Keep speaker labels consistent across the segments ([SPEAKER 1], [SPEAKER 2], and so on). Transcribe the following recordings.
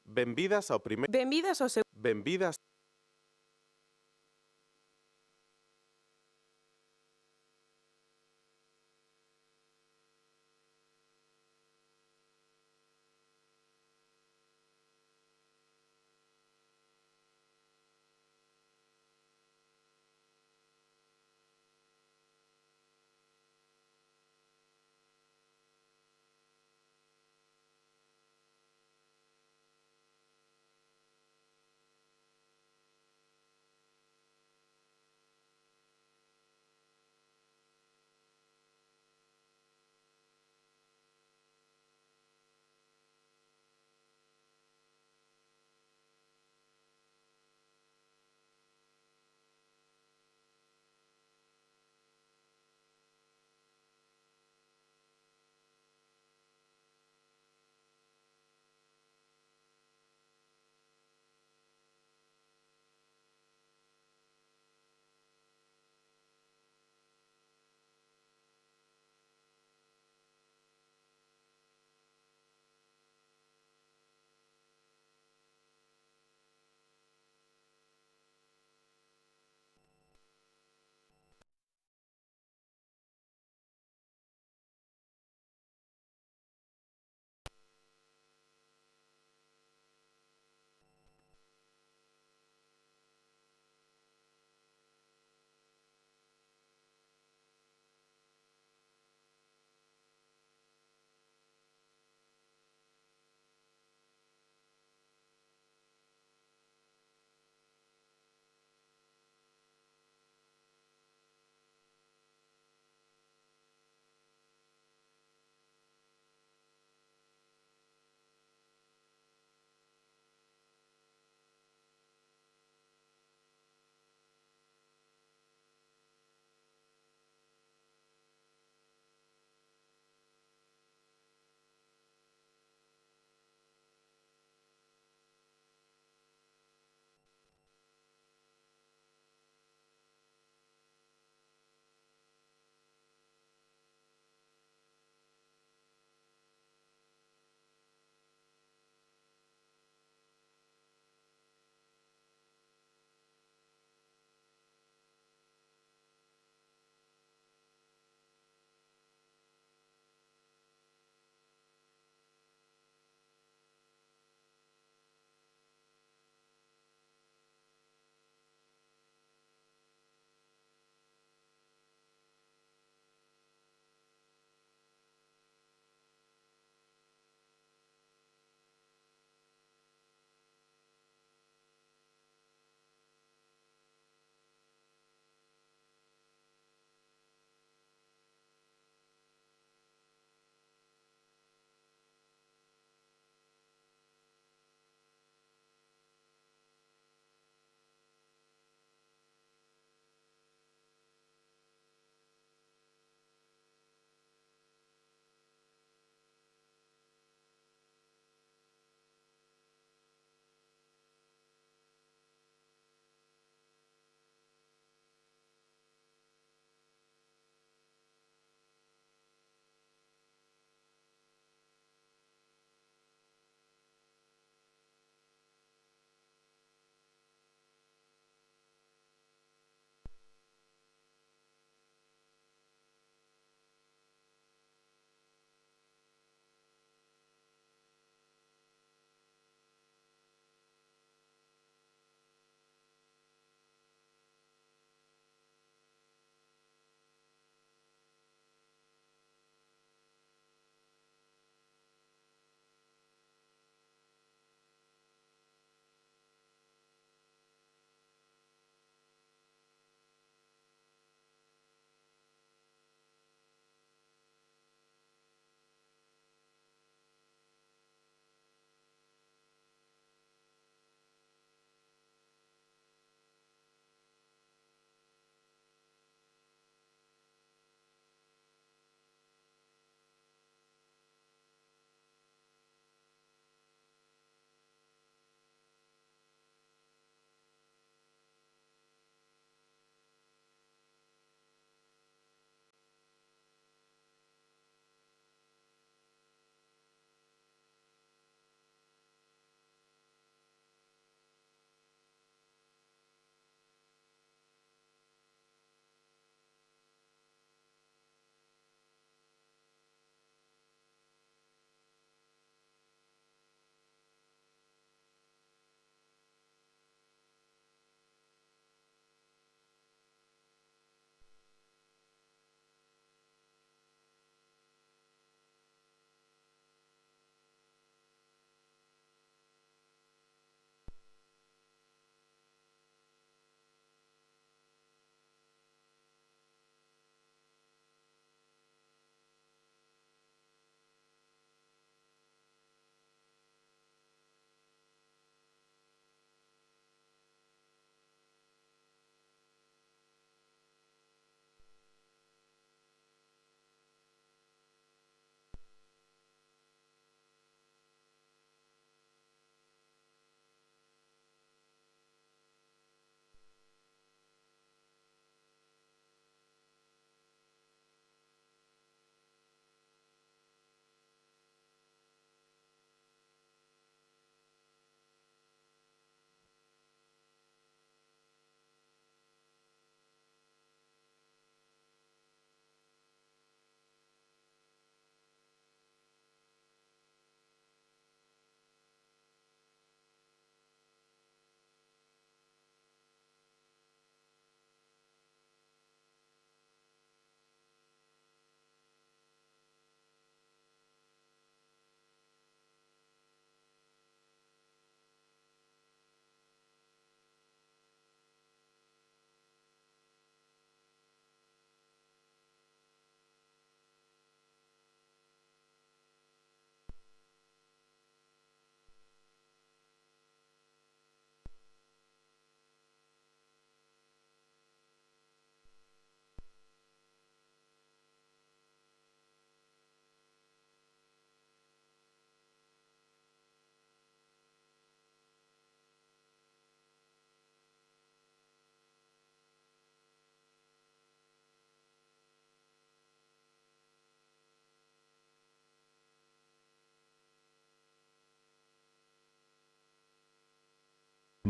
[SPEAKER 1] Benvidas ao primeiro.
[SPEAKER 2] Benvidas ao seu.
[SPEAKER 1] Benvidas.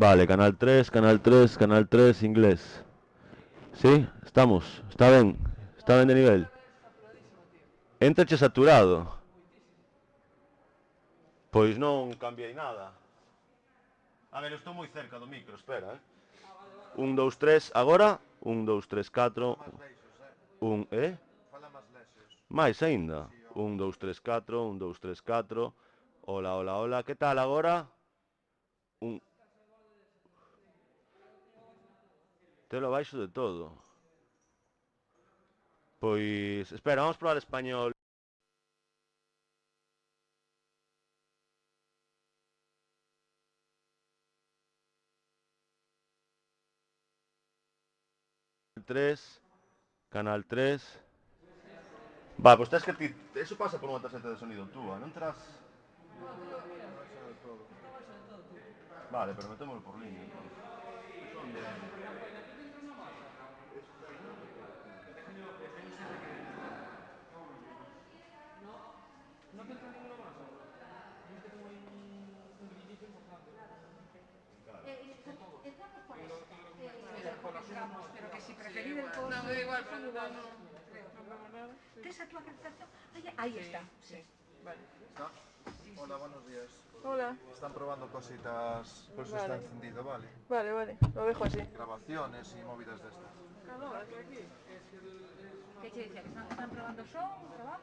[SPEAKER 1] Vale, canal 3, canal 3, inglés. Sí, estamos, está ben de nivel. Entrache saturado. Pois non cambiei nada. A ver, eu estou moi cerca do micro, espera, eh. 1, 2, 3, agora. 1, 2, 3, 4. Un, máis aínda. 1, 2, 3, 4, 1, 2, 3, 4. Hola, hola, hola, que tal agora? Un, telo baixo de todo. Pois, espera, vamos probar español. 3, canal 3. Va, pois tes que ti... Eso pasa por unha tarxeta de sonido túa, non terás... Vale, pero metémoslo por línea.
[SPEAKER 2] Entramos por esta. Entramos, pero que si preferir el coche... No, me da igual, pero igual no vemos nada. ¿Tienes a tu acreditación? Ahí está, sí.
[SPEAKER 3] Vale. ¿Está? Hola, buenos días.
[SPEAKER 2] Hola.
[SPEAKER 3] Están probando cositas, por eso está encendido, ¿vale?
[SPEAKER 2] Vale, vale, lo dejo así.
[SPEAKER 3] Grabaciones y movidas de estas.
[SPEAKER 2] Ah, no, es aquí. ¿Qué te decía? ¿Están probando son? ¿Probamos?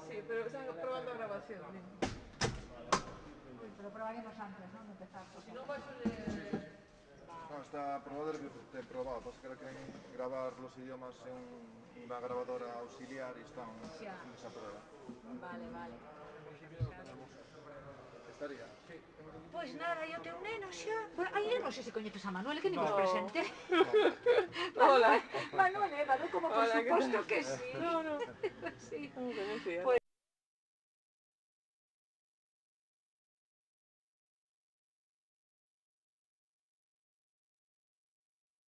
[SPEAKER 2] Sí, pero están probando grabación. Pero probaremos antes, ¿no? De empezar. Si no, vas a
[SPEAKER 3] No, está probado de probado, pasa que ahora quieren grabar los idiomas en una grabadora auxiliar y están haciendo esa prueba.
[SPEAKER 2] Vale, vale.
[SPEAKER 3] Estaría. Sí.
[SPEAKER 2] Pois nada, eu teu neno xa... Bueno, aí eu non sei se coñeces a Manuel, que ni vos presente.
[SPEAKER 4] Hola.
[SPEAKER 2] Manuel, Ébano, como por
[SPEAKER 4] Hola,
[SPEAKER 2] suposto que sí.
[SPEAKER 4] No, no.
[SPEAKER 2] Sí.
[SPEAKER 4] No me conocía.
[SPEAKER 2] Pues...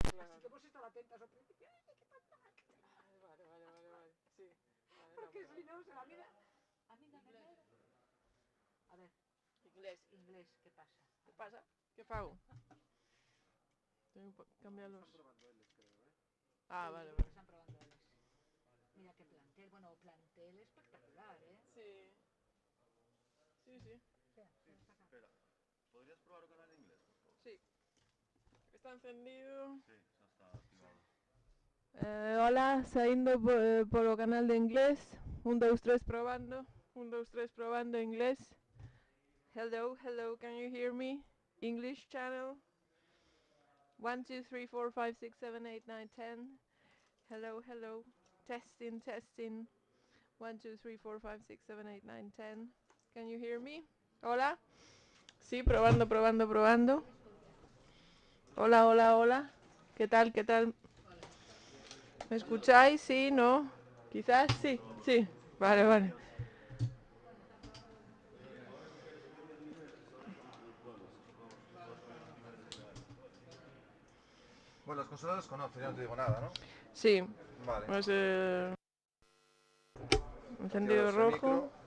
[SPEAKER 2] Así que vos estaba atentas ao principio. Ay, que fantástico.
[SPEAKER 4] Vale. Sí. Vale,
[SPEAKER 2] Porque
[SPEAKER 4] no,
[SPEAKER 2] si no, se la mira... A mí dame ver. A ver,
[SPEAKER 4] Inglés.
[SPEAKER 2] inglés, ¿qué pasa?
[SPEAKER 4] ¿Qué pasa? ¿Qué pago? Tengo que cambiarlos. Ah, vale, vale.
[SPEAKER 2] Están probando eles. Mira qué plantel, bueno, plantel espectacular, ¿eh?
[SPEAKER 4] Sí. Sí.
[SPEAKER 1] Espera, podrías probar o canal de inglés, por favor?
[SPEAKER 4] Sí. Está encendido.
[SPEAKER 1] Sí, xa está activado.
[SPEAKER 4] Hola, saliendo por el canal de inglés. 1, 2, 3 probando. 1, 2, 3 probando inglés. Hello, can you hear me? English channel. 1, 2, 3, 4, 5, 6, 7, 8, 9, 10. Hello. Testing. 1, 2, 3, 4, 5, 6, 7, 8, 9, 10. Can you hear me? Hola. Sí, probando. Hola. ¿Qué tal? ¿Me escucháis? Sí, no. Quizás sí. Vale.
[SPEAKER 3] Bueno, las consolas las conoces, ya no te digo nada, ¿no?
[SPEAKER 4] Sí.
[SPEAKER 3] Vale.
[SPEAKER 4] Pues
[SPEAKER 3] Y ahora
[SPEAKER 4] encendido
[SPEAKER 3] es el
[SPEAKER 4] rojo.
[SPEAKER 3] micro.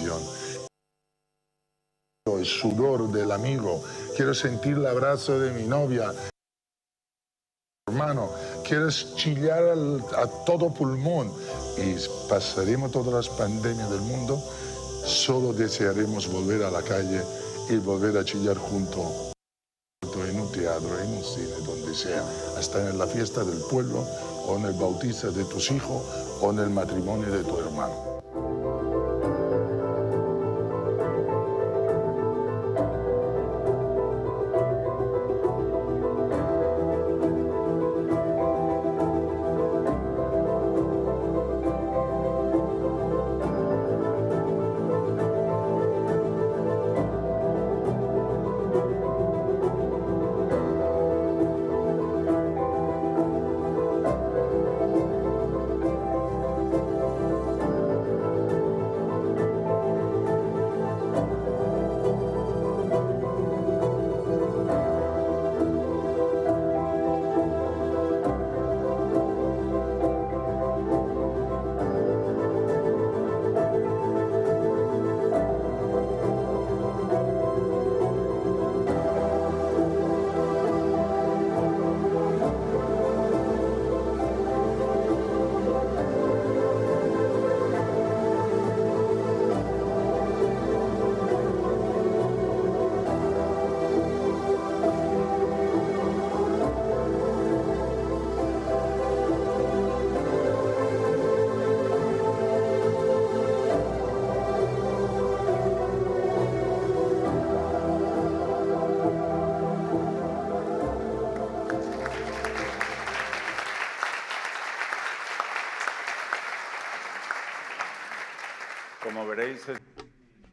[SPEAKER 5] avión. El sudor del amigo, quiero sentir el abrazo de mi novia. Hermano, quiero chillar a todo pulmón y pasaremos todas las pandemias del mundo, solo desearemos volver a la calle y volver a chillar juntos en un teatro, en un cine, donde sea, hasta en la fiesta del pueblo o en el bautizo de tus hijos o en el matrimonio de tu hermano.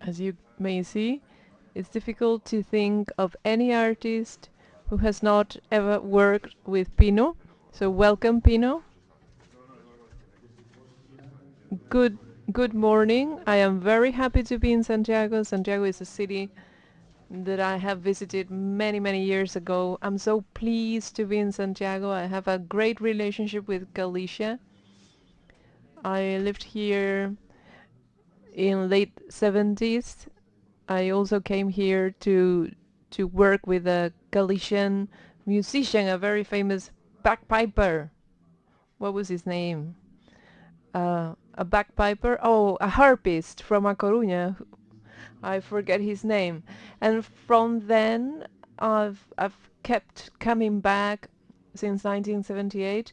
[SPEAKER 4] As you may see, it's difficult to think of any artist who has not ever worked with Pino. So welcome, Pino. Good morning. I am very happy to be in Santiago. Santiago is a city that I have visited many years ago. I'm so pleased to be in Santiago. I have a great relationship with Galicia. I lived here in late 70s. I also came here to work with a Galician musician, a very famous bagpiper. What was his name? A bagpiper? Oh, a harpist from A Coruña. I forget his name. And from then, I've kept coming back since 1978.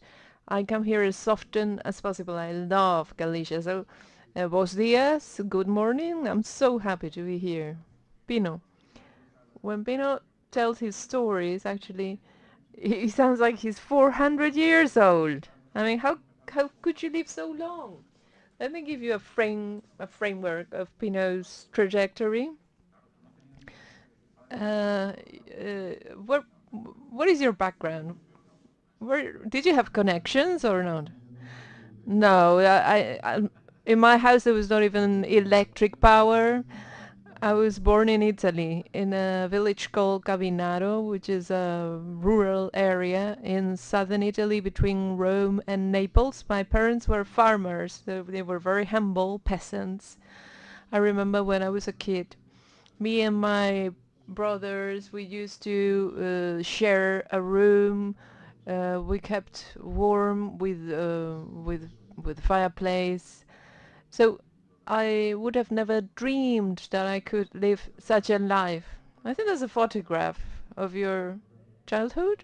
[SPEAKER 4] I come here as often as possible. I love Galicia. So, buenos días, good morning. I'm so happy to be here. Pino. When Pino tells his stories, actually, he sounds like he's 400 years old. I mean, how could you live so long? Let me give you a framework of Pino's trajectory. What is your background? Where did you have connections or not? No, I in my house there was not even electric power. I was born in Italy, in a village called Cavinaro, which is a rural area in southern Italy between Rome and Naples. My parents were farmers. They were very humble peasants. I remember when I was a kid, me and my brothers, we used to share a room. We kept warm with fireplace. So I would have never dreamed that I could live such a life. I think there's a photograph of your childhood.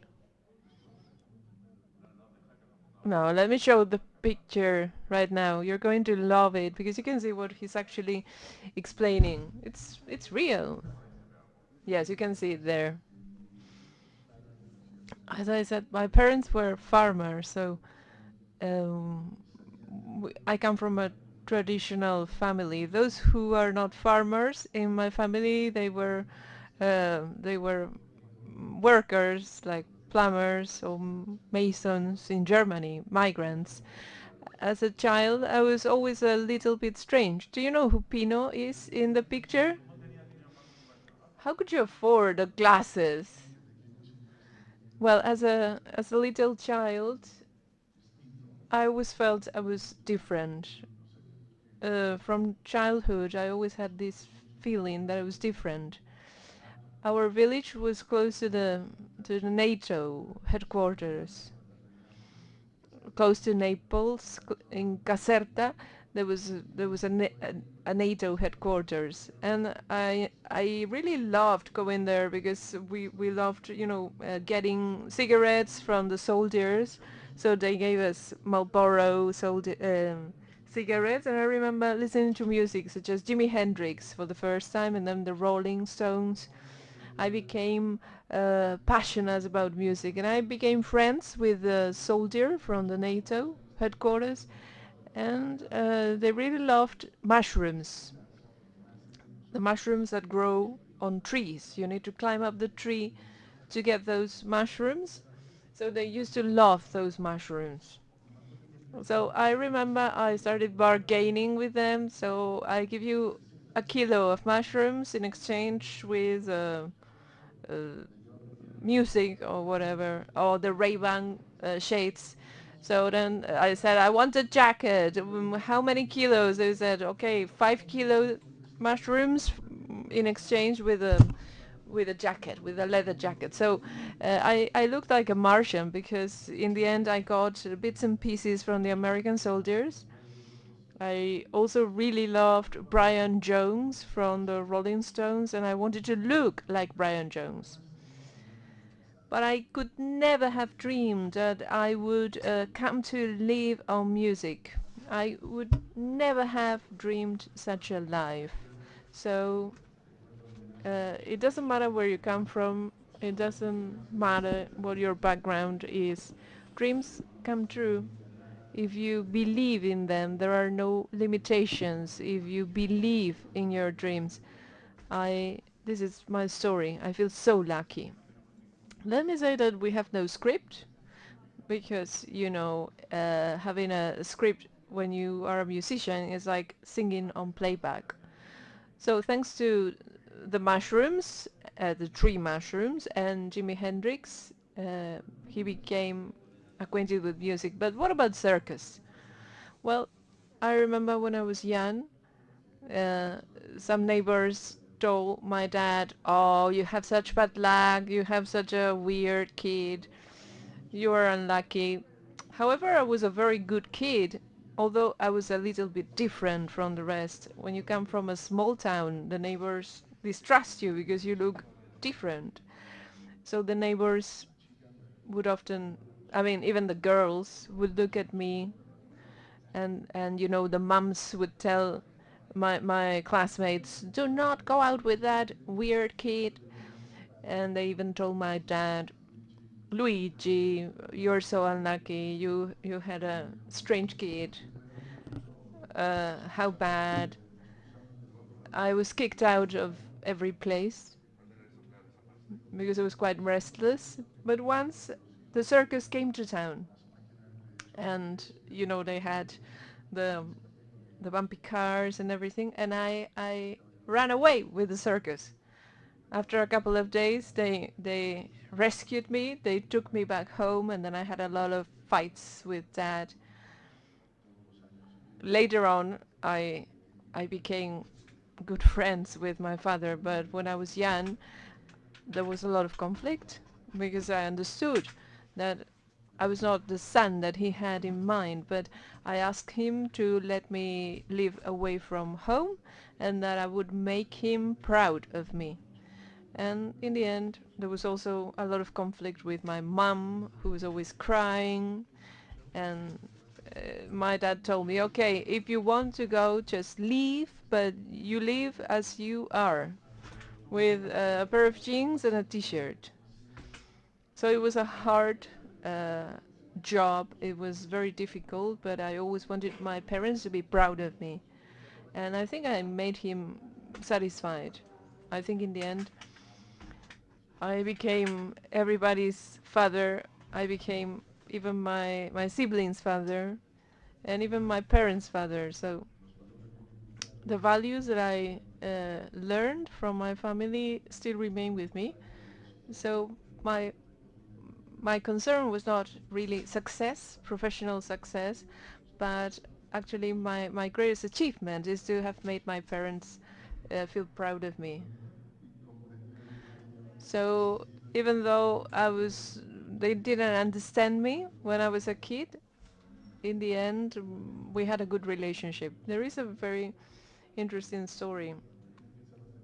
[SPEAKER 4] No, let me show the picture right now. You're going to love it because you can see what he's actually explaining. It's real. Yes, you can see it there. As I said, my parents were farmers, so I come from a traditional family. Those who are not farmers in my family, they were workers like plumbers or masons in Germany, migrants. As a child, I was always a little bit strange. Do you know who Pino is in the picture? How could you afford the glasses? Well, as a little child, I always felt I was different. from childhood, I always had this feeling that it was different. Our village was close to the NATO headquarters, close to Naples, in Caserta. There was a NATO headquarters, and I really loved going there because we loved, getting cigarettes from the soldiers. So they gave us Marlboro cigarettes, and I remember listening to music such as Jimi Hendrix for the first time, and then the Rolling Stones. I became passionate about music, and I became friends with a soldier from the NATO headquarters, and they really loved mushrooms, the mushrooms that grow on trees. You need to climb up the tree to get those mushrooms, so they used to love those mushrooms. So I remember I started bargaining with them, so I give you a kilo of mushrooms in exchange with uh, music or whatever, or the Ray-Ban shades. So then I said, I want a jacket. How many kilos? They said, okay, 5 kilo mushrooms in exchange with a jacket, with a leather jacket. So I looked like a Martian because in the end I got bits and pieces from the American soldiers. I also really loved Brian Jones from the Rolling Stones, and I wanted to look like Brian Jones. But I could never have dreamed that I would come to live on music. I would never have dreamed such a life. So it doesn't matter where you come from, it doesn't matter what your background is. Dreams come true. If you believe in them, there are no limitations. If you believe in your dreams, this is my story. I feel so lucky. Let me say that we have no script because, having a script when you are a musician is like singing on playback. So thanks to the mushrooms, the tree mushrooms, and Jimi Hendrix, he became acquainted with music. But what about circus? Well, I remember when I was young, uh, some neighbors told my dad, "Oh, you have such bad luck, you have such a weird kid, you are unlucky." However, I was a very good kid, although I was a little bit different from the rest. When you come from a small town, the neighbors distrust you because you look different. So the neighbors would often, I mean, even the girls would look at me, and the mums would tell my classmates, "Do not go out with that weird kid." And they even told my dad, "Luigi, you're so unlucky. You had a strange kid. How bad." I was kicked out of every place because I was quite restless. But once the circus came to town, and they had the the bumpy cars and everything, and I ran away with the circus. After a couple of days, they rescued me. They took me back home, and then I had a lot of fights with Dad. Later on, I became good friends with my father, but when I was young, there was a lot of conflict because I understood that I was not the son that he had in mind, but I asked him to let me live away from home and that I would make him proud of me. And in the end, there was also a lot of conflict with my mum, who was always crying. And my dad told me, "Okay, if you want to go, just leave, but you leave as you are, with a pair of jeans and a t-shirt." So it was a hard job. It was very difficult, but I always wanted my parents to be proud of me. And I think I made him satisfied. I think in the end, I became everybody's father. I became even my siblings' father, and even my parents' father. So the values that I learned from my family still remain with me. So my concern was not really success, professional success, but actually my greatest achievement is to have made my parents feel proud of me. So even though they didn't understand me when I was a kid, in the end we had a good relationship. There is a very interesting story.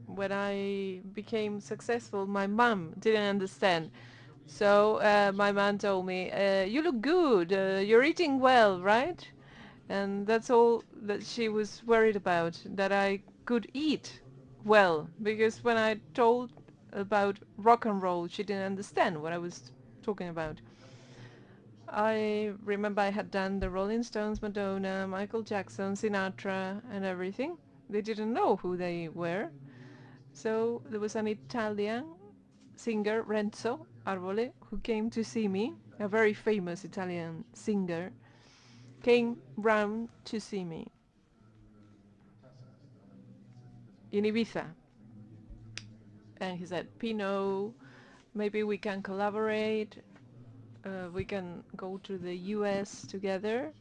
[SPEAKER 4] When I became successful, my mom didn't understand. So my mom told me, "You look good. You're eating well, right?" And that's all that she was worried about, that I could eat well. Because when I told about rock and roll, she didn't understand what I was talking about. I remember I had done the Rolling Stones, Madonna, Michael Jackson, Sinatra, and everything. They didn't know who they were. So there was an Italian singer, Renzo Arbole, who came to see me, a very famous Italian singer, came round to see me in Ibiza. And he said, "Pino, maybe we can collaborate, we can go to the US together."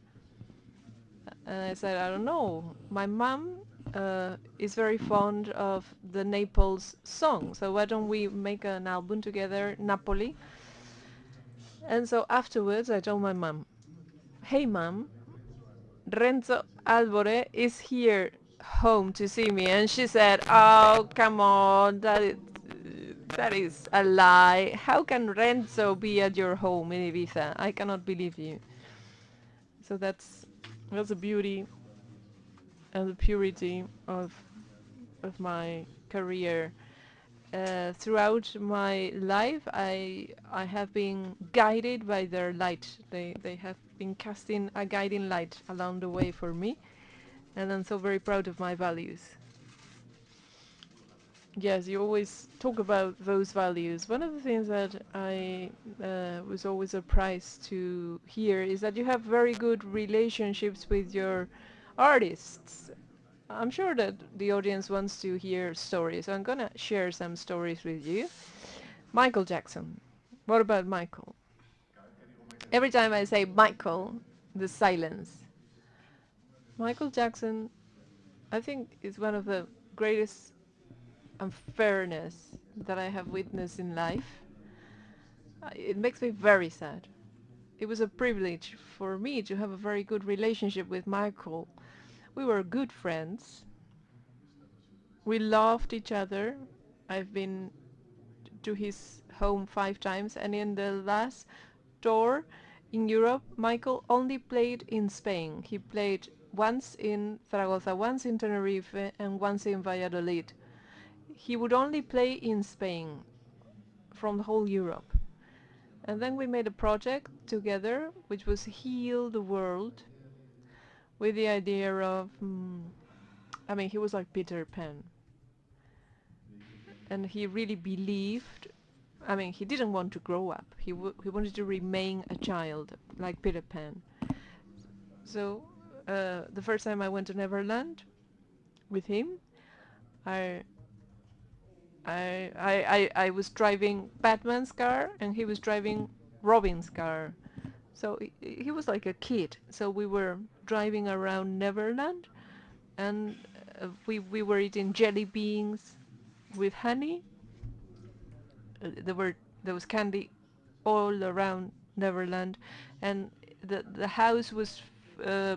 [SPEAKER 4] And I said, "I don't know. My mom is very fond of the Naples song, so why don't we make an album together, Napoli?" And so afterwards I told my mom, "Hey mom, Renzo Albore is here home to see me." And she said, "Oh, come on, that is a lie. How can Renzo be at your home in Ibiza? I cannot believe you." So that's the beauty and the purity of my career. Throughout my life, I have been guided by their light. They have been casting a guiding light along the way for me, and I'm so very proud of my values. Yes, you always talk about those values. One of the things that I was always surprised to hear is that you have very good relationships with your artists. I'm sure that the audience wants to hear stories. So I'm gonna share some stories with you. Michael Jackson. What about Michael? Every time I say Michael, the silence. Michael Jackson, I think, is one of the greatest unfairness that I have witnessed in life. It makes me very sad. It was a privilege for me to have a very good relationship with Michael. We were good friends. We loved each other. I've been to his home 5 times, and in the last tour in Europe, Michael only played in Spain. He played once in Zaragoza, once in Tenerife, and once in Valladolid. He would only play in Spain from the whole Europe. And then we made a project together which was Heal the World, with the idea of, I mean, he was like Peter Pan. And he really believed, I mean, he didn't want to grow up. He wanted to remain a child, like Peter Pan. So the first time I went to Neverland with him, I was driving Batman's car and he was driving Robin's car. So he was like a kid. So we were driving around Neverland, and we were eating jelly beans with honey. There was candy all around Neverland, and the house was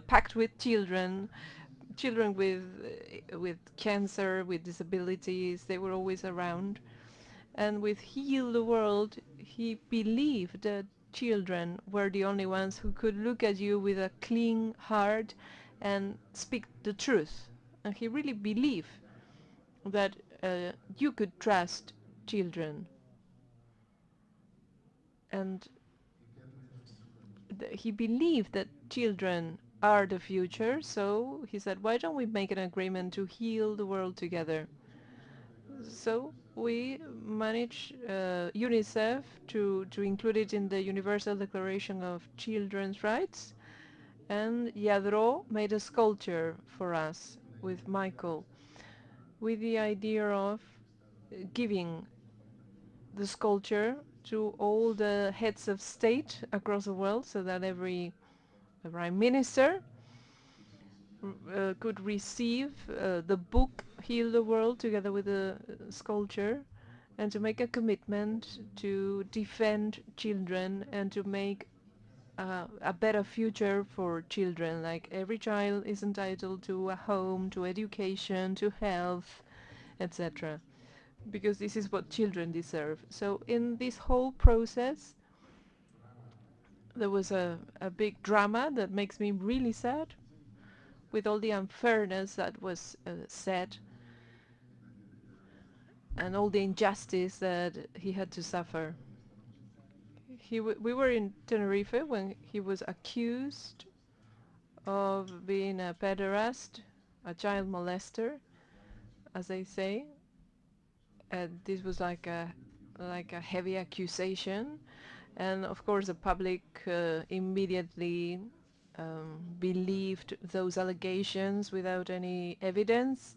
[SPEAKER 4] packed with children with cancer, with disabilities. They were always around. And with Heal the World, he believed that children were the only ones who could look at you with a clean heart and speak the truth. And he really believed that you could trust children. And he believed that children are the future, so he said, "Why don't we make an agreement to heal the world together?" So we managed UNICEF to include it in the Universal Declaration of Children's Rights, and Yadro made a sculpture for us with Michael, with the idea of giving the sculpture to all the heads of state across the world, so that every prime minister could receive the book Heal the World together with the sculpture, and to make a commitment to defend children and to make a better future for children. Like every child is entitled to a home, to education, to health, etc. Because this is what children deserve. So in this whole process, there was a big drama that makes me really sad, with all the unfairness that was said and all the injustice that he had to suffer. We were in Tenerife when he was accused of being a pederast, a child molester, as they say. And this was like a heavy accusation, and of course the public immediately believed those allegations without any evidence.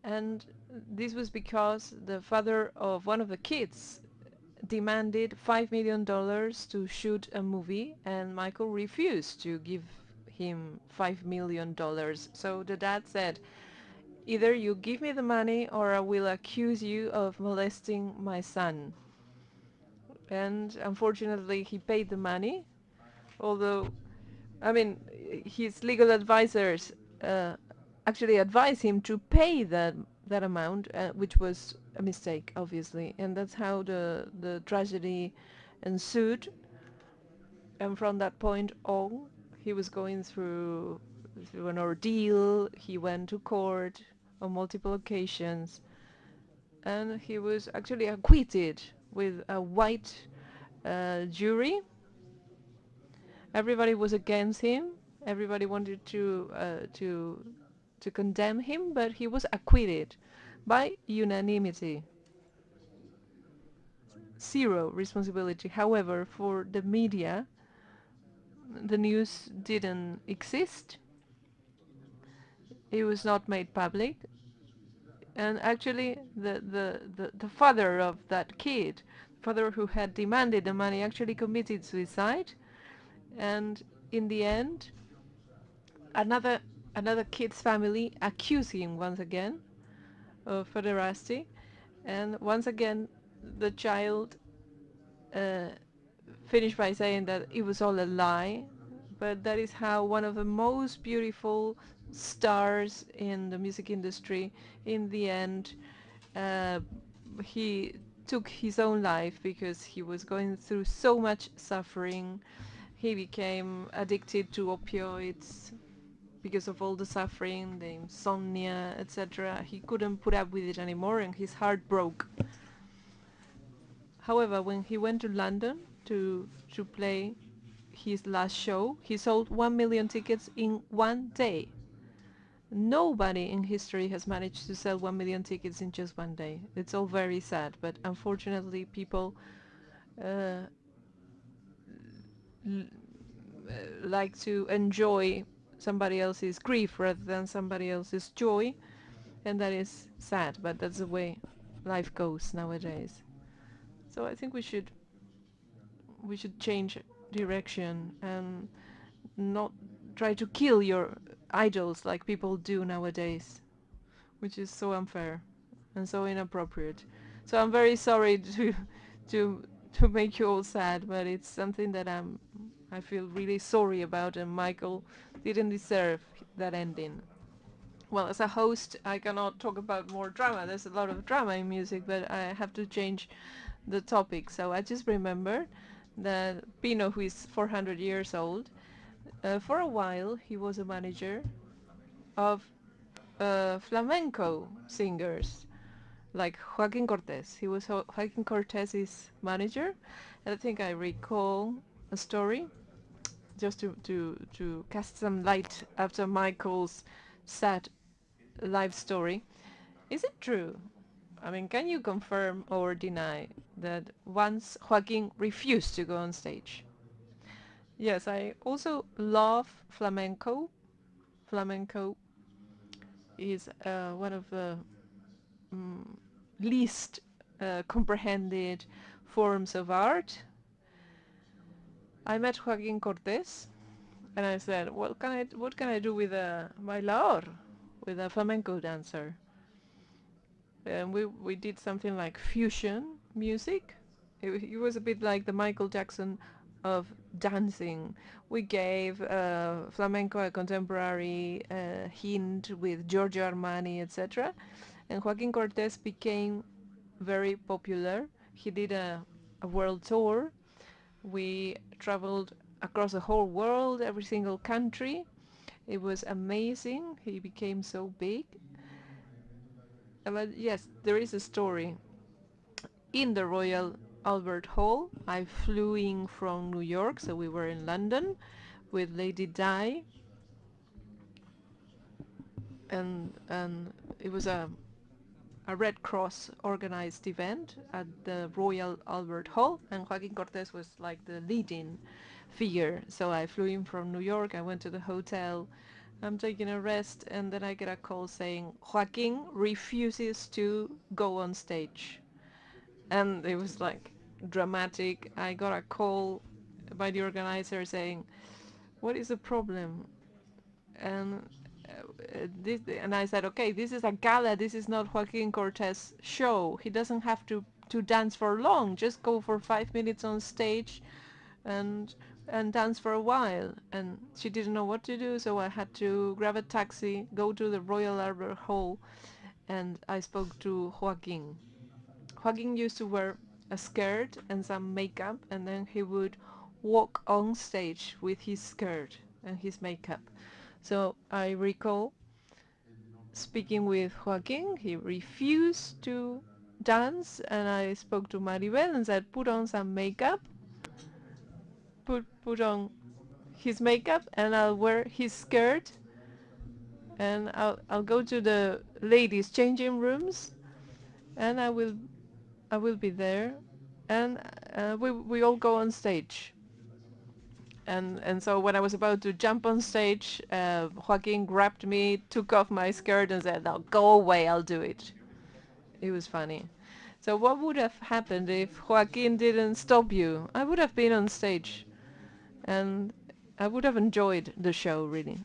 [SPEAKER 4] And this was because the father of one of the kids demanded $5 million to shoot a movie, and Michael refused to give him $5 million. So the dad said, either you give me the money or I will accuse you of molesting my son. And unfortunately he paid the money, although, I mean, his legal advisors actually advised him to pay that amount, which was a mistake, obviously. And that's how the tragedy ensued. And from that point on, he was going through an ordeal. He went to court on multiple occasions, and he was actually acquitted with a white jury. Everybody was against him. Everybody wanted to condemn him, but he was acquitted by unanimity. Zero responsibility. However, for the media, the news didn't exist. It was not made public. And actually, the father of that kid, father who had demanded the money, actually committed suicide. And in the end, another kid's family accused him once again of pederasty, and once again the child finished by saying that it was all a lie. But that is how one of the most beautiful stars in the music industry, in the end, he took his own life because he was going through so much suffering. He became addicted to opioids because of all the suffering, the insomnia, etc. He couldn't put up with it anymore, and his heart broke. However, when he went to London to play his last show, he sold 1 million tickets in one day. Nobody in history has managed to sell 1 million tickets in just one day. It's all very sad, but unfortunately people like to enjoy somebody else's grief rather than somebody else's joy, and that is sad, but that's the way life goes nowadays. So I think we should change direction and not try to kill your idols like people do nowadays, which is so unfair and so inappropriate. So I'm very sorry to make you all sad, but it's something that I feel really sorry about, and Michael didn't deserve that ending. Well, as a host, I cannot talk about more drama. There's a lot of drama in music, but I have to change the topic. So I just remember that Pino, who is 400 years old, for a while he was a manager of flamenco singers like Joaquin Cortés. He was Joaquin Cortés's manager, and I think I recall a story just to cast some light after Michael's sad life story. Is it true? I mean, can you confirm or deny that once Joaquin refused to go on stage? Yes, I also love flamenco. Flamenco is one of the least comprehended forms of art. I met Joaquin Cortés And I said, what can I do with a bailador, with a flamenco dancer? And we did something like fusion music. It was a bit like the Michael Jackson of dancing. We gave flamenco a contemporary hint with Giorgio Armani, etc. And Joaquin Cortez became very popular. He did a world tour. We traveled across the whole world, every single country. It was amazing. He became so big. But yes, there is a story. In the Royal Albert Hall, I flew in from New York, so we were in London with Lady Di, and it was a Red Cross organized event at the Royal Albert Hall, and Joaquin Cortez was like the leading figure. So I flew in from New York, I went to the hotel, I'm taking a rest, and then I get a call saying Joaquin refuses to go on stage. And it was like dramatic. I got a call by the organizer saying, what is the problem? And and I said, okay, this is a gala, this is not Joaquin Cortez show. He doesn't have to dance for long, just go for 5 minutes on stage and dance for a while. And she didn't know what to do, so I had to grab a taxi, go to the Royal Albert Hall, and I spoke to Joaquin. Joaquin used to wear a skirt and some makeup, and then he would walk on stage with his skirt and his makeup. So I recall speaking with Joaquin. He refused to dance, and I spoke to Maribel and said, put on some makeup, put on his makeup, and I'll wear his skirt, and I'll go to the ladies' changing rooms, and I will be there, and we all go on stage. And so when I was about to jump on stage, Joaquin grabbed me, took off my skirt, and said, "Now go away, I'll do it." It was funny. So what would have happened if Joaquin didn't stop you? I would have been on stage, and I would have enjoyed the show, really.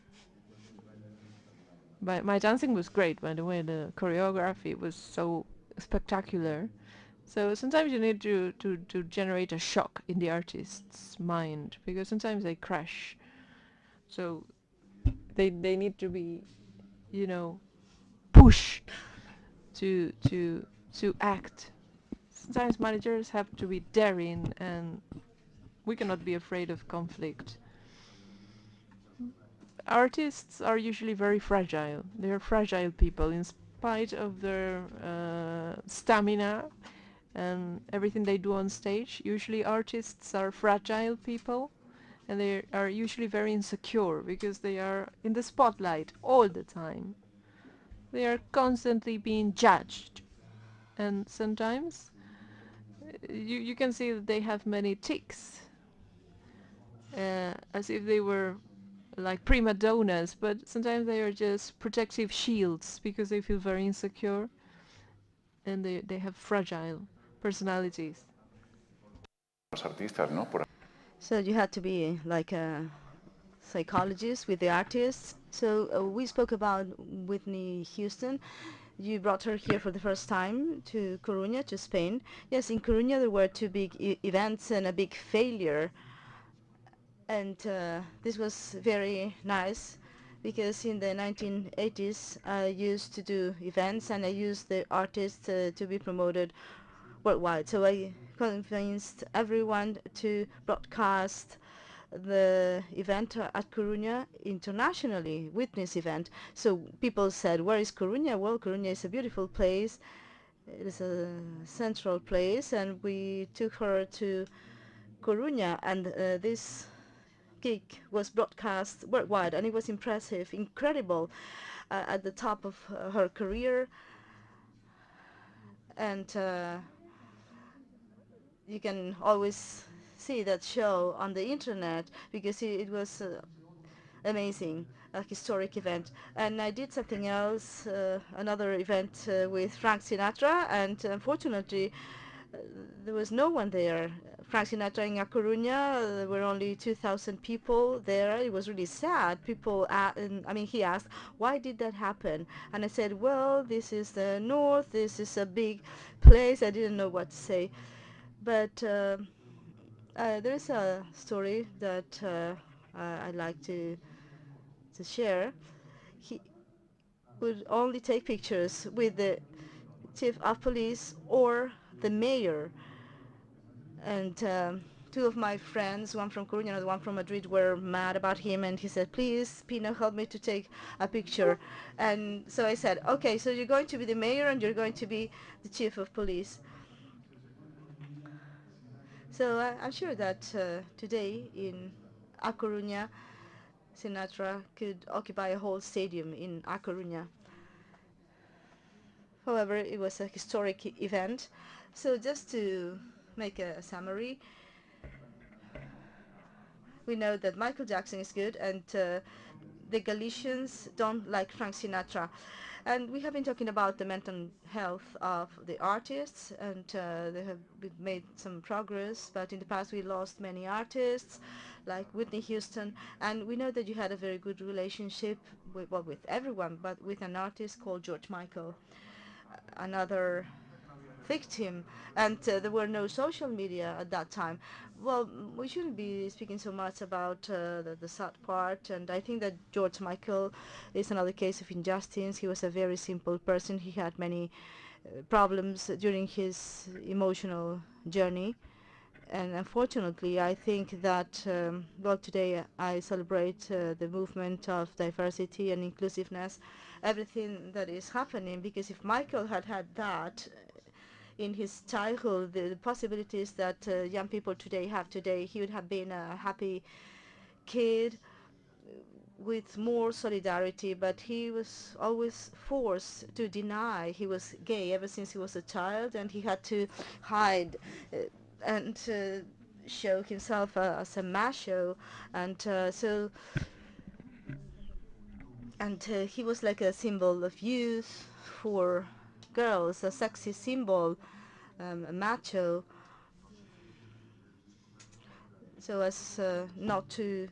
[SPEAKER 4] But my dancing was great, by the way. The choreography was so spectacular. So sometimes you need to generate a shock in the artist's mind, because sometimes they crash. So they need to be, you know, pushed to act. Sometimes managers have to be daring, and we cannot be afraid of conflict. Artists are usually very fragile. They are fragile people in spite of their stamina and everything they do on stage. Usually artists are fragile people, and they are usually very insecure because they are in the spotlight all the time. They are constantly being judged, and sometimes you can see that they have many tics, as if they were like prima donnas, but sometimes they are just protective shields because they feel very insecure, and they have fragile personalities.
[SPEAKER 6] So you had to be like a psychologist with the artists. So we spoke about Whitney Houston. You brought her here for the first time to Coruña, to Spain. Yes, in Coruña there were two big events and a big failure. And this was very nice, because in the 1980s I used to do events and I used the artists to be promoted worldwide. So I convinced everyone to broadcast the event at Coruña internationally, Witness event. So people said, where is Coruña? Well, Coruña is a beautiful place. It is a central place, and we took her to Coruña, and this gig was broadcast worldwide, and it was impressive, incredible, at the top of her career. And you can always see that show on the internet, because it was amazing, a historic event. And I did something else, another event with Frank Sinatra, and unfortunately There was no one there. Frank Sinatra in A Coruña, there were only 2,000 people there. It was really sad. People, he asked, why did that happen? And I said, well, this is the north. This is a big place. I didn't know what to say. But there is a story that I'd like to share. He would only take pictures with the chief of police or the mayor. And two of my friends, one from Coruña and one from Madrid, were mad about him, and he said, please, Pino, help me to take a picture. And so I said, okay, so you're going to be the mayor and you're going to be the chief of police. So I'm sure that today in A Coruña, Sinatra could occupy a whole stadium in A Coruña. However, it was a historic event. So just to make a summary, we know that Michael Jackson is good, and the Galicians don't like Frank Sinatra. And we have been talking about the mental health of the artists, and they have made some progress, but in the past we lost many artists, like Whitney Houston, and we know that you had a very good relationship with, well, with everyone, but with an artist called George Michael, another victim, and there were no social media at that time. Well, we shouldn't be speaking so much about the sad part, and I think that George Michael is another case of injustice. He was a very simple person. He had many problems during his emotional journey, and unfortunately I think that well, today I celebrate the movement of diversity and inclusiveness, everything that is happening, because if Michael had had that in his childhood, the possibilities that young people today have today, he would have been a happy kid with more solidarity, but he was always forced to deny he was gay ever since he was a child, and he had to hide and show himself as a macho, and he was like a symbol of youth for girls, a sexy symbol, a macho, so as not to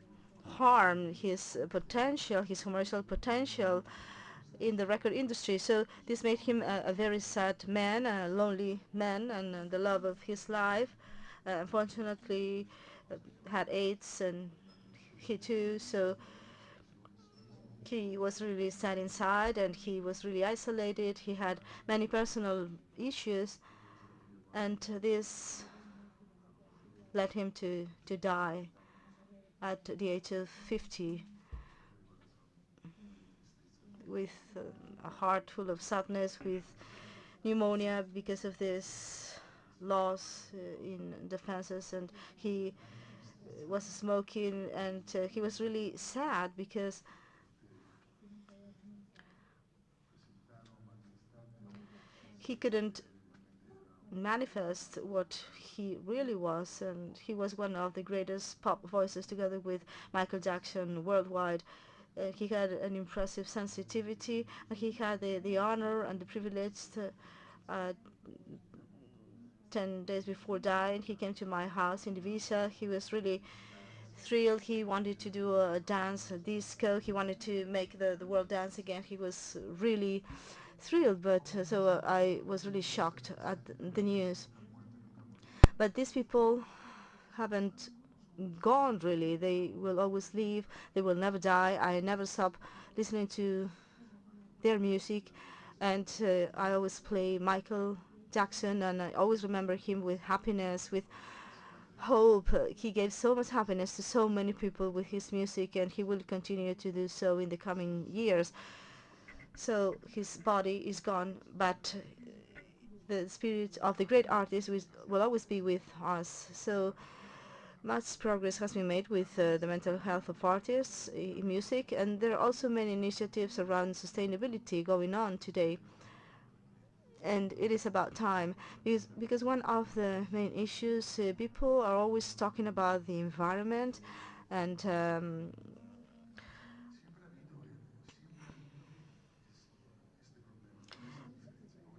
[SPEAKER 6] harm his potential, his commercial potential in the record industry. So this made him a very sad man, a lonely man, and the love of his life. Unfortunately, had AIDS, and he too, so he was really sad inside, and he was really isolated. He had many personal issues, and this led him to die at the age of 50 with a heart full of sadness, with pneumonia because of this loss in defenses, and he was smoking, and he was really sad because he couldn't manifest what he really was, and he was one of the greatest pop voices together with Michael Jackson worldwide. He had an impressive sensitivity, and he had the honor and the privilege to 10 days before dying, he came to my house in Ibiza. He was really thrilled. He wanted to do a dance, a disco. He wanted to make the world dance again. He was really thrilled, but so I was really shocked at the news. But these people haven't gone, really. They will always live. They will never die. I never stop listening to their music, and I always play Michael Jackson, and I always remember him with happiness, with hope. He gave so much happiness to so many people with his music, and he will continue to do so in the coming years. So his body is gone, but the spirit of the great artist will always be with us. So much progress has been made with the mental health of artists in music, and there are also many initiatives around sustainability going on today. And it is about time, because one of the main issues, people are always talking about the environment, and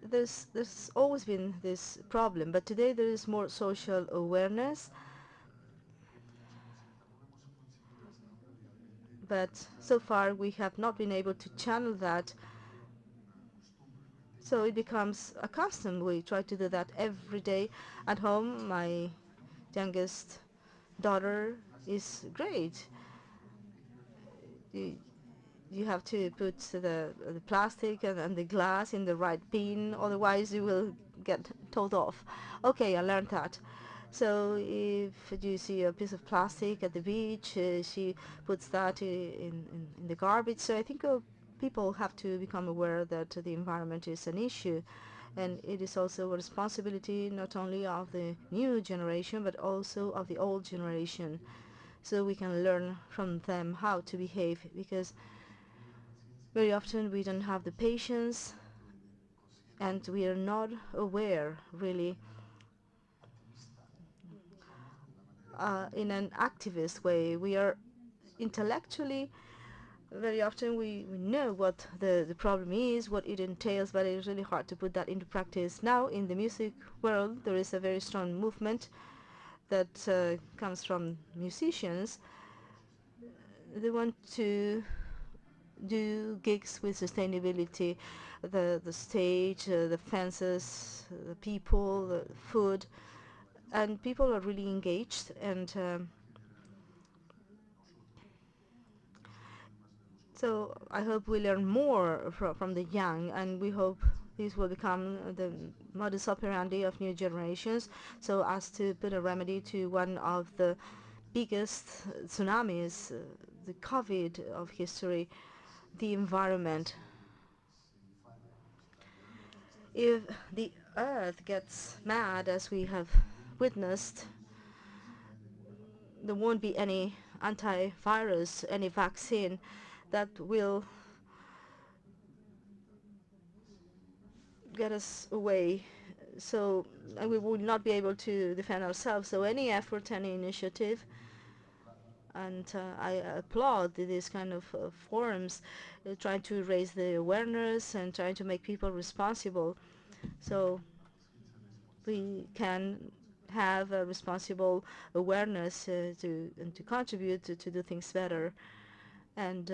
[SPEAKER 6] there's always been this problem, but today there is more social awareness. But so far we have not been able to channel that, so it becomes a custom. We try to do that every day at home. My youngest daughter is great. You, you have to put the plastic and the glass in the right bin, otherwise you will get told off. Okay, I learned that. So if you see a piece of plastic at the beach, she puts that in the garbage. So I think people have to become aware that the environment is an issue, and it is also a responsibility not only of the new generation but also of the old generation, so we can learn from them how to behave, because very often we don't have the patience and we are not aware really in an activist way. We are intellectually, very often we know what the problem is, what it entails, but it is really hard to put that into practice. Now in the music world there is a very strong movement that comes from musicians. They want to do gigs with sustainability, the stage, the fences, the people, the food, and people are really engaged, and so I hope we learn more from the young, and we hope this will become the modus operandi of new generations, so as to put a remedy to one of the biggest tsunamis, the COVID of history, the environment. If the earth gets mad, as we have witnessed, there won't be any antivirus, any vaccine that will get us away. So we will not be able to defend ourselves. So any effort, any initiative, and I applaud these kind of forums, trying to raise the awareness and trying to make people responsible, so we can have a responsible awareness to contribute to do things better. And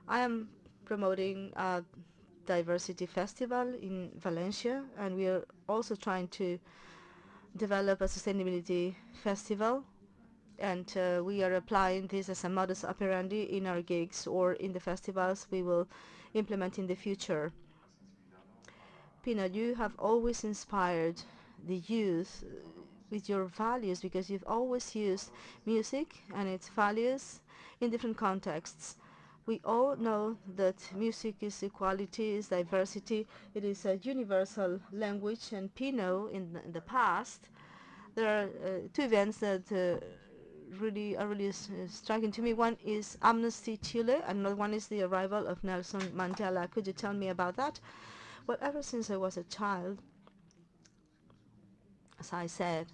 [SPEAKER 6] I am promoting a diversity festival in Valencia, and we are also trying to develop a sustainability festival, and we are applying this as a modus operandi in our gigs or in the festivals we will implement in the future. Pino, you have always inspired the youth with your values, because you've always used music and its values in different contexts. We all know that music is equality, is diversity, it is a universal language, and Pino, in the past, there are two events that really are striking to me. One is Amnesty Chile, and another one is the arrival of Nelson Mandela. Could you tell me about that? Well, ever since I was a child, as I said,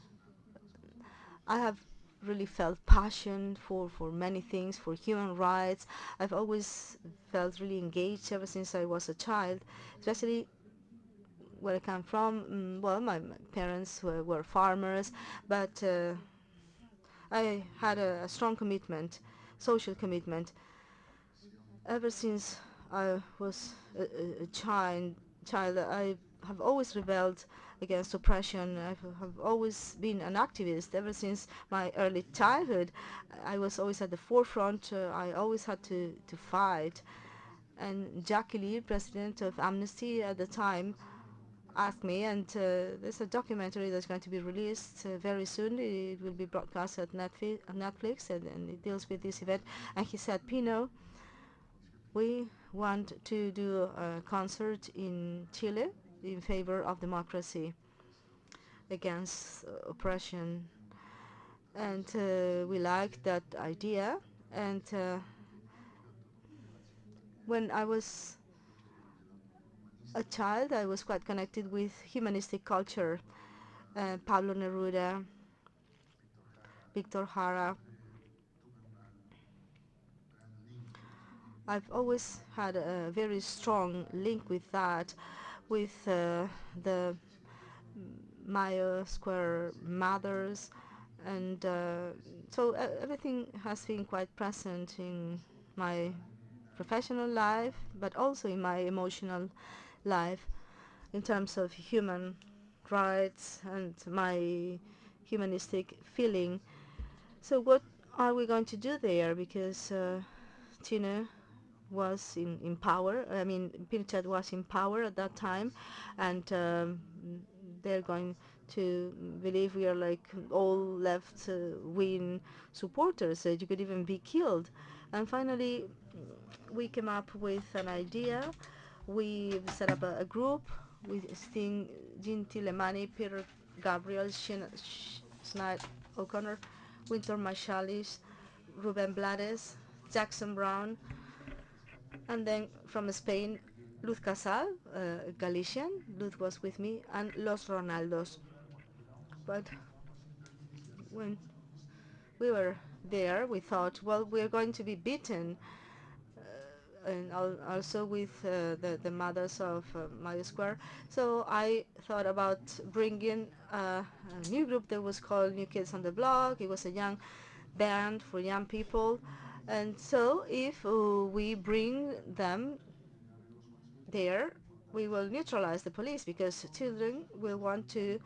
[SPEAKER 6] I have really felt passion for many things, for human rights. I've always felt really engaged ever since I was a child, especially where I come from. Well, my parents were farmers, but I had a strong commitment, social commitment. Ever since I was a child, I have always rebelled against oppression. I have always been an activist ever since my early childhood. I was always at the forefront. I always had to fight. And Jackie Lee, president of Amnesty at the time, asked me, and there's a documentary that's going to be released very soon. It will be broadcast at Netflix, and it deals with this event. And he said, Pino, we want to do a concert in Chile in favor of democracy, against oppression. And we liked that idea. And when I was a child, I was quite connected with humanistic culture. Pablo Neruda, Victor Jara, I've always had a very strong link with that, with the Mayo Square mothers, and so everything has been quite present in my professional life, but also in my emotional life in terms of human rights and my humanistic feeling. So what are we going to do there? Because Tina was in power. I mean, Pinochet was in power at that time, and they're going to believe we are like all left-wing supporters. That you could even be killed. And finally, we came up with an idea. We set up a group with Sting, Jean Tillemani, Peter Gabriel, Sinead O'Connor, Winter Marsalis, Ruben Blades, Jackson Brown, and then from Spain, Luz Casal, Galician. Luz was with me, and Los Ronaldos. But when we were there, we thought, well, we're going to be beaten, and also with the mothers of Mayo Square. So I thought about bringing a new group that was called New Kids on the Block. It was a young band for young people. And so if we bring them there, we will neutralize the police, because children will want to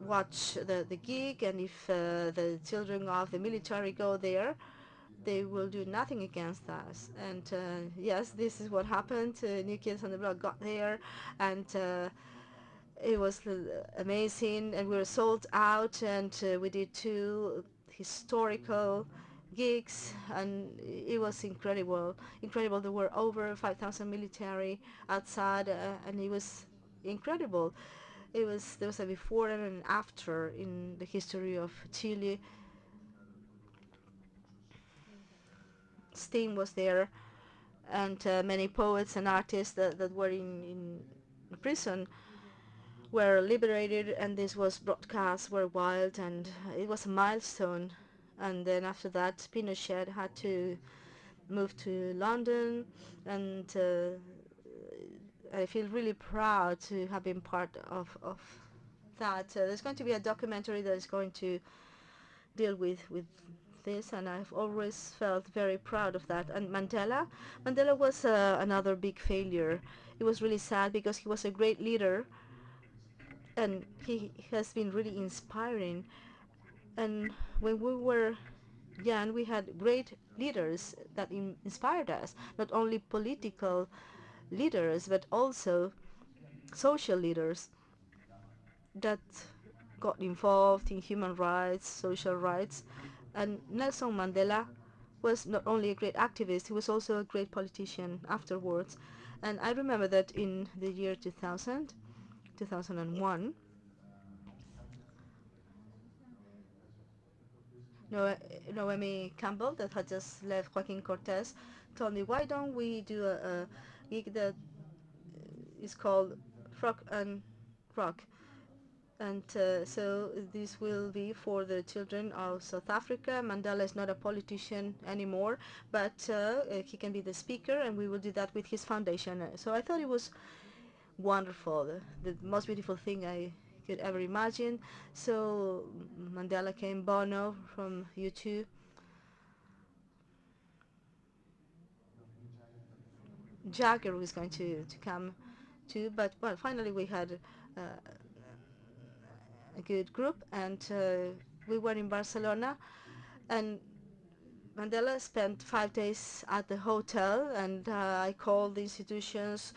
[SPEAKER 6] watch the gig, and if the children of the military go there, they will do nothing against us. And yes, this is what happened. New Kids on the Block got there, and it was amazing, and we were sold out, and we did 2 historical gigs, and it was incredible. There were over 5,000 military outside, and it was incredible. There was a before and an after in the history of Chile. Sting was there, and many poets and artists that were in prison were liberated, and this was broadcast worldwide, and it was a milestone. And then after that, Pinochet had to move to London, and I feel really proud to have been part of that. There's going to be a documentary that is going to deal with this, and I've always felt very proud of that. And Mandela was another big failure. It was really sad, because he was a great leader, and he has been really inspiring. And when we were young, we had great leaders that inspired us, not only political leaders, but also social leaders that got involved in human rights, social rights. And Nelson Mandela was not only a great activist, he was also a great politician afterwards. And I remember that in the year 2001, Noemi Campbell, that had just left Joaquin Cortez, told me, why don't we do a gig that is called Frog and Rock? And so this will be for the children of South Africa. Mandela is not a politician anymore, but he can be the speaker, and we will do that with his foundation. So I thought it was wonderful, the most beautiful thing I could ever imagine. So Mandela came, Bono from U2, Jagger was going to come too, but well, finally we had a good group, and we were in Barcelona, and Mandela spent 5 days at the hotel, and I called the institutions,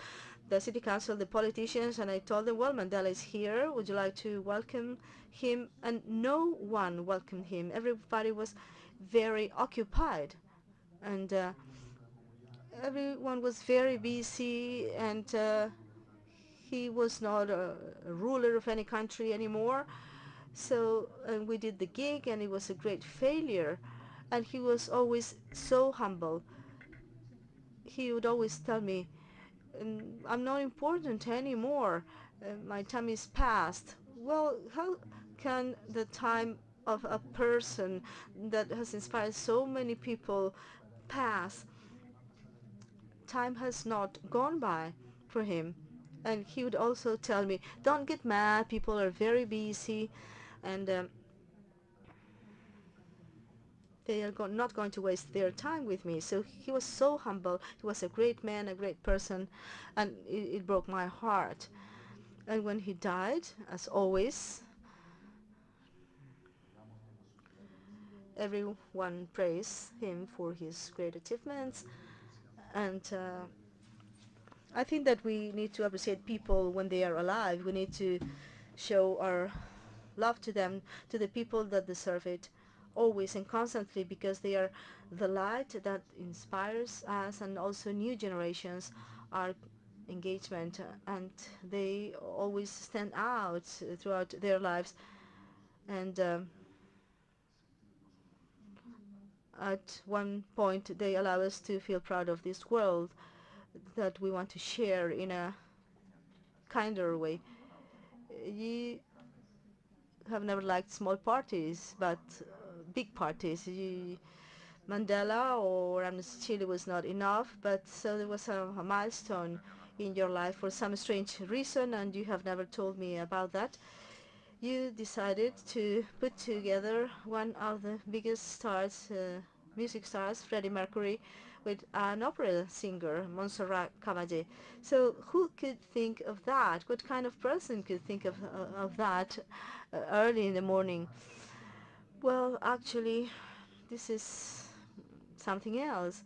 [SPEAKER 6] the city council, the politicians, and I told them, well, Mandela is here, would you like to welcome him? And no one welcomed him. Everybody was very occupied, and everyone was very busy, and he was not a ruler of any country anymore. So we did the gig, and it was a great failure. And he was always so humble. He would always tell me, I'm not important anymore. My time is past. Well, how can the time of a person that has inspired so many people pass? time has not gone by for him. And he would also tell me, don't get mad, people are very busy, and they are not going to waste their time with me. So he was so humble. He was a great man, a great person, and it broke my heart. And when he died, as always, everyone praised him for his great achievements. And I think that we need to appreciate people when they are alive. We need to show our love to them, to the people that deserve it, always and constantly, because they are the light that inspires us and also new generations, our engagement, and they always stand out throughout their lives. And at one point they allow us to feel proud of this world that we want to share in a kinder way. You have never liked small parties, but big parties. Mandela or Amnesty Chile was not enough, but so there was a milestone in your life for some strange reason, and you have never told me about that. You decided to put together one of the biggest stars, music stars, Freddie Mercury, with an opera singer, Montserrat Caballé. So who could think of that? What kind of person could think of that early in the morning? Well, actually, this is something else.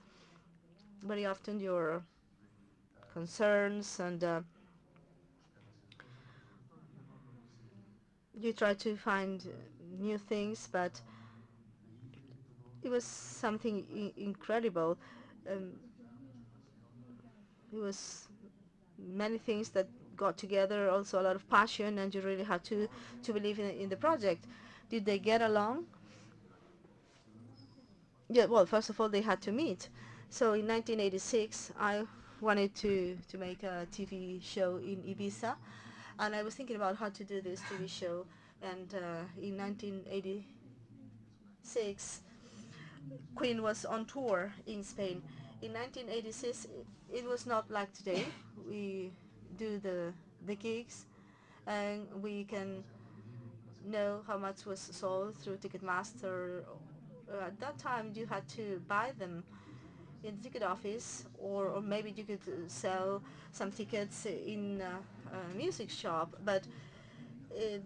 [SPEAKER 6] Very often your concerns and you try to find new things, but it was something incredible. It was many things that got together, also a lot of passion, and you really had to believe in the project. Did they get along? Yeah, well, first of all, they had to meet. So in 1986, I wanted to make a TV show in Ibiza, and I was thinking about how to do this TV show. And in 1986, Queen was on tour in Spain. In 1986, it was not like today. We do the gigs, and we can know how much was sold through Ticketmaster. At that time, you had to buy them in the ticket office, or maybe you could sell some tickets in a music shop. But if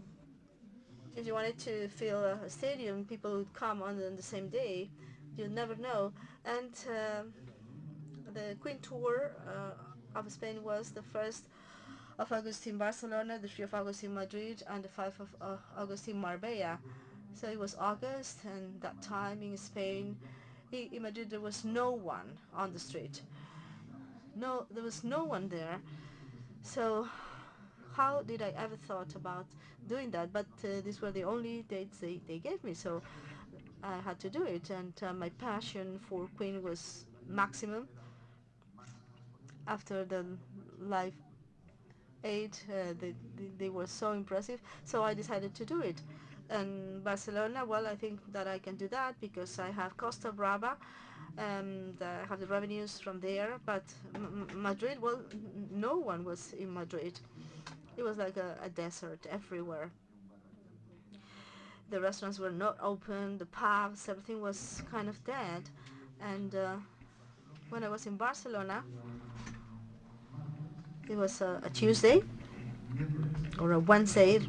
[SPEAKER 6] you wanted to fill a stadium, people would come on the same day. You'll never know. And the Queen tour of Spain was the 1st of August in Barcelona, the 3rd of August in Madrid, and the 5th of August in Marbella. So it was August, and that time in Spain, in Madrid, there was no one on the street. No, there was no one there. So how did I ever thought about doing that? But these were the only dates they gave me, so I had to do it. And my passion for Queen was maximum. After the Live Aid, they were so impressive, so I decided to do it. And Barcelona, well, I think that I can do that because I have Costa Brava, and I have the revenues from there. But Madrid, well, no one was in Madrid. It was like a desert everywhere. The restaurants were not open, the pubs, everything was kind of dead. And when I was in Barcelona, it was a Tuesday or a Wednesday,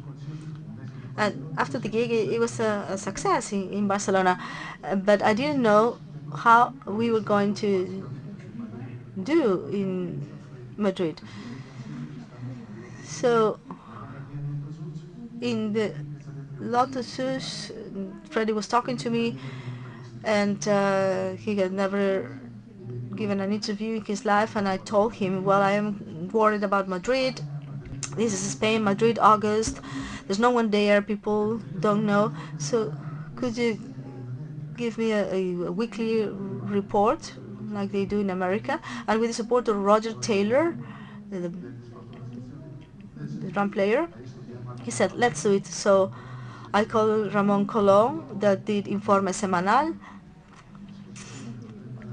[SPEAKER 6] and after the gig it was a success in Barcelona, but I didn't know how we were going to do in Madrid. So in the Lotus, Freddie was talking to me, and he had never given an interview in his life, and I told him, well, I am worried about Madrid. This is Spain, Madrid, August. There's no one there, people don't know. So could you give me a weekly report like they do in America? And with the support of Roger Taylor, the drum player, he said, let's do it. So I called Ramon Colón, that did Informe Semanal,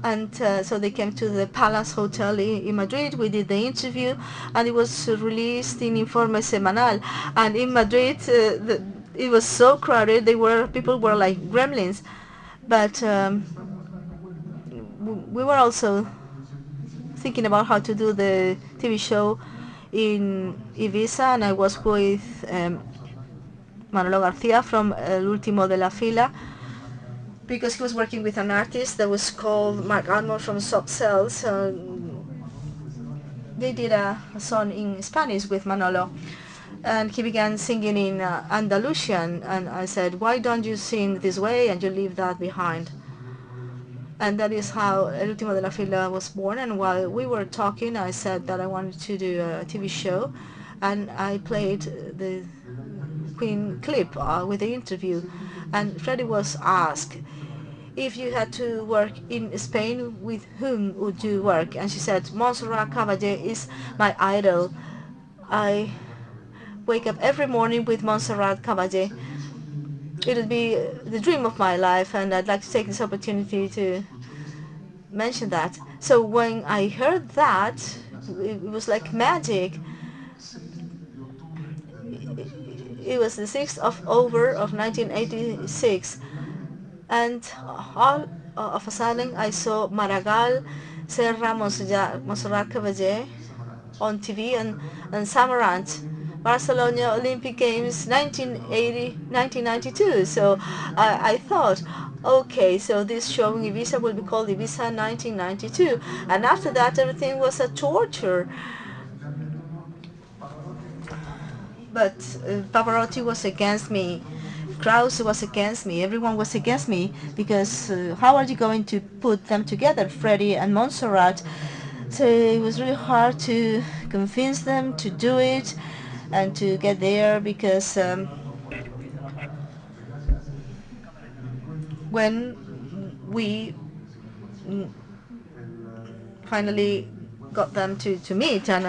[SPEAKER 6] And so they came to the Palace Hotel in Madrid. We did the interview, and it was released in Informe Semanal. And in Madrid, it was so crowded. People were like gremlins. But we were also thinking about how to do the TV show in Ibiza, and I was with Manolo Garcia from El Último de la Fila, because he was working with an artist that was called Mark Almond from Soft Cells. They did a song in Spanish with Manolo, and he began singing in Andalusian, and I said, why don't you sing this way and you leave that behind? And that is how El Último de la Fila was born. And while we were talking, I said that I wanted to do a TV show, and I played the Queen clip with the interview. And Freddie was asked, if you had to work in Spain, with whom would you work? And she said, Montserrat Caballé is my idol. I wake up every morning with Montserrat Caballé. It would be the dream of my life, and I'd like to take this opportunity to mention that. So when I heard that, it was like magic. It was the 6th of October of 1986, and all of a sudden I saw Maragall, Serra, Montserrat Caballé on TV, and Samarant, Barcelona Olympic Games 1992. So I thought, okay, so this show in Ibiza will be called Ibiza 1992. And after that, everything was a torture. But Pavarotti was against me. Krauss was against me. Everyone was against me, because how are you going to put them together, Freddie and Montserrat? So it was really hard to convince them to do it and to get there, because when we finally got them to meet, and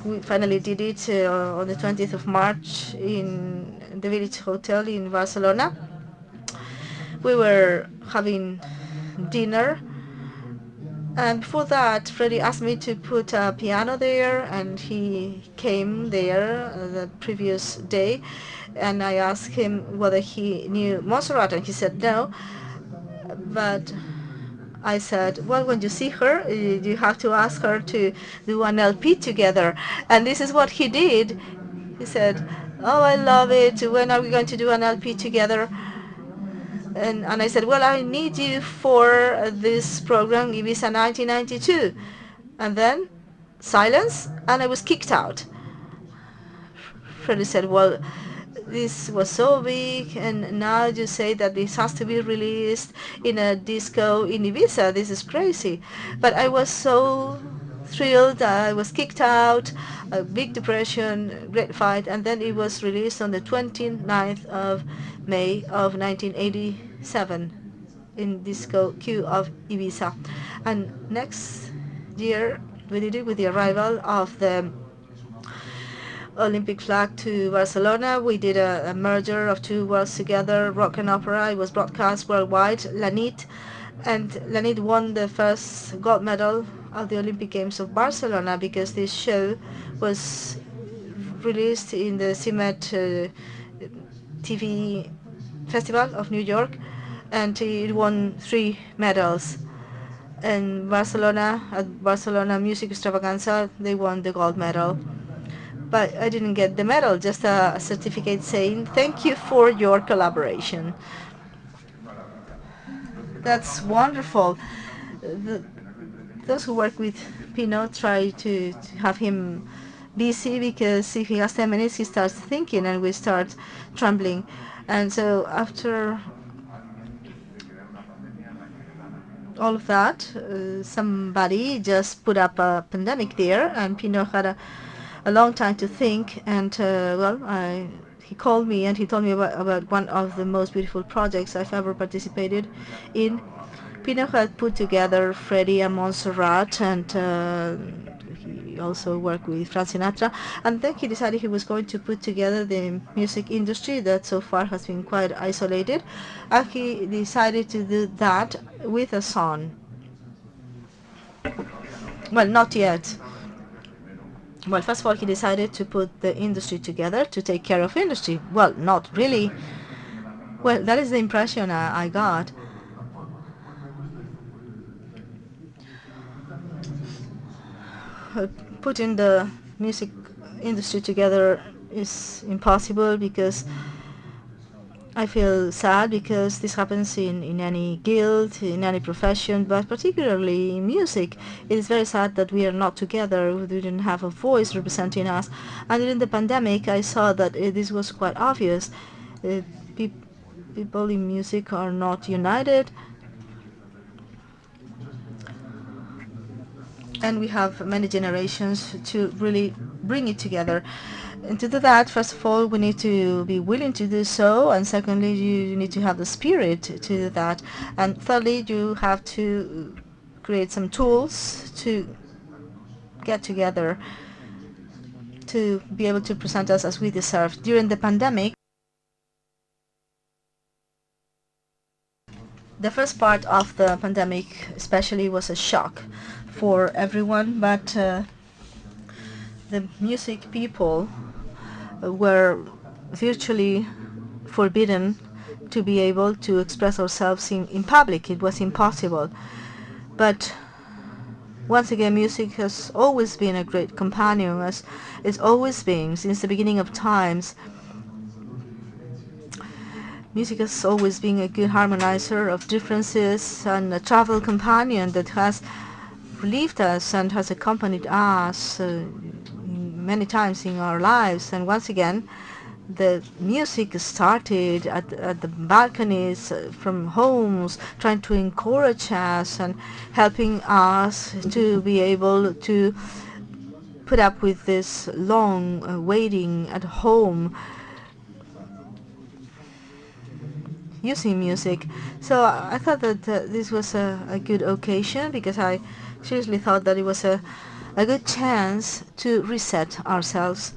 [SPEAKER 6] we finally did it on the 20th of March in the Village Hotel in Barcelona. We were having dinner, and before that, Freddie asked me to put a piano there, and he came there the previous day, and I asked him whether he knew Montserrat, and he said no. But I said, well, when you see her, you have to ask her to do an LP together. And this is what he did. He said, oh, I love it. When are we going to do an LP together? And I said, well, I need you for this program, Ibiza 1992. And then silence, and I was kicked out. Freddie said, well, this was so big, and now you say that this has to be released in a disco in Ibiza. This is crazy. But I was so thrilled. I was kicked out, a big depression, great fight, and then it was released on the 29th of May of 1987 in Disco Q of Ibiza. And next year we did it with the arrival of the Olympic flag to Barcelona. We did a merger of two worlds together, rock and opera. It was broadcast worldwide. La Nit won the first gold medal of the Olympic Games of Barcelona, because this show was released in the CIMET TV Festival of New York, and it won 3 medals. And Barcelona, at Barcelona Music Extravaganza, they won the gold medal. But I didn't get the medal, just a certificate saying, thank you for your collaboration. That's wonderful. Those who work with Pino try to have him busy, because if he has 10 minutes, he starts thinking, and we start trembling. And so after all of that, somebody just put up a pandemic there, and Pino had a long time to think, and he called me and he told me about one of the most beautiful projects I've ever participated in. Pino had put together Freddie and Montserrat, and he also worked with Frank Sinatra, and then he decided he was going to put together the music industry that so far has been quite isolated, and he decided to do that with a song. Well, not yet. Well, first of all, he decided to put the industry together to take care of industry. Well, not really. Well, that is the impression I got. Putting the music industry together is impossible because I feel sad because this happens in any guild, in any profession, but particularly in music. It is very sad that we are not together, we didn't have a voice representing us. And during the pandemic, I saw that this was quite obvious. People in music are not united. And we have many generations to really bring it together. And to do that, first of all, we need to be willing to do so, and secondly, you need to have the spirit to do that. And thirdly, you have to create some tools to get together to be able to present us as we deserve. During the pandemic, the first part of the pandemic especially was a shock for everyone, but the music people were virtually forbidden to be able to express ourselves in public. It was impossible. But once again, music has always been a great companion, as it's always been since the beginning of times. Music has always been a good harmonizer of differences and a travel companion that has relieved us and has accompanied us many times in our lives. And once again, the music started at the balconies from homes, trying to encourage us and helping us to be able to put up with this long waiting at home using music. So I thought that this was a good occasion, because I seriously thought that it was a good chance to reset ourselves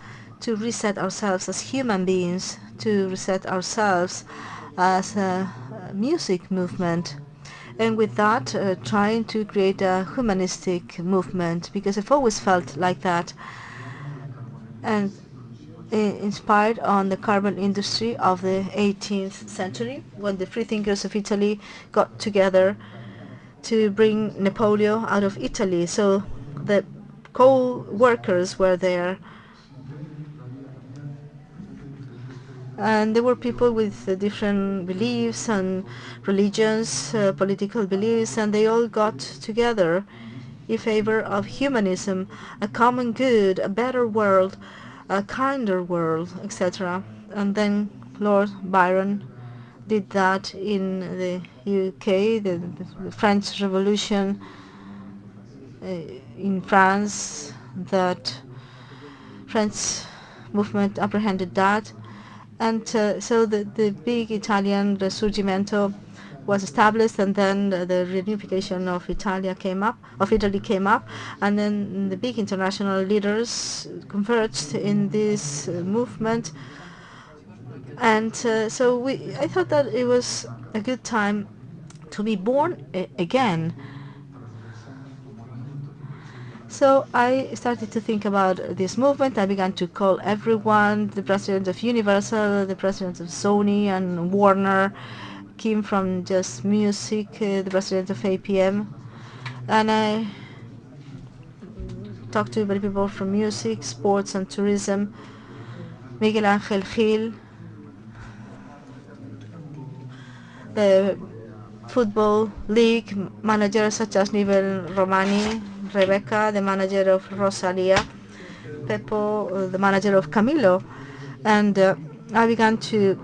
[SPEAKER 6] as human beings, to reset ourselves as a music movement. And with that, trying to create a humanistic movement, because I've always felt like that. And inspired on the carbon industry of the 18th century, when the freethinkers of Italy got together to bring Napoleon out of Italy. So the coal workers were there, and there were people with different beliefs and religions, political beliefs, and they all got together in favor of humanism, a common good, a better world, a kinder world, etc. And then Lord Byron did that in the UK, the French Revolution in France. That French movement apprehended that, and so the big Italian Risorgimento was established, and then the reunification of Italy came up, and then the big international leaders converged in this movement. And so I thought that it was a good time to be born again. So I started to think about this movement. I began to call everyone, the president of Universal, the president of Sony and Warner, Kim from Just Music, the president of APM, and I talked to many people from music, sports and tourism, Miguel Ángel Gil, the football league managers such as Nivel Romani, Rebecca, the manager of Rosalia, Peppo, the manager of Camilo, and I began to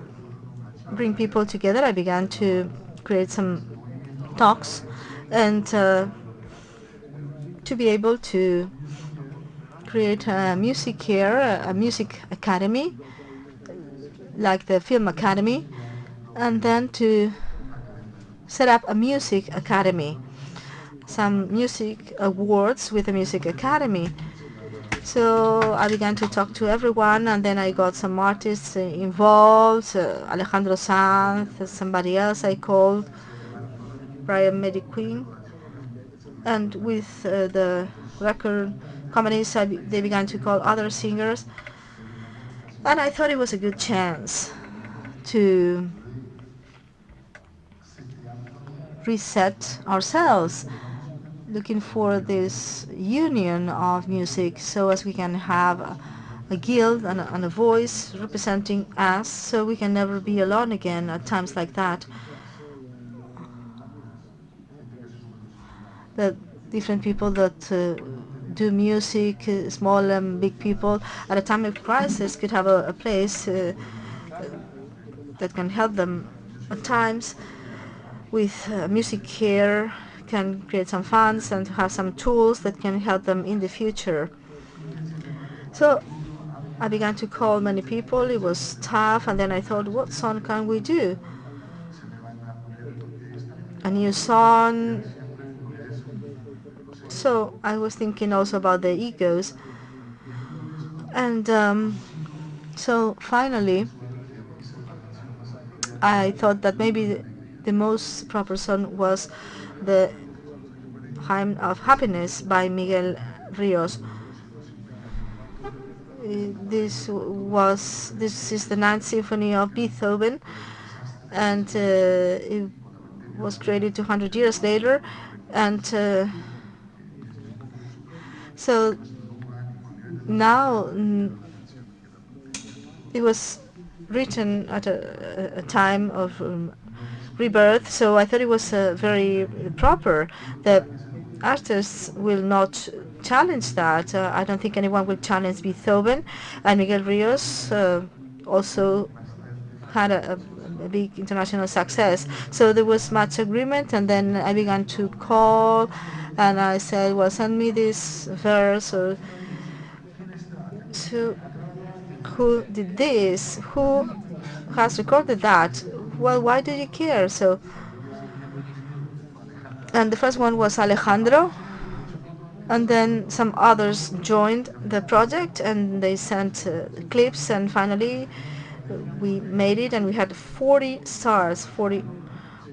[SPEAKER 6] bring people together. I began to create some talks and to be able to create a music here, a music academy, like the Film Academy, and then to set up a music academy, some music awards with a music academy. So I began to talk to everyone, and then I got some artists involved, Alejandro Sanz, somebody else I called, Brian Mediqueen, And with the record companies, they began to call other singers. And I thought it was a good chance to reset ourselves, looking for this union of music so as we can have a guild and a voice representing us, so we can never be alone again at times like that. The different people that do music, small and big people, at a time of crisis could have a place that can help them at times with music care, can create some funds and have some tools that can help them in the future. So I began to call many people. It was tough, and then I thought, what song can we do? A new song. So I was thinking also about the egos. And so finally I thought that maybe the most proper song was the Hymn of Happiness by Miguel Rios. This is the Ninth Symphony of Beethoven, and it was created 200 years later, and so now it was written at a time of rebirth, so I thought it was very proper. The artists will not challenge that. I don't think anyone will challenge Beethoven, and Miguel Rios also had a big international success. So there was much agreement, and then I began to call, and I said, well, send me this verse, or so who did this? Who has recorded that? Well, why do you care? So, and the first one was Alejandro, and then some others joined the project, and they sent clips, and finally we made it, and we had 40 stars, 40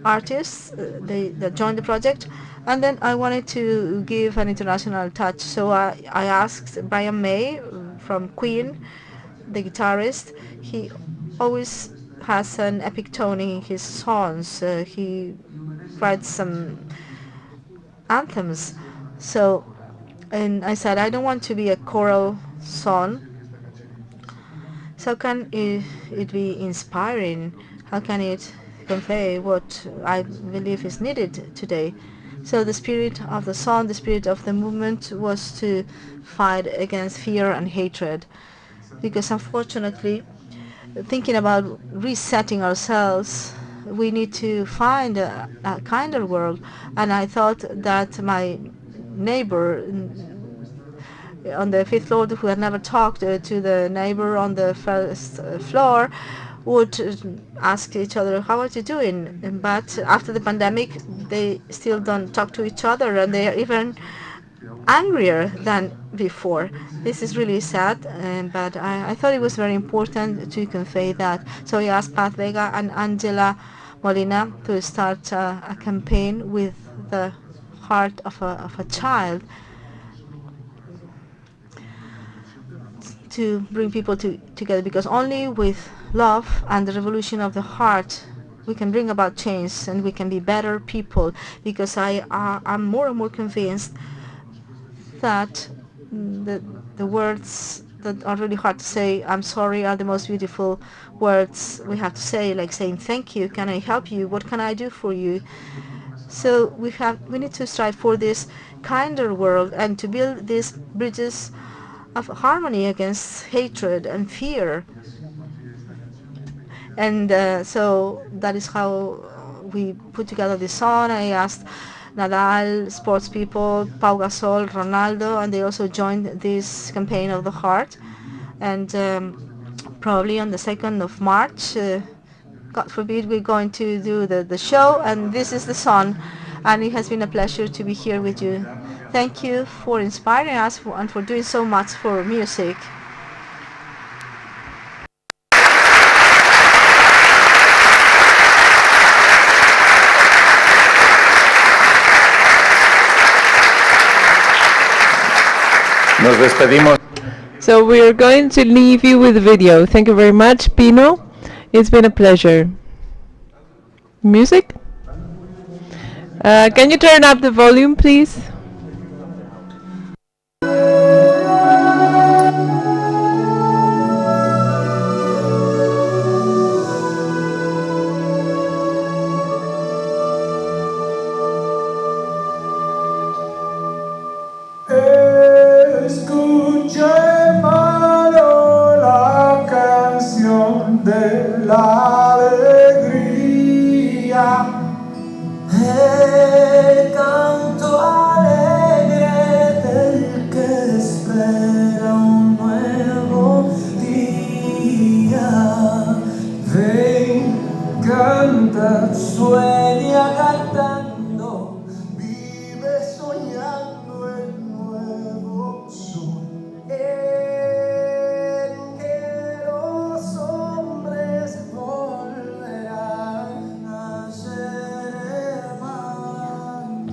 [SPEAKER 6] artists that joined the project. And then I wanted to give an international touch, so I asked Brian May from Queen, the guitarist. He always has an epic tone in his songs. He writes some anthems. So, and I said, I don't want to be a choral song. So can it be inspiring? How can it convey what I believe is needed today? So the spirit of the song, the spirit of the movement was to fight against fear and hatred. Because unfortunately, thinking about resetting ourselves, we need to find a kinder world. And I thought that my neighbor on the 5th floor, who had never talked to the neighbor on the 1st floor, would ask each other, how are you doing? But after the pandemic, they still don't talk to each other, and they are even angrier than before. This is really sad, but I thought it was very important to convey that. So I asked Paz Vega and Angela Molina to start a campaign with the heart of a child, to bring people together, because only with love and the revolution of the heart we can bring about change, and we can be better people. Because I'm more and more convinced that the words that are really hard to say, I'm sorry, are the most beautiful words we have to say, like saying thank you, can I help you, what can I do for you? So we need to strive for this kinder world, and to build these bridges of harmony against hatred and fear. And so that is how we put together this song. I asked Nadal, sports people, Pau Gasol, Ronaldo, and they also joined this campaign of the heart. And probably on the 2nd of March, God forbid, we're going to do the show, and this is the song. And it has been a pleasure to be here with you. Thank you for inspiring us and for doing so much for music.
[SPEAKER 7] Nos despedimos.
[SPEAKER 4] So we're going to leave you with the video. Thank you very much, Pino. It's been a pleasure. Music? Can you turn up the volume, please?
[SPEAKER 8] Escucha, hermano, la canción de la alegría, el canto alegre del que espera un nuevo día. Ven, canta, sueña cantando, vive soñando el nuevo sol. En que los hombres volverán a ser hermanos.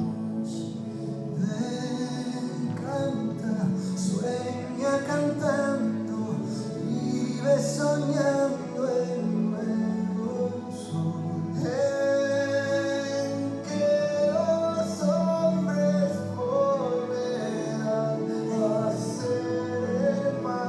[SPEAKER 8] Ven, canta, sueña cantando, vive soñando el nuevo sol. En que los hombres volverán a ser hermanos.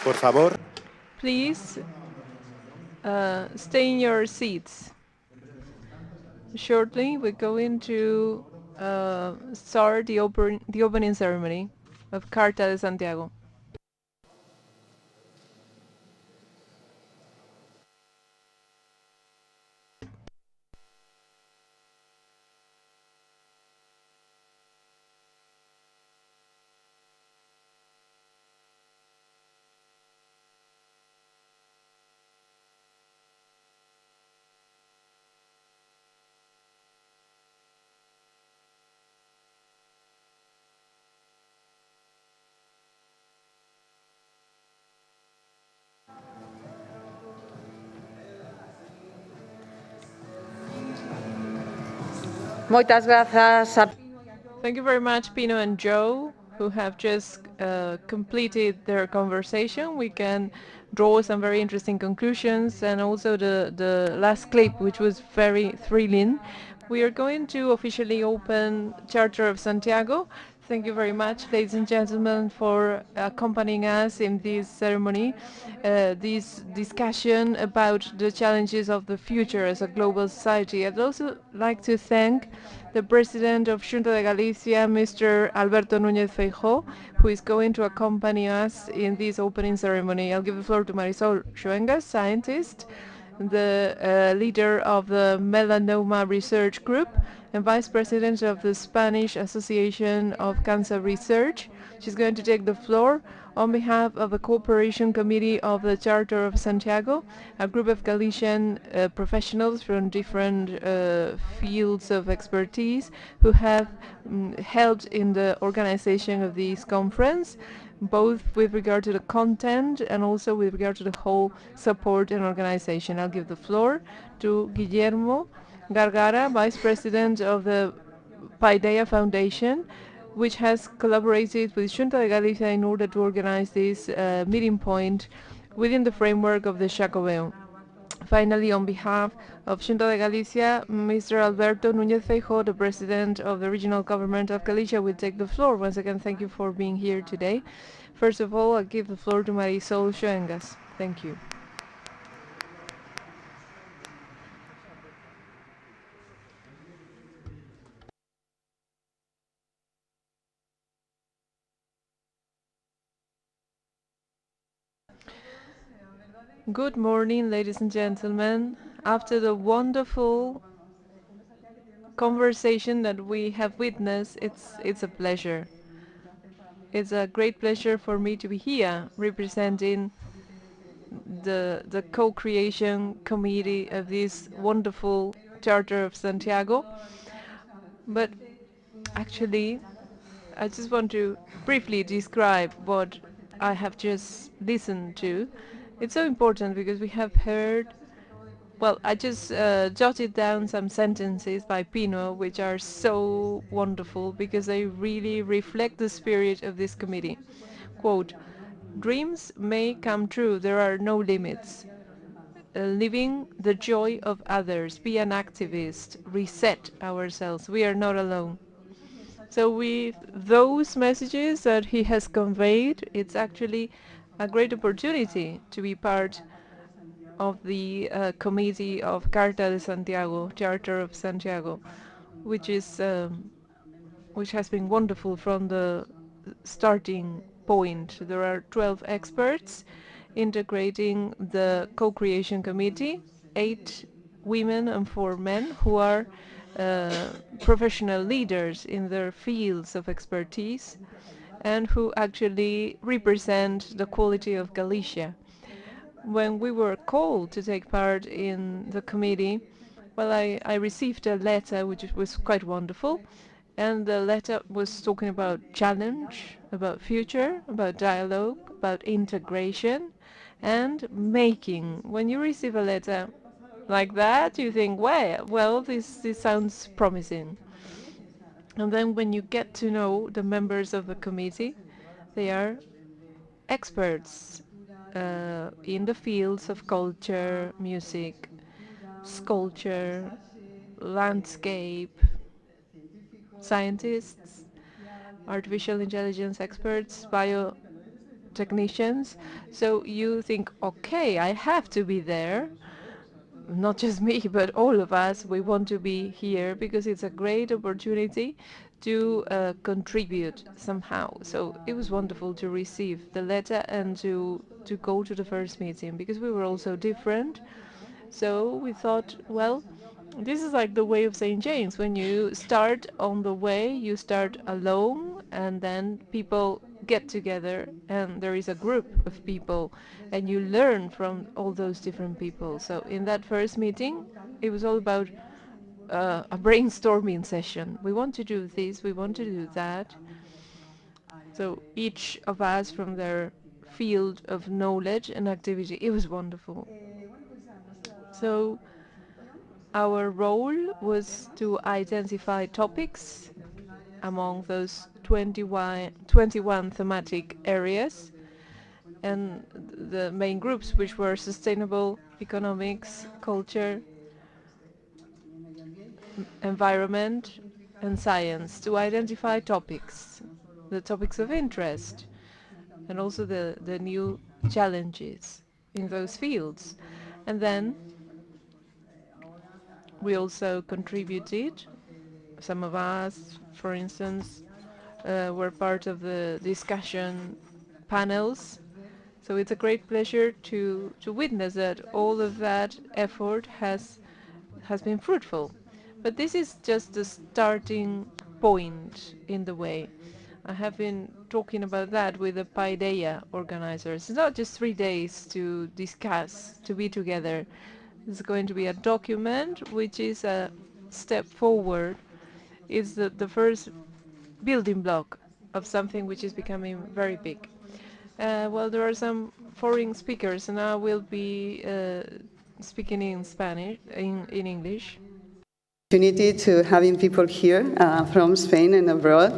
[SPEAKER 7] Por favor.
[SPEAKER 4] Please stay in your seats. Shortly, we're going to start the opening ceremony of Carta de Santiago.
[SPEAKER 9] Moitas grazas a...
[SPEAKER 4] Thank you very much, Pino and Joe, who have just completed their conversation. We can draw some very interesting conclusions, and also the last clip, which was very thrilling. We are going to officially open Charter of Santiago. Thank you very much, ladies and gentlemen, for accompanying us in this ceremony, this discussion about the challenges of the future as a global society. I'd also like to thank the President of Xunta de Galicia, Mr. Alberto Núñez Feijóo, who is going to accompany us in this opening ceremony. I'll give the floor to Marisol Schwengas, scientist, the leader of the Melanoma Research Group and Vice President of the Spanish Association of Cancer Research. She's going to take the floor on behalf of the Cooperation Committee of the Charter of Santiago, a group of Galician professionals from different fields of expertise who have helped in the organization of this conference, both with regard to the content and also with regard to the whole support and organization. I'll give the floor to Guillermo Gargara, Vice President of the Paideia Foundation, which has collaborated with Xunta de Galicia in order to organize this meeting point within the framework of the Xacobeo. Finally, on behalf of Xunta de Galicia, Mr. Alberto Núñez Feijóo, the President of the Regional Government of Galicia, will take the floor. Once again, thank you for being here today. First of all, I'll give the floor to Marisol Schoengas. Thank you. Good morning, ladies and gentlemen. After the wonderful conversation that we have witnessed, it's a pleasure. It's a great pleasure for me to be here representing the co-creation committee of this wonderful Charter of Santiago. But actually, I just want to briefly describe what I have just listened to. It's so important because we have heard, well, I just jotted down some sentences by Pino, which are so wonderful because they really reflect the spirit of this committee. Quote, "Dreams may come true, there are no limits. Living the joy of others, be an activist, reset ourselves, we are not alone." So with those messages that he has conveyed, it's actually a great opportunity to be part of the committee of Carta de Santiago, Charter of Santiago, which has been wonderful from the starting point. There are 12 experts integrating the co-creation committee, 8 women and 4 men who are professional leaders in their fields of expertise and who actually represent the quality of Galicia. When we were called to take part in the committee, well, I received a letter which was quite wonderful, and the letter was talking about challenge, about future, about dialogue, about integration, and making. When you receive a letter like that, you think, well, this sounds promising. And then when you get to know the members of the committee, they are experts in the fields of culture, music, sculpture, landscape, scientists, artificial intelligence experts, biotechnicians. So you think, okay, I have to be there. Not just me, but all of us, we want to be here because it's a great opportunity to contribute somehow. So it was wonderful to receive the letter and to go to the first meeting because we were all so different. So we thought, well, this is like the way of St. James. When you start on the way, you start alone, and then people get together, and there is a group of people, and you learn from all those different people. So in that first meeting, it was all about a brainstorming session. We want to do this, we want to do that. So each of us from their field of knowledge and activity. It was wonderful. So our role was to identify topics among those 21 thematic areas, and the main groups, which were sustainable economics, culture, environment, and science, to identify topics, the topics of interest, and also the new challenges in those fields. And then we also contributed. Some of us, for instance, were part of the discussion panels. So it's a great pleasure to witness that all of that effort has been fruitful. But this is just the starting point in the way. I have been talking about that with the Paideia organizers. It's not just 3 days to discuss, to be together. It's going to be a document which is a step forward. It's the first building block of something which is becoming very big. Well, there are some foreign speakers, and I will be speaking in Spanish, in English.
[SPEAKER 10] opportunity to having people here from Spain and abroad.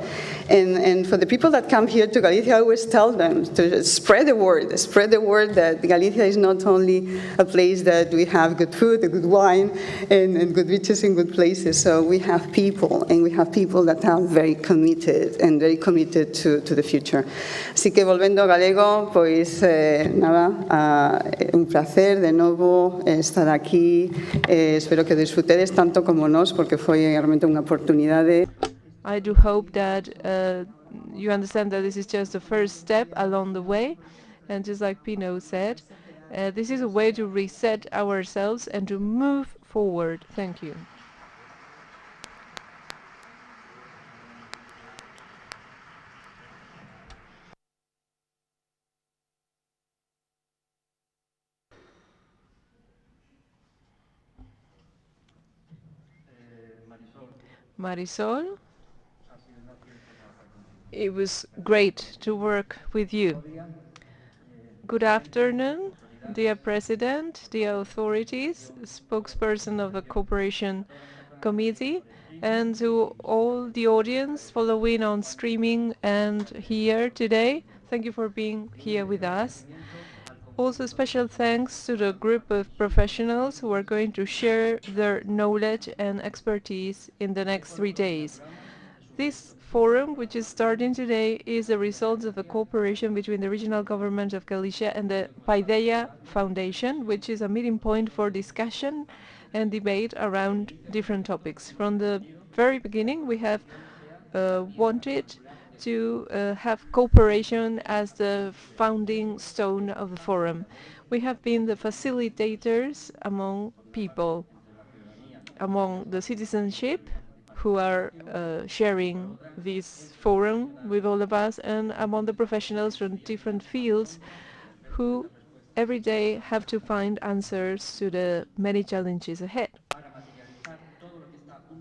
[SPEAKER 10] And for the people that come here to Galicia, I always tell them to spread the word that Galicia is not only a place that we have good food, good wine, and good beaches and good places. So we have people, and we have people that are very committed to the future. Así que volvendo galego, pois un placer de novo estar aquí. Espero que disfrutedes tanto como nós, porque foi realmente unha oportunidade.
[SPEAKER 4] I do hope that you understand that this is just the first step along the way. And just like Pino said, this is a way to reset ourselves and to move forward. Thank you. Marisol, it was great to work with you. Good afternoon, dear President, dear authorities, spokesperson of the Cooperation Committee, and to all the audience following on streaming and here today. Thank you for being here with us. Also, special thanks to the group of professionals who are going to share their knowledge and expertise in the next 3 days. This forum, which is starting today, is a result of a cooperation between the regional government of Galicia and the Paideia Foundation, which is a meeting point for discussion and debate around different topics. From the very beginning, we have wanted to have cooperation as the founding stone of the forum. We have been the facilitators among people, among the citizenship who are sharing this forum with all of us, and among the professionals from different fields who every day have to find answers to the many challenges ahead.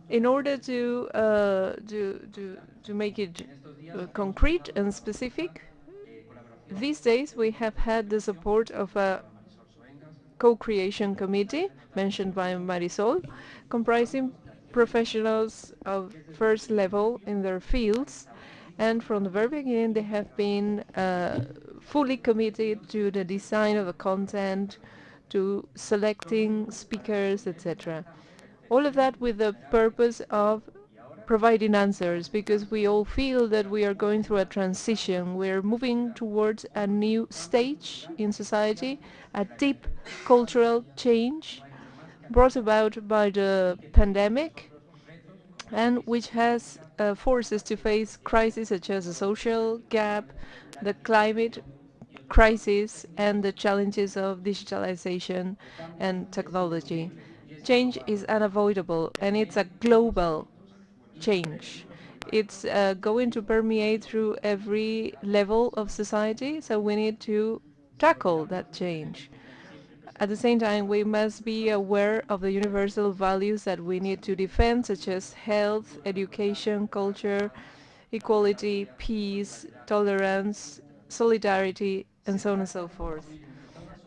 [SPEAKER 4] In order to make it concrete and specific, these days we have had the support of a co-creation committee mentioned by Marisol, comprising professionals of first level in their fields, and from the very beginning they have been fully committed to the design of the content, to selecting speakers, etc. All of that with the purpose of providing answers, because we all feel that we are going through a transition. We're moving towards a new stage in society, a deep cultural change brought about by the pandemic, and which has forced us to face crises such as the social gap, the climate crisis, and the challenges of digitalization and technology. Change is unavoidable, and it's a global change. It's going to permeate through every level of society, so we need to tackle that change. At the same time, we must be aware of the universal values that we need to defend, such as health, education, culture, equality, peace, tolerance, solidarity, and so on and so forth.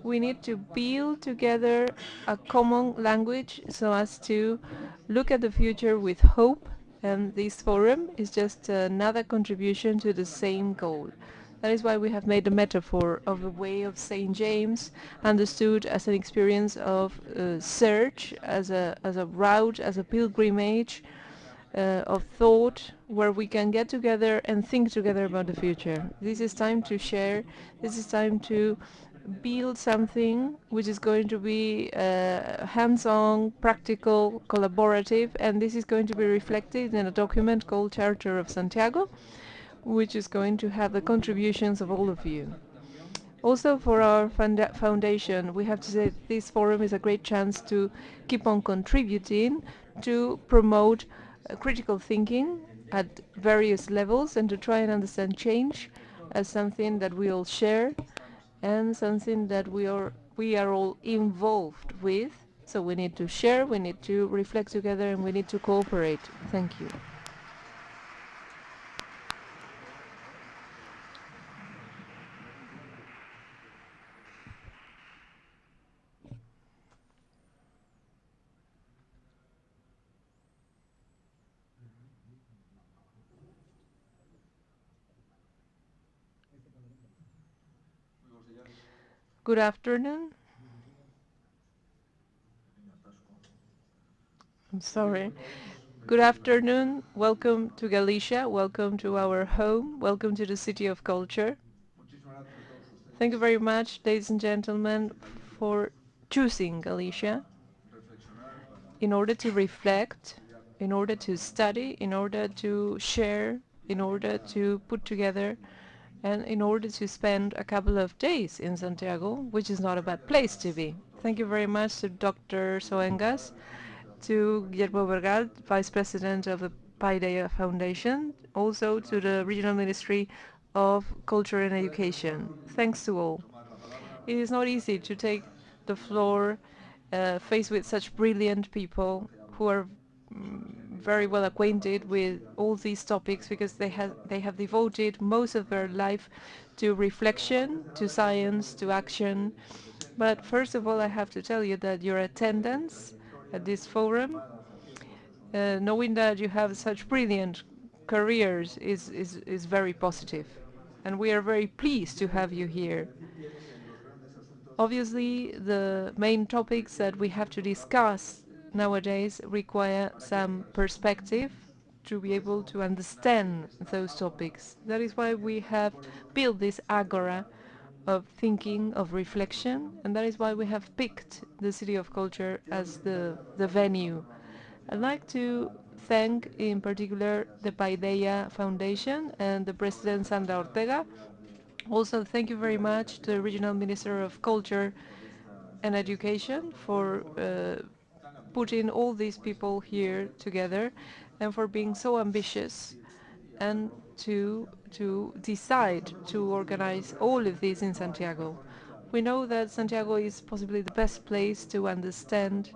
[SPEAKER 4] We need to build together a common language so as to look at the future with hope, and this forum is just another contribution to the same goal. That is why we have made the metaphor of the way of St. James understood as an experience of search, as a route, as a pilgrimage of thought, where we can get together and think together about the future. This is time to share. This is time to build something which is going to be hands-on, practical, collaborative, and this is going to be reflected in a document called Charter of Santiago, which is going to have the contributions of all of you. Also, for our foundation, we have to say this forum is a great chance to keep on contributing to promote critical thinking at various levels, and to try and understand change as something that we all share and something that we are all involved with. So we need to share, we need to reflect together, and we need to cooperate. Thank you. Good afternoon. I'm sorry. Good afternoon. Welcome to Galicia. Welcome to our home. Welcome to the City of Culture. Thank you very much, ladies and gentlemen, for choosing Galicia in order to reflect, in order to study, in order to share, in order to put together, and in order to spend a couple of days in Santiago, which is not a bad place to be. Thank you very much to Dr. Soengas, to Guillermo Bergal, Vice President of the Paideia Foundation, also to the Regional Ministry of Culture and Education. Thanks to all. It is not easy to take the floor faced with such brilliant people who are very well acquainted with all these topics because they have devoted most of their life to reflection, to science, to action. But first of all, I have to tell you that your attendance at this forum, knowing that you have such brilliant careers, is very positive. And we are very pleased to have you here. Obviously, the main topics that we have to discuss nowadays require some perspective to be able to understand those topics. That is why we have built this agora of thinking, of reflection, and that is why we have picked the City of Culture as the venue. I'd like to thank in particular the Paideia Foundation and the President Sandra Ortega. Also, thank you very much to the Regional Minister of Culture and Education for putting all these people here together and for being so ambitious and to decide to organize all of this in Santiago. We know that Santiago is possibly the best place to understand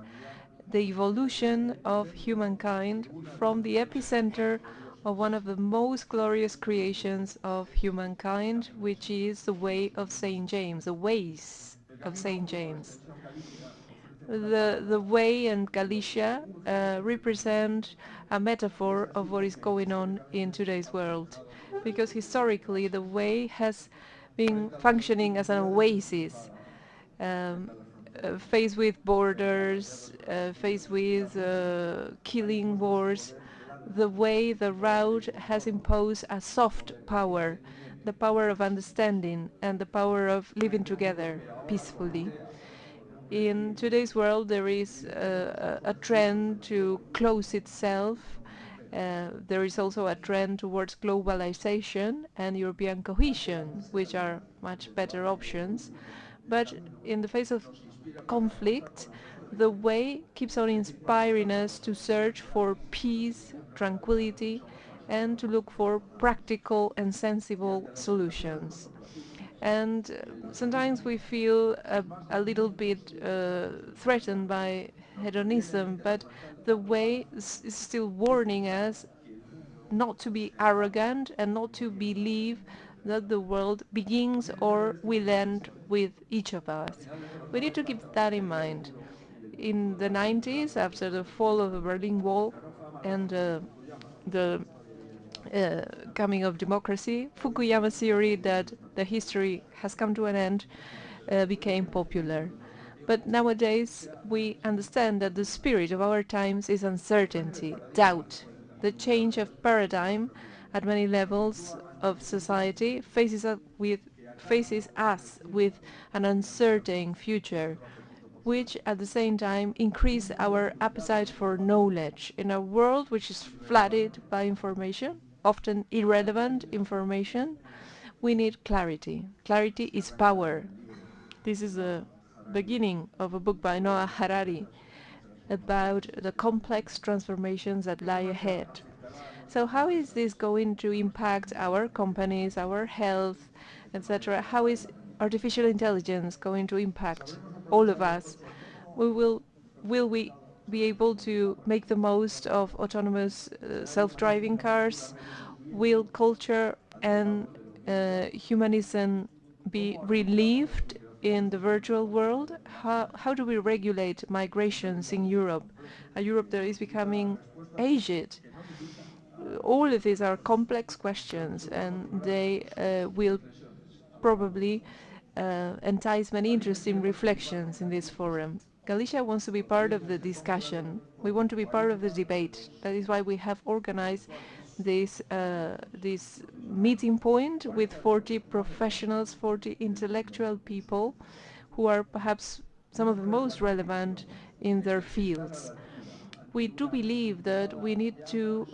[SPEAKER 4] the evolution of humankind from the epicenter of one of the most glorious creations of humankind, which is the Way of St. James, the ways of St. James. The way and Galicia represent a metaphor of what is going on in today's world, because historically the way has been functioning as an oasis, faced with borders, faced with killing wars. The way, the route has imposed a soft power, the power of understanding and the power of living together peacefully. In today's world, there is a trend to close itself. There is also a trend towards globalization and European cohesion, which are much better options. But in the face of conflict, the way keeps on inspiring us to search for peace, tranquility, and to look for practical and sensible solutions. And sometimes we feel a little bit threatened by hedonism, but the way is still warning us not to be arrogant and not to believe that the world begins or will end with each of us. We need to keep that in mind. In the 90s, after the fall of the Berlin Wall and the coming of democracy, Fukuyama's theory that the history has come to an end became popular. But nowadays we understand that the spirit of our times is uncertainty, doubt. The change of paradigm at many levels of society faces us with an uncertain future, which at the same time increase our appetite for knowledge. In a world which is flooded by information, often irrelevant information, we need clarity. Clarity is power. This is the beginning of a book by Noah Harari about the complex transformations that lie ahead. So how is this going to impact our companies, our health, etc.? How is artificial intelligence going to impact all of us? Will we be able to make the most of autonomous self-driving cars? Will culture and humanism be relieved in the virtual world? How do we regulate migrations in Europe? A Europe that is becoming aged. All of these are complex questions, and they will probably entice many interesting reflections in this forum. Galicia wants to be part of the discussion. We want to be part of the debate. That is why we have organized this meeting point with 40 professionals, 40 intellectual people who are perhaps some of the most relevant in their fields. We do believe that we need to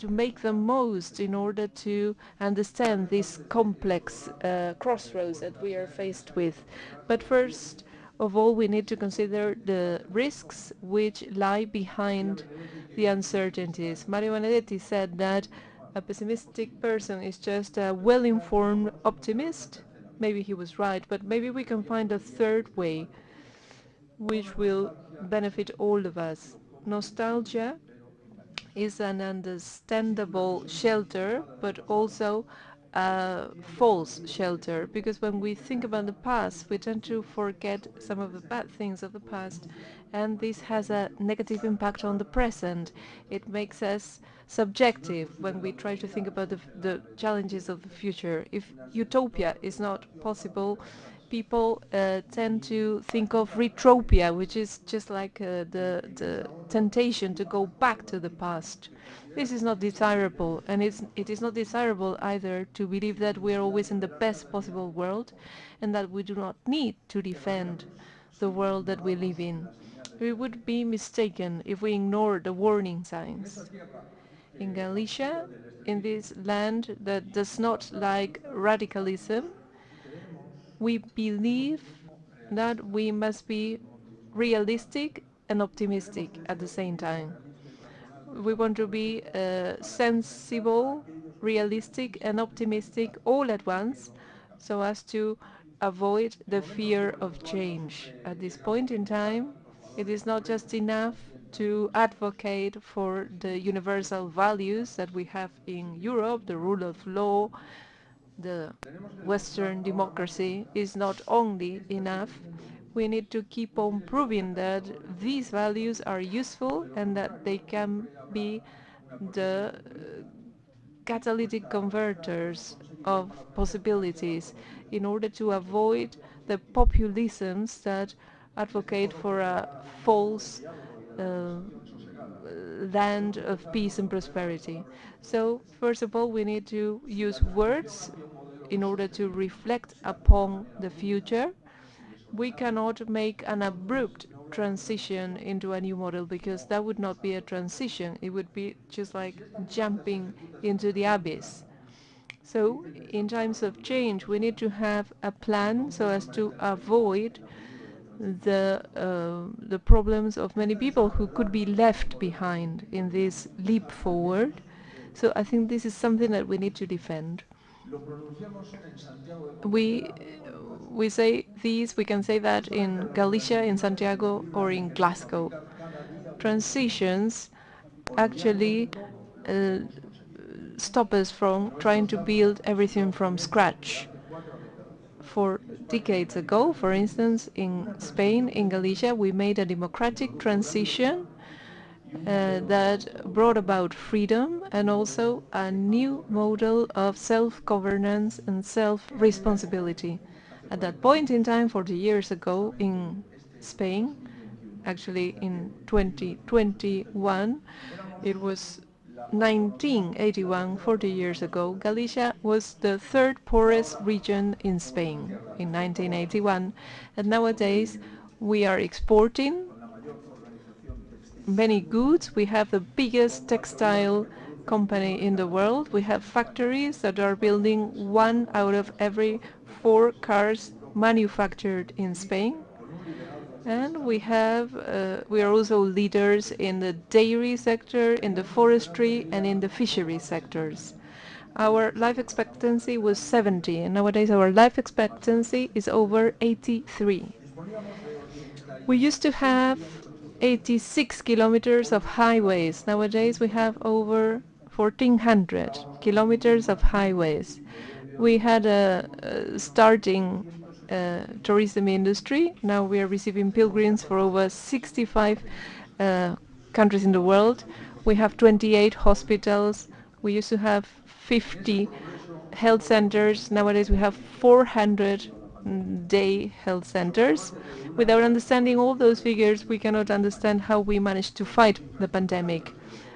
[SPEAKER 4] make the most in order to understand this complex crossroads that we are faced with. But first of all, we need to consider the risks which lie behind the uncertainties. Mario Benedetti said that a pessimistic person is just a well-informed optimist. Maybe he was right, but maybe we can find a third way which will benefit all of us. Nostalgia is an understandable shelter, but also a false shelter, because when we think about the past, we tend to forget some of the bad things of the past, and this has a negative impact on the present. It makes us subjective when we try to think about the challenges of the future. If utopia is not possible, people tend to think of retropia, which is just like the temptation to go back to the past. This is not desirable, and it is not desirable either to believe that we are always in the best possible world and that we do not need to defend the world that we live in. We would be mistaken if we ignore the warning signs. In Galicia, in this land that does not like radicalism, we believe that we must be realistic and optimistic at the same time. We want to be sensible, realistic and optimistic all at once, so as to avoid the fear of change. At this point in time, it is not just enough to advocate for the universal values that we have in Europe, the rule of law, the Western democracy is not only enough. We need to keep on proving that these values are useful and that they can be the catalytic converters of possibilities in order to avoid the populisms that advocate for a false land of peace and prosperity. So, first of all, we need to use words in order to reflect upon the future. We cannot make an abrupt transition into a new model, because that would not be a transition. It would be just like jumping into the abyss. So, in times of change, we need to have a plan so as to avoid the problems of many people who could be left behind in this leap forward. So I think this is something that we need to defend. We say these, we can say that in Galicia, in Santiago, or in Glasgow. Transitions actually stop us from trying to build everything from scratch. For decades ago, for instance, in Spain, in Galicia, we made a democratic transition that brought about freedom and also a new model of self-governance and self-responsibility. At that point in time, 40 years ago, in Spain, actually in 2021, it was 1981, 40 years ago, Galicia was the third poorest region in Spain in 1981, and nowadays we are exporting many goods. We have the biggest textile company in the world. We have factories that are building 1 out of every 4 cars manufactured in Spain. And we are also leaders in the dairy sector, in the forestry, and in the fishery sectors. Our life expectancy was 70, and nowadays our life expectancy is over 83. We used to have 86 kilometers of highways. Nowadays we have over 1,400 kilometers of highways. We had a starting tourism industry. Now we are receiving pilgrims for over 65 countries in the world. We have 28 hospitals. We used to have 50 health centers. Nowadays we have 400 day health centers. Without understanding all those figures, we cannot understand how we managed to fight the pandemic.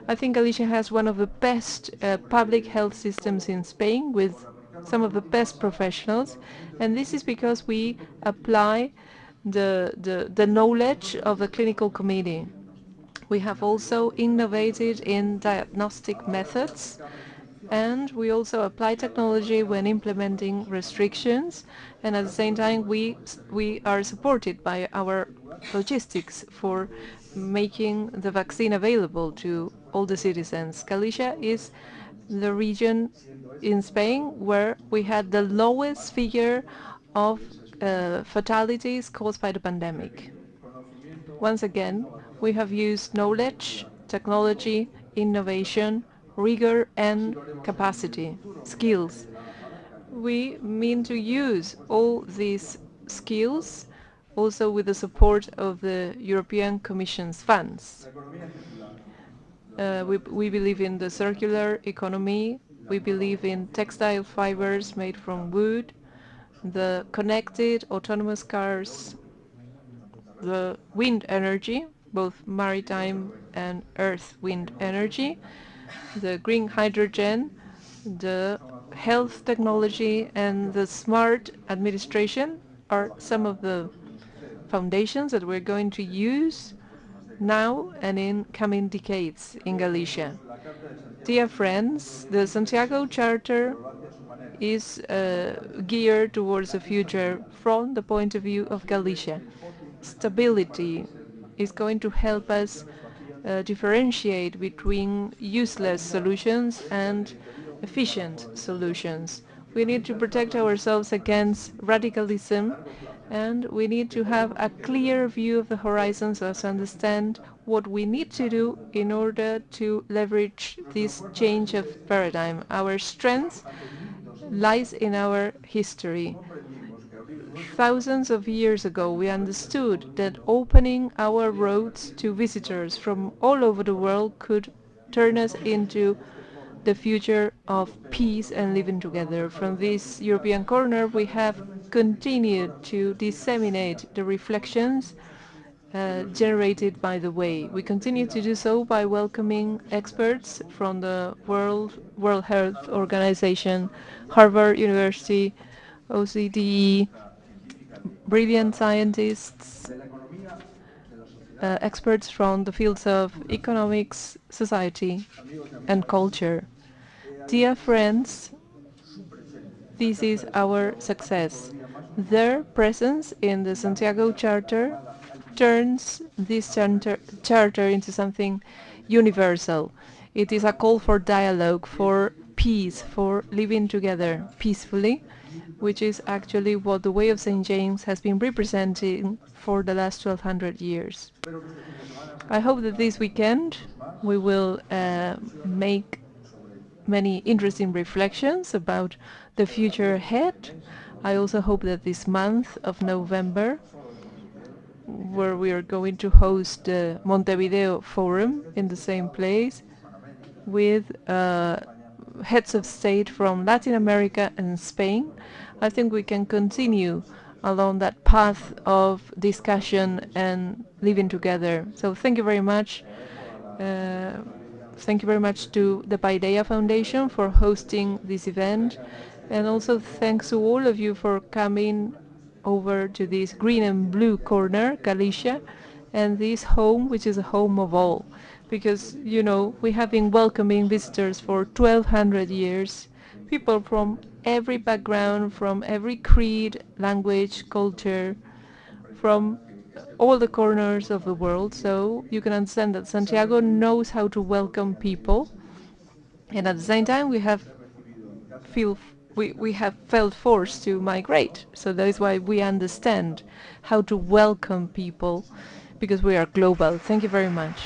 [SPEAKER 4] I think Galicia has one of the best public health systems in Spain, with some of the best professionals, and this is because we apply the knowledge of the clinical committee. We have also innovated in diagnostic methods, and we also apply technology when implementing restrictions, and at the same time we are supported by our logistics for making the vaccine available to all the citizens. Galicia is the region in Spain where we had the lowest figure of fatalities caused by the pandemic. Once again, we have used knowledge, technology, innovation, rigor and capacity, skills. We mean to use all these skills also with the support of the European Commission's funds. We believe in the circular economy. We believe in textile fibers made from wood, the connected autonomous cars, the wind energy, both maritime and earth wind energy, the green hydrogen, the health technology, and the smart administration are some of the foundations that we're going to use now and in coming decades in Galicia. Dear friends, the Santiago Charter is geared towards the future from the point of view of Galicia. Stability is going to help us differentiate between useless solutions and efficient solutions. We need to protect ourselves against radicalism, and we need to have a clear view of the horizon so as to understand what we need to do in order to leverage this change of paradigm. Our strength lies in our history. Thousands of years ago, we understood that opening our roads to visitors from all over the world could turn us into the future of peace and living together. From this European corner, we have continued to disseminate the reflections generated by the way. We continue to do so by welcoming experts from the World Health Organization, Harvard University, OCDE, brilliant scientists, experts from the fields of economics, society, and culture. Dear friends, this is our success. Their presence in the Santiago Charter turns this charter into something universal. It is a call for dialogue, for peace, for living together peacefully, which is actually what the Way of St. James has been representing for the last 1200 years. I hope that this weekend we will make many interesting reflections about the future ahead. I also hope that this month of November, where we are going to host the Montevideo Forum in the same place with heads of state from Latin America and Spain, I think we can continue along that path of discussion and living together. So thank you very much. Thank you very much to the Paideia Foundation for hosting this event, and also thanks to all of you for coming over to this green and blue corner, Galicia, and this home, which is a home of all. Because, you know, we have been welcoming visitors for 1200 years, people from every background, from every creed, language, culture, from all the corners of the world. So you can understand that Santiago knows how to welcome people, and at the same time we have felt forced to migrate. So that is why we understand how to welcome people, because we are global. Thank you very much.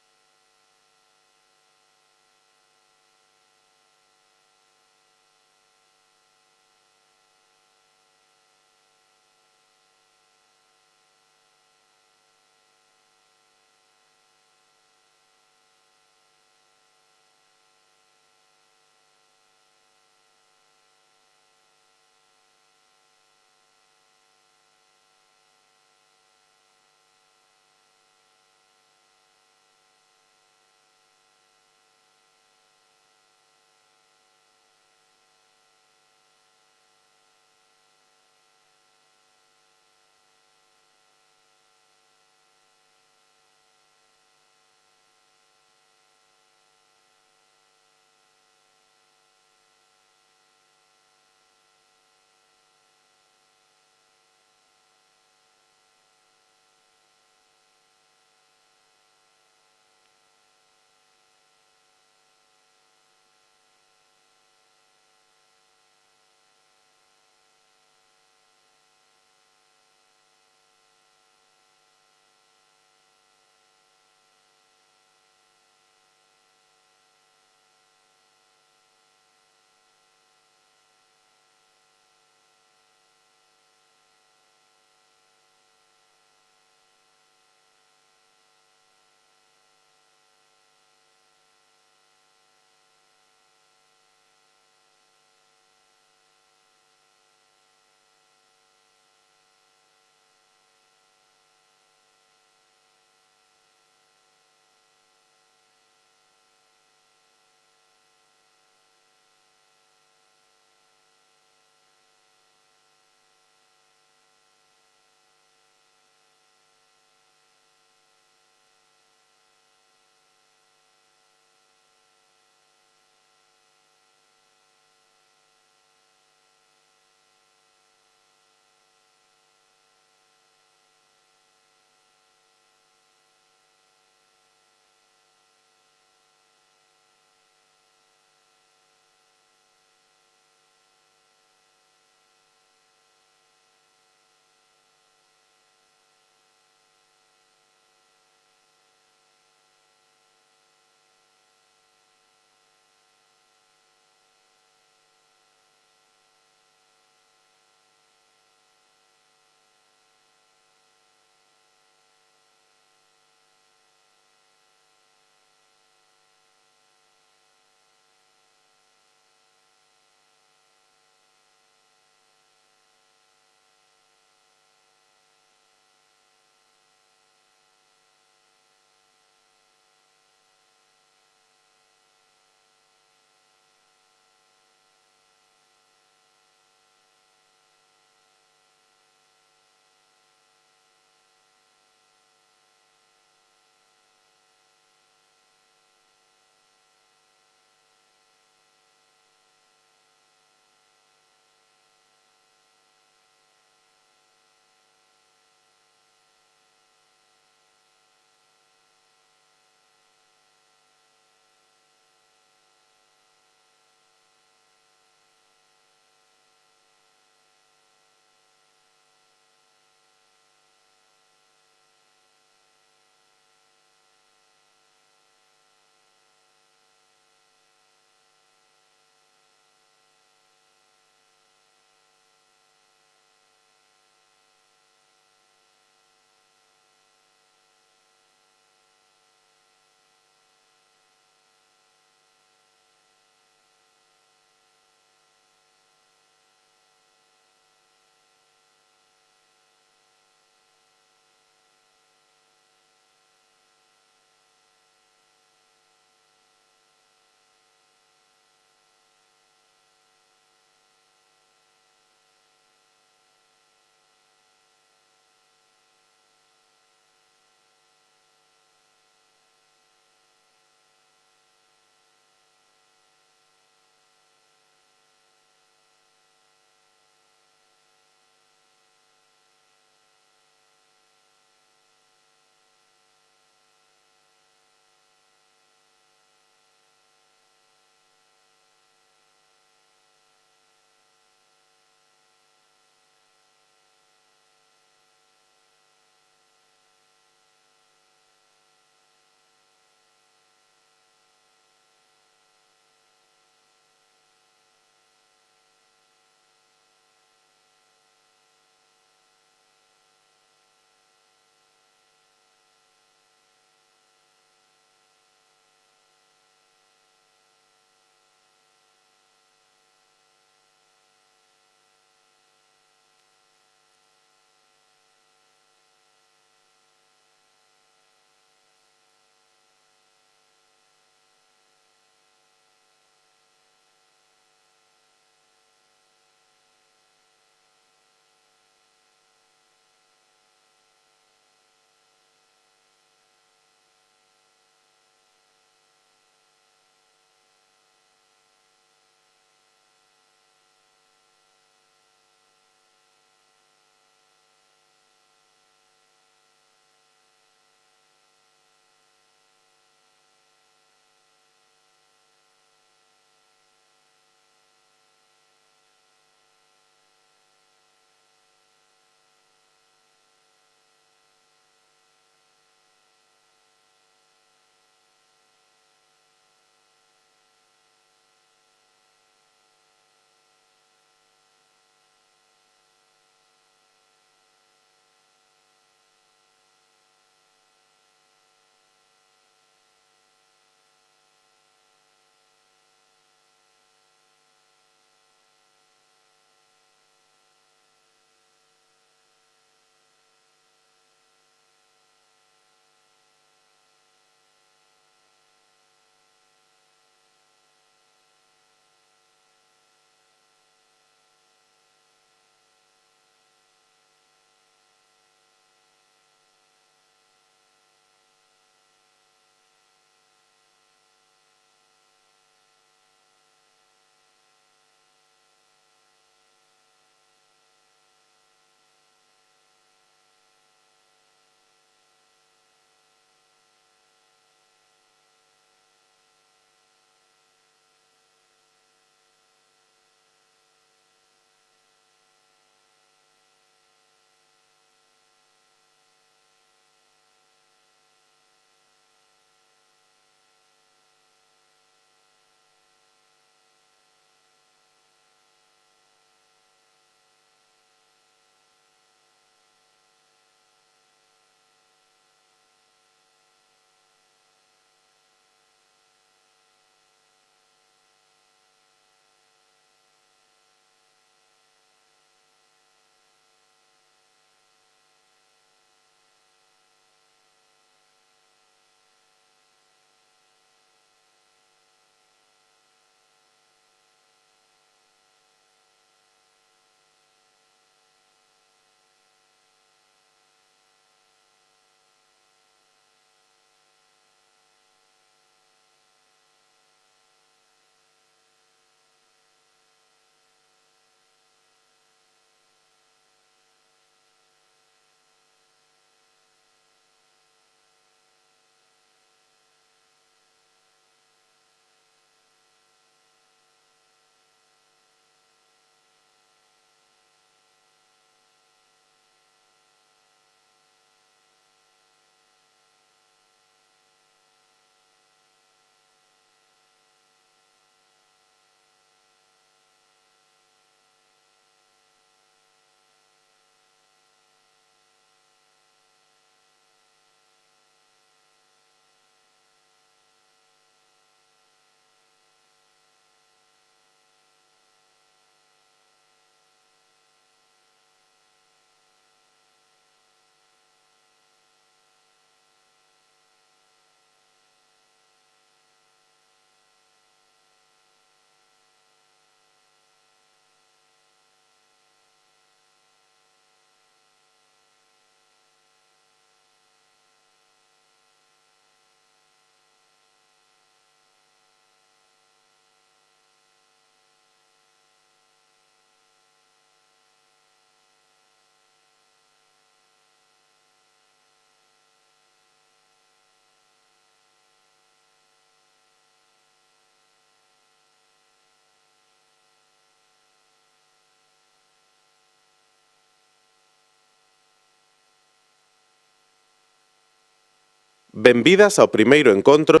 [SPEAKER 7] Benvidas ao primeiro encontro.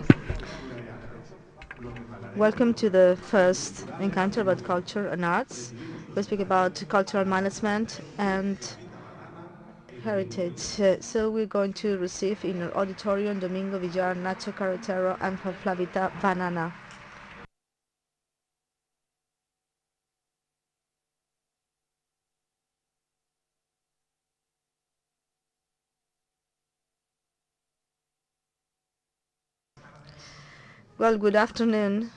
[SPEAKER 6] Welcome to the first encounter about culture and arts. We speak about cultural management and heritage. So we're going to receive in our auditorium Domingo Villar, Nacho Carretero, and Flavita Banana. Well, good afternoon.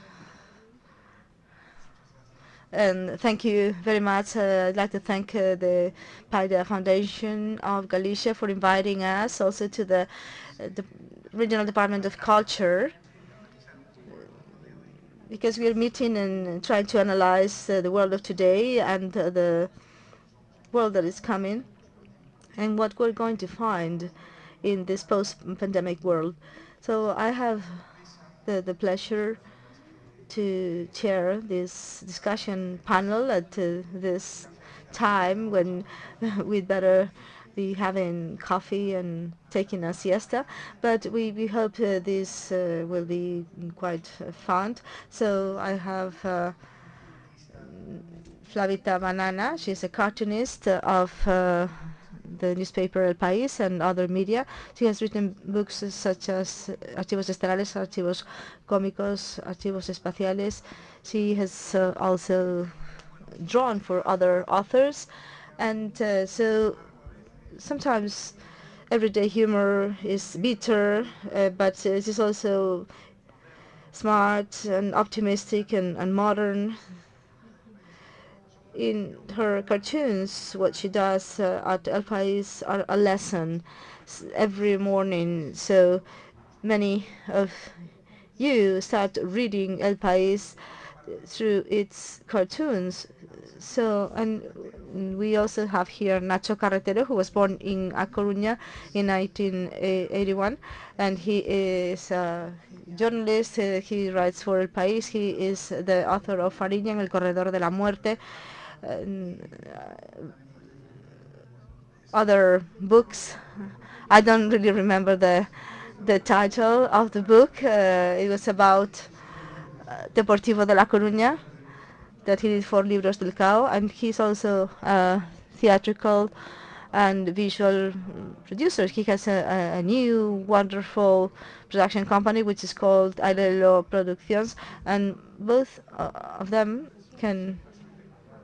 [SPEAKER 6] And thank you very much. I'd like to thank the PAIDA Foundation of Galicia for inviting us, also to the Regional Department of Culture, because we are meeting and trying to analyze the world of today and the world that is coming, and what we're going to find in this post-pandemic world. So I have the pleasure to chair this discussion panel at this time when we'd better be having coffee and taking a siesta, but we hope this will be quite fun. So I have Flavita Banana. She's a cartoonist of the newspaper El País and other media. She has written books such as Archivos Estelares, Archivos Cómicos, Archivos Espaciales. She has also drawn for other authors, and so sometimes everyday humor is bitter, but it is also smart and optimistic and modern. In her cartoons, what she does at El País are a lesson every morning. So many of you start reading El País through its cartoons. So, and we also have here Nacho Carretero, who was born in A Coruña in 1981, and he is a journalist. He writes for El País. He is the author of Fariña en el Corredor de la Muerte. Other books. I don't really remember the title of the book. It was about Deportivo de La Coruña that he did for Libros del Cao, and he's also a theatrical and visual producer. He has a new wonderful production company which is called Ailelo Producciones, and both of them can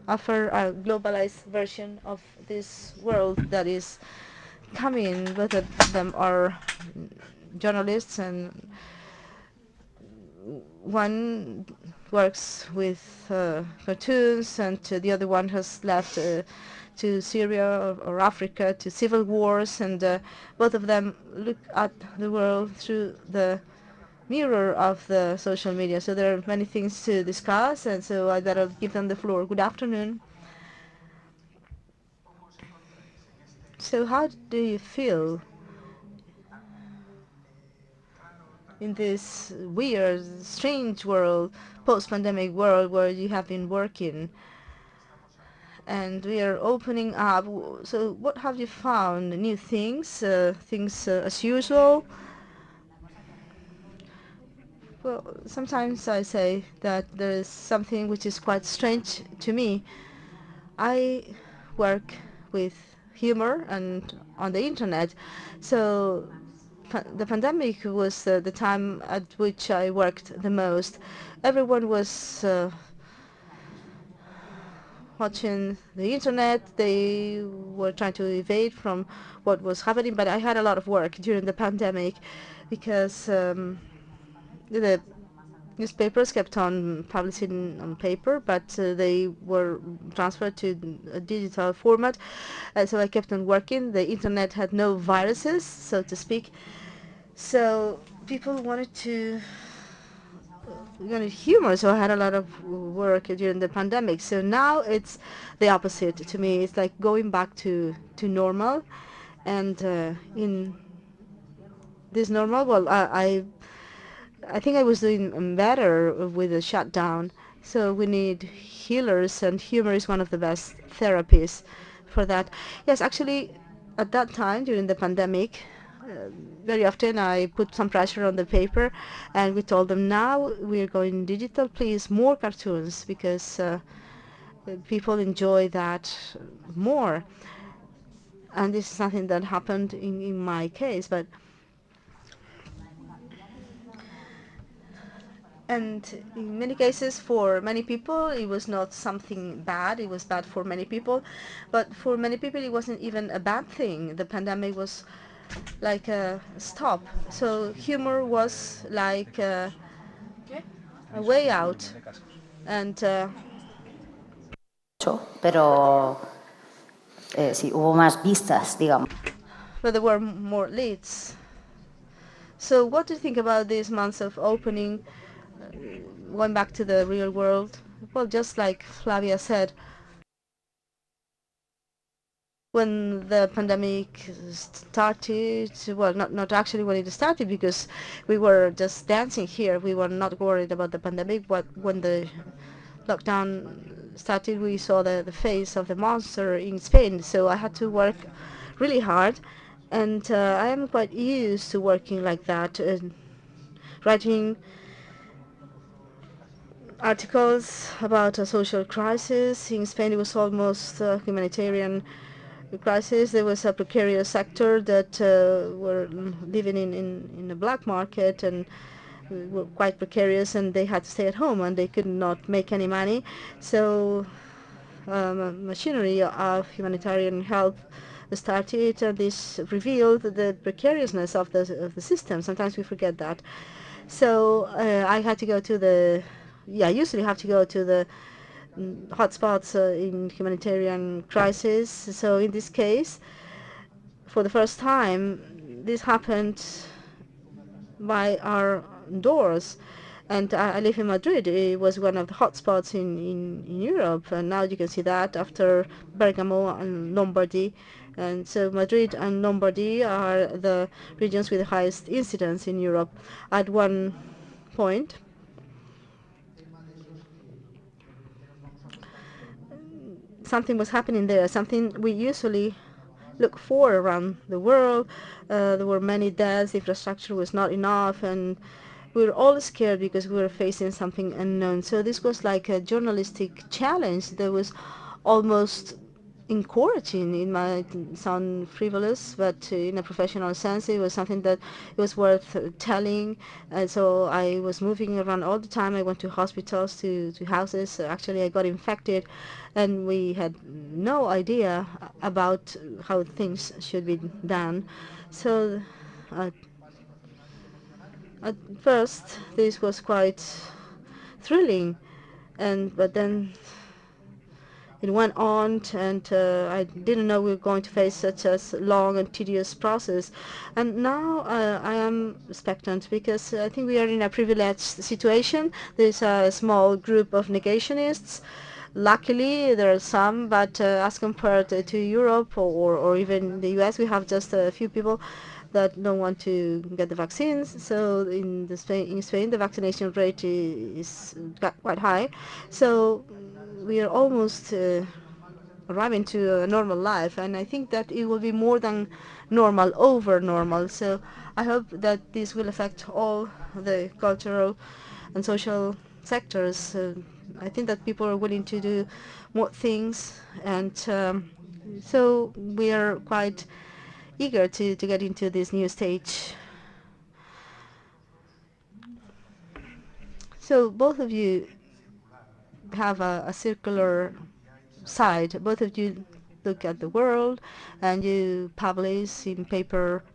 [SPEAKER 6] offer a globalized version of this world that is coming. Both of them are journalists, and one works with cartoons, and the other one has left to Syria or Africa, to civil wars, and both of them look at the world through the mirror of the social media. So there are many things to discuss, and so I better give them the floor. Good afternoon. So how do you feel in this weird, strange world, post-pandemic world where you have been working and we are opening up? So what have you found? New things, things as usual? Well, sometimes I say that there is something which is quite strange to me. I work with humor and on the internet, so the pandemic was the time at which I worked the most. Everyone was watching the internet. They were trying to evade from what was happening, but I had a lot of work during the pandemic because the newspapers kept on publishing on paper, but they were transferred to a digital format. So I kept on working. The internet had no viruses, so to speak. So people wanted humor, so I had a lot of work during the pandemic. So now it's the opposite to me. It's like going back to normal, and in this normal, well, I think I was doing better with the shutdown. So we need healers, and humor is one of the best therapies for that. Yes, actually, at that time during the pandemic, very often I put some pressure on the paper, and we told them, now we're going digital, please, more cartoons, because people enjoy that more. And this is something that happened in my case, but and in many cases, for many people, it was not something bad. It was bad for many people, but for many people, it wasn't even a bad thing. The pandemic was like a stop. So humor was like a way out. And
[SPEAKER 11] pero sí, hubo más vistas, digamos.
[SPEAKER 6] But there were more leads. So what do you think about these months of opening, going back to the real world? Well, just like Flavia said, when the pandemic started, well, not actually when it started, because we were just dancing here. We were not worried about the pandemic, but when the lockdown started, we saw the face of the monster in Spain. So I had to work really hard, and I am quite used to working like that, writing articles about a social crisis. In Spain, it was almost a humanitarian crisis. There was a precarious sector that were living in a black market and were quite precarious, and they had to stay at home, and they could not make any money. So machinery of humanitarian help started, and this revealed the precariousness of the system. Sometimes we forget that. So I had to go to the, I usually have to go to the hotspots in humanitarian crisis. So in this case, for the first time, this happened by our doors. And I live in Madrid. It was one of the hotspots in Europe, and now you can see that after Bergamo and Lombardy. And so Madrid and Lombardy are the regions with the highest incidence in Europe. At one point, something was happening there, something we usually look for around the world. There were many deaths, infrastructure was not enough, and we were all scared because we were facing something unknown. So this was like a journalistic challenge that was almost encouraging. It might sound frivolous, but in a professional sense, it was something that it was worth telling. And so I was moving around all the time. I went to hospitals, to houses. Actually, I got infected, and we had no idea about how things should be done. So at first, this was quite thrilling, but then it went on, and I didn't know we were going to face such a long and tedious process. And now I am expectant, because I think we are in a privileged situation. There's a small group of negationists. Luckily, there are some, but as compared to Europe or even the US, we have just a few people that don't want to get the vaccines. So in Spain, the vaccination rate is quite high. So we are almost arriving to a normal life, and I think that it will be more than normal, over normal. So I hope that this will affect all the cultural and social sectors. I think that people are willing to do more things, and so we are quite eager to get into this new stage. So both of you have a circular side. Both of you look at the world, and you publish in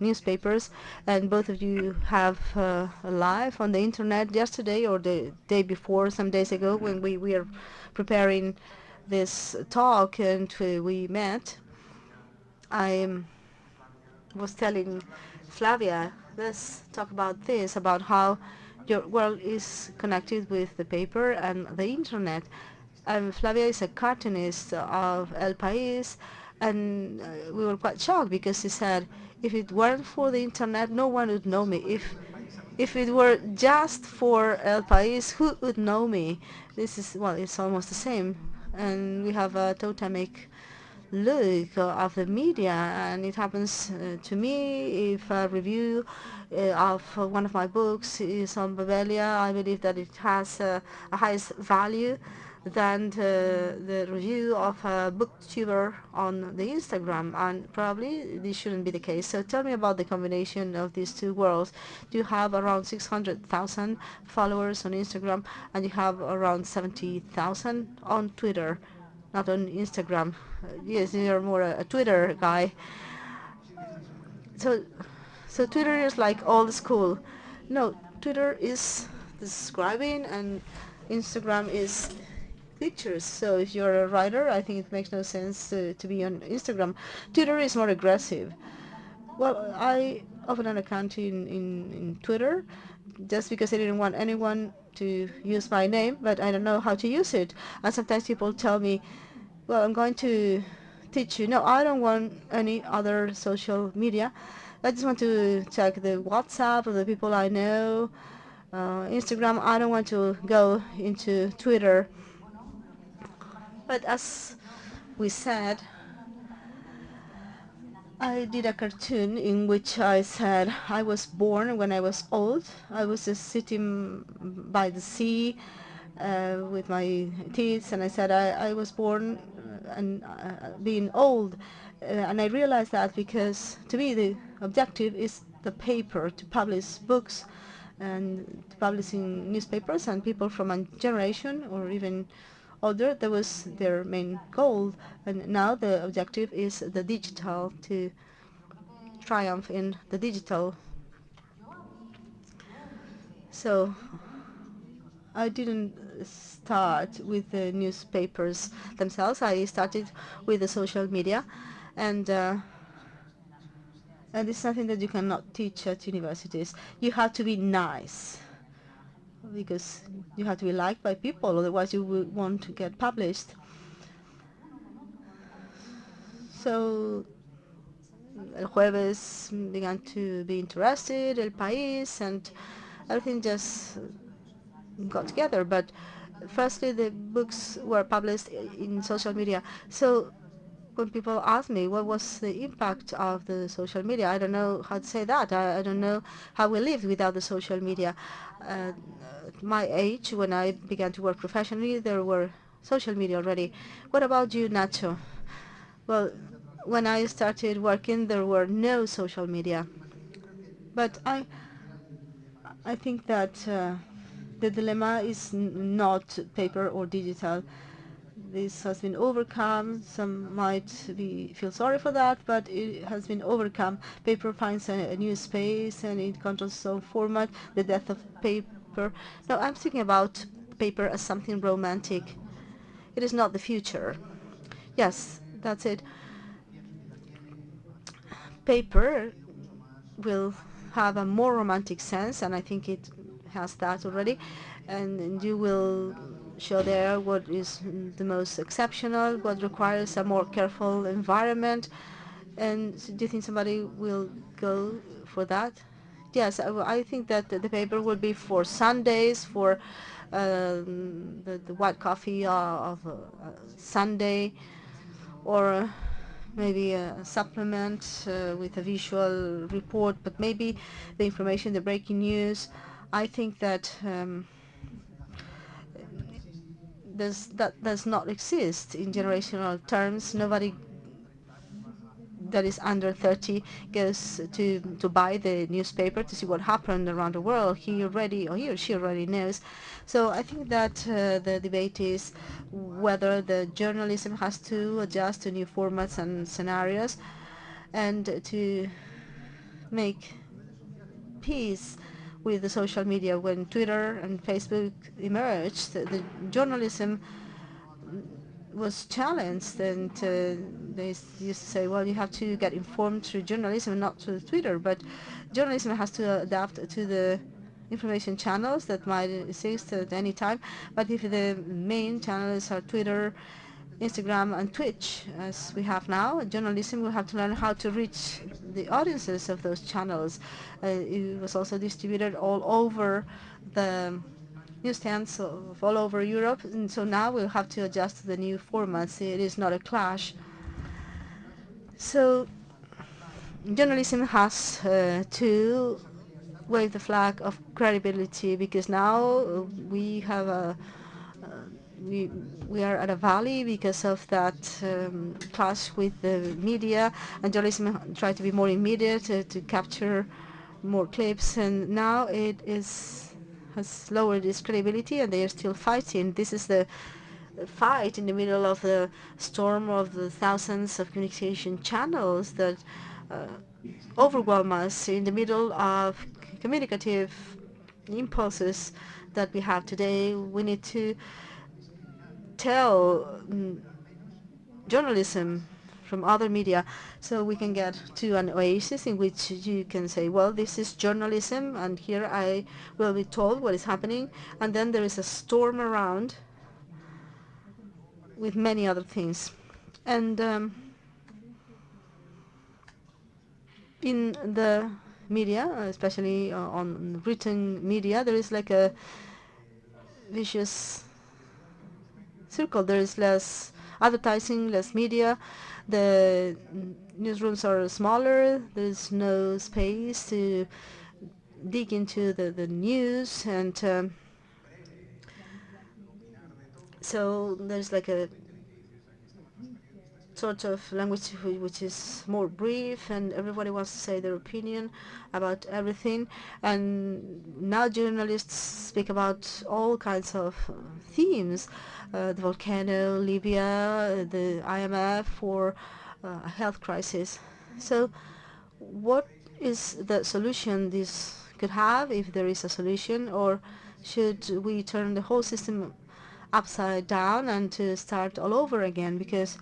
[SPEAKER 6] newspapers, and both of you have a live on the internet. Yesterday or the day before, some days ago, when we were preparing this talk and we met, I was telling Flavia, let's talk about this, about how your world is connected with the paper and the internet. Flavia is a cartoonist of El País, and we were quite shocked because she said, if it weren't for the internet, no one would know me. If it were just for El País, who would know me? This is, well, it's almost the same. And we have a totemic look of the media, and it happens to me if a review of one of my books is on Babelia. I believe that it has a highest value than the review of a booktuber on the Instagram, and probably this shouldn't be the case. So tell me about the combination of these two worlds. You have around 600,000 followers on Instagram, and you have around 70,000 on Twitter, not on Instagram. Yes, you're more a Twitter guy. So Twitter is like old school. No, Twitter is describing, and Instagram is pictures. So if you're a writer, I think it makes no sense to be on Instagram. Twitter is more aggressive. Well, I opened an account in Twitter just because I didn't want anyone to use my name, but I don't know how to use it. And sometimes people tell me, well, I'm going to teach you. No, I don't want any other social media. I just want to check the WhatsApp of the people I know. Instagram, I don't want to go into Twitter. But as we said, I did a cartoon in which I said I was born when I was old. I was just sitting by the sea with my teeth, and I said I was born and being old. And I realized that because to me the objective is the paper, to publish books and to publish in newspapers, and people from a generation or even older, that was their main goal. And now the objective is the digital, to triumph in the digital. So I didn't start with the newspapers themselves. I started with the social media, and it's something that you cannot teach at universities. You have to be nice, because you have to be liked by people, otherwise you won't get published. So El Jueves began to be interested, El País, and everything just got together. But firstly, the books were published in social media. So when people ask me what was the impact of the social media, I don't know how to say that. I don't know how we lived without the social media. At my age, when I began to work professionally, there were social media already. What about you, Nacho? Well, when I started working, there were no social media. But I think that the dilemma is not paper or digital. This has been overcome. Some might feel sorry for that, but it has been overcome. Paper finds a new space, and it controls its own format. The death of paper. No, I'm thinking about paper as something romantic. It is not the future. Yes, that's it. Paper will have a more romantic sense, and I think it has that already. And you will show there what is the most exceptional, what requires a more careful environment. And do you think somebody will go for that? Yes, I think that the paper will be for Sundays, for the white coffee of Sunday, or maybe a supplement with a visual report, but maybe the information, the breaking news. I think that that does not exist in generational terms. Nobody that is under 30 goes to buy the newspaper to see what happened around the world. He or she already knows. So I think that the debate is whether the journalism has to adjust to new formats and scenarios, and to make peace with the social media. When Twitter and Facebook emerged, the journalism was challenged, and they used to say, well, you have to get informed through journalism, not through Twitter. But journalism has to adapt to the information channels that might exist at any time. But if the main channels are Twitter, Instagram, and Twitch, as we have now, journalism will have to learn how to reach the audiences of those channels. It was also distributed all over the newsstands of all over Europe, and so now we'll have to adjust to the new formats. It is not a clash. So journalism has to wave the flag of credibility, because now we have a we are at a valley because of that clash with the media, and journalism try to be more immediate, to capture more clips, and now it has lowered its credibility, and they are still fighting. This is the fight in the middle of the storm of the thousands of communication channels that overwhelm us, in the middle of communicative impulses that we have today. We need to tell journalism from other media, so we can get to an oasis in which you can say, well, this is journalism, and here I will be told what is happening, and then there is a storm around with many other things. And in the media, especially on written media, there is like a vicious circle. There is less advertising, less media, the newsrooms are smaller, there's no space to dig into the news, and so there's like a sort of language which is more brief, and everybody wants to say their opinion about everything. And now journalists speak about all kinds of themes, the volcano, Libya, the IMF, or a health crisis. So what is the solution this could have, if there is a solution, or should we turn the whole system upside down and to start all over again? Because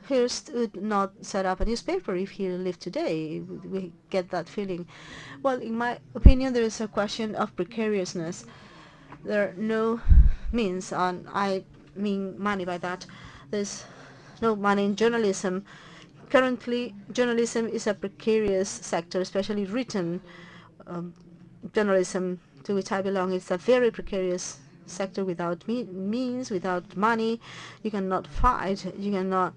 [SPEAKER 6] Hearst would not set up a newspaper if he lived today. We get that feeling. Well, in my opinion, there is a question of precariousness. There are no means, and I mean money by that. There's no money in journalism. Currently, journalism is a precarious sector, especially written journalism, to which I belong. It's a very precarious sector, without means, without money. You cannot fight. You cannot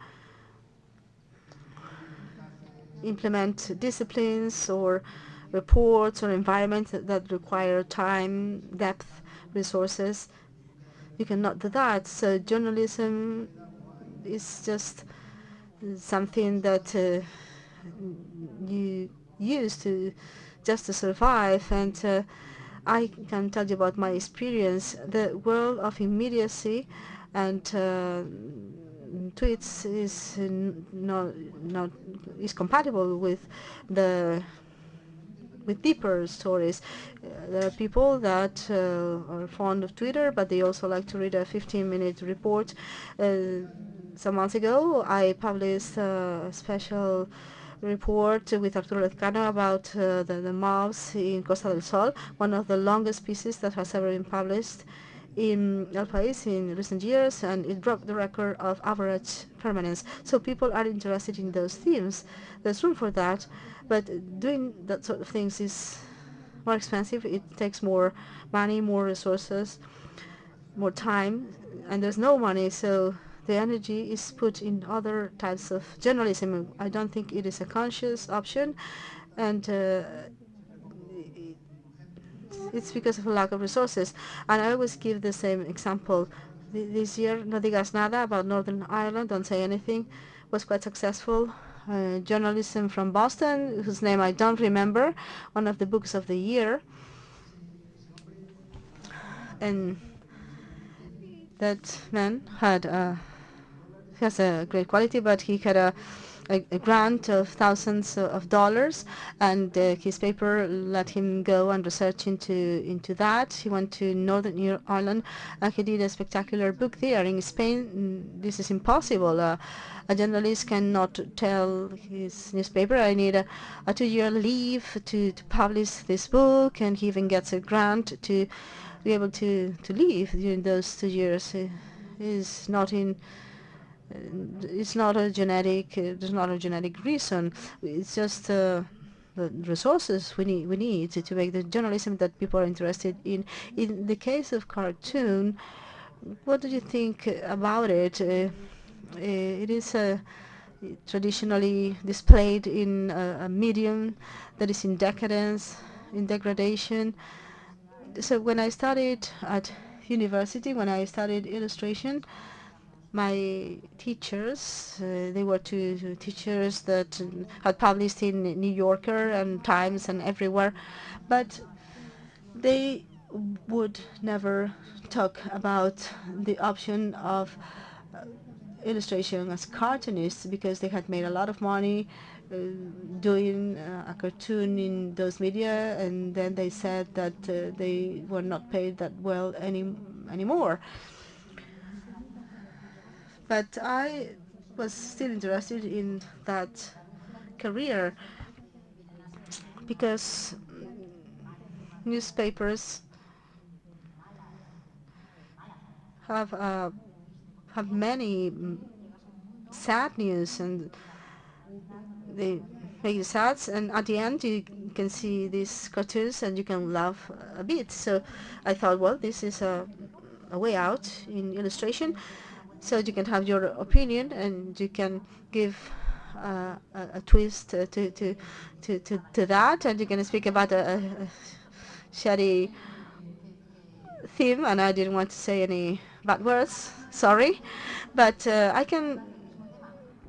[SPEAKER 6] implement disciplines or reports or environments that require time, depth, resources. You cannot do that. So journalism is just something that you use just to survive. And I can tell you about my experience. The world of immediacy and tweets is not compatible with deeper stories. There are people that are fond of Twitter, but they also like to read a 15-minute report. Some months ago, I published a special report with Arturo Lezcano about the mobs in Costa del Sol, one of the longest pieces that has ever been published in El País in recent years, and it broke the record of average permanence. So people are interested in those themes. There's room for that, but doing that sort of things is more expensive. It takes more money, more resources, more time, and there's no money, so the energy is put in other types of journalism. I don't think it is a conscious option, and it's because of a lack of resources. And I always give the same example. This year, No Digas Nada, about Northern Ireland, Don't Say Anything, was quite successful. Journalism from Boston, whose name I don't remember, one of the books of the year. And that man has a great quality, but he had a grant of thousands of dollars, and his paper let him go and research into that. He went to Northern Ireland, and he did a spectacular book there. In Spain, this is impossible. A journalist cannot tell his newspaper, I need a 2-year leave to publish this book, and he even gets a grant to be able to leave during those 2 years. It's not a genetic. There's not a genetic reason. It's just the resources we need to make the journalism that people are interested in. In the case of cartoon, what do you think about it? It is traditionally displayed in a medium that is in decadence, in degradation. So when I studied at university, when I studied illustration, my teachers, they were two teachers that had published in New Yorker and Times and everywhere, but they would never talk about the option of illustration as cartoonists, because they had made a lot of money doing a cartoon in those media, and then they said that they were not paid that well anymore. But I was still interested in that career because newspapers have many sad news, and they make you sad, and at the end you can see these cartoons and you can laugh a bit. So I thought, well, this is a way out in illustration, so you can have your opinion and you can give a twist to that, and you can speak about a shady theme, and I didn't want to say any bad words, sorry, but I can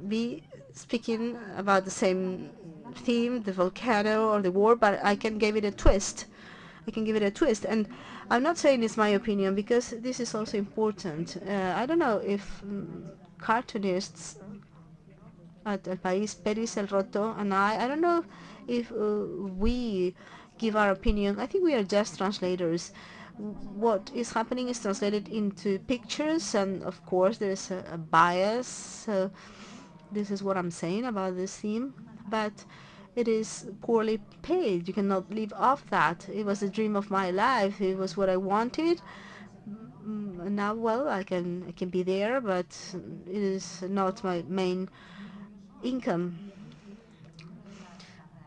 [SPEAKER 6] be speaking about the same theme, the volcano or the war, but I can give it a twist. I can give it a twist, and I'm not saying it's my opinion, because this is also important. I don't know if cartoonists at El País, Peris, El Roto, and I don't know if we give our opinion. I think we are just translators. What is happening is translated into pictures, and of course there is a bias. So this is what I'm saying about this theme, but it is poorly paid. You cannot live off that. It was the dream of my life. It was what I wanted. Now, well, I can be there, but it is not my main income.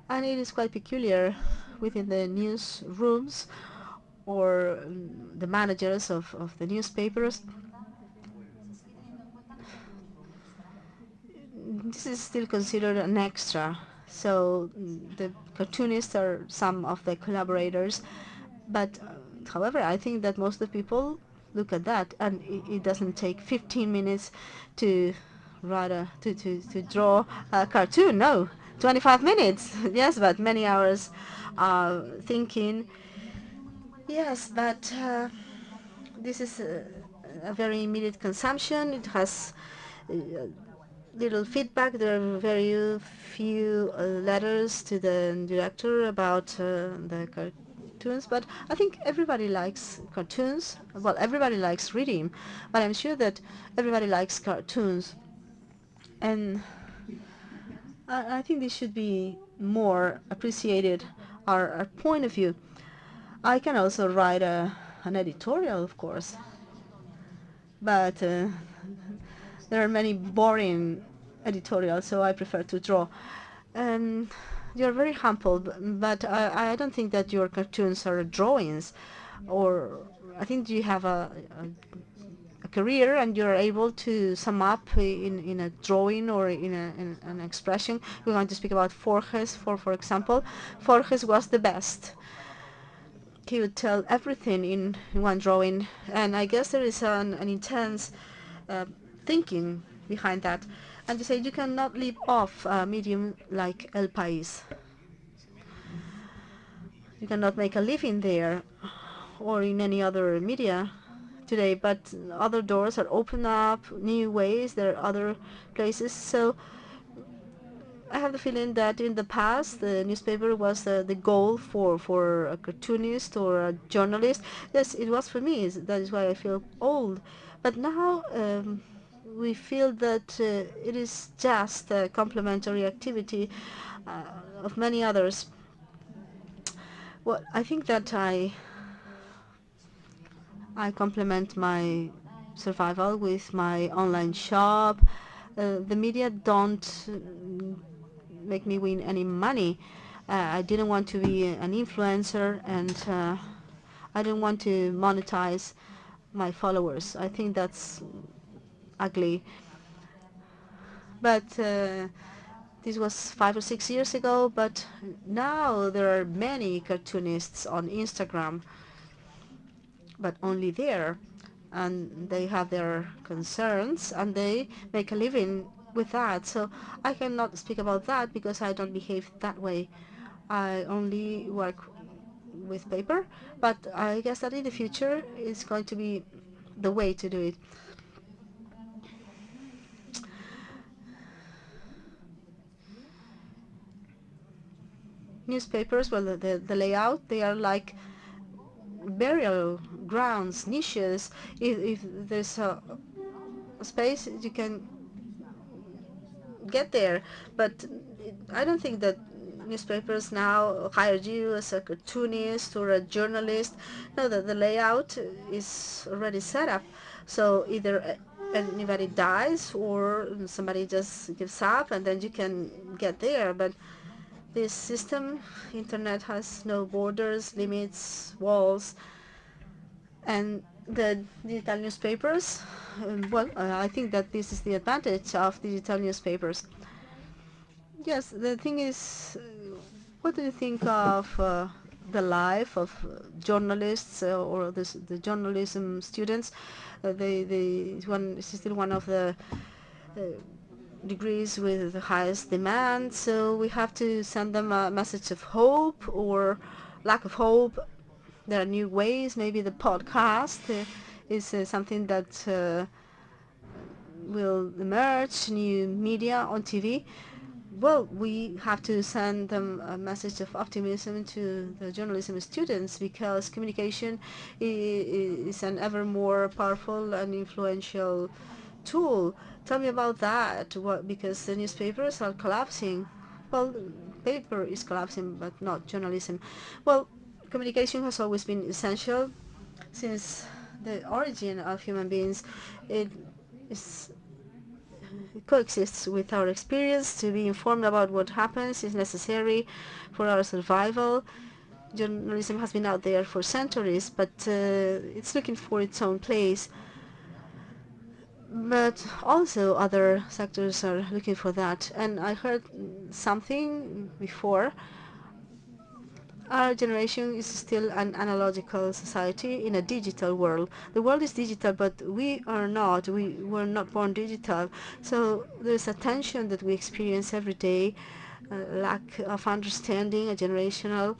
[SPEAKER 6] And it is quite peculiar within the newsrooms or the managers of the newspapers. This is still considered an extra. So the cartoonists are some of the collaborators, but however, I think that most of the people look at that, and it doesn't take 15 minutes to write to draw a cartoon. No, 25 minutes. Yes, but many hours thinking. Yes, but this is a very immediate consumption. It has little feedback. There are very few letters to the director about the cartoons, but I think everybody likes cartoons. Well, everybody likes reading, but I'm sure that everybody likes cartoons, and I think this should be more appreciated, our point of view. I can also write an editorial, of course, but there are many boring editorials, so I prefer to draw. You're very humble, but I don't think that your cartoons are drawings, or I think you have a career and you're able to sum up in a drawing or in an expression. We're going to speak about Forges, for example. Forges was the best. He would tell everything in one drawing, and I guess there is an intense thinking behind that. And you say you cannot live off a medium like El País. You cannot make a living there or in any other media today, but other doors are open up, new ways, there are other places. So I have the feeling that in the past the newspaper was the goal for a cartoonist or a journalist. Yes, it was for me. That is why I feel old. But now we feel that it is just a complementary activity of many others. Well, I think that I complement my survival with my online shop. The media don't make me win any money. I didn't want to be an influencer, and I didn't want to monetize my followers. I think that's ugly. But this was 5 or 6 years ago, but now there are many cartoonists on Instagram, but only there. And they have their concerns, and they make a living with that. So I cannot speak about that because I don't behave that way. I only work with paper, but I guess that in the future it's going to be the way to do it. Newspapers, well, the layout, they are like burial grounds, niches. If there's a space, you can get there. But I don't think that newspapers now hire you as a cartoonist or a journalist. No, the layout is already set up. So either anybody dies or somebody just gives up, and then you can get there. But this system, internet, has no borders, limits, walls. And the digital newspapers, well, I think that this is the advantage of digital newspapers. Yes, the thing is, what do you think of the life of journalists or the journalism students? It's still one of the degrees with the highest demand, so we have to send them a message of hope or lack of hope. There are new ways. Maybe the podcast is something that will emerge, new media on TV. Well, we have to send them a message of optimism to the journalism students, because communication is an ever more powerful and influential tool. Tell me about that. Because the newspapers are collapsing. Well, paper is collapsing, but not journalism. Well, communication has always been essential since the origin of human beings. It coexists with our experience. To be informed about what happens is necessary for our survival. Journalism has been out there for centuries, but it's looking for its own place. But also other sectors are looking for that. And I heard something before. Our generation is still an analogical society in a digital world. The world is digital, but we are not. We were not born digital. So there's a tension that we experience every day, lack of understanding, a generational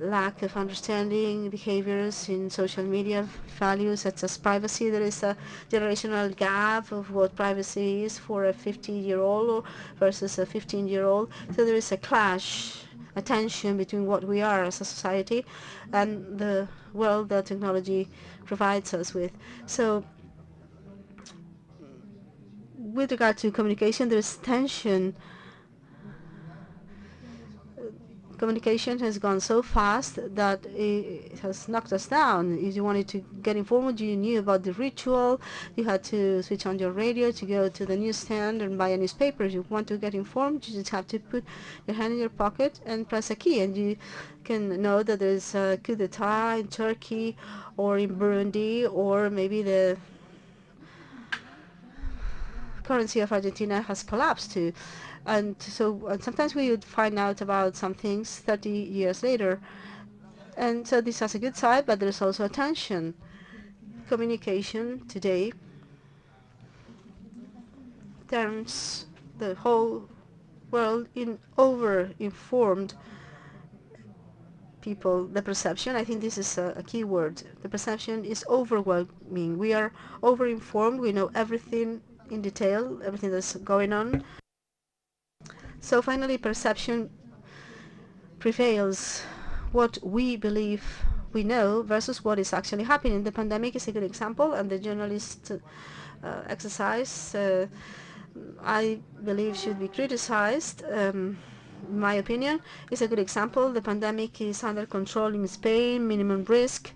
[SPEAKER 6] lack of understanding behaviors in social media, values such as privacy. There is a generational gap of what privacy is for a 50-year-old versus a 15-year-old. So there is a clash, a tension between what we are as a society and the world that technology provides us with. So with regard to communication, there is tension. Communication has gone so fast that it has knocked us down. If you wanted to get informed, you knew about the ritual. You had to switch on your radio to go to the newsstand and buy a newspaper. If you want to get informed, you just have to put your hand in your pocket and press a key, and you can know that there's a coup d'etat in Turkey or in Burundi, or maybe the currency of Argentina has collapsed too. And so sometimes we would find out about some things 30 years later. And so this has a good side, but there's also a tension. Communication today turns the whole world in over-informed people. The perception, I think this is a key word. The perception is overwhelming. We are over-informed. We know everything in detail, everything that's going on. So finally, perception prevails. What we believe we know versus what is actually happening. The pandemic is a good example, and the journalist exercise, I believe, should be criticized. In my opinion, is a good example. The pandemic is under control in Spain, minimum risk,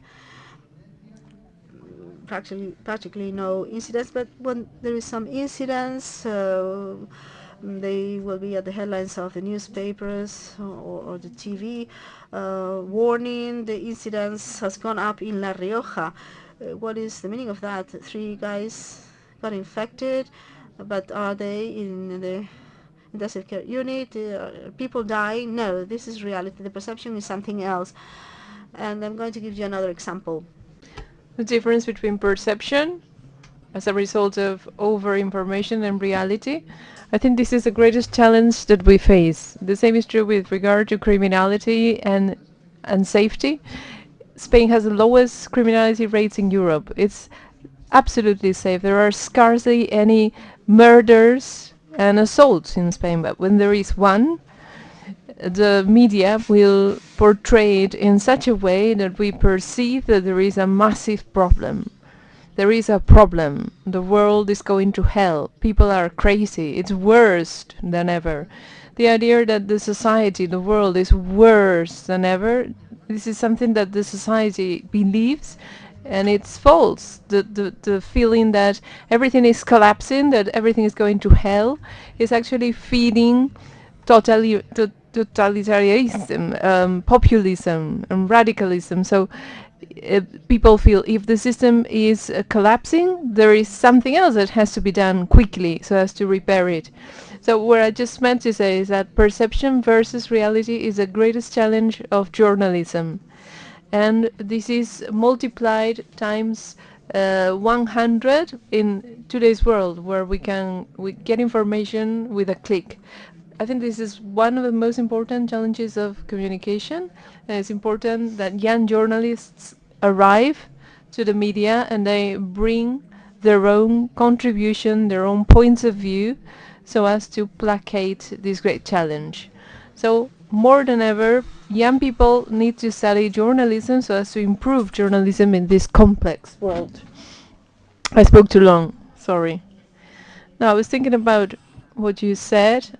[SPEAKER 6] practically no incidents, but when there is some incidents, they will be at the headlines of the newspapers or the TV. Warning, the incidence has gone up in La Rioja. What is the meaning of that? 3 guys got infected. But are they in the intensive care unit? People die? No, this is reality. The perception is something else. And I'm going to give you another example.
[SPEAKER 4] The difference between perception as a result of over-information and reality. I think this is the greatest challenge that we face. The same is true with regard to criminality and safety. Spain has the lowest criminality rates in Europe. It's absolutely safe. There are scarcely any murders and assaults in Spain, but when there is one, the media will portray it in such a way that we perceive that there is a massive problem. There is a problem. The world is going to hell. People are crazy. It's worse than ever. The idea that the society, the world is worse than ever, this is something that the society believes, and it's false. The feeling that everything is collapsing, that everything is going to hell, is actually feeding totalitarianism, populism, and radicalism. So people feel if the system is collapsing, there is something else that has to be done quickly so as to repair it. So what I just meant to say is that perception versus reality is the greatest challenge of journalism. And this is multiplied times 100 in today's world, where we get information with a click. I think this is one of the most important challenges of communication. And it's important that young journalists arrive to the media and they bring their own contribution, their own points of view, so as to placate this great challenge. So more than ever, young people need to study journalism so as to improve journalism in this complex world. I spoke too long, sorry. Now, I was thinking about what you said.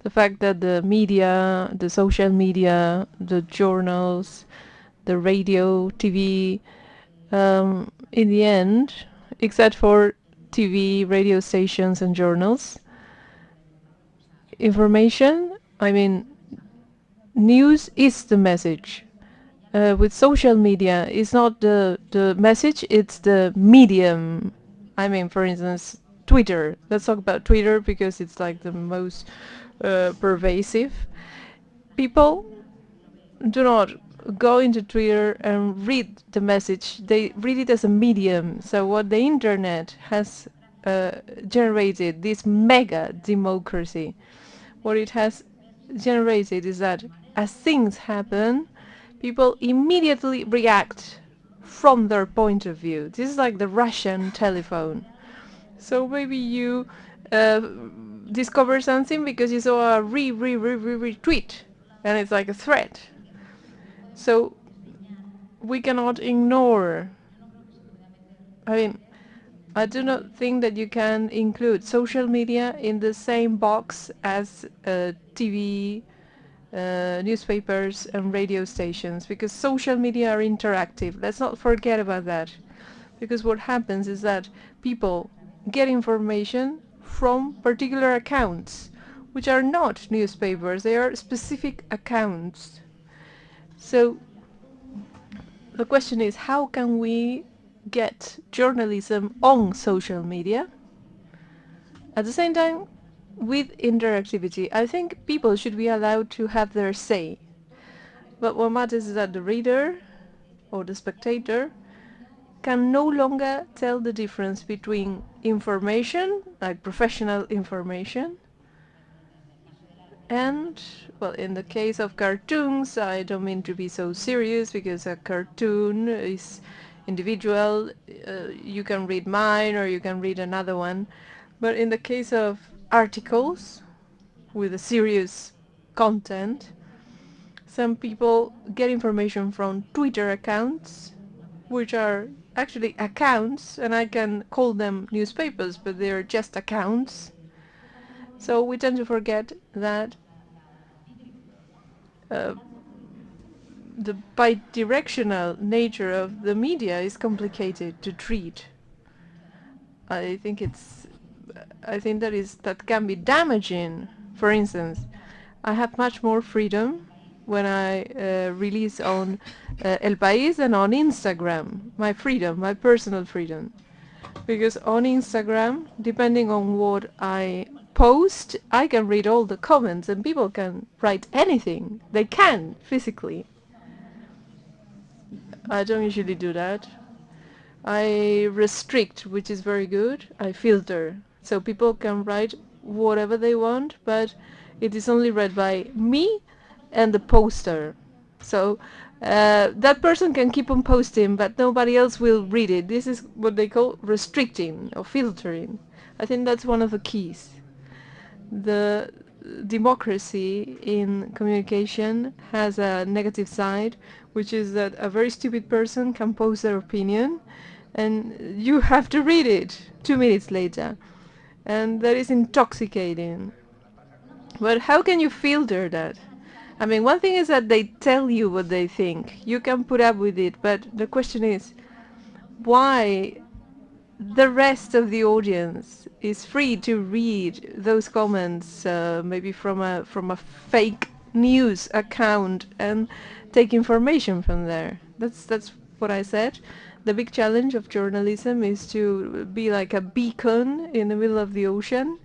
[SPEAKER 4] The fact that the media, the social media, the journals, the radio, TV, in the end, except for TV, radio stations and journals, information, I mean, news is the message. With social media, it's not the message, it's the medium. I mean, for instance, Twitter. Let's talk about Twitter because it's like the most pervasive. People do not go into Twitter and read the message. They read it as a medium. So what the internet has generated, this mega democracy, what it has generated is that as things happen, people immediately react from their point of view. This is like the Russian telephone. So maybe you discover something because you saw a retweet, and it's like a threat. So we cannot ignore. I mean, I do not think that you can include social media in the same box as TV, newspapers and radio stations, because social media are interactive. Let's not forget about that, because what happens is that people get information from particular accounts, which are not newspapers, they are specific accounts. So the question is, how can we get journalism on social media at the same time with interactivity? I think people should be allowed to have their say, but what matters is that the reader or the spectator can no longer tell the difference between information, like professional information, and, well, in the case of cartoons, I don't mean to be so serious, because a cartoon is individual. You can read mine or you can read another one. But in the case of articles with a serious content, some people get information from Twitter accounts, which are actually accounts, and I can call them newspapers, but they're just accounts. So we tend to forget that the bidirectional nature of the media is complicated to treat. I think that can be damaging. For instance, I have much more freedom when I release on El País and on Instagram, my freedom, my personal freedom. Because on Instagram, depending on what I post, I can read all the comments and people can write anything. They can, physically. I don't usually do that. I restrict, which is very good. I filter. So people can write whatever they want, but it is only read by me and the poster. So that person can keep on posting, but nobody else will read it. This is what they call restricting or filtering. I think that's one of the keys. The democracy in communication has a negative side, which is that a very stupid person can post their opinion and you have to read it 2 minutes later. And that is intoxicating. But how can you filter that? I mean, one thing is that they tell you what they think. You can put up with it, but the question is, why the rest of the audience is free to read those comments, maybe from a fake news account, and take information from there? That's what I said. The big challenge of journalism is to be like a beacon in the middle of the ocean,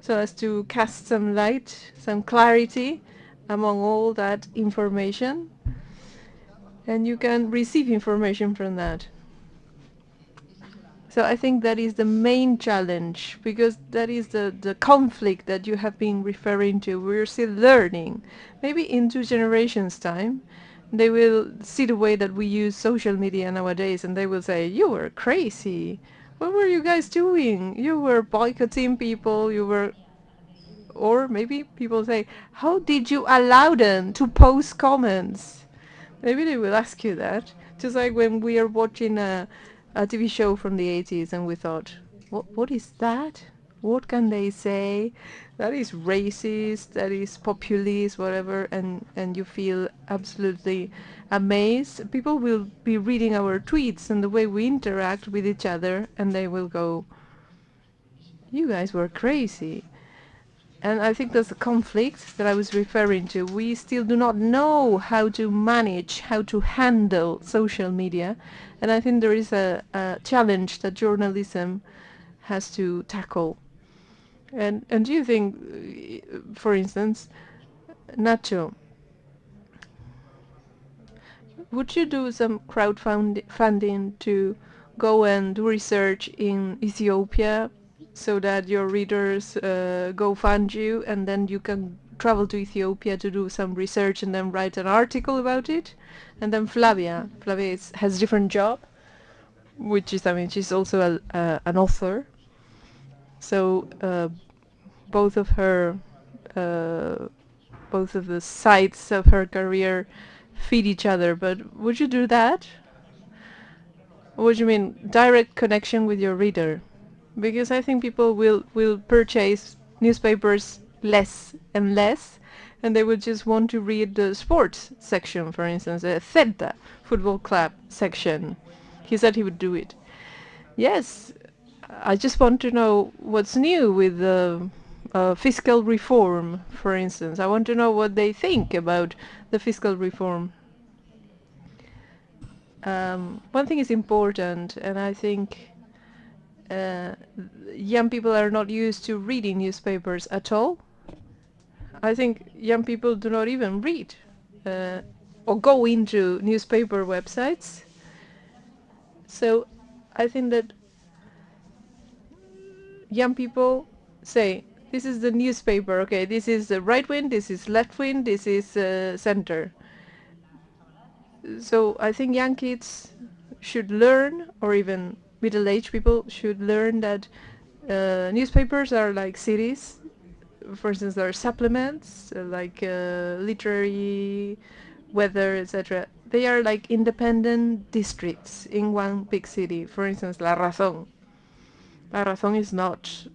[SPEAKER 4] so as to cast some light, some clarity among all that information, and you can receive information from that. So I think that is the main challenge, because that is the conflict that you have been referring to. We're still learning. Maybe in 2 generations' time, they will see the way that we use social media nowadays, and they will say, you were crazy. What were you guys doing? You were boycotting people, you were... Or maybe people say, how did you allow them to post comments? Maybe they will ask you that. Just like when we are watching a TV show from the 80s and we thought, what is that? What can they say? That is racist, that is populist, whatever, and you feel absolutely amazed. People will be reading our tweets and the way we interact with each other, and they will go, you guys were crazy. And I think that's the conflict that I was referring to. We still do not know how to manage, how to handle social media, and I think there is a challenge that journalism has to tackle. And do you think, for instance, Nacho, would you do some crowdfunding to go and do research in Ethiopia so that your readers go fund you, and then you can travel to Ethiopia to do some research and then write an article about it? And then Flavia has a different job, which is, I mean, she's also an author. So both of the sides of her career feed each other. But would you do that? What do you mean, direct connection with your reader? Because I think people will purchase newspapers less and less, and they would just want to read the sports section, for instance, the Celta football club section. He said he would do it. Yes, I just want to know what's new with the fiscal reform, for instance. I want to know what they think about the fiscal reform. One thing is important, and I think young people are not used to reading newspapers at all. I think young people do not even read or go into newspaper websites. So I think that young people say, this is the newspaper, okay, this is the right wing, this is left wing, this is center. So I think young kids should learn, or even middle-aged people should learn that newspapers are like cities. For instance, there are supplements like literary, weather, etc. They are like independent districts in one big city. For instance, La Razón. La Razón is not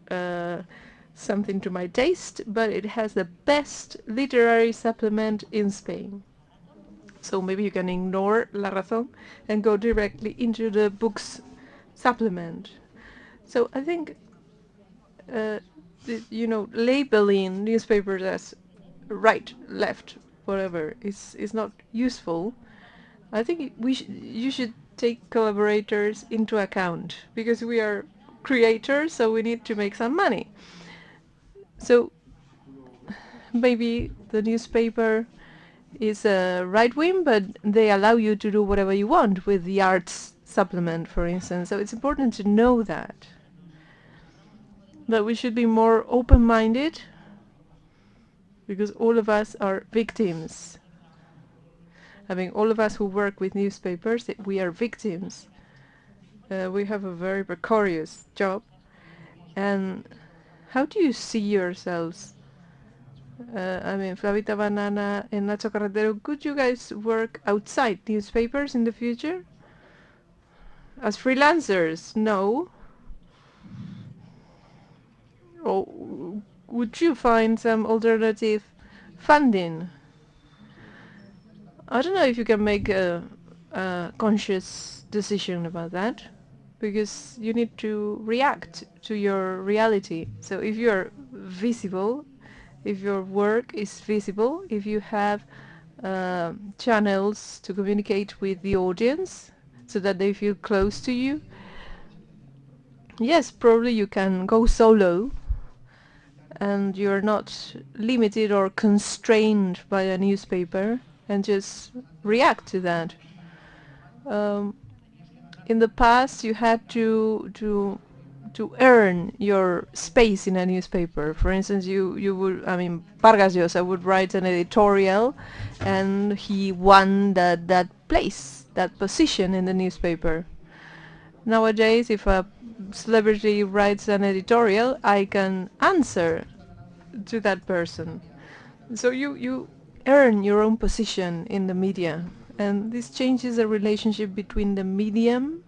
[SPEAKER 4] something to my taste, but it has the best literary supplement in Spain. So maybe you can ignore La Razón and go directly into the book's supplement. So I think, labeling newspapers as right, left, whatever is not useful, I think you should take collaborators into account, because we are creators, so we need to make some money. So maybe the newspaper is right-wing, but they allow you to do whatever you want with the arts supplement, for instance. So it's important to know that we should be more open-minded, because all of us are victims. I mean, all of us who work with newspapers, we are victims. We have a very precarious job. And how do you see yourselves? I mean, Flavita Banana and Nacho Carretero, could you guys work outside newspapers in the future? As freelancers? No. Or would you find some alternative funding? I don't know if you can make a conscious decision about that, because you need to react to your reality. So if you are visible, if your work is visible, if you have channels to communicate with the audience so that they feel close to you, yes, probably you can go solo and you're not limited or constrained by a newspaper, and just react to that. In the past, you had to earn your space in a newspaper. For instance, you would, I mean, Vargas Llosa would write an editorial, and he won that place, that position in the newspaper. Nowadays, if a celebrity writes an editorial, I can answer to that person. So you earn your own position in the media, and this changes the relationship between the medium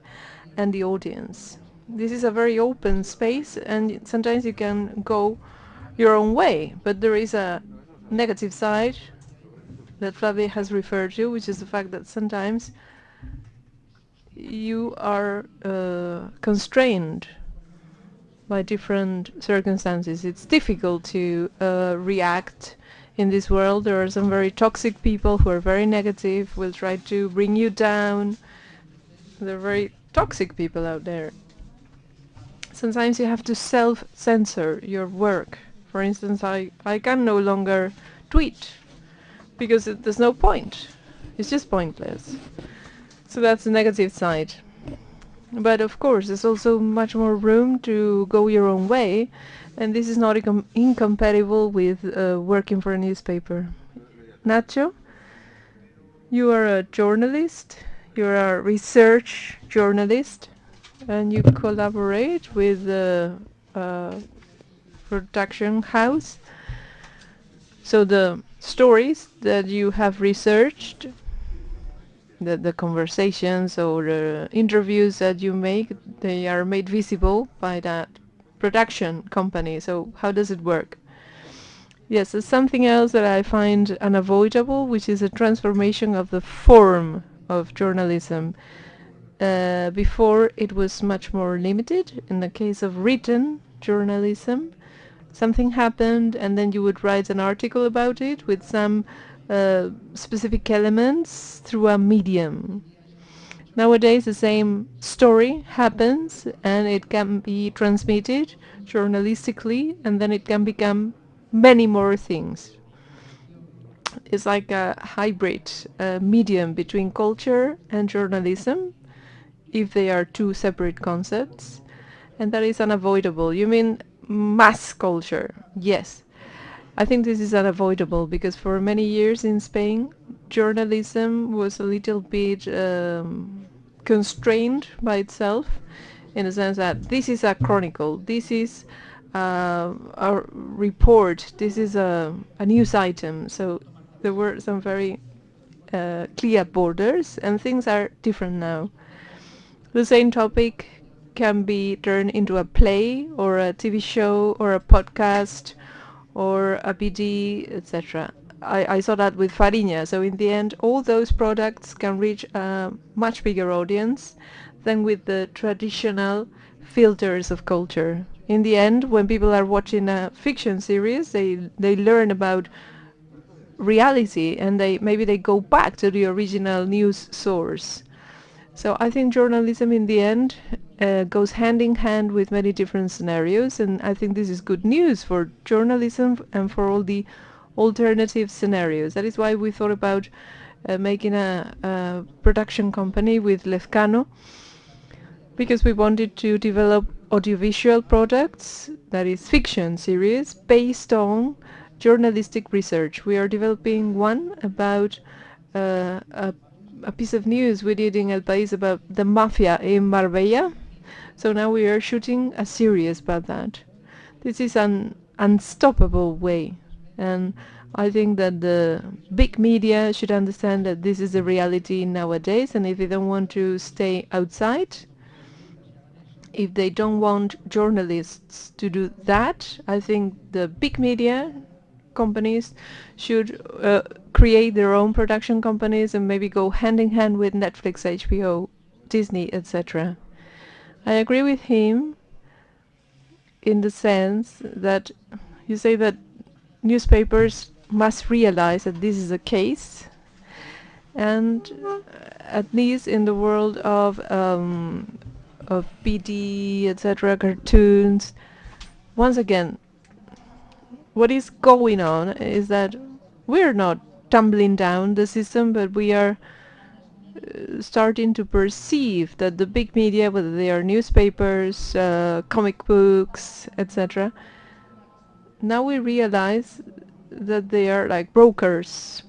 [SPEAKER 4] and the audience. This is a very open space, and sometimes you can go your own way, but there is a negative side that Flavia has referred to, which is the fact that sometimes you are constrained by different circumstances. It's difficult to react in this world. There are some very toxic people who are very negative, will try to bring you down. There are very toxic people out there. Sometimes you have to self-censor your work. For instance, I can no longer tweet because there's no point. It's just pointless. So that's the negative side. But of course, there's also much more room to go your own way, and this is not incompatible with working for a newspaper. Nacho, you are a journalist, you're a research journalist, and you collaborate with the production house. So the stories that you have researched, the conversations or the interviews that you make, they are made visible by that production company. So how does it work? Yes, there's something else that I find unavoidable, which is a transformation of the form of journalism. Before it was much more limited. In the case of written journalism, something happened and then you would write an article about it with some specific elements through a medium. Nowadays the same story happens and it can be transmitted journalistically, and then it can become many more things. It's like a hybrid medium between culture and journalism, if they are two separate concepts, and that is unavoidable. You mean mass culture? Yes. I think this is unavoidable because for many years in Spain, journalism was a little bit constrained by itself, in the sense that this is a chronicle, this is a report, this is a news item. So there were some very clear borders, and things are different now. The same topic can be turned into a play or a TV show or a podcast or a BD, etc. I saw that with Fariña. So in the end, all those products can reach a much bigger audience than with the traditional filters of culture. In the end, when people are watching a fiction series, they learn about reality, and maybe they go back to the original news source. So I think journalism in the end goes hand in hand with many different scenarios, and I think this is good news for journalism and for all the alternative scenarios. That is why we thought about making a production company with Lezcano, because we wanted to develop audiovisual products, that is fiction series, based on journalistic research. We are developing one about a piece of news we did in El País about the mafia in Marbella. So now we are shooting a series about that. This is an unstoppable way, and I think that the big media should understand that this is the reality nowadays, and if they don't want to stay outside, if they don't want journalists to do that, I think the big media companies should create their own production companies and maybe go hand in hand with Netflix, HBO, Disney, etc. I agree with him in the sense that you say that newspapers must realize that this is a case, and at least in the world of PD, etc., cartoons, once again, what is going on is that we're not tumbling down the system, but we are starting to perceive that the big media, whether they are newspapers, comic books, etc., now we realize that they are like brokers.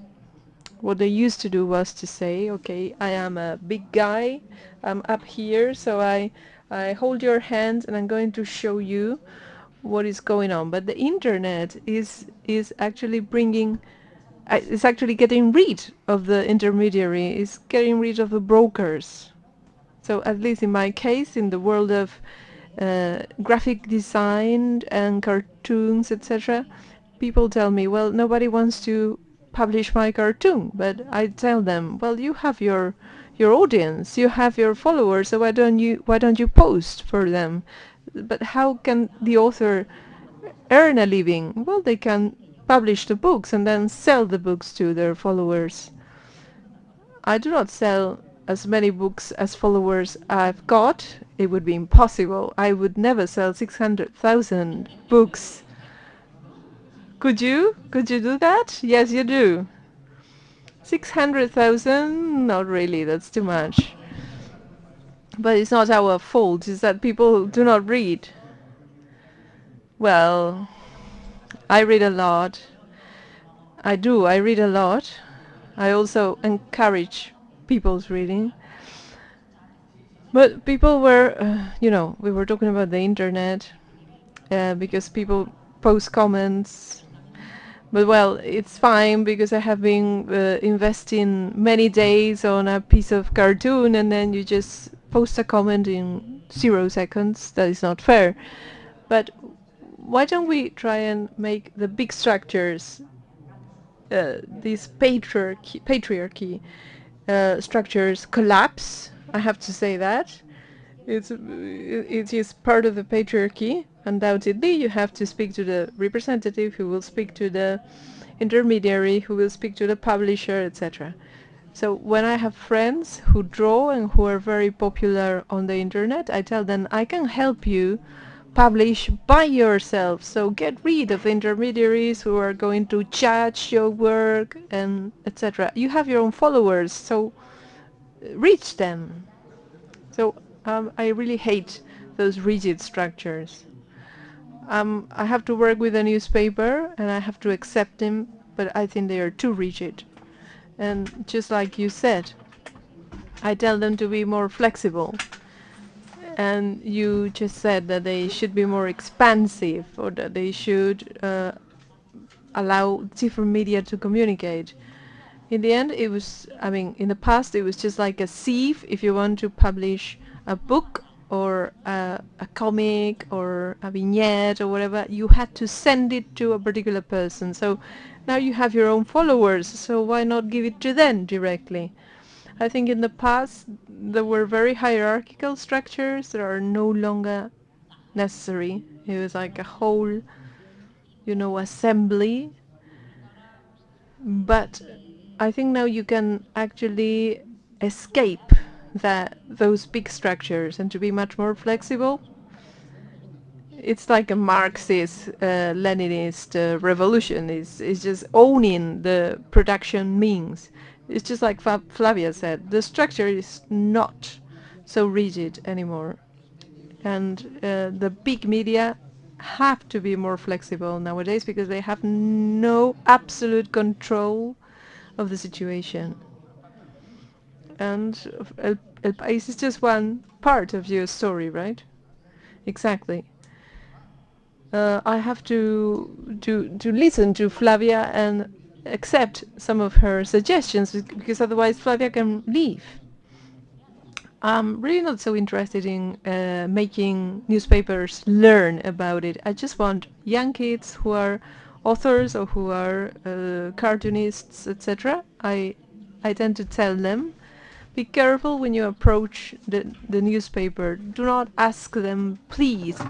[SPEAKER 4] What they used to do was to say, okay, I am a big guy, I'm up here, so I hold your hand and I'm going to show you what is going on. But the internet is actually bringing, it's actually getting rid of the intermediary, is getting rid of the brokers. So at least in my case, in the world of graphic design and cartoons, etc., people tell me, well, nobody wants to publish my cartoon, but I tell them, well, you have your audience, you have your followers, so why don't you post for them? But how can the author earn a living? Well, they can publish the books and then sell the books to their followers. I do not sell as many books as followers I've got. It would be impossible. I would never sell 600,000 books. Could you? Could you do that? Yes, you do. 600,000? Not really, that's too much. But it's not our fault, it's that people do not read. Well, I read a lot. I read a lot. I also encourage people's reading. But people were, we were talking about the internet, because people post comments. But well, it's fine because I have been investing many days on a piece of cartoon and then you just post a comment in 0 seconds. That is not fair. But why don't we try and make the big structures, these patriarchy structures collapse? I have to say that. It is part of the patriarchy. Undoubtedly, you have to speak to the representative, who will speak to the intermediary, who will speak to the publisher, etc. So when I have friends who draw and who are very popular on the internet, I tell them, I can help you publish by yourself. So get rid of intermediaries who are going to judge your work and etc. You have your own followers, so reach them. So I really hate those rigid structures. I have to work with a newspaper and I have to accept them, but I think they are too rigid. And just like you said, I tell them to be more flexible. And you just said that they should be more expansive, or that they should allow different media to communicate. In the end, it was, in the past, it was just like a sieve. If you want to publish a book or a comic or a vignette or whatever, you had to send it to a particular person. So now you have your own followers, so why not give it to them directly? I think in the past there were very hierarchical structures that are no longer necessary. It was like a whole, assembly. But I think now you can actually escape those big structures and to be much more flexible. It's like a Marxist, Leninist revolution. It's just owning the production means. It's just like Flavia said, the structure is not so rigid anymore. And the big media have to be more flexible nowadays because they have no absolute control of the situation. And El País is just one part of your story, right? Exactly. I have to listen to Flavia and accept some of her suggestions because otherwise Flavia can leave. I'm really not so interested in making newspapers learn about it. I just want young kids who are authors or who are cartoonists, etc. I tend to tell them, be careful when you approach the newspaper. Do not ask them, please.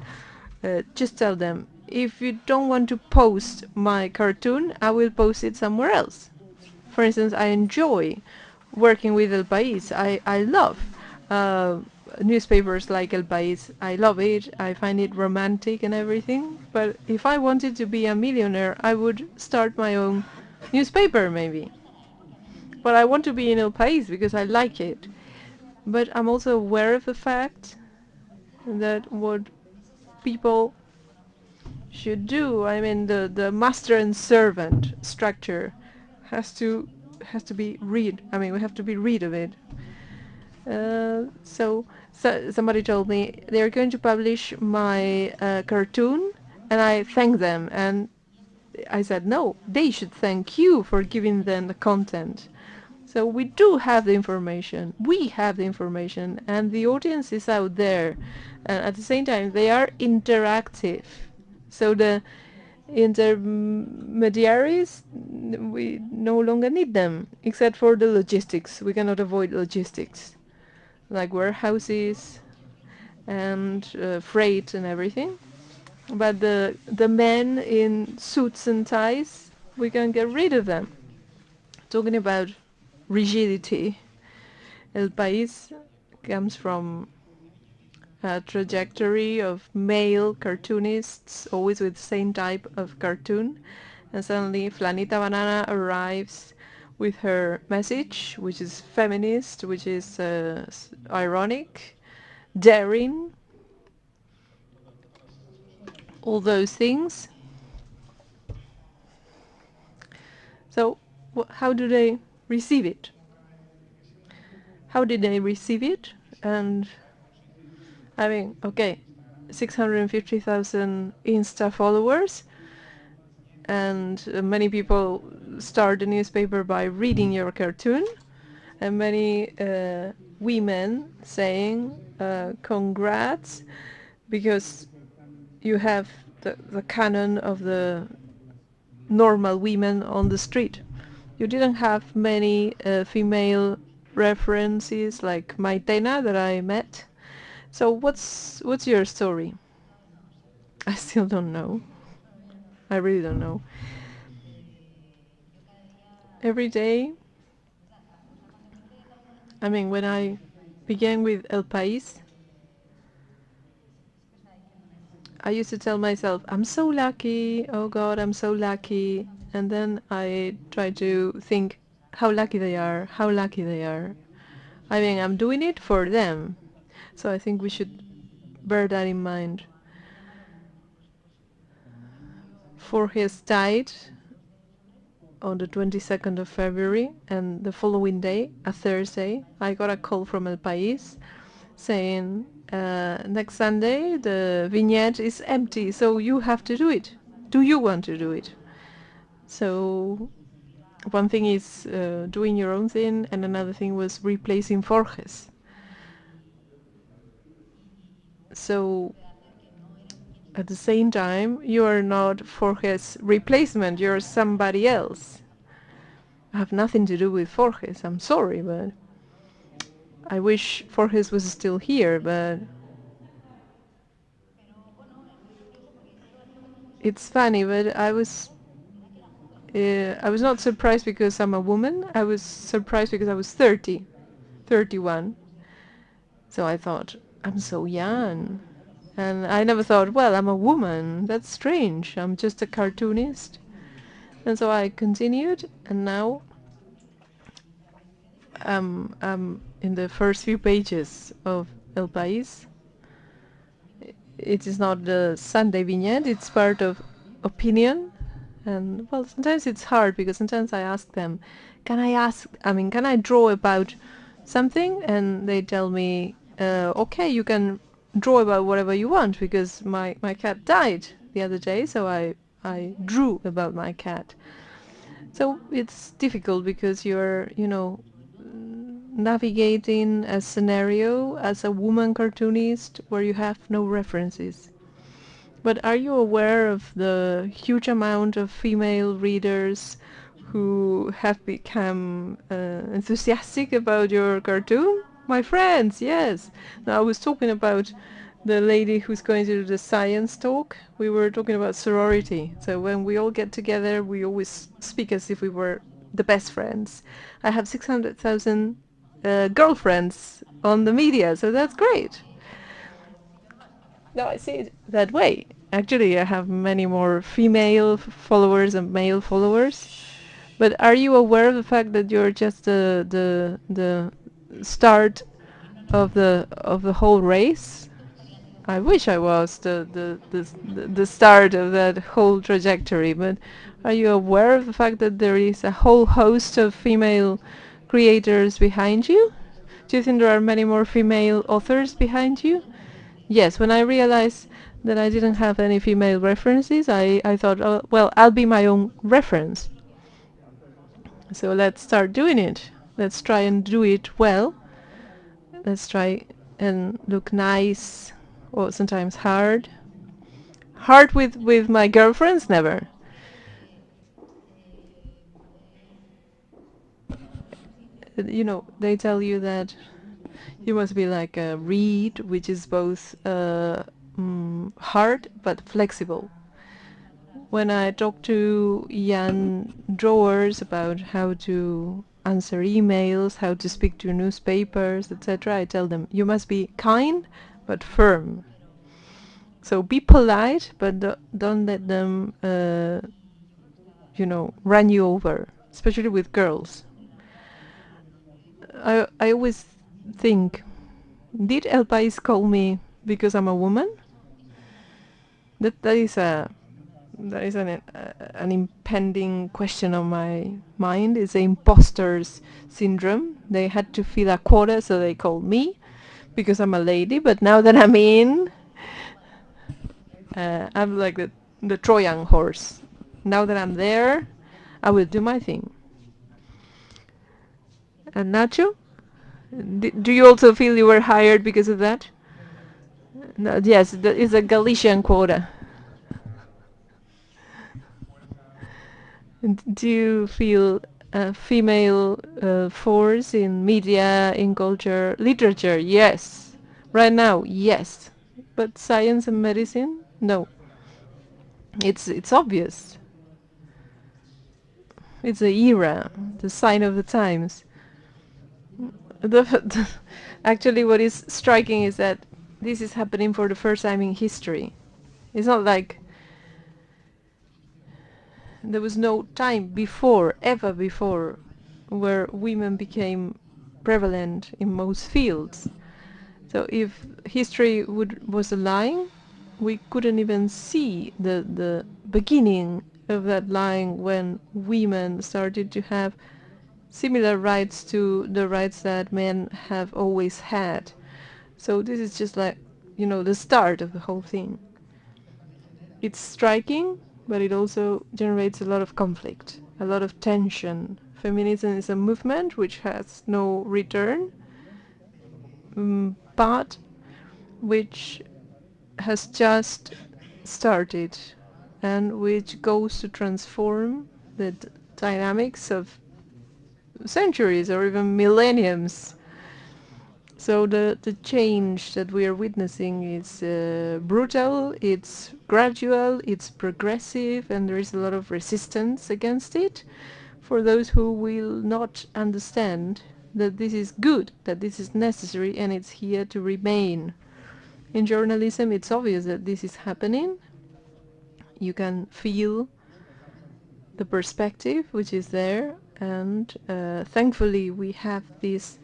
[SPEAKER 4] Just tell them, if you don't want to post my cartoon, I will post it somewhere else. For instance, I enjoy working with El País. I love newspapers like El País. I love it. I find it romantic and everything. But if I wanted to be a millionaire, I would start my own newspaper maybe. But I want to be in El País because I like it. But I'm also aware of the fact that what people should do, I mean, the master and servant structure has to be rid. I mean, we have to be rid of it. So somebody told me they're going to publish my cartoon, and I thanked them, and I said no, they should thank you for giving them the content. So we do have the information. We have the information, and the audience is out there. And at the same time, they are interactive. So the intermediaries, we no longer need them, except for the logistics. We cannot avoid logistics, like warehouses and freight and everything. But the men in suits and ties, we can get rid of them. Talking about rigidity, El País comes from a trajectory of male cartoonists, always with the same type of cartoon, and suddenly Flanita Banana arrives with her message, which is feminist, which is ironic, daring, all those things. So how do they receive it? How did they receive it? And I mean, okay, 650,000 Insta followers, and many people start the newspaper by reading your cartoon, and many women saying congrats, because you have the canon of the normal women on the street. You didn't have many female references like Maitena that I met. So what's your story? I still don't know. I really don't know. Every day, I mean, when I began with El País, I used to tell myself, I'm so lucky, oh God, I'm so lucky. And then I try to think how lucky they are, how lucky they are. I mean, I'm doing it for them. So I think we should bear that in mind. Forges died on the 22nd of February, and the following day, a Thursday, I got a call from El País saying, next Sunday the vignette is empty, so you have to do it. Do you want to do it? So one thing is doing your own thing, and another thing was replacing Forges. So at the same time, you are not Forges' replacement, you're somebody else. I have nothing to do with Forges, I'm sorry, but I wish Forges was still here, but it's funny, but I was not surprised because I'm a woman. I was surprised because I was 30, 31. So I thought, I'm so young. And I never thought, well, I'm a woman. That's strange. I'm just a cartoonist. And so I continued, and now I'm in the first few pages of El País. It is not the Sunday vignette, it's part of opinion. And well, sometimes it's hard because sometimes I ask them, can I draw about something? And they tell me, okay, you can draw about whatever you want, because my cat died the other day, so I drew about my cat. So it's difficult because you're, navigating a scenario as a woman cartoonist where you have no references. But are you aware of the huge amount of female readers who have become enthusiastic about your cartoon? My friends, yes. Now I was talking about the lady who's going to do the science talk. We were talking about sorority. So when we all get together, we always speak as if we were the best friends. I have 600,000 girlfriends on the media, so that's great. No, I see it that way. Actually, I have many more female followers and male followers. But are you aware of the fact that you're just the start of the whole race? I wish I was the start of that whole trajectory. But are you aware of the fact that there is a whole host of female creators behind you? Do you think there are many more female authors behind you? Yes, when I realized that I didn't have any female references, I thought, oh, well, I'll be my own reference. So let's start doing it. Let's try and do it well. Let's try and look nice, or sometimes hard. Hard with my girlfriends? Never. They tell you that you must be like a reed, which is both hard but flexible. When I talk to young drawers about how to answer emails, how to speak to newspapers, etc., I tell them, you must be kind but firm. So be polite, but don't let them, run you over, especially with girls. I always think, did El País call me because I'm a woman? That is an impending question on my mind. It's the imposter's syndrome. They had to fill a quota, so they called me because I'm a lady. But now that I'm in, I'm like the Trojan horse. Now that I'm there, I will do my thing. And Nacho, do you also feel you were hired because of that? No, yes, it's a Galician quota. Do you feel a female force in media, in culture, literature? Yes. Right now, yes. But science and medicine? No. It's obvious. It's the era, the sign of the times. Actually, what is striking is that this is happening for the first time in history. It's not like there was no time before, ever before, where women became prevalent in most fields. So if history was a line, we couldn't even see the beginning of that line when women started to have similar rights to the rights that men have always had. So this is just like, the start of the whole thing. It's striking, but it also generates a lot of conflict, a lot of tension. Feminism is a movement which has no return, but which has just started and which goes to transform the dynamics of centuries or even millenniums. So the change that we are witnessing is brutal, it's gradual, it's progressive, and there is a lot of resistance against it for those who will not understand that this is good, that this is necessary, and it's here to remain. In journalism, it's obvious that this is happening. You can feel the perspective which is there, and thankfully we have this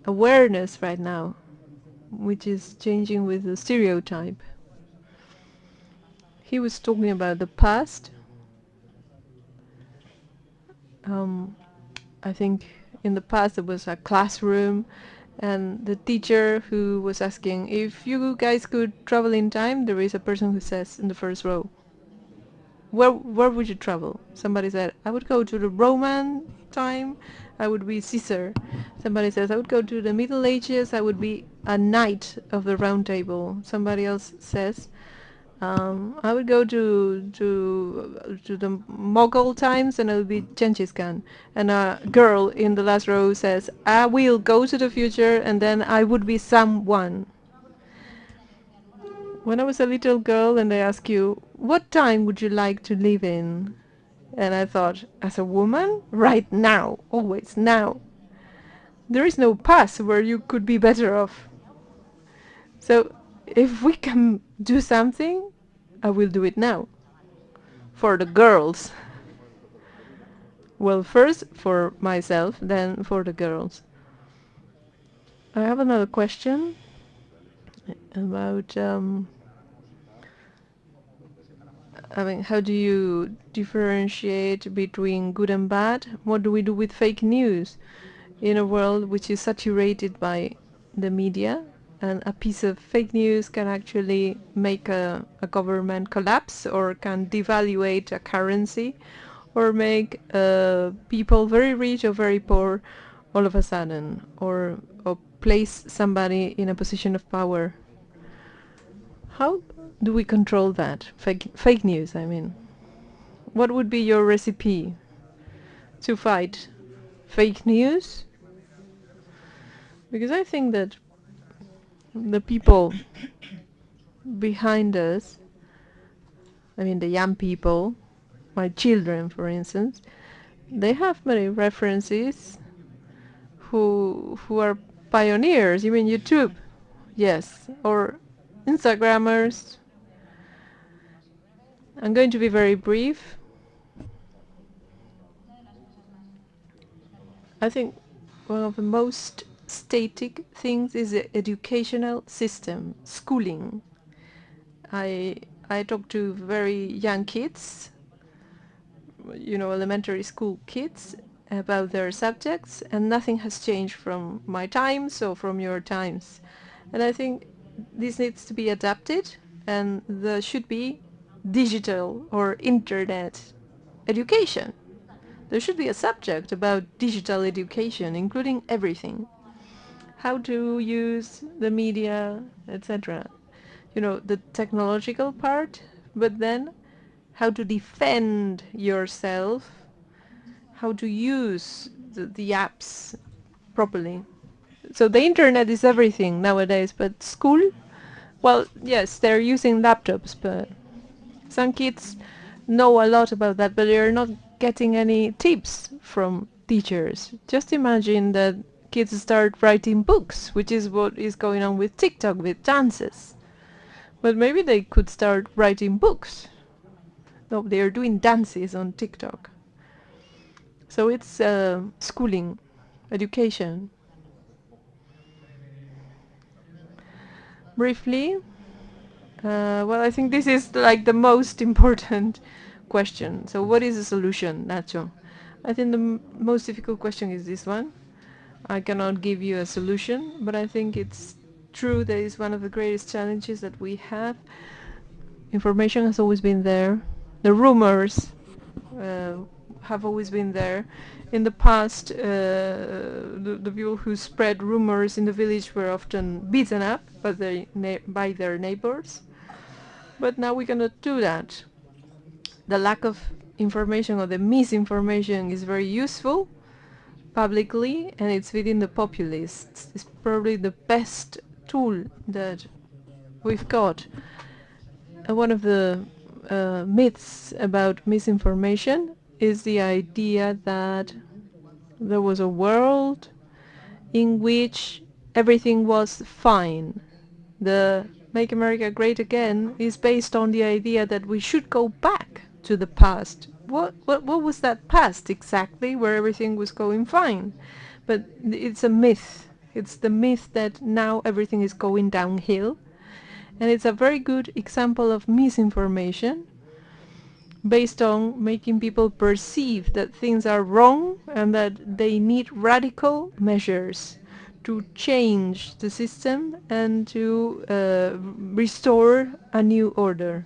[SPEAKER 4] awareness right now, which is changing with the stereotype. He was talking about the past. I think in the past there was a classroom and the teacher who was asking, if you guys could travel in time, there is a person who says in the first row, where would you travel? Somebody said, I would go to the Roman time, I would be Caesar. Somebody says, I would go to the Middle Ages, I would be a knight of the Round Table. Somebody else says, I would go to the Mughal times and I would be Genghis Khan. And a girl in the last row says, I will go to the future and then I would be someone. When I was a little girl and they ask you, what time would you like to live in? And I thought, as a woman, right now, always now. There is no past where you could be better off. So if we can do something, I will do it now. For the girls. Well, first for myself, then for the girls. I have another question about how do you differentiate between good and bad? What do we do with fake news in a world which is saturated by the media? And a piece of fake news can actually make a government collapse, or can devaluate a currency, or make people very rich or very poor all of a sudden, or place somebody in a position of power. How do we control that? Fake news, I mean. What would be your recipe to fight fake news? Because I think that the people behind us, I mean the young people, my children for instance, they have many references who are pioneers, even YouTube, yes, or Instagrammers. I'm going to be very brief. I think one of the most static things is the educational system, schooling. I talk to very young kids, elementary school kids, about their subjects, and nothing has changed from my times or from your times. And I think this needs to be adapted, and there should be digital or internet education. There should be a subject about digital education, including everything. How to use the media, etc. The technological part, but then how to defend yourself, how to use the apps properly. So the internet is everything nowadays, but school, well, yes, they're using laptops, but some kids know a lot about that, but they're not getting any tips from teachers. Just imagine that kids start writing books, which is what is going on with TikTok, with dances. But maybe they could start writing books. No, they are doing dances on TikTok. So it's schooling, education. Briefly, well, I think this is like the most important question. So what is the solution, Nacho? I think the most difficult question is this one. I cannot give you a solution, but I think it's true that it's one of the greatest challenges that we have. Information has always been there. The rumors have always been there. In the past, the people who spread rumors in the village were often beaten up by their neighbors. But now we cannot do that. The lack of information or the misinformation is very useful, publicly, and it's within the populists. It's probably the best tool that we've got. One of the myths about misinformation is the idea that there was a world in which everything was fine. The Make America Great Again is based on the idea that we should go back to the past. What was that past exactly, where everything was going fine? But it's a myth. It's the myth that now everything is going downhill. And it's a very good example of misinformation based on making people perceive that things are wrong and that they need radical measures to change the system and to restore a new order.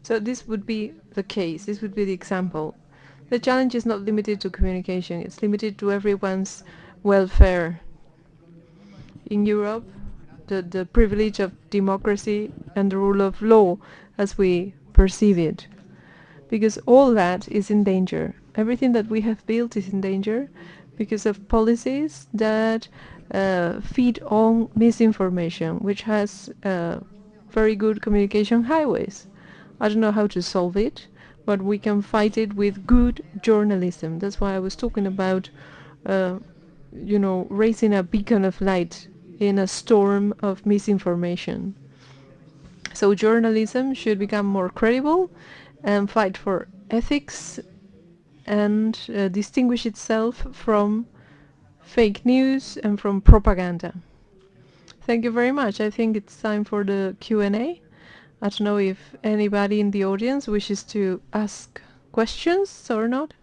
[SPEAKER 4] So this would be the case, this would be the example. The challenge is not limited to communication, it's limited to everyone's welfare. In Europe, the privilege of democracy and the rule of law as we perceive it. Because all that is in danger. Everything that we have built is in danger because of policies that feed on misinformation, which has very good communication highways. I don't know how to solve it, but we can fight it with good journalism. That's why I was talking about, raising a beacon of light in a storm of misinformation. So journalism should become more credible and fight for ethics and distinguish itself from fake news and from propaganda. Thank you very much. I think it's time for the Q&A. I don't know if anybody in the audience wishes to ask questions or not.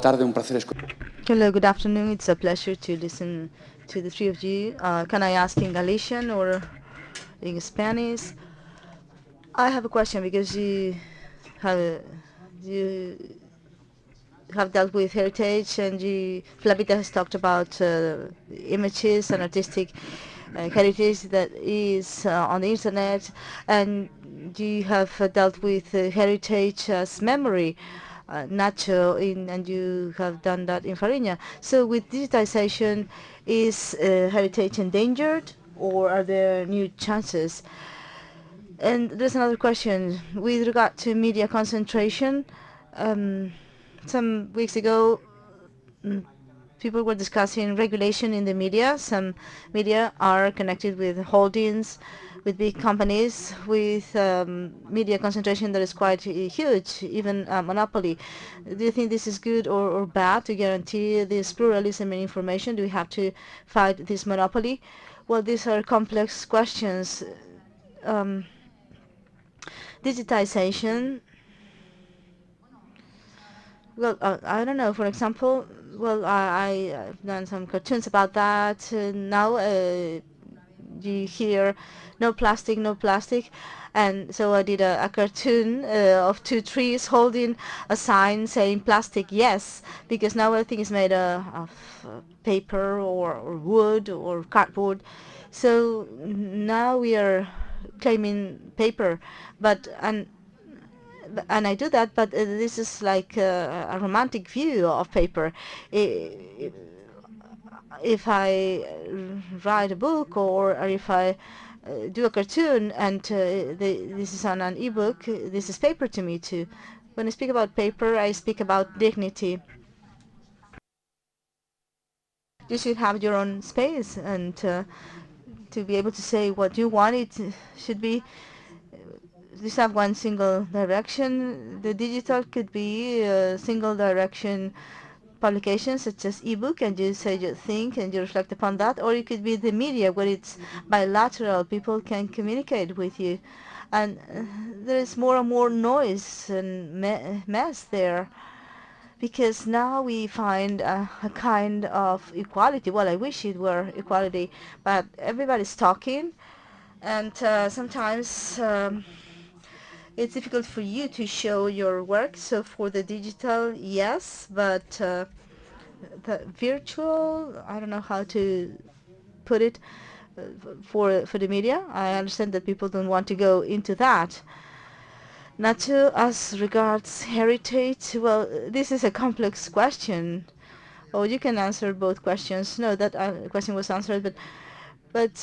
[SPEAKER 6] Hello, good afternoon. It's a pleasure to listen to the three of you. Can I ask in Galician or in Spanish? I have a question because you have dealt with heritage, and Flavita has talked about images and artistic heritage that is on the internet, and you have dealt with heritage as memory. Nacho, and you have done that in Fariña. So with digitization, is heritage endangered, or are there new chances? And there's another question with regard to media concentration. Some weeks ago, people were discussing regulation in the media. Some media are connected with holdings, with big companies, with media concentration that is quite huge, even a monopoly. Do you think this is good or bad to guarantee this pluralism in information? Do we have to fight this monopoly? Well, these are complex questions. Digitization, well, I don't know, for example, well, I've done some cartoons about that. Now you hear no plastic, no plastic. And so I did a cartoon of two trees holding a sign saying plastic yes, because now everything is made of paper or wood or cardboard. So now we are claiming paper, but and I do that, but this is like a romantic view of paper. If I write a book or if I do a cartoon and this is on an ebook, this is paper to me too. When I speak about paper, I speak about dignity. You should have your own space, and to be able to say what you want, it should be just have one single direction. The digital could be a single direction publication such as ebook, and you say your thing and you reflect upon that, or it could be the media where it's bilateral, people can communicate with you, and there is more and more noise and mess there, because now we find a kind of equality. Well, I wish it were equality, but everybody's talking, and sometimes it's difficult for you to show your work. So for the digital, yes, but the virtual, I don't know how to put it. for the media. I understand that people don't want to go into that. Nacho, as regards heritage, well, this is a complex question. Oh, you can answer both questions. No, that question was answered, but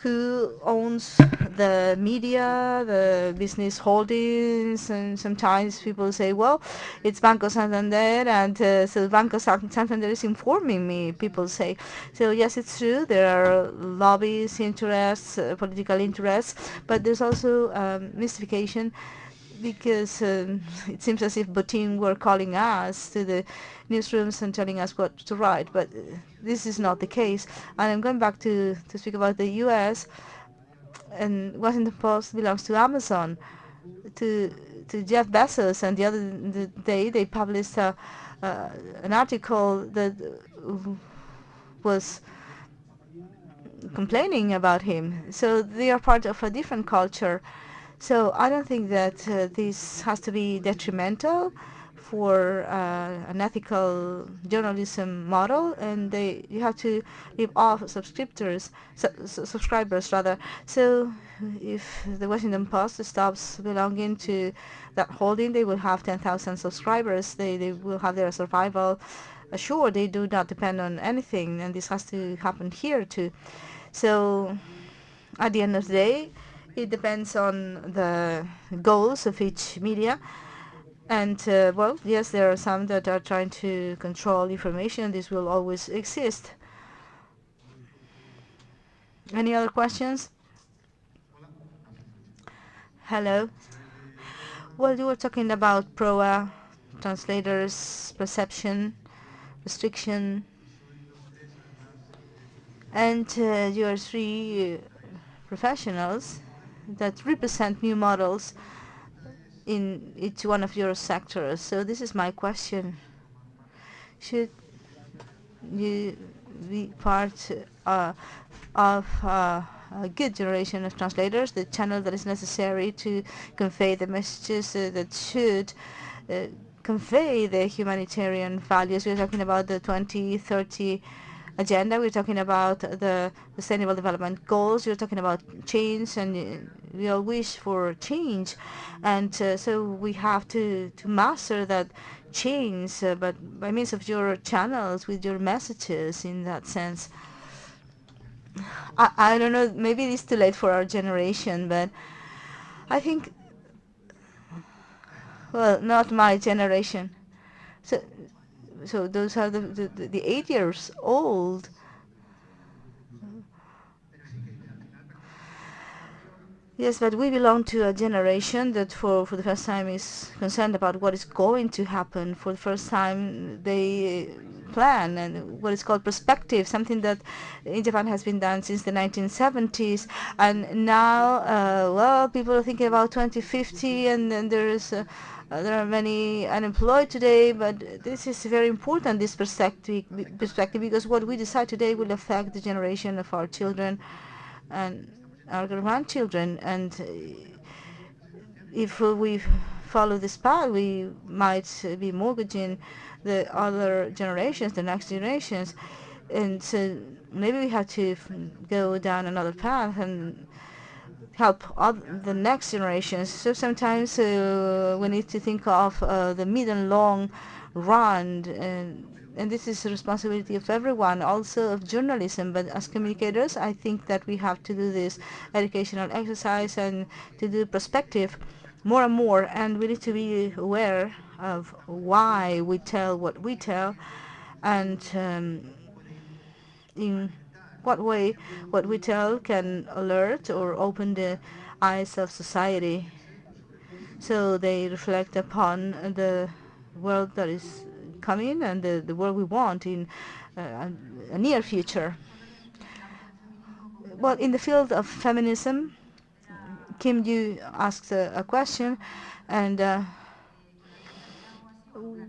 [SPEAKER 6] who owns the media, the business holdings? And sometimes people say, well, it's Banco Santander, and so Banco Santander is informing me, people say. So yes, it's true, there are lobbies, interests, political interests, but there's also mystification, because it seems as if Botín were calling us to the newsrooms and telling us what to write, but this is not the case. And I'm going back to speak about the U.S., and Washington Post belongs to Amazon, to Jeff Bezos, and the other day they published an article that was complaining about him. So they are part of a different culture. So I don't think that this has to be detrimental for an ethical journalism model, and you have to leave off subscribers rather. So if the Washington Post stops belonging to that holding, they will have 10,000 subscribers. They will have their survival assured. They do not depend on anything, and this has to happen here too. So at the end of the day, it depends on the goals of each media. And, well, yes, there are some that are trying to control information. This will always exist. Any other questions? Hello. Well, you were talking about PROA, translators, perception, restriction. And you are three professionals that represent new models in each one of your sectors. So this is my question. Should you be part of a good generation of translators, the channel that is necessary to convey the messages that should convey the humanitarian values? We're talking about the 2030 agenda. We're talking about the Sustainable Development Goals. We're talking about change, and we all wish for change. And so we have to master that change, but by means of your channels, with your messages in that sense. I don't know, maybe it's too late for our generation, but I think, well, not my generation. So those are the 8 years old. Yes, but we belong to a generation that for the first time is concerned about what is going to happen. For the first time they plan and what is called perspective, something that in Japan has been done since the 1970s. And now, well, people are thinking about 2050, and then there are many unemployed today, but this is very important, this perspective, because what we decide today will affect the generation of our children and our grandchildren. And if we follow this path, we might be mortgaging the other generations, the next generations. And so maybe we have to go down another path and help the next generations. So sometimes we need to think of the mid and long run, and this is the responsibility of everyone, also of journalism. But as communicators, I think that we have to do this educational exercise and to do perspective more and more, and we need to be aware of why we tell what we tell, and in what way what we tell can alert or open the eyes of society, so they reflect upon the world that is coming and the world we want in a near future. Well, in the field of feminism, Kim, you asked a question, and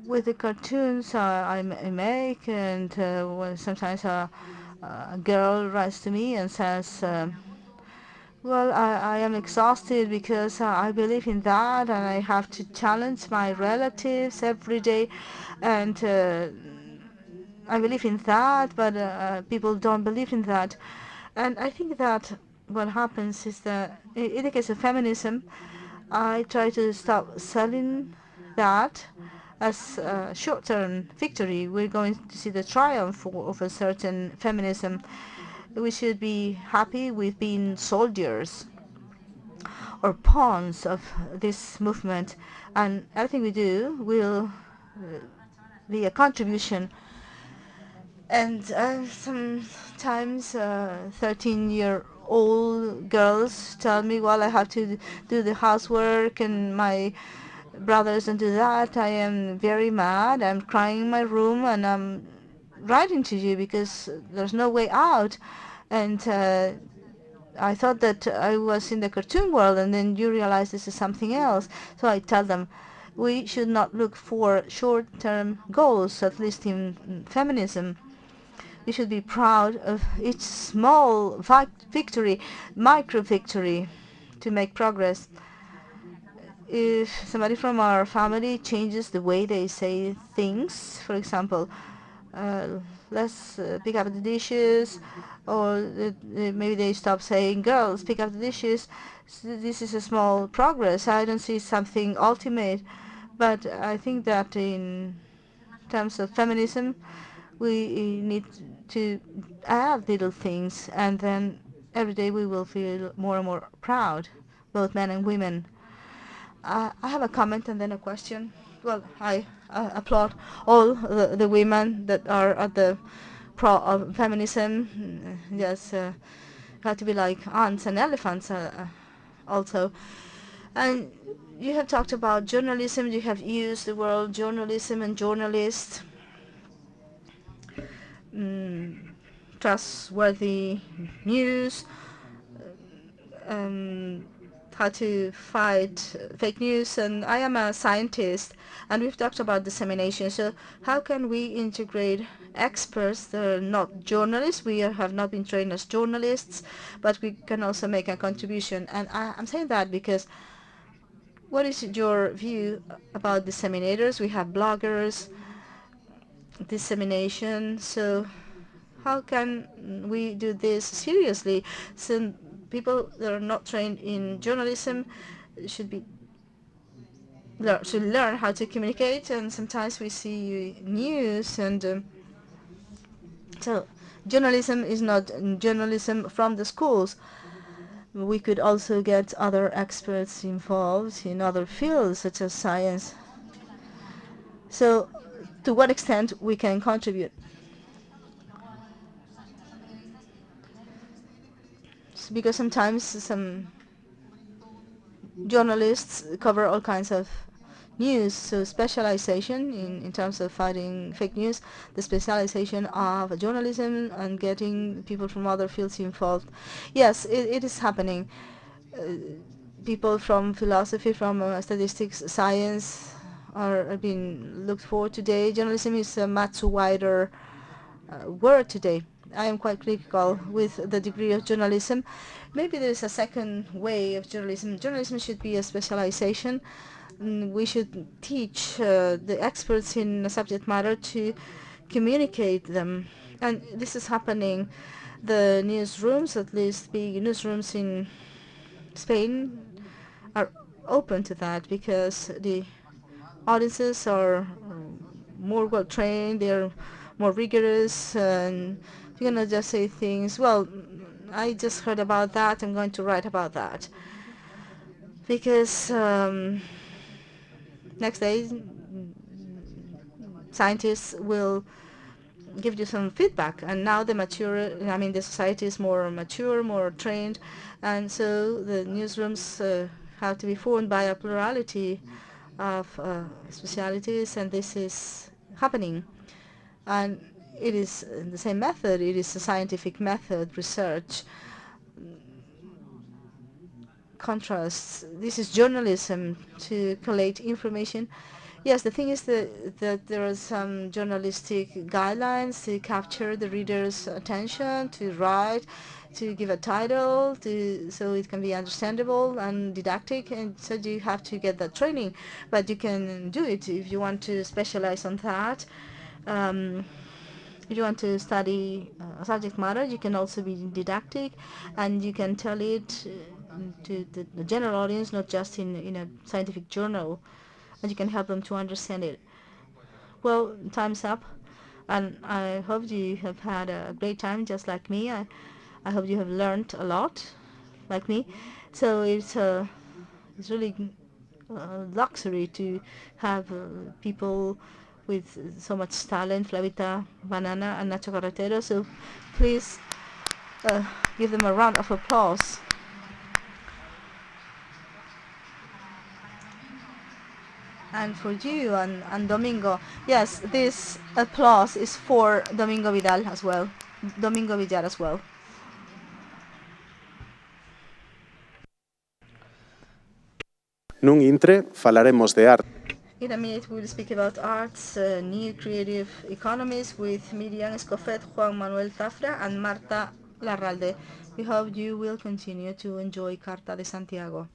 [SPEAKER 6] with the cartoons I make, and when sometimes a girl writes to me and says, well, I am exhausted because I believe in that, and I have to challenge my relatives every day, and I believe in that, but people don't believe in that. And I think that what happens is that in the case of feminism, I try to stop selling that as a short-term victory. We're going to see the triumph of a certain feminism. We should be happy with being soldiers or pawns of this movement, and everything we do will be a contribution. And sometimes 13-year-old girls tell me, well, I have to do the housework and my brothers don't do that. I am very mad. I'm crying in my room and I'm writing to you because there's no way out. And I thought that I was in the cartoon world, and then you realize this is something else. So I tell them, we should not look for short-term goals, at least in feminism. We should be proud of each small victory, micro-victory, to make progress. If somebody from our family changes the way they say things, for example, let's pick up the dishes, or maybe they stop saying, girls, pick up the dishes. So this is a small progress. I don't see something ultimate, but I think that in terms of feminism, we need to add little things, and then every day we will feel more and more proud, both men and women. I have a comment and then a question. Well, I applaud all the women that are at the pro of feminism. Yes, have to be like ants and elephants also. And you have talked about journalism. You have used the word journalism and journalist. Trustworthy news, how to fight fake news, and I am a scientist, and we've talked about dissemination. So how can we integrate experts that are not journalists? We have not been trained as journalists, but we can also make a contribution. And I'm saying that because what is your view about disseminators? We have bloggers, dissemination. So how can we do this seriously? So people that are not trained in journalism should learn how to communicate. And sometimes we see news, and so journalism is not journalism from the schools. We could also get other experts involved in other fields such as science. So to what extent we can contribute? Because sometimes some journalists cover all kinds of news, so specialization in terms of fighting fake news, the specialization of journalism and getting people from other fields involved. Yes, it is happening. People from philosophy, from statistics, science are being looked for today. Journalism is a much wider word today. I am quite critical with the degree of journalism. Maybe there is a second way of journalism. Journalism should be a specialization. We should teach the experts in a subject matter to communicate them. And this is happening. The newsrooms, at least big newsrooms in Spain, are open to that because the audiences are more well trained, they are more rigorous, and you're gonna just say things, well, I just heard about that, I'm going to write about that. Because next day scientists will give you some feedback, and now the society is more mature, more trained, and so the newsrooms have to be formed by a plurality of specialities, and this is happening. And it is the same method. It is a scientific method, research, contrasts. This is journalism, to collate information. Yes, the thing is that there are some journalistic guidelines to capture the reader's attention, to write, to give a title, so it can be understandable and didactic, and so you have to get that training. But you can do it if you want to specialize on that. If you want to study a subject matter, you can also be didactic, and you can tell it to the general audience, not just in a scientific journal, and you can help them to understand it. Well, time's up, and I hope you have had a great time, just like me. I hope you have learned a lot, like me. So it's really luxury to have people with so much talent, Flavita Banana and Nacho Carretero. So please give them a round of applause. And for you and Domingo, yes, this applause is for Domingo Vidal as well, Domingo Villar as well.
[SPEAKER 7] Nun intre falaremos de arte.
[SPEAKER 6] In a minute, we'll speak about arts, new creative economies with Miriam Escofet, Juan Manuel Zafra, and Marta Larralde. We hope you will continue to enjoy Carta de Santiago.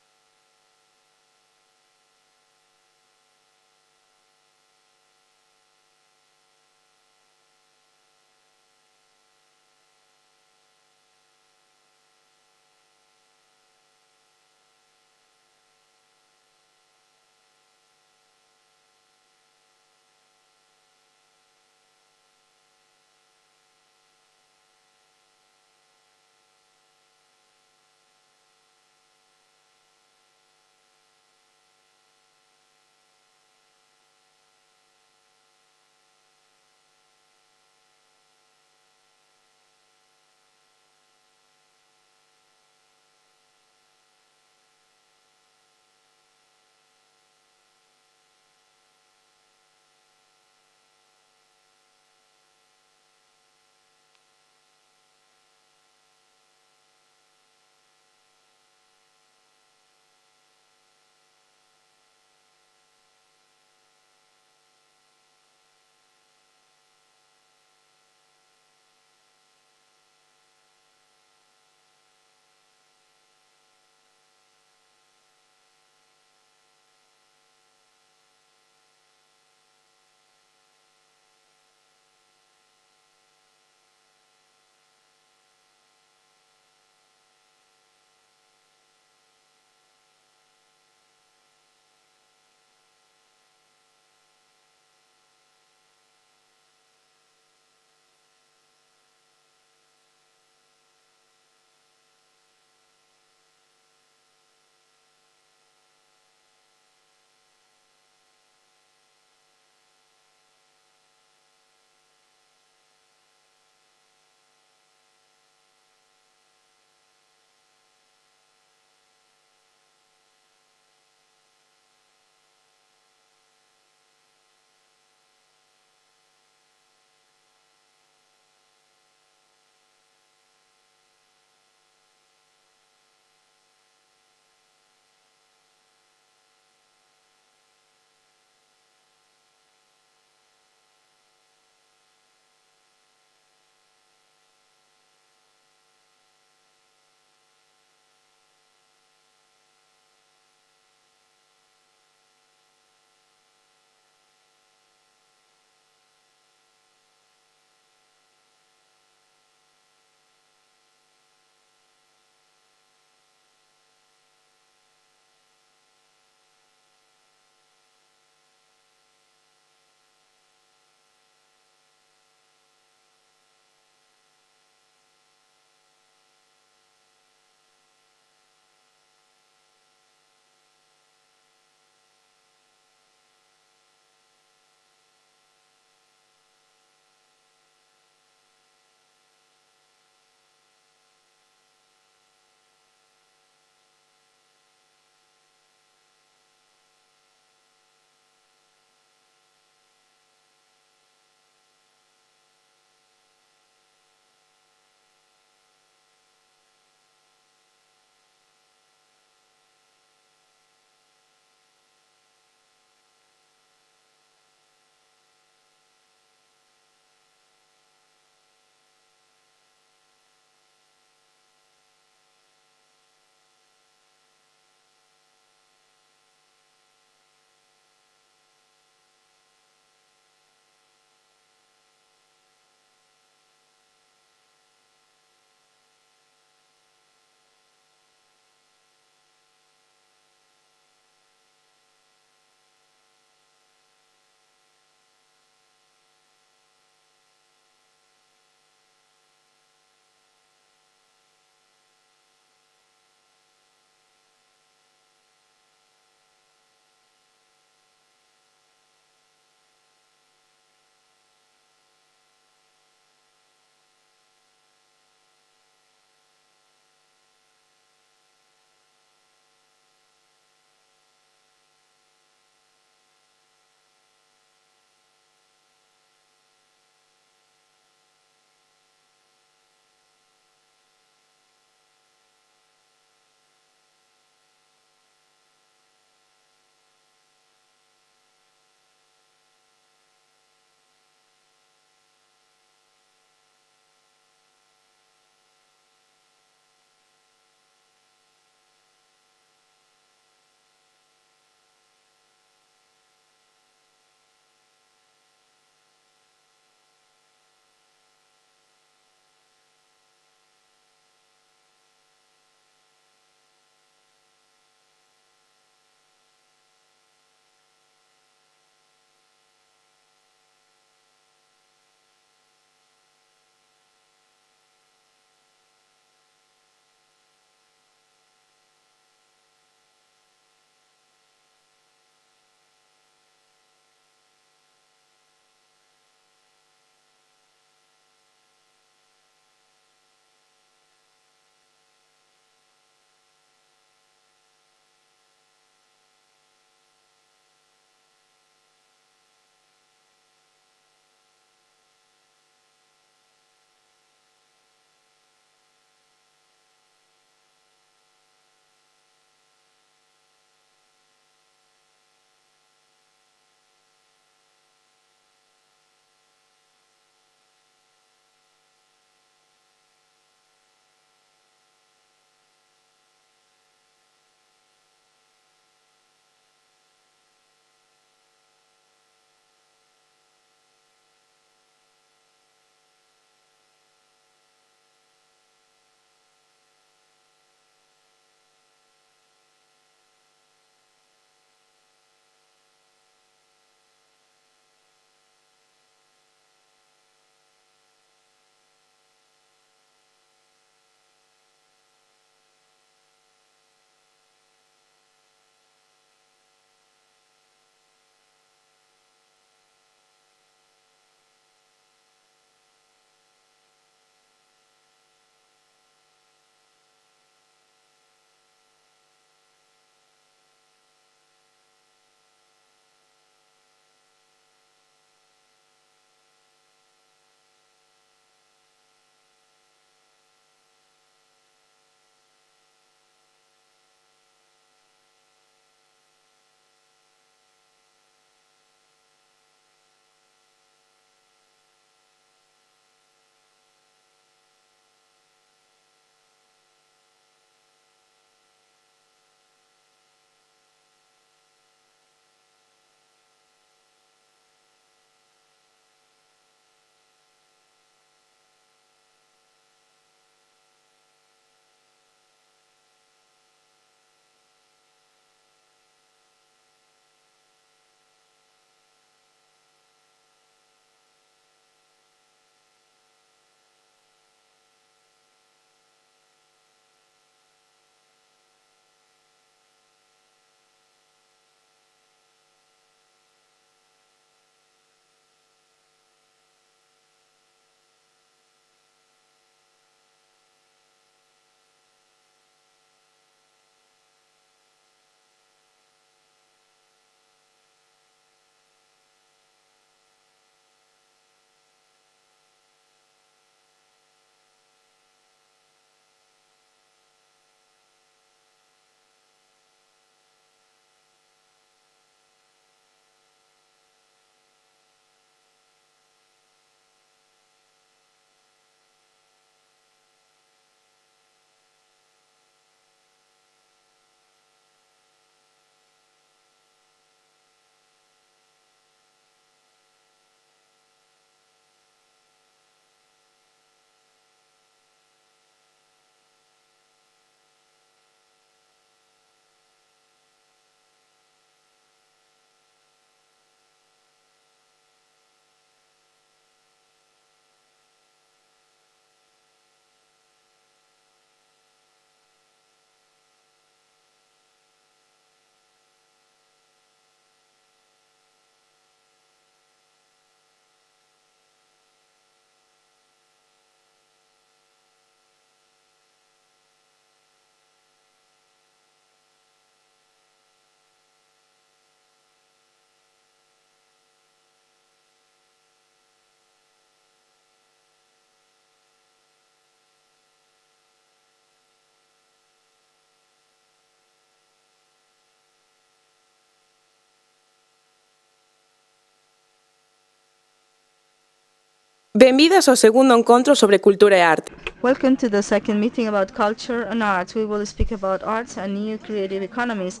[SPEAKER 4] Benvidas ao segundo encontro sobre cultura e arte.
[SPEAKER 6] Welcome to the second meeting about culture and arts. We will speak about arts and new creative economies.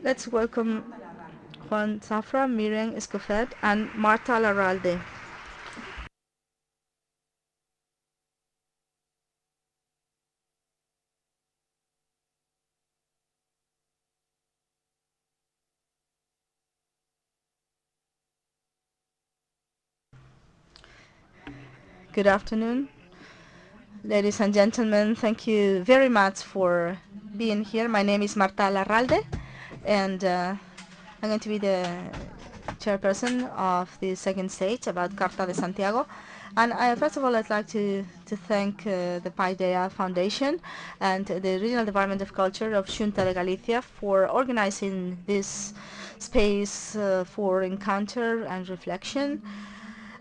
[SPEAKER 6] Let's welcome Juan Zafra, Miriam Escofet, and Marta Larralde. Good afternoon, ladies and gentlemen. Thank you very much for being here. My name is Marta Larralde, and I'm going to be the chairperson of the second stage about Carta de Santiago. And first of all, I'd like to thank the Paideia Foundation and the Regional Department of Culture of Xunta de Galicia for organizing this space for encounter and reflection.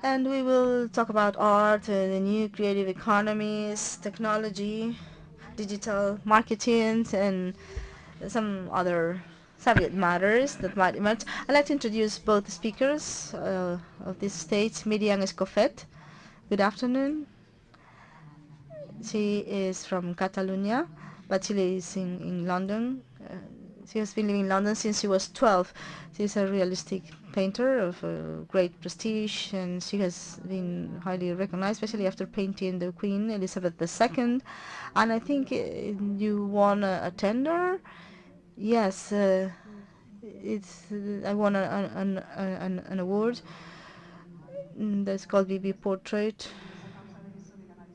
[SPEAKER 6] And we will talk about art, the new creative economies, technology, digital marketing, and some other subject matters that might emerge. I'd like to introduce both speakers of this stage, Miriam Escofet. Good afternoon. She is from Catalonia, but she lives in London. She has been living in London since she was 12. She's a realistic painter of great prestige, and she has been highly recognized, especially after painting the Queen Elizabeth II. And I think you won a tender. Yes, I won an award that's called BB Portrait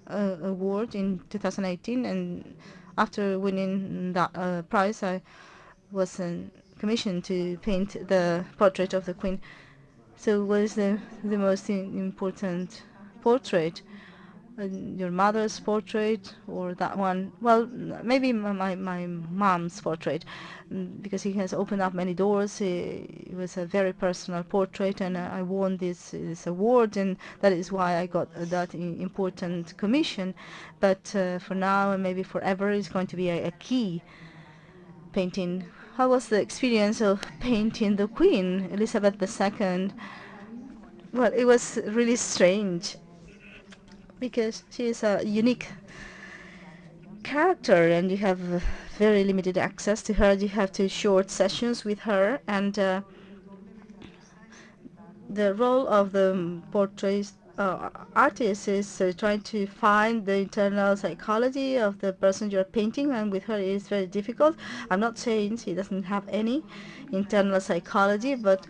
[SPEAKER 6] Award in 2018, and after winning that prize, I was commissioned to paint the portrait of the Queen. So what is the most important portrait? Your mother's portrait or that one? Well, maybe my mom's portrait, because he has opened up many doors. It was a very personal portrait, and I won this award, and that is why I got that important commission. But for now and maybe forever, it's going to be a key painting. How was the experience of painting the Queen Elizabeth II? Well, it was really strange, because she is a unique character, and you have very limited access to her. You have to short sessions with her, and the role of the portrait artist is trying to find the internal psychology of the person you're painting, and with her it's very difficult. I'm not saying she doesn't have any internal psychology, but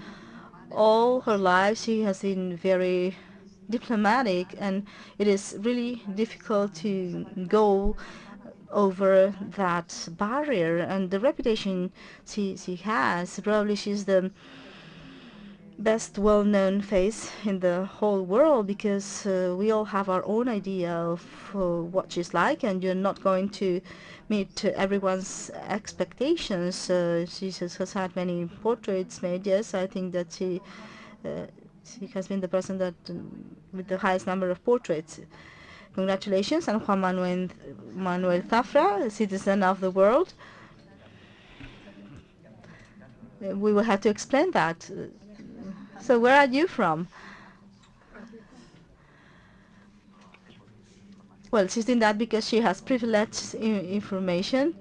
[SPEAKER 6] all her life she has been very diplomatic, and it is really difficult to go over that barrier. And the reputation she has, probably she's the best well-known face in the whole world, because we all have our own idea of what she's like, and you're not going to meet everyone's expectations. She has had many portraits made. Yes, I think that she has been the person that with the highest number of portraits. Congratulations. And Juan Manuel Zafra, a citizen of the world. We will have to explain that. So where are you from? Well, she's doing that because she has privileged information.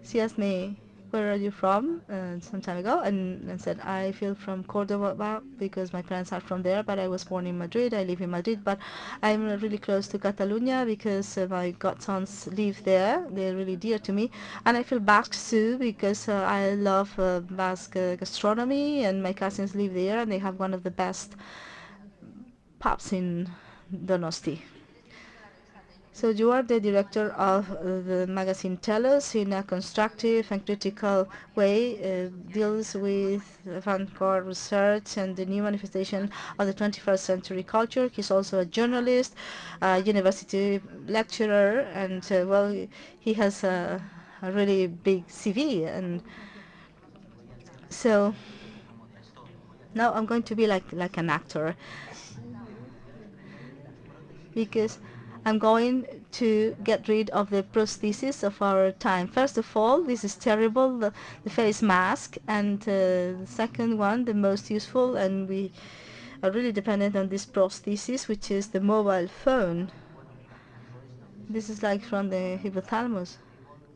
[SPEAKER 6] She asked me, where are you from, some time ago, and I said, I feel from Cordoba because my parents are from there, but I was born in Madrid. I live in Madrid, but I'm really close to Catalonia because my godsons live there. They're really dear to me. And I feel Basque too, because I love Basque gastronomy, and my cousins live there, and they have one of the best pubs in Donosti. So you are the director of the magazine Telos. In a constructive and critical way, deals with avant-garde research and the new manifestation of the 21st century culture. He's also a journalist, a university lecturer, and well, he has a really big CV. And so now I'm going to be like an actor, because I'm going to get rid of the prosthesis of our time. First of all, this is terrible, the face mask, and the second one, the most useful, and are really dependent on this prosthesis, which is the mobile phone. This is like from the hypothalamus,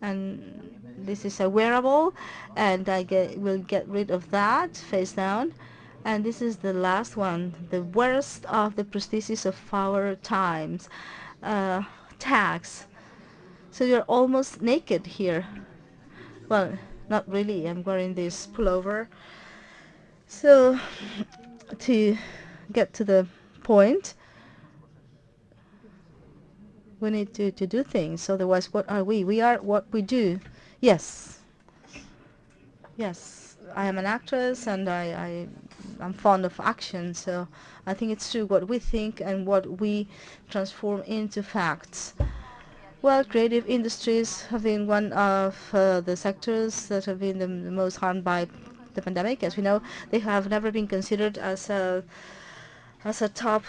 [SPEAKER 6] and this is a wearable, and will get rid of that face down. And this is the last one, the worst of the prosthesis of our times, tags. So you're almost naked here. Well, not really, I'm wearing this pullover. So, to get to the point, we need to do things, otherwise what are we? We are what we do. Yes. Yes, I am an actress and I'm fond of action, so I think it's true what we think and what we transform into facts. Well, creative industries have been one of the sectors that have been the most harmed by the pandemic. As we know, they have never been considered as a top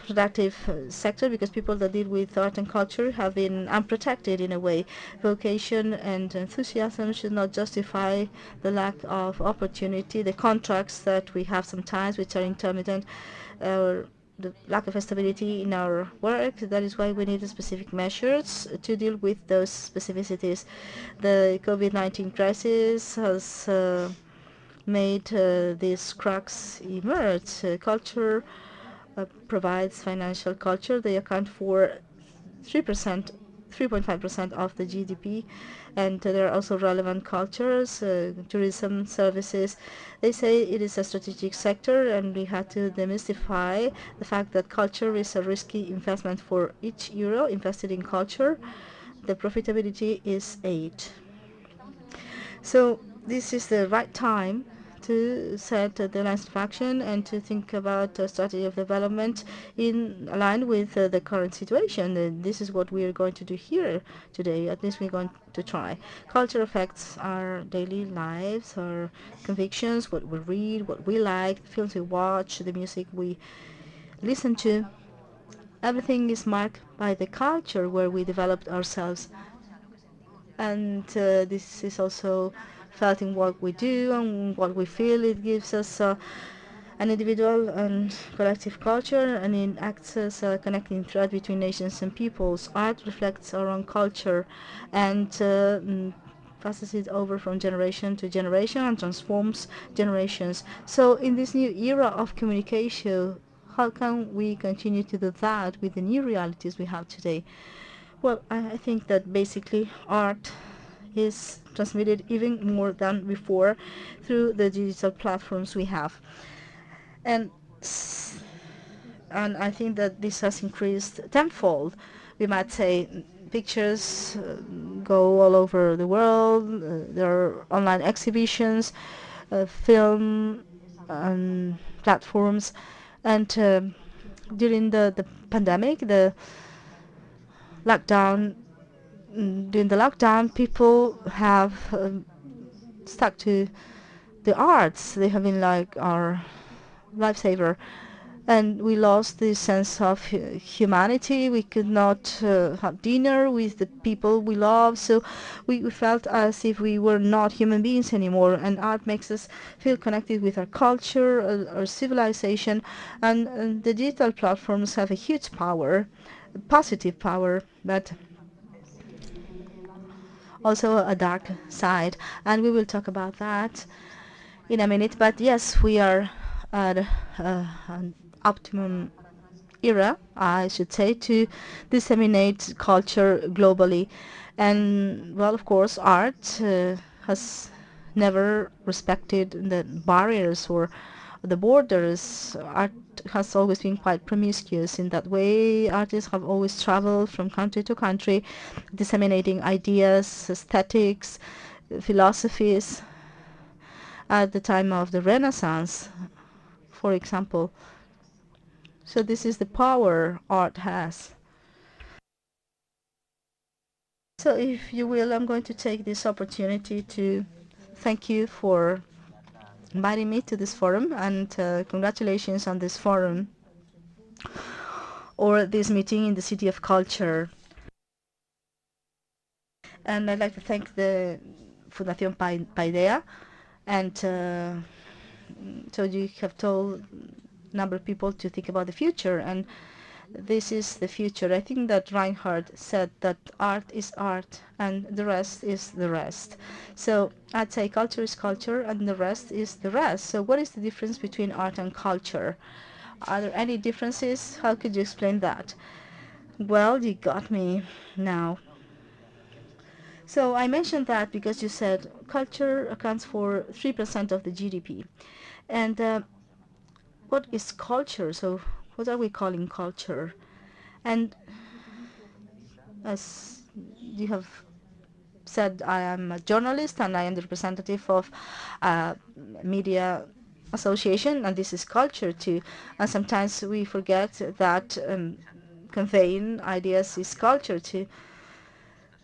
[SPEAKER 6] productive sector, because people that deal with art and culture have been unprotected in a way. Vocation and enthusiasm should not justify the lack of opportunity, the contracts that we have sometimes which are intermittent, or the lack of stability in our work. That is why we need specific measures to deal with those specificities. The COVID-19 crisis has made these cracks emerge. Culture provides financial culture. They account for 3.5% of the GDP, and there are also relevant cultures, tourism, services. They say it is a strategic sector, and we had to demystify the fact that culture is a risky investment. For each euro invested in culture, the profitability is 8. So this is the right time to set the lines of action and to think about a strategy of development in line with the current situation. This is what we are going to do here today. At least we're going to try. Culture affects our daily lives, our convictions, what we read, what we like, the films we watch, the music we listen to. Everything is marked by the culture where we developed ourselves. And this is also felt in what we do and what we feel. It gives us an individual and collective culture, and it acts as a connecting thread between nations and peoples. Art reflects our own culture and passes it over from generation to generation and transforms generations. So in this new era of communication, how can we continue to do that with the new realities we have today? Well, I think that basically art is transmitted even more than before through the digital platforms we have. And I think that this has increased tenfold. We might say pictures go all over the world, there are online exhibitions, film platforms, and during the pandemic, during the lockdown, people have stuck to the arts. They have been like our lifesaver, and we lost the sense of humanity. We could not have dinner with the people we love, so we felt as if we were not human beings anymore. And art makes us feel connected with our culture, our civilization, and the digital platforms have a huge power, a positive power, but also a dark side, and we will talk about that in a minute. But yes, we are at an optimum era, I should say, to disseminate culture globally. And well, of course, art has never respected the barriers or the borders. Art has always been quite promiscuous. In that way, artists have always traveled from country to country, disseminating ideas, aesthetics, philosophies. At the time of the Renaissance, for example. So this is the power art has. So if you will, I'm going to take this opportunity to thank you for inviting me to this forum, and congratulations on this forum or this meeting in the City of Culture. And I'd like to thank the Fundación Paideia, and so you have told number of people to think about the future, and this is the future. I think that Reinhardt said that art is art and the rest is the rest. So I'd say culture is culture and the rest is the rest. So what is the difference between art and culture? Are there any differences? How could you explain that? Well, you got me now. So I mentioned that because you said culture accounts for 3% of the GDP. And what is culture? So what are we calling culture? And as you have said, I am a journalist and I am the representative of media association, and this is culture too. And sometimes we forget that conveying ideas is culture too.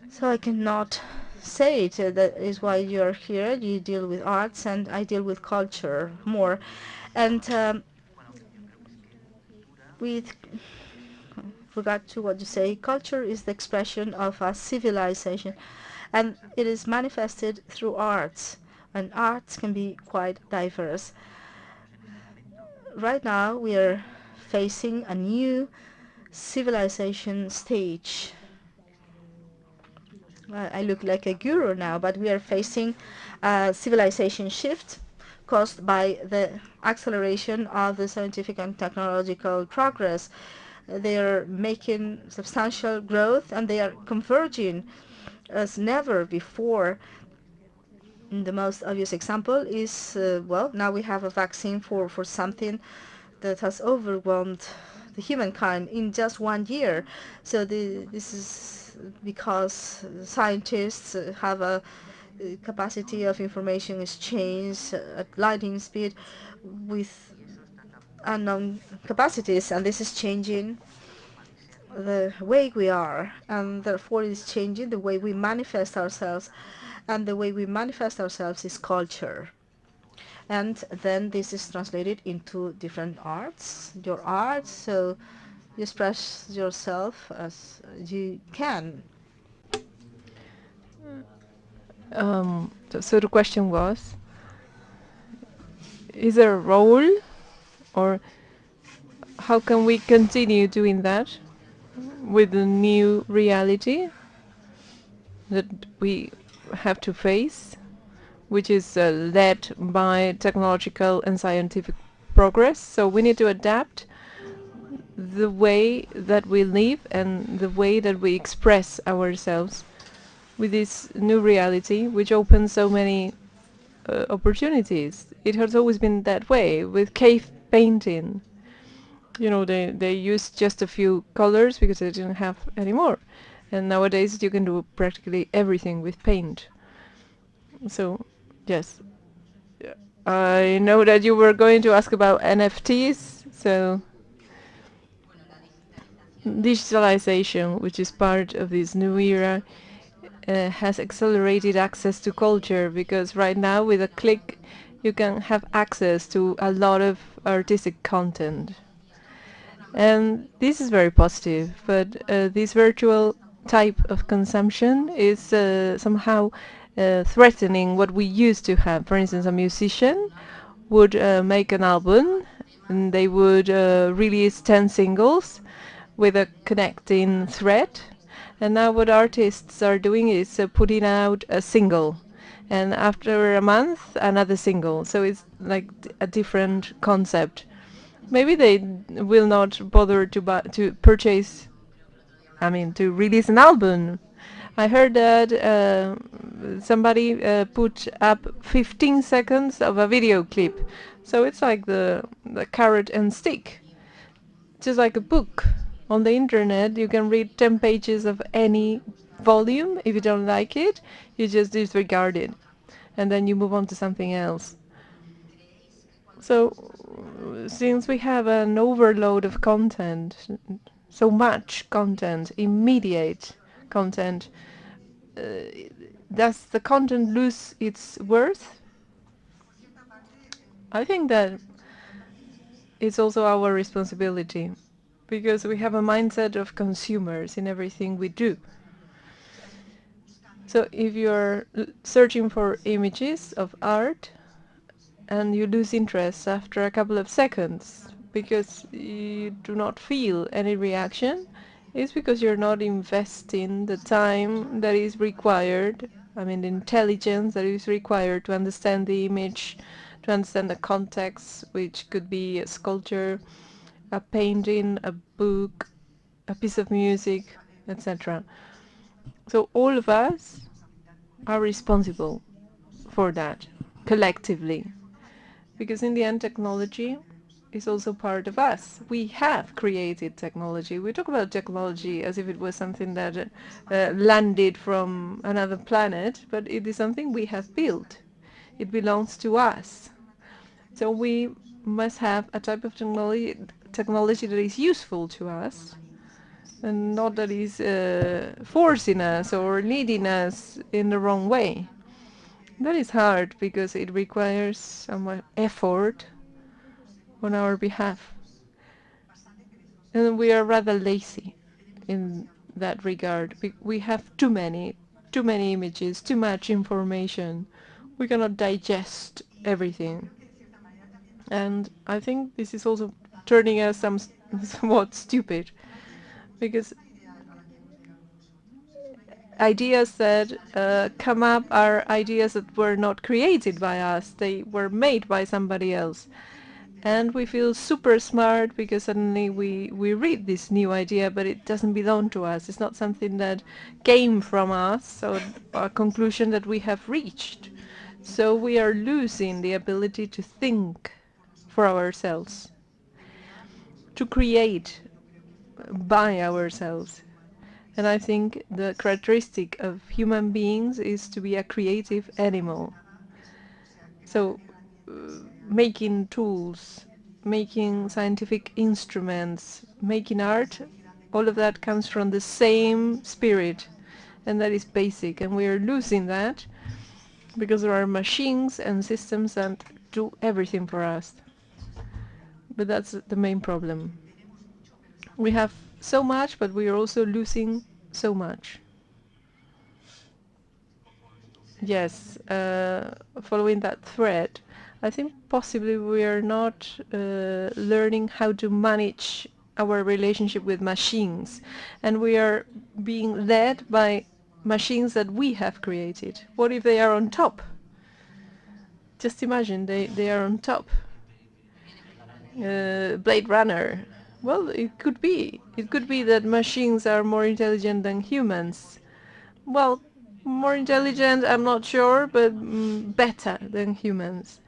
[SPEAKER 6] So I cannot say it. That is why you're here. You deal with arts and I deal with culture more. And with regard to what you say, culture is the expression of a civilization, and it is manifested through arts, and arts can be quite diverse. Right now we are facing a new civilization stage. I look like a guru now, but we are facing a civilization shift caused by the acceleration of the scientific and technological progress. They are making substantial growth and they are converging as never before. The most obvious example is, well, now we have a vaccine for something that has overwhelmed the humankind in just 1 year. So this is because scientists have a capacity of information exchange at lightning speed with unknown capacities, and this is changing the way we are, and therefore it's changing the way we manifest ourselves, and the way we manifest ourselves is culture. And then this is translated into different arts, your art, so you express yourself as you can.
[SPEAKER 4] So the question was, is there a role, or how can we continue doing that with the new reality that we have to face, which is led by technological and scientific progress? So we need to adapt the way that we live and the way that we express ourselves with this new reality, which opens so many opportunities. It has always been that way with cave painting. You know, they used just a few colors because they didn't have any more. And nowadays you can do practically everything with paint. So, yes. I know that you were going to ask about NFTs, so digitalization, which is part of this new era, has accelerated access to culture, because right now with a click you can have access to a lot of artistic content. And this is very positive, but this virtual type of consumption is somehow threatening what we used to have. For instance, a musician would make an album and they would release 10 singles with a connecting thread. And now what artists are doing is putting out a single, and after a month another single. So it's like a different concept. Maybe they will not bother to purchase, to release an album. I heard that somebody put up 15 seconds of a video clip. So it's like the carrot and stick, just like a book. On the internet, you can read 10 pages of any volume. If you don't like it, you just disregard it, and then you move on to something else. So, since we have an overload of content, so much content, immediate content, does the content lose its worth? I think that it's also our responsibility, because we have a mindset of consumers in everything we do. So if you're searching for images of art and you lose interest after a couple of seconds, because you do not feel any reaction, is because you're not investing the time that is required, I mean the intelligence that is required to understand the image, to understand the context, which could be a sculpture, a painting, a book, a piece of music, etc. So all of us are responsible for that, collectively. Because in the end, technology is also part of us. We have created technology. We talk about technology as if it was something that landed from another planet, but it is something we have built. It belongs to us. So we must have a type of technology that is useful to us, and not that is forcing us or leading us in the wrong way. That is hard because it requires some effort on our behalf. And we are rather lazy in that regard. We have too many images, too much information. We cannot digest everything. And I think this is also turning us somewhat stupid, because ideas that come up are ideas that were not created by us. They were made by somebody else. And we feel super smart because suddenly we read this new idea, but it doesn't belong to us. It's not something that came from us, or a conclusion that we have reached. So we are losing the ability to think for ourselves, to create by ourselves. And I think the characteristic of human beings is to be a creative animal. So making tools, making scientific instruments, making art, all of that comes from the same spirit, and that is basic. And we are losing that because there are machines and systems that do everything for us. But that's the main problem. We have so much, but we are also losing so much. Yes, following that thread, I think possibly we are not learning how to manage our relationship with machines, and we are being led by machines that we have created. What if they are on top? Just imagine they are on top. Blade Runner. Well, it could be. It could be that machines are more intelligent than humans. Well, more intelligent, I'm not sure, but better than humans.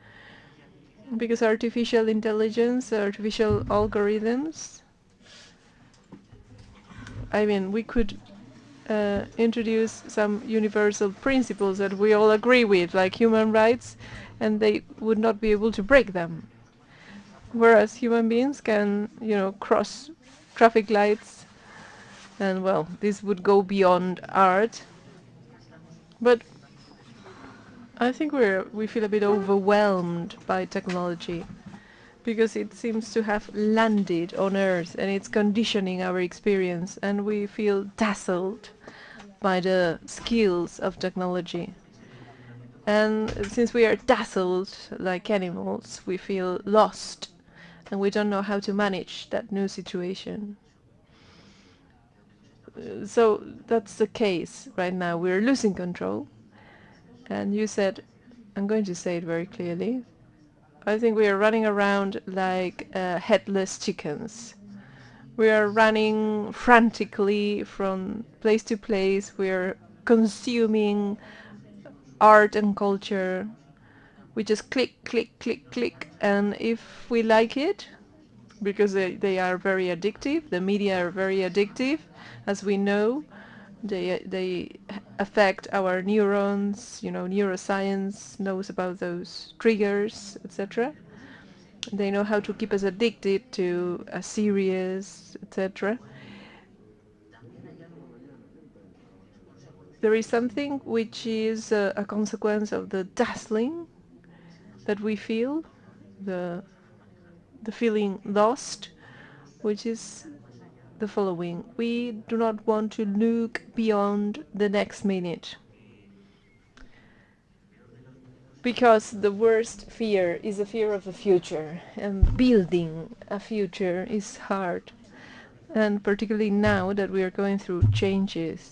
[SPEAKER 4] Because artificial intelligence, artificial algorithms, I mean, we could introduce some universal principles that we all agree with, like human rights, and they would not be able to break them. Whereas human beings can, cross traffic lights, and well, this would go beyond art. But I think we feel a bit overwhelmed by technology, because it seems to have landed on Earth and it's conditioning our experience, and we feel dazzled by the skills of technology. And since we are dazzled like animals, we feel lost, and we don't know how to manage that new situation. So that's the case right now. We're losing control. And you said, I'm going to say it very clearly, I think we are running around like headless chickens. We are running frantically from place to place. We are consuming art and culture. We just click, click, click, click. And if we like it, because they are very addictive, the media are very addictive, as we know, they affect our neurons, neuroscience knows about those triggers, etc. They know how to keep us addicted to a series, etc. There is something which is a consequence of the dazzling that we feel, the feeling lost, which is the following: we do not want to look beyond the next minute. because the worst fear is the fear of the future, and building a future is hard, and particularly now that we are going through changes.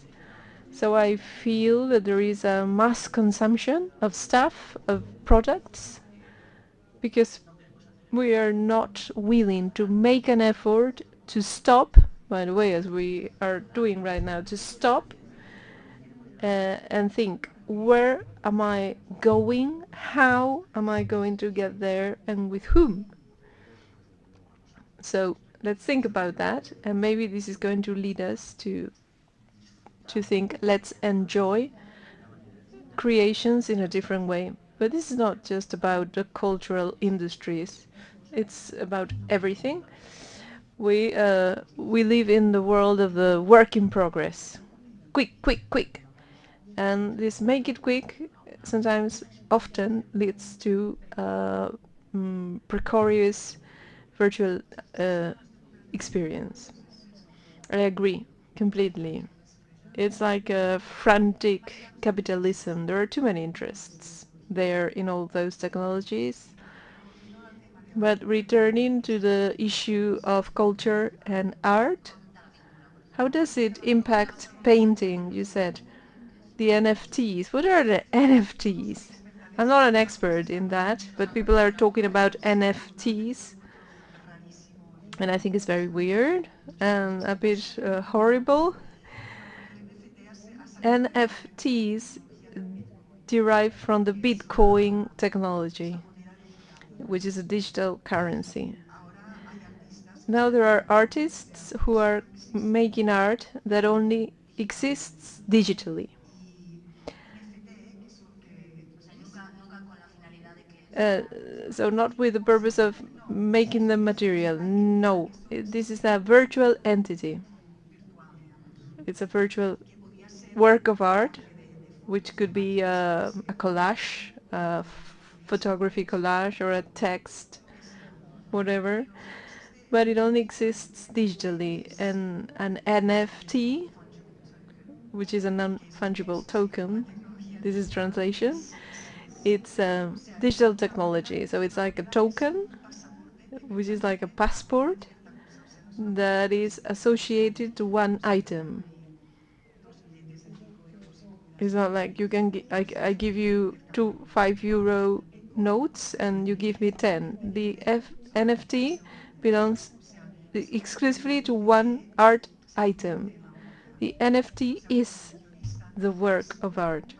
[SPEAKER 4] So I feel that there is a mass consumption of stuff, of products, because we are not willing to make an effort to stop, by the way, as we are doing right now, to stop and think, where am I going? How am I going to get there? And with whom? So let's think about that, and maybe this is going to lead us to think, let's enjoy creations in a different way. But this is not just about the cultural industries. It's about everything. We live in the world of the work in progress. Quick, quick, quick. And this make it quick sometimes often leads to precarious virtual experience. I agree completely. It's like a frantic capitalism. There are too many interests there in all those technologies. But returning to the issue of culture and art, how does it impact painting? You said the NFTs. What are the NFTs? I'm not an expert in that, but people are talking about NFTs, and I think it's very weird and a bit horrible. NFTs derive from the Bitcoin technology, which is a digital currency. Now there are artists who are making art that only exists digitally. So not with the purpose of making the material. No, this is a virtual entity. It's a virtual work of art, which could be a collage, a photography collage, or a text, whatever, but it only exists digitally. And an NFT, which is a non-fungible token, this is translation, it's digital technology, so it's like a token, which is like a passport that is associated to one item. It's not like you can I give you 2 5-euro notes and you give me 10. The NFT belongs exclusively to one art item. The NFT is the work of art.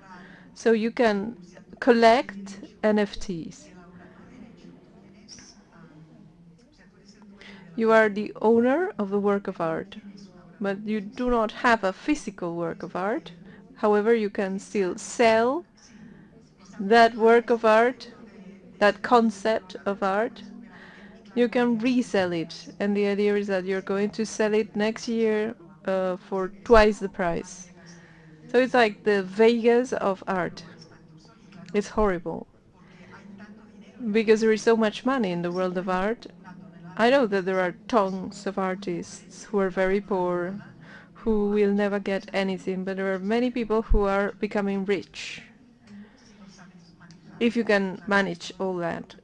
[SPEAKER 4] So you can collect NFTs. You are the owner of the work of art, but you do not have a physical work of art. However, you can still sell that work of art, that concept of art. You can resell it, and the idea is that you're going to sell it next year for twice the price. So it's like the Vegas of art. It's horrible, because there is so much money in the world of art. I know that there are tons of artists who are very poor, who will never get anything, but there are many people who are becoming rich, if you can manage all that.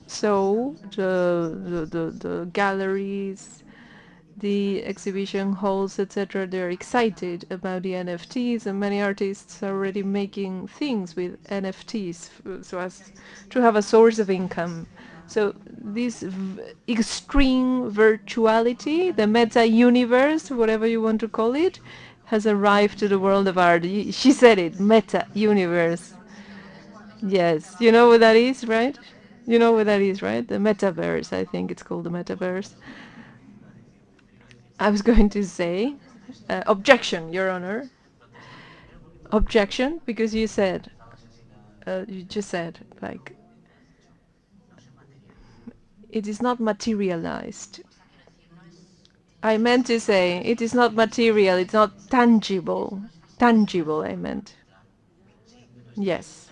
[SPEAKER 4] So the galleries, the exhibition halls, etc., they're excited about the NFTs, and many artists are already making things with NFTs so as to have a source of income. So this extreme virtuality, the meta-universe, whatever you want to call it, has arrived to the world of art. She said it, meta-universe. Yes, you know what that is, right? You know what that is, right? The metaverse, I think it's called the metaverse. I was going to say, objection, Your Honor. Objection, because you said, you just said, like, it is not materialized. I meant to say, it is not material, it's not tangible. Tangible, I meant. Yes.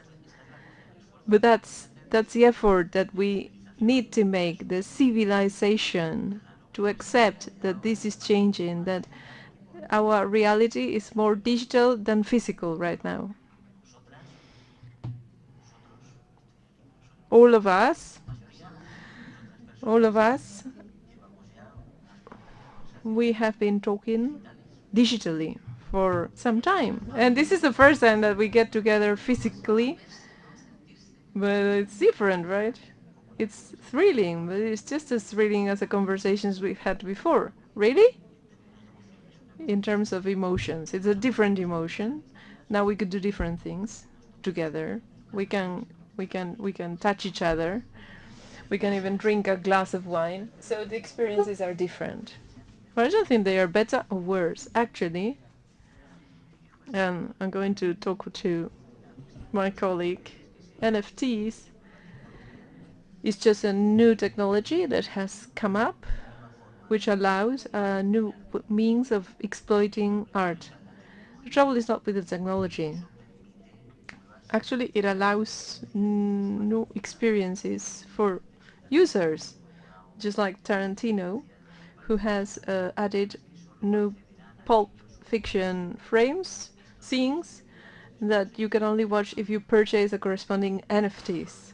[SPEAKER 4] But that's the effort that we need to make, the civilization, to accept that this is changing, that our reality is more digital than physical right now. all of us, we have been talking digitally for some time. And this is the first time that we get together physically, but it's different, right? It's thrilling, but it's just as thrilling as the conversations we've had before. Really? In terms of emotions, it's a different emotion. Now we could do different things together. We can touch each other. We can even drink a glass of wine. So the experiences are different. But I don't think they are better or worse. Actually, and I'm going to talk to my colleague, NFTs is just a new technology that has come up, which allows a new means of exploiting art. The trouble is not with the technology. Actually, it allows new experiences for users, just like Tarantino, who has added new pulp fiction scenes that you can only watch if you purchase the corresponding NFTs.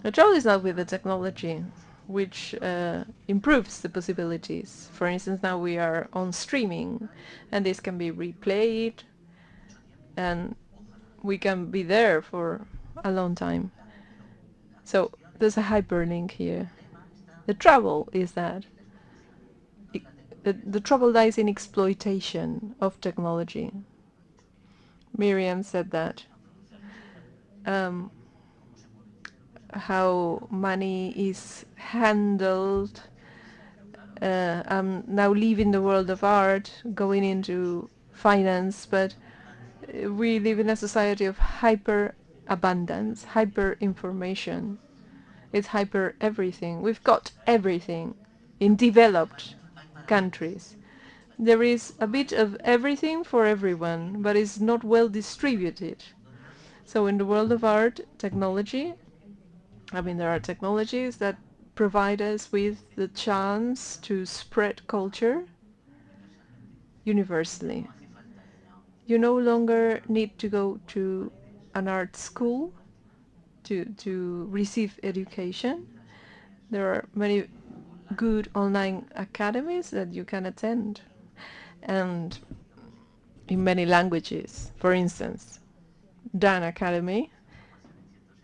[SPEAKER 4] The trouble is not with the technology, which improves the possibilities. For instance, now we are on streaming, and this can be replayed, and we can be there for a long time. So there's a hyperlink here. The trouble is that the trouble lies in exploitation of technology. Miriam said that. How money is handled. I'm now leaving the world of art, going into finance, but we live in a society of hyper abundance, hyper information. It's hyper everything. We've got everything in developed countries. There is a bit of everything for everyone, but it's not well distributed. So in the world of art, technology, there are technologies that provide us with the chance to spread culture universally. You no longer need to go to an art school to receive education. There are many good online academies that you can attend, and in many languages. For instance, Dan Academy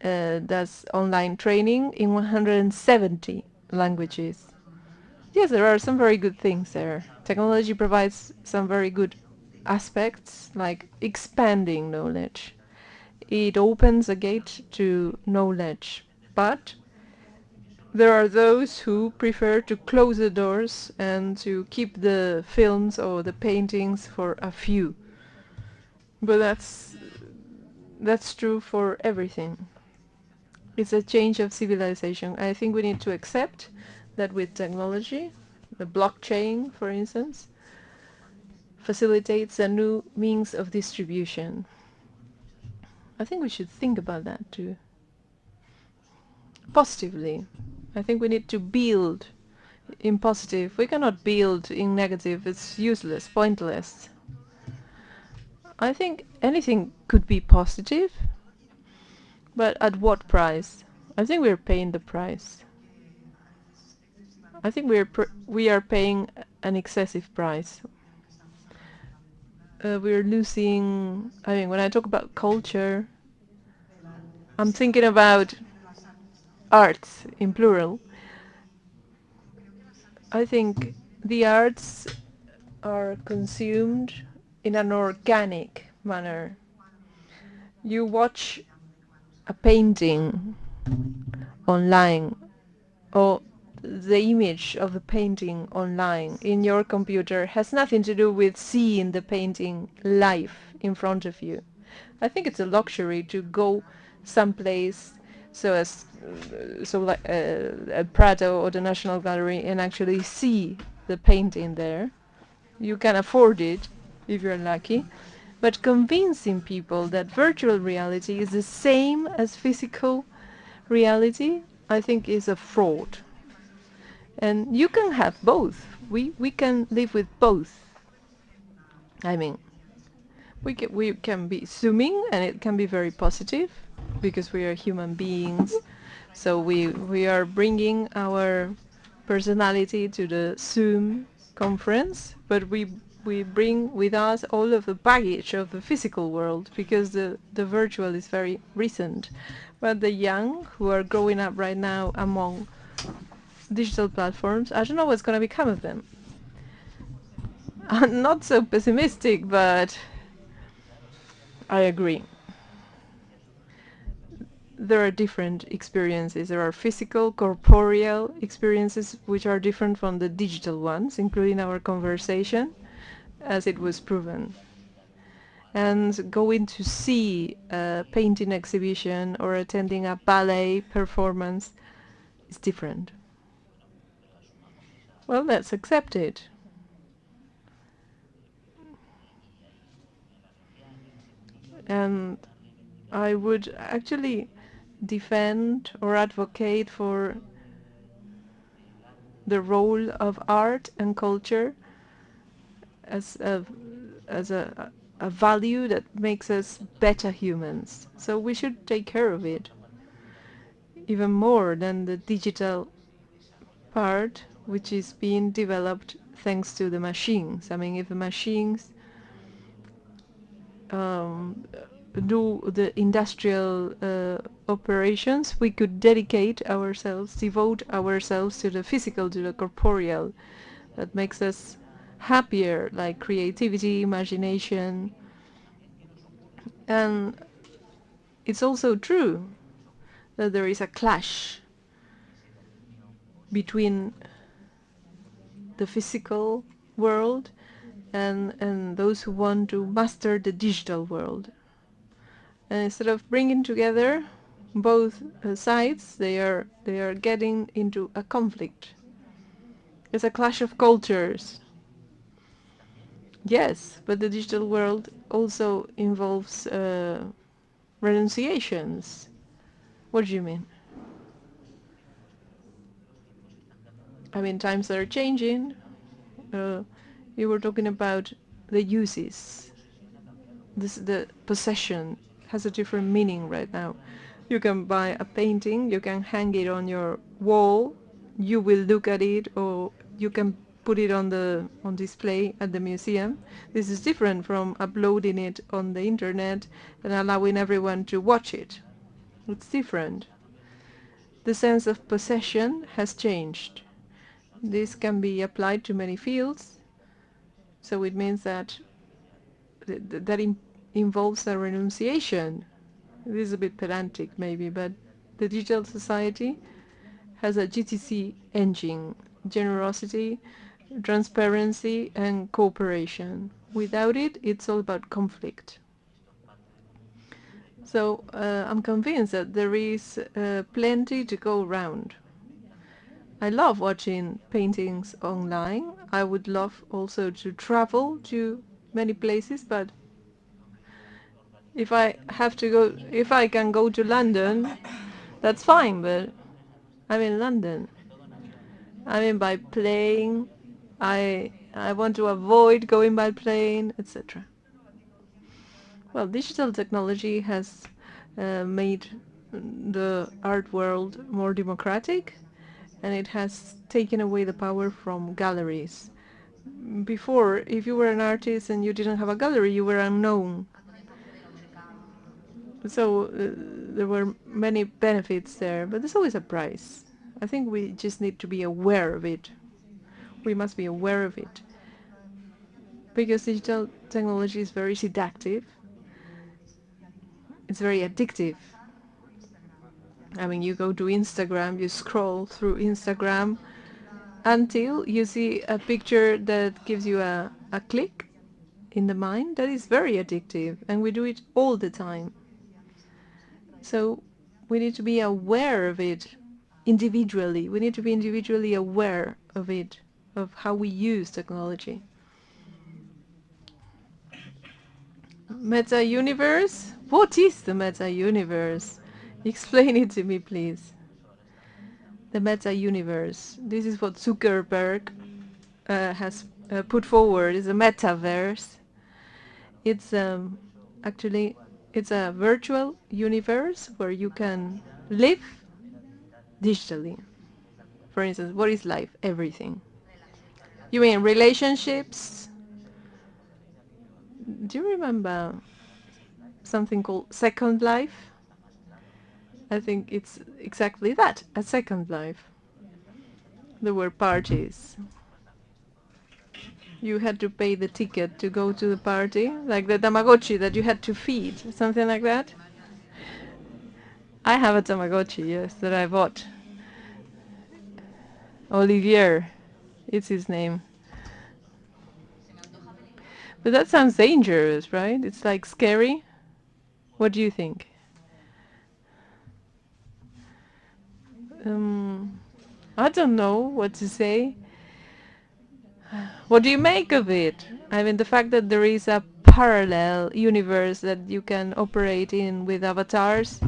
[SPEAKER 4] does online training in 170 languages. Yes, there are some very good things there. Technology provides some very good aspects, like expanding knowledge. It opens a gate to knowledge, but there are those who prefer to close the doors and to keep the films or the paintings for a few. But that's true for everything. It's a change of civilization. I think we need to accept that with technology, the blockchain, for instance, facilitates a new means of distribution. I think we should think about that too. Positively. I think we need to build in positive. We cannot build in negative. It's useless, pointless. I think anything could be positive, but at what price? I think we're paying the price. I think we are paying an excessive price. We're losing. When I talk about culture, I'm thinking about arts in plural. I think the arts are consumed in an organic manner. You watch a painting online, or the image of the painting online in your computer has nothing to do with seeing the painting live in front of you. I think it's a luxury to go someplace like Prado or the National Gallery and actually see the painting there. You can afford it if you're lucky, but convincing people that virtual reality is the same as physical reality, I think, is a fraud. And you can have both. We can live with both. We can be zooming, and it can be very positive because we are human beings So we are bringing our personality to the Zoom conference, but we bring with us all of the baggage of the physical world, because the virtual is very recent. But the young who are growing up right now among digital platforms, I don't know what's going to become of them. I'm not so pessimistic, but I agree. There are different experiences. There are physical, corporeal experiences which are different from the digital ones, including our conversation, as it was proven. And going to see a painting exhibition or attending a ballet performance is different. Well, let's accept it. And I would actually defend or advocate for the role of art and culture as a value that makes us better humans. So we should take care of it even more than the digital part, which is being developed thanks to the machines. I mean, if the machines do the industrial operations, we could devote ourselves to the physical, to the corporeal, that makes us happier, like creativity, imagination. And it's also true that there is a clash between the physical world and those who want to master the digital world. And instead of bringing together both sides, they are getting into a conflict. It's a clash of cultures. Yes, but the digital world also involves renunciations. What do you mean? I mean, times are changing. You were talking about the uses. The possession has a different meaning right now. You can buy a painting, you can hang it on your wall, you will look at it, or you can put it on display at the museum. This is different from uploading it on the internet and allowing everyone to watch it. It's different. The sense of possession has changed. This can be applied to many fields, so it means that involves a renunciation. It is a bit pedantic maybe, but the digital society has a GTC engine: generosity, transparency and cooperation. Without it, it's all about conflict. So I'm convinced that there is plenty to go around. I love watching paintings online. I would love also to travel to many places, but if I can go to London, that's fine, but I'm in London. I mean, by plane, I want to avoid going by plane, etc. Well, digital technology has made the art world more democratic, and it has taken away the power from galleries. Before, if you were an artist and you didn't have a gallery, you were unknown. So there were many benefits there, but there's always a price. I think we just need to be aware of it. We must be aware of it. Because digital technology is very seductive. It's very addictive. I mean, you go to Instagram, you scroll through Instagram until you see a picture that gives you a click in the mind. That is very addictive, and we do it all the time. So we need to be aware of it individually. We need to be individually aware of it, of how we use technology. Meta-universe? What is the meta-universe? Explain it to me, please. The meta-universe. This is what Zuckerberg has put forward. It's a metaverse. It's actually it's a virtual universe where you can live digitally. For instance, what is life? Everything. You mean relationships? Do you remember something called Second Life? I think it's exactly that, a Second Life. There were parties. You had to pay the ticket to go to the party, like the Tamagotchi that you had to feed, something like that. I have a Tamagotchi, yes, that I bought. Olivier, it's his name. But that sounds dangerous, right? It's like scary. What do you think? I don't know what to say. What do you make of it? I mean, the fact that there is a parallel universe that you can operate in with avatars.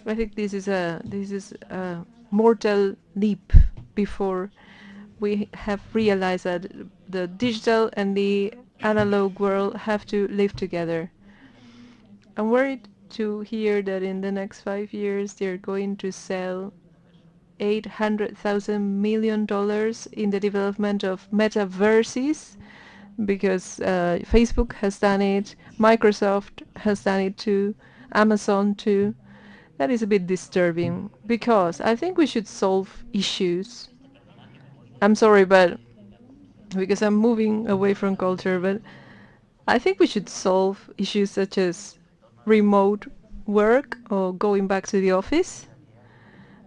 [SPEAKER 4] I think this is a mortal leap before we have realized that the digital and the analog world have to live together. I'm worried to hear that in the next 5 years they're going to sell $800 million in the development of metaverses, because Facebook has done it, Microsoft has done it too, Amazon too. That is a bit disturbing, because I think we should solve issues. I'm sorry, but because I'm moving away from culture, but I think we should solve issues such as remote work or going back to the office.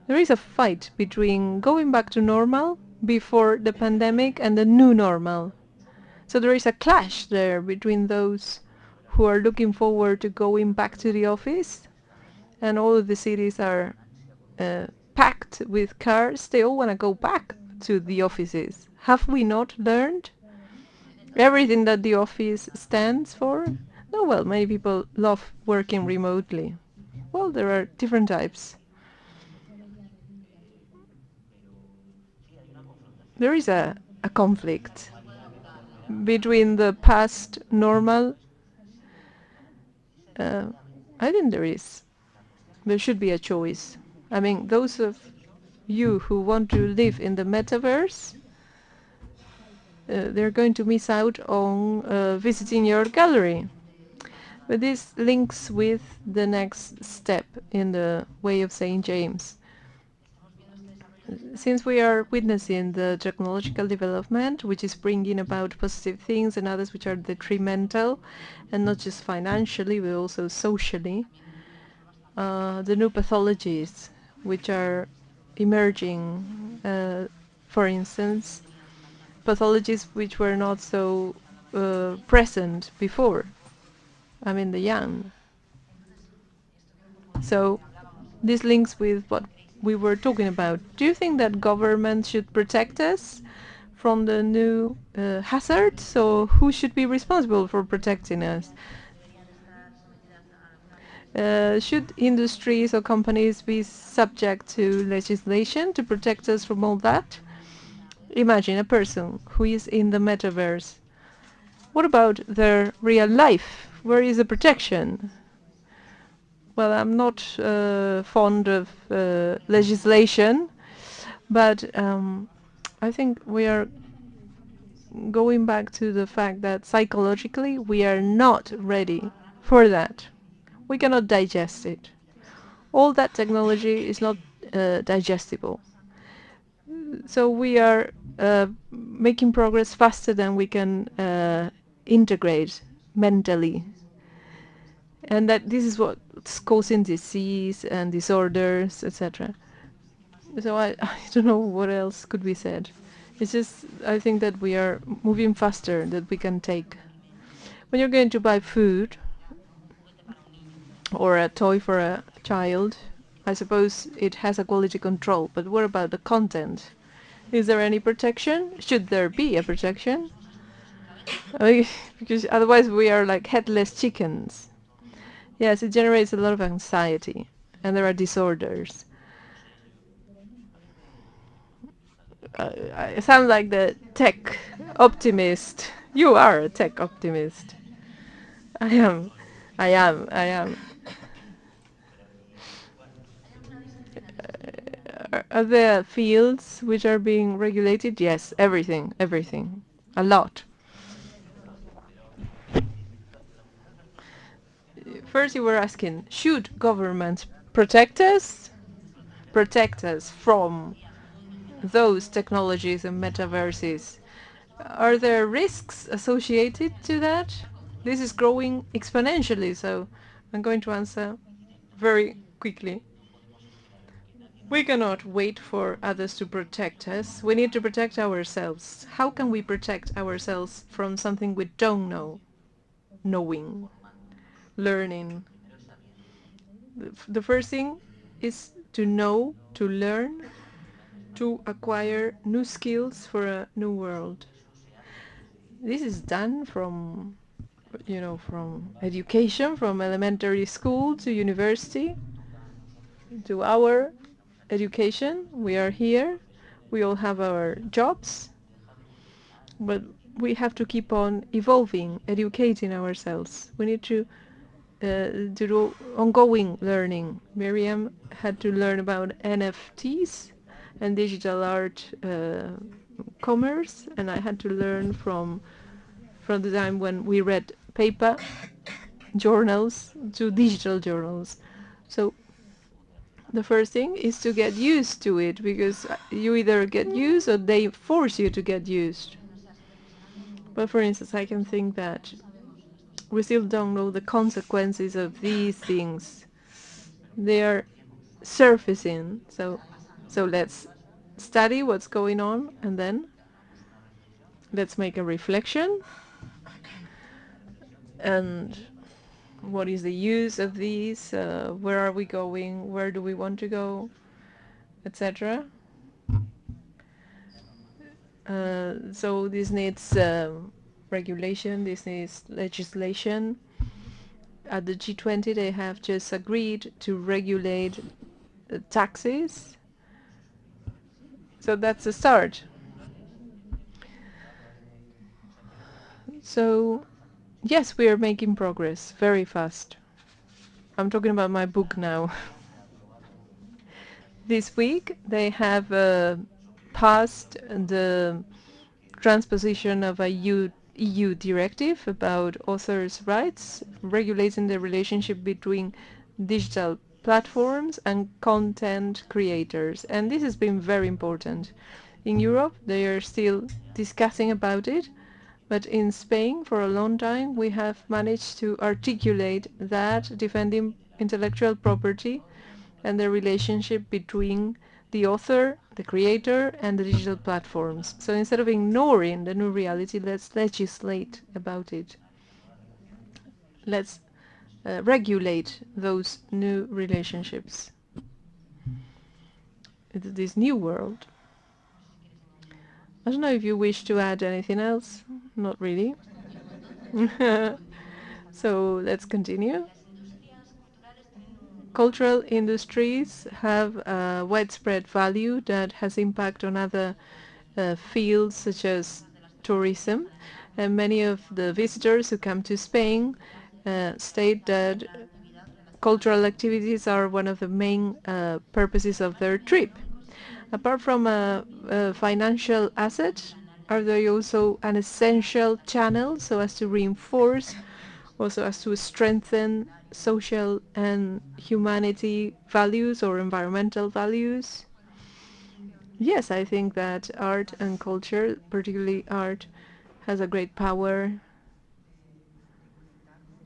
[SPEAKER 4] There is a fight between going back to normal before the pandemic and the new normal. So there is a clash there between those who are looking forward to going back to the office, and all of the cities are packed with cars. They all want to go back to the offices. Have we not learned everything that the office stands for? No, well, many people love working remotely. Well, there are different types. There is a conflict between the past normal. I think there is. There should be a choice. I mean, those of you who want to live in the metaverse, they're going to miss out on visiting your gallery. But this links with the next step in the way of St. James. Since we are witnessing the technological development, which is bringing about positive things and others which are detrimental, and not just financially, but also socially, the new pathologies which are emerging, for instance, pathologies which were not so present before. I mean, the young. So this links with what we were talking about. Do you think that government should protect us from the new hazards, or who should be responsible for protecting us? Should industries or companies be subject to legislation to protect us from all that? Imagine a person who is in the metaverse. What about their real life? Where is the protection? Well, I'm not fond of legislation, but I think we are going back to the fact that psychologically we are not ready for that. We cannot digest it. All that technology is not digestible. So we are making progress faster than we can integrate mentally. And that this is what's causing disease and disorders, etc. So I don't know what else could be said. It's just, I think that we are moving faster than we can take. When you're going to buy food or a toy for a child, I suppose it has a quality control, but what about the content? Is there any protection? Should there be a protection? Because otherwise we are like headless chickens. Yes, it generates a lot of anxiety, and there are disorders. I sound like the tech optimist. You are a tech optimist. I am. Are there fields which are being regulated? Yes, everything, everything. A lot. First you were asking, should governments protect us? Protect us from those technologies and metaverses? Are there risks associated to that? This is growing exponentially, so I'm going to answer very quickly. We cannot wait for others to protect us. We need to protect ourselves. How can we protect ourselves from something we don't know? Knowing, learning. The first thing is to know, to learn, to acquire new skills for a new world. This is done from, from education, from elementary school to university, to our education. We are here. We all have our jobs, but we have to keep on evolving, educating ourselves. We need to do ongoing learning. Miriam had to learn about NFTs and digital art commerce, and I had to learn from the time when we read paper journals to digital journals. So the first thing is to get used to it, because you either get used or they force you to get used. But for instance, I can think that we still don't know the consequences of these things. They are surfacing, so let's study what's going on, and then let's make a reflection. And what is the use of these? Where are we going? Where do we want to go? Etc. So this needs regulation, this needs legislation. At the G20 they have just agreed to regulate taxes. So that's a start. So yes, we are making progress very fast. I'm talking about my book now. This week they have passed the transposition of a EU directive about authors' rights, regulating the relationship between digital platforms and content creators. And this has been very important. In Europe, they are still discussing about it, but in Spain, for a long time, we have managed to articulate that defending intellectual property and the relationship between the author, the creator, and the digital platforms. So instead of ignoring the new reality, let's legislate about it. Let's regulate those new relationships. It's this new world. I don't know if you wish to add anything else. Not really. So let's continue. Cultural industries have a widespread value that has impact on other fields such as tourism, and many of the visitors who come to Spain state that cultural activities are one of the main purposes of their trip. Apart from a financial asset, are they also an essential channel so as to reinforce, also as to strengthen social and humanity values or environmental values? Yes, I think that art and culture, particularly art, has a great power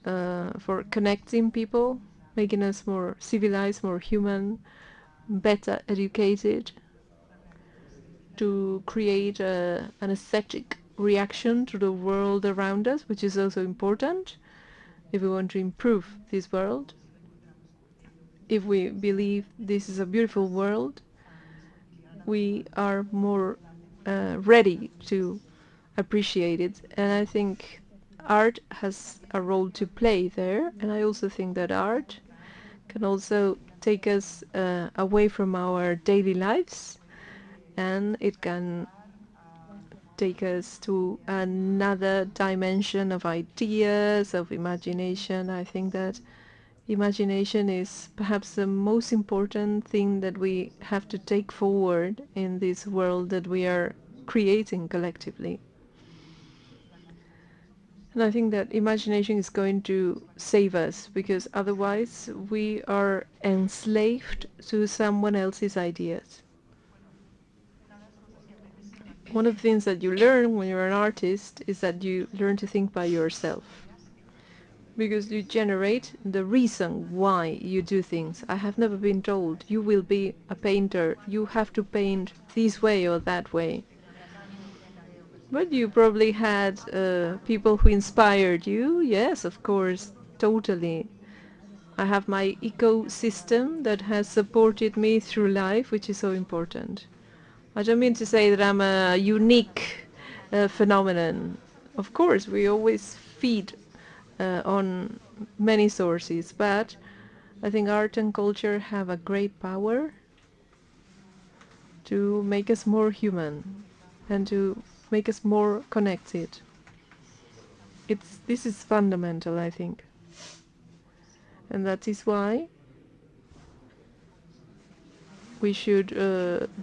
[SPEAKER 4] for connecting people, making us more civilized, more human, better educated, to create an aesthetic reaction to the world around us, which is also important if we want to improve this world. If we believe this is a beautiful world, we are more ready to appreciate it. And I think art has a role to play there. And I also think that art can also take us away from our daily lives, and it can take us to another dimension of ideas, of imagination. I think that imagination is perhaps the most important thing that we have to take forward in this world that we are creating collectively. And I think that imagination is going to save us, because otherwise we are enslaved to someone else's ideas. One of the things that you learn when you're an artist is that you learn to think by yourself, because you generate the reason why you do things. I have never been told, you will be a painter, you have to paint this way or that way. But you probably had people who inspired you. Yes, of course, totally. I have my ecosystem that has supported me through life, which is so important. I don't mean to say that I'm a unique phenomenon. Of course, we always feed on many sources, but I think art and culture have a great power to make us more human and to make us more connected. This is fundamental, I think. And that is why we should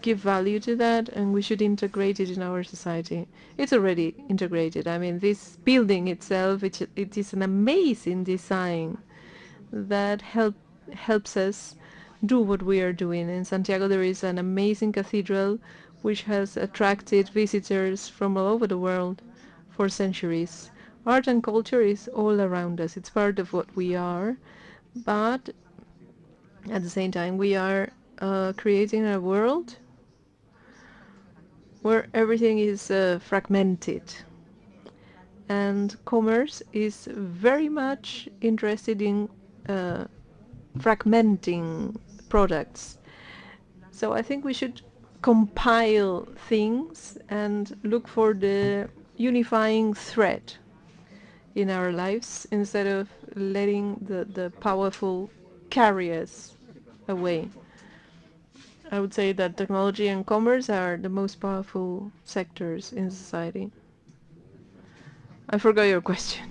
[SPEAKER 4] give value to that, and we should integrate it in our society. It's already integrated. I mean, this building itself, it is an amazing design that helps us do what we are doing. In Santiago there is an amazing cathedral which has attracted visitors from all over the world for centuries. Art and culture is all around us. It's part of what we are, but at the same time we are creating a world where everything is fragmented, and commerce is very much interested in fragmenting products. So I think we should compile things and look for the unifying thread in our lives instead of letting the powerful carry us away. I would say that technology and commerce are the most powerful sectors in society. I forgot your question.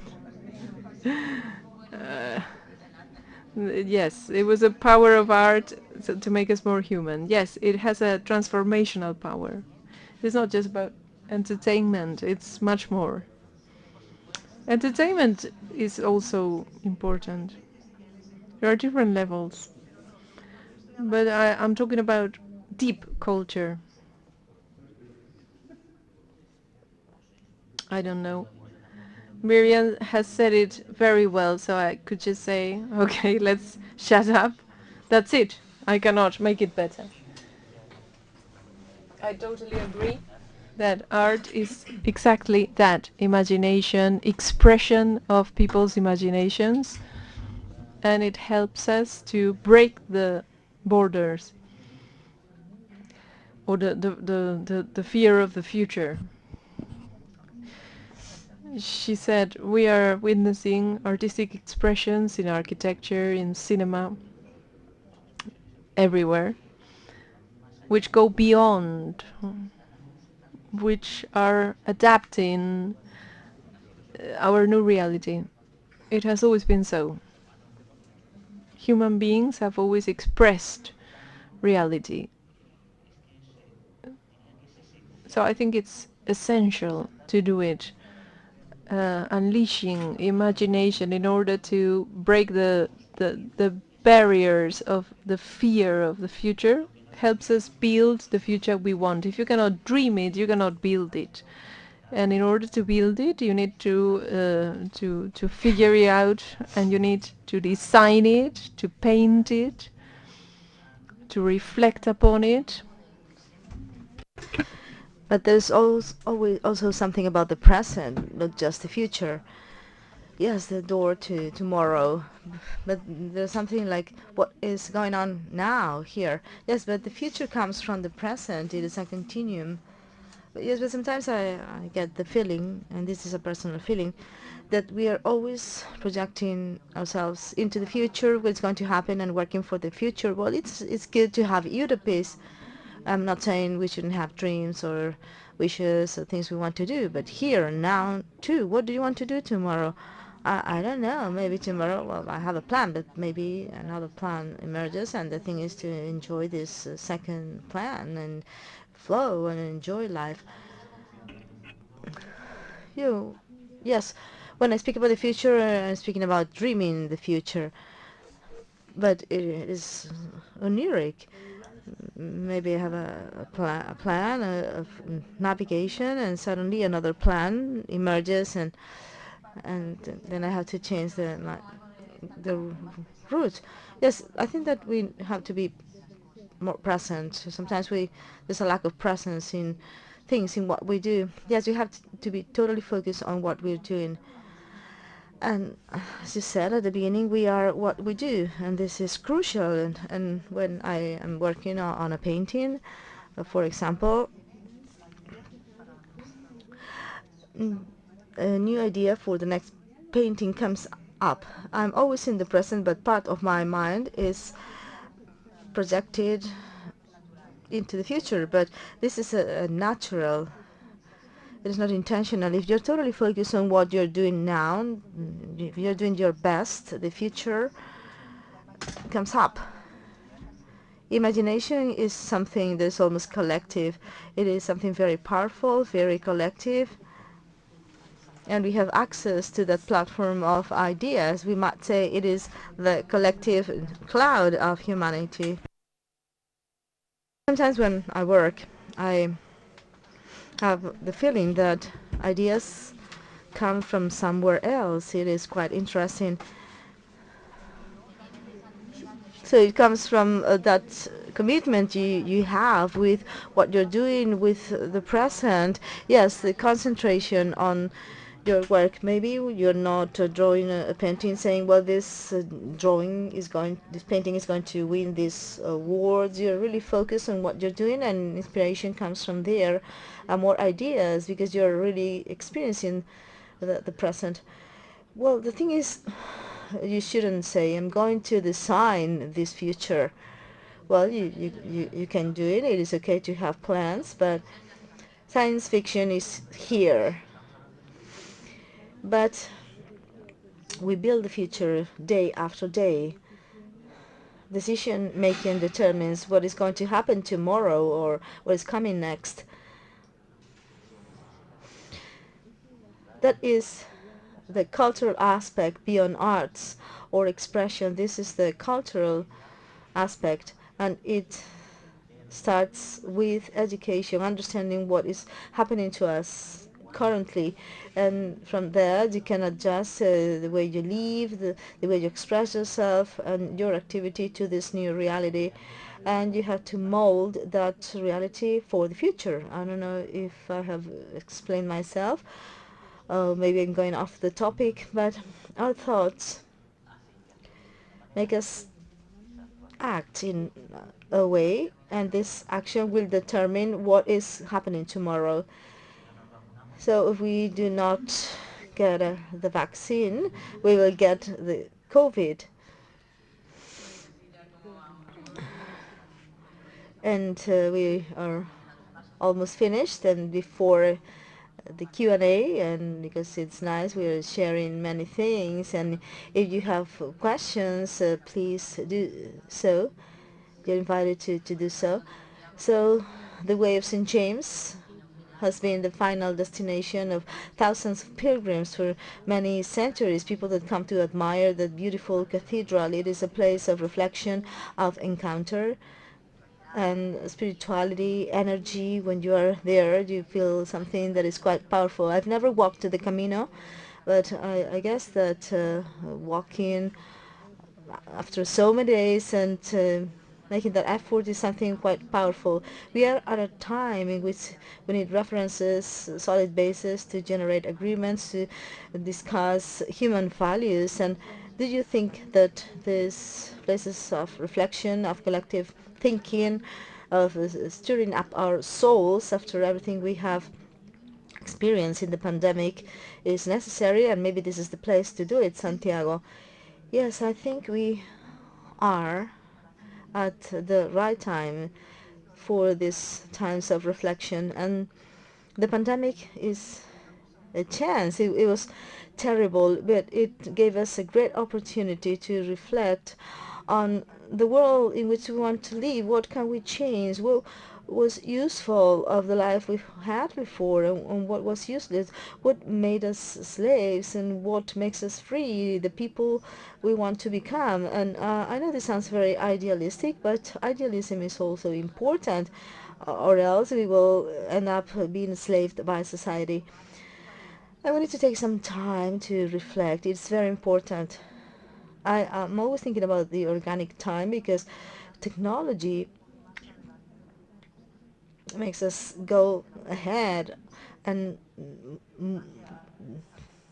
[SPEAKER 4] Yes, it was a power of art to make us more human. Yes, it has a transformational power. It's not just about entertainment, it's much more. Entertainment is also important. There are different levels. But I'm talking about deep culture. I don't know. Miriam has said it very well, so I could just say, okay, let's shut up. That's it. I cannot make it better. I totally agree that art is exactly that, imagination, expression of people's imaginations, and it helps us to break the borders or the fear of the future. She said, we are witnessing artistic expressions in architecture, in cinema, everywhere, which go beyond, which are adapting our new reality. It has always been so. Human beings have always expressed reality. So I think it's essential to do it, unleashing imagination in order to break the barriers of the fear of the future. Helps us build the future we want. If you cannot dream it, you cannot build it. And in order to build it, you need to figure it out, and you need to design it, to paint it, to reflect upon it.
[SPEAKER 6] But there's always also something about the present, not just the future. Yes, the door to tomorrow, but there's something like what is going on now, here. Yes, but the future comes from the present. It is a continuum. But yes, but sometimes I get the feeling, and this is a personal feeling, that we are always projecting ourselves into the future, what's going to happen, and working for the future. Well, it's good to have utopias. I'm not saying we shouldn't have dreams or wishes or things we want to do, but here, now, too, what do you want to do tomorrow? I don't know, maybe tomorrow, well, I have a plan, but maybe another plan emerges, and the thing is to enjoy this second plan and flow and enjoy life. Yes, when I speak about the future, I'm speaking about dreaming the future, but it is oniric. Maybe I have a plan of navigation, and suddenly another plan emerges, and then I have to change the route. Yes, I think that we have to be more present. Sometimes there's a lack of presence in things, in what we do. Yes, we have to be totally focused on what we're doing. And as you said at the beginning, we are what we do, and this is crucial. And when I am working on a painting, for example, a new idea for the next painting comes up. I'm always in the present, but part of my mind is projected into the future. But this is a natural. It is not intentional. If you're totally focused on what you're doing now, if you're doing your best, the future comes up. Imagination is something that is almost collective. It is something very powerful, very collective. And we have access to that platform of ideas. We might say it is the collective cloud of humanity. Sometimes when I work, I have the feeling that ideas come from somewhere else. It is quite interesting. So it comes from that commitment you have with what you're doing with the present. Yes, the concentration on your work. Maybe you're not drawing a painting saying, well, this painting is going to win this award. You're really focused on what you're doing, and inspiration comes from there. More ideas, because you're really experiencing the present. Well, the thing is, you shouldn't say, I'm going to design this future. Well, you can do it. It is okay to have plans, but science fiction is here. But we build the future day after day. Decision making determines what is going to happen tomorrow or what is coming next. That is the cultural aspect beyond arts or expression. This is the cultural aspect, and it starts with education, understanding what is happening to us currently, and from there you can adjust the way you live, the way you express yourself and your activity to this new reality, and you have to mold that reality for the future. I don't know if I have explained myself. Maybe I'm going off the topic, but our thoughts make us act in a way, and this action will determine what is happening tomorrow. So if we do not get the vaccine, we will get the COVID. And we are almost finished, and before the Q&A, and because it's nice, we are sharing many things, and if you have questions, please do so. You're invited to do so. So the Way of St. James has been the final destination of thousands of pilgrims for many centuries, people that come to admire that beautiful cathedral. It is a place of reflection, of encounter, and spirituality, energy. When you are there, you feel something that is quite powerful. I've never walked to the Camino, but I guess that walking after so many days and making that effort is something quite powerful. We are at a time in which we need references, solid basis to generate agreements, to discuss human values. And do you think that these places of reflection, of collective thinking, of stirring up our souls after everything we have experienced in the pandemic is necessary? And maybe this is the place to do it, Santiago. Yes, I think we are at the right time for these times of reflection, and the pandemic is a chance. It was terrible, but it gave us a great opportunity to reflect on the world in which we want to live. What can we change? What was useful of the life we had before, and what was useless? What made us slaves, and what makes us free? The people we want to become. And I know this sounds very idealistic, but idealism is also important, or else we will end up being enslaved by society. I wanted to take some time to reflect. It's very important. I'm always thinking about the organic time, because technology makes us go ahead and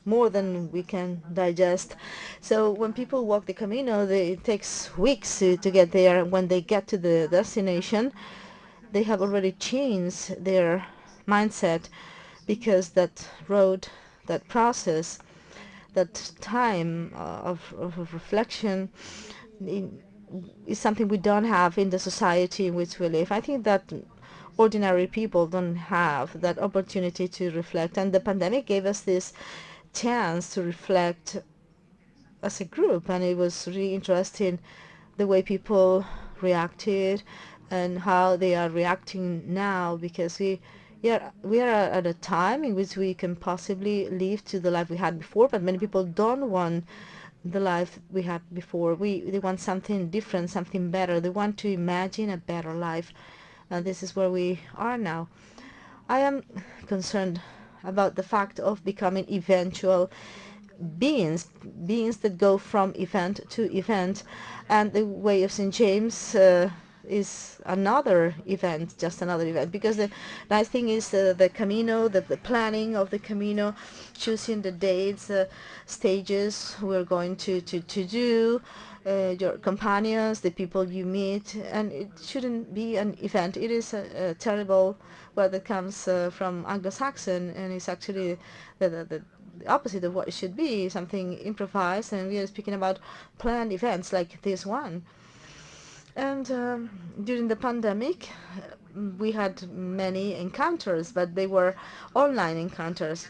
[SPEAKER 6] more than we can digest. So when people walk the Camino, it takes weeks to get there. When they get to the destination, they have already changed their mindset, because that road, that process, that time of reflection is something we don't have in the society in which we live. I think that ordinary people don't have that opportunity to reflect, and the pandemic gave us this chance to reflect as a group, and it was really interesting the way people reacted and how they are reacting now, because we are at a time in which we can possibly live to the life we had before, but many people don't want the life we had before. They want something different, something better. They want to imagine a better life. And this is where we are now. I am concerned about the fact of becoming eventual beings that go from event to event, and the way of St. James is another event, just another event, because the nice thing is the Camino, the planning of the Camino, choosing the dates, stages we're going to do, your companions, the people you meet, and it shouldn't be an event. It is a terrible word that comes from Anglo-Saxon, and it's actually the opposite of what it should be, something improvised, and we are speaking about planned events like this one. And during the pandemic, we had many encounters, but they were online encounters.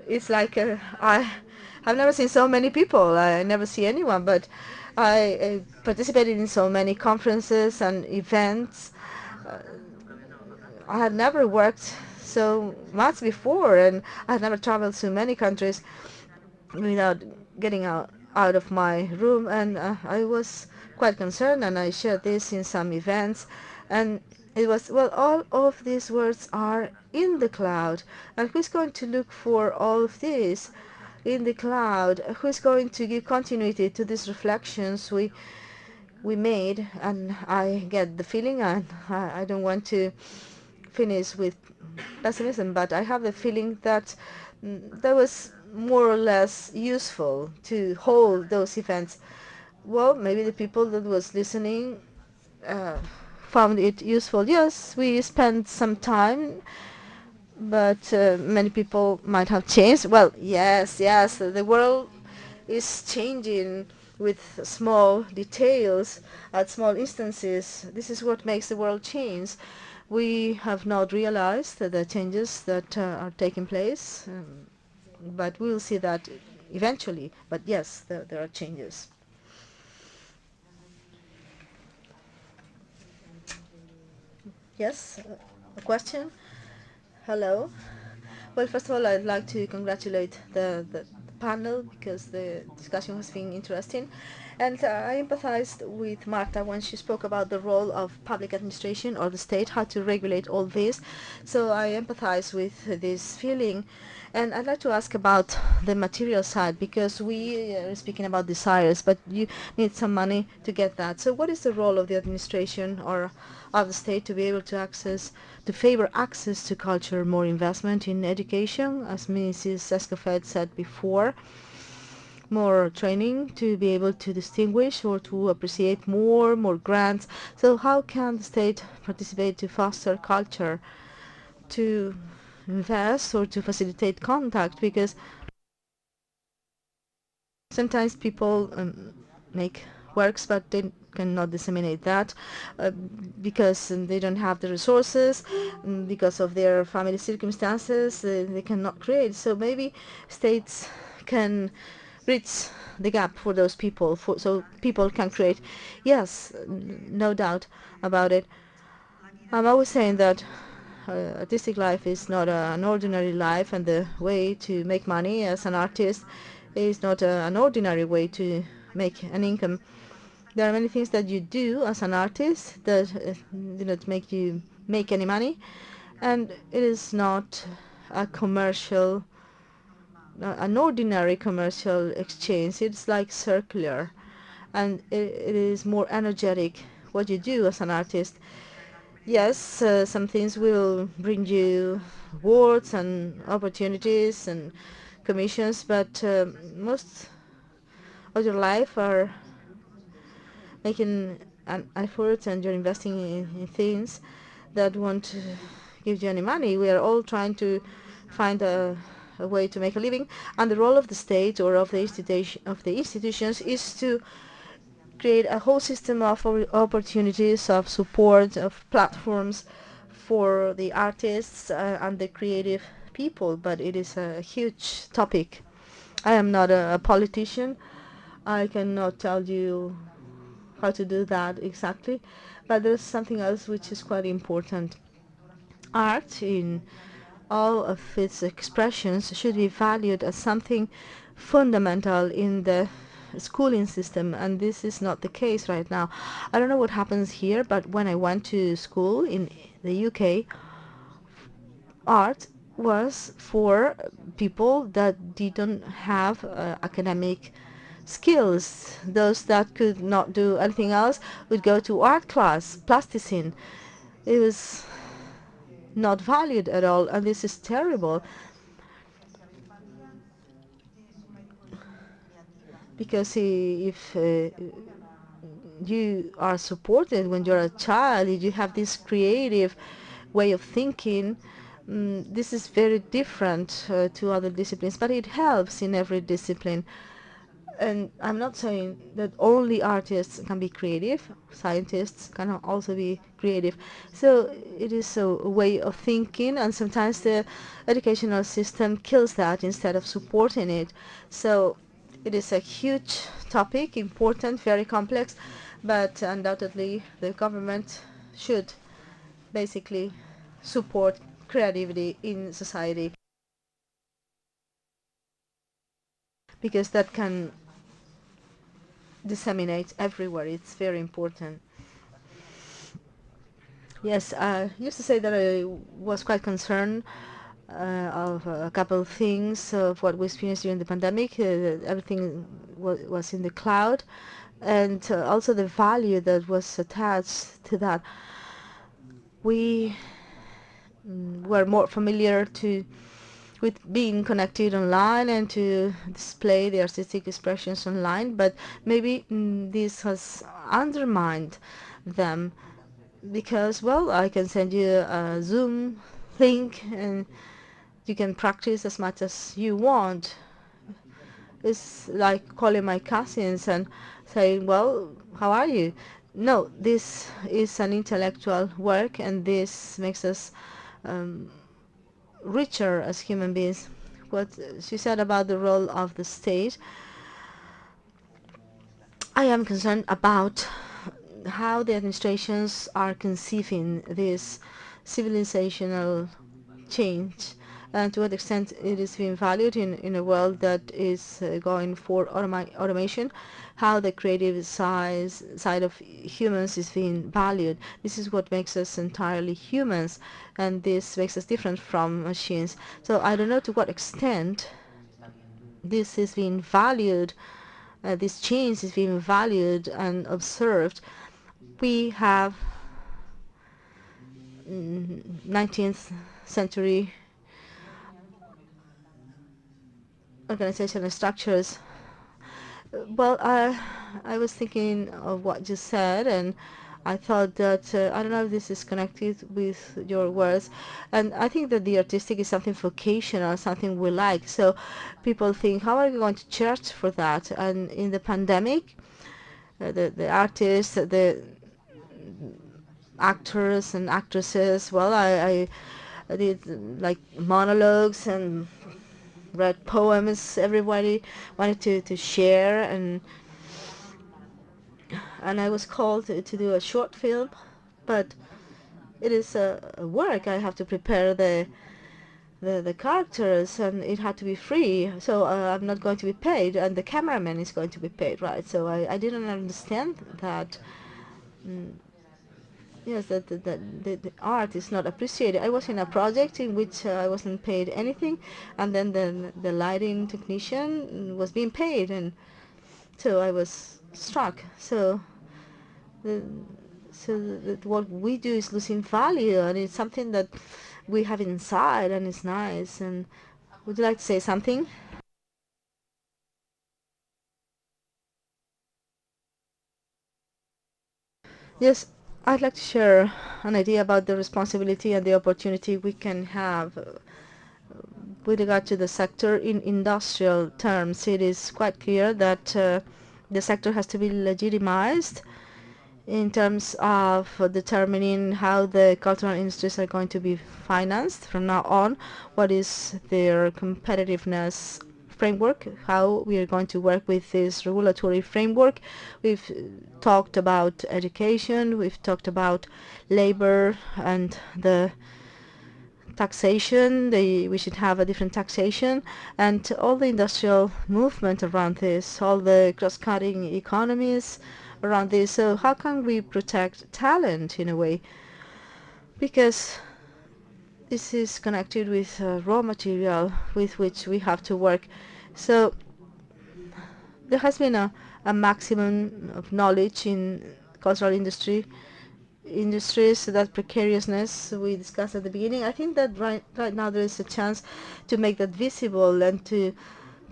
[SPEAKER 6] It's like I've never seen so many people. I never see anyone, but I participated in so many conferences and events. I had never worked so much before, and I had never traveled to many countries without getting out of my room, and I was quite concerned, and I shared this in some events, and it was, well, all of these words are in the cloud, and who's going to look for all of this in the cloud? Who's going to give continuity to these reflections we made? And I get the feeling, and I don't want to finish with pessimism, but I have the feeling that that was more or less useful to hold those events. Well, maybe the people that was listening found it useful. Yes, we spent some time, but many people might have changed. Well, yes, the world is changing with small details at small instances. This is what makes the world change. We have not realized the changes that are taking place, but we'll see that eventually. But yes, there are changes. Yes, a question? Hello. Well, first of all, I'd like to congratulate the panel, because the discussion has been interesting. And I empathized with Marta when she spoke about the role of public administration or the state, how to regulate all this. So I empathize with this feeling. And I'd like to ask about the material side, because we are speaking about desires, but you need some money to get that. So what is the role of the administration or of the state to be able to favor access to culture, more investment in education, as Mrs. Escofet said before, more training to be able to distinguish or to appreciate more grants? So how can the state participate to foster culture, to invest or to facilitate contact? Because sometimes people make works, but they cannot disseminate that because they don't have the resources, because of their family circumstances, they cannot create. So maybe states can bridge the gap for those people, so people can create. Yes, no doubt about it. I'm always saying that artistic life is not an ordinary life, and the way to make money as an artist is not an ordinary way to make an income. There are many things that you do as an artist that do not make you make any money, and it is not a commercial, an ordinary commercial exchange. It's like circular, and it is more energetic what you do as an artist. Yes, some things will bring you awards and opportunities and commissions, but most of your life are making an effort, and you're investing in things that won't give you any money. We are all trying to find a way to make a living, and the role of the state or of the institutions is to create a whole system of opportunities, of support, of platforms for the artists and the creative people. But it is a huge topic. I am not a politician. I cannot tell you how to do that exactly, but there's something else which is quite important. Art, in all of its expressions, should be valued as something fundamental in the schooling system, and this is not the case right now. I don't know what happens here, but when I went to school in the UK, art was for people that didn't have academic skills. Those that could not do anything else would go to art class, plasticine. It was not valued at all, and this is terrible. Because if you are supported when you're a child, you have this creative way of thinking, this is very different to other disciplines, but it helps in every discipline. And I'm not saying that only artists can be creative, scientists can also be creative. So it is a way of thinking, and sometimes the educational system kills that instead of supporting it. So it is a huge topic, important, very complex, but undoubtedly the government should basically support creativity in society, because that can disseminate everywhere. It's very important. Yes, I used to say that I was quite concerned of a couple of things of what we experienced during the pandemic. Everything was in the cloud, and also the value that was attached to that. We were more familiar with being connected online and to display the artistic expressions online, but maybe this has undermined them, because, well, I can send you a Zoom link and you can practice as much as you want. It's like calling my cousins and saying, well, how are you? No, this is an intellectual work, and this makes us richer as human beings. What she said about the role of the state, I am concerned about how the administrations are conceiving this civilizational change, and to what extent it is being valued in a world that is going for automation, how the creative side of humans is being valued. This is what makes us entirely humans, and this makes us different from machines. So I don't know to what extent this is being valued, this change is being valued and observed. We have 19th century organizational structures. Well, I was thinking of what you said, and I thought that, I don't know if this is connected with your words, and I think that the artistic is something vocational, something we like. So people think, how are you going to charge for that? And in the pandemic, the artists, the actors and actresses. Well, I did like monologues and read poems. Everybody wanted to share, and I was called to do a short film, but it is a work. I have to prepare the characters, and it had to be free, so I'm not going to be paid, and the cameraman is going to be paid, right? So I didn't understand that. Yes, that the art is not appreciated. I was in a project in which I wasn't paid anything, and then the lighting technician was being paid, and so I was struck. So what we do is losing value, and it's something that we have inside, and it's nice. And would you like to say something? Yes, I'd like to share an idea about the responsibility and the opportunity we can have with regard to the sector in industrial terms. It is quite clear that the sector has to be legitimized in terms of determining how the cultural industries are going to be financed from now on, what is their competitiveness framework, how we are going to work with this regulatory framework. We've talked about education, we've talked about labor and the taxation. We should have a different taxation, and all the industrial movement around this, all the cross-cutting economies around this. So how can we protect talent in a way? Because this is connected with raw material with which we have to work. So there has been a maximum of knowledge in cultural industries, that precariousness we discussed at the beginning. I think that right now there is a chance to make that visible and to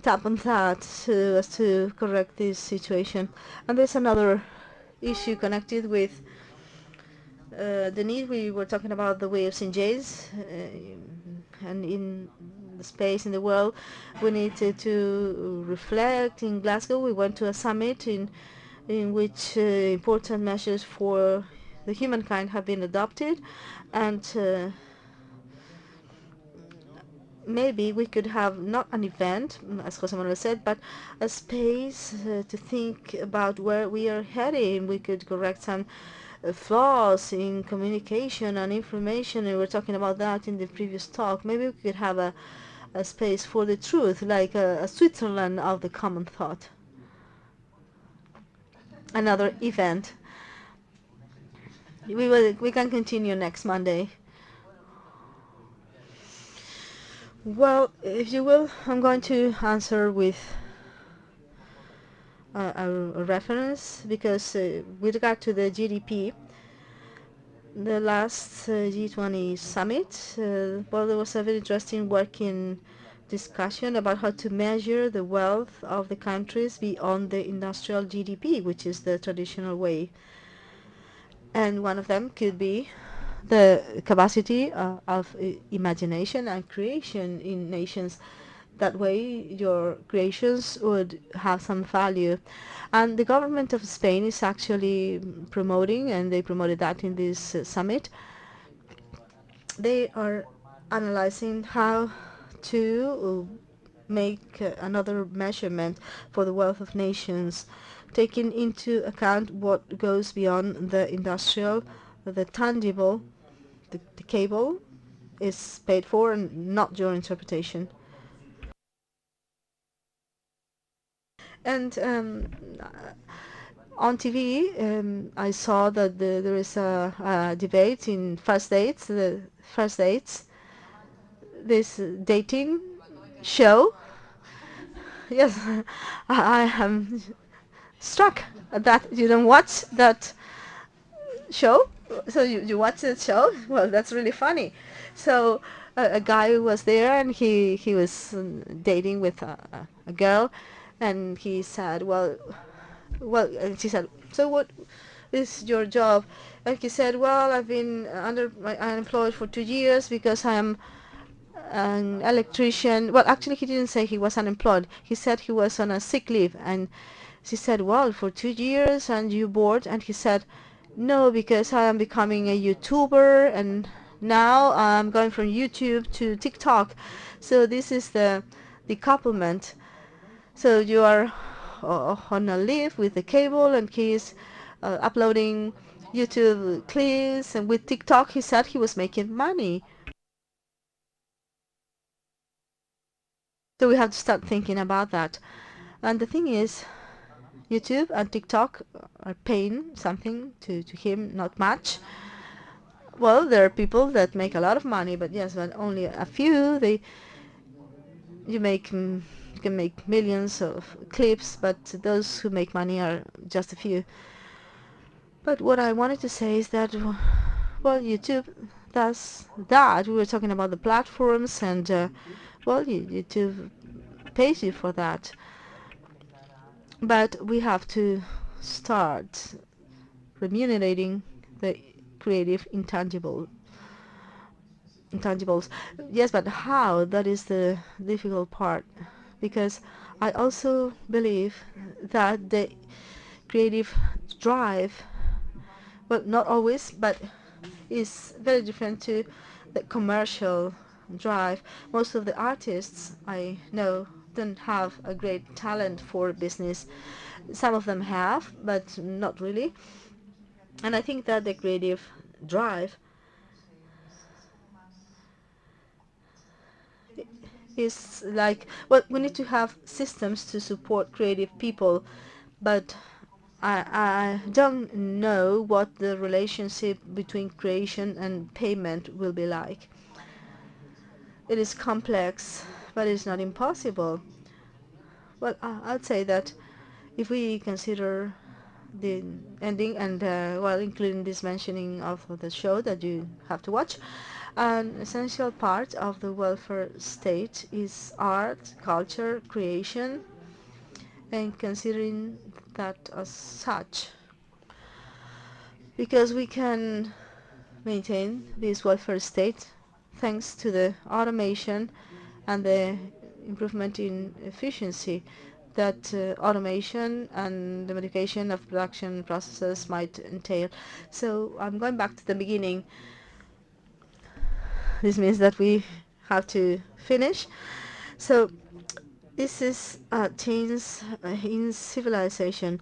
[SPEAKER 6] tap on that as to correct this situation. And there's another issue connected with the need. We were talking about the way of St. James, and in the space in the world we need to reflect. In Glasgow we went to a summit in which important measures for the humankind have been adopted, and maybe we could have not an event, as José Manuel said, but a space to think about where we are heading. We could correct some flaws in communication and information, and we were talking about that in the previous talk. Maybe we could have a space for the truth, like a Switzerland of the common thought. Another event. We can continue next Monday. Well, if you will, I'm going to answer with a reference, because with regard to the GDP, the last G20 summit, well, there was a very interesting working discussion about how to measure the wealth of the countries beyond the industrial GDP, which is the traditional way. And one of them could be the capacity of imagination and creation in nations. That way your creations would have some value. And the government of Spain is actually promoting, and they promoted that in this summit, they are analyzing how to make another measurement for the wealth of nations, taking into account what goes beyond the industrial, the tangible. The cable is paid for, and not your interpretation. And on TV, I saw that there is a debate in First Dates, this dating show. Yes, I am struck at that. You don't watch that show? So you watch that show? Well, that's really funny. So a guy was there, and he was dating with a girl, and he said, well, and she said, so what is your job? And he said, well, I've been unemployed for 2 years because I am an electrician. Well, actually, he didn't say he was unemployed. He said he was on a sick leave, and She said, well, for 2 years and you bored? And he said, no, because I am becoming a YouTuber and now I'm going from YouTube to TikTok. So this is the decouplement. So you are on a lift with the cable and he's uploading YouTube clips, and with TikTok he said he was making money. So we have to start thinking about that. And the thing is, YouTube and TikTok are paying something to him, not much. Well, there are people that make a lot of money, but yes, but only a few. You can make millions of clips, but those who make money are just a few. But what I wanted to say is that, well, YouTube does that. We were talking about the platforms, and well, YouTube pays you for that. But we have to start remunerating the creative intangibles. Yes, but how? That is the difficult part, because I also believe that the creative drive, well, not always, but is very different to the commercial drive. Most of the artists I know don't have a great talent for business. Some of them have, but not really. And I think that the creative drive is like, well, we need to have systems to support creative people, but I don't know what the relationship between creation and payment will be like. It is complex, but it's not impossible. Well, I'd say that if we consider the ending and, well, including this mentioning of the show that you have to watch, an essential part of the welfare state is art, culture, creation, and considering that as such, because we can maintain this welfare state thanks to the automation and the improvement in efficiency that automation and the modification of production processes might entail. So I'm going back to the beginning. This means that we have to finish. So this is change in civilization.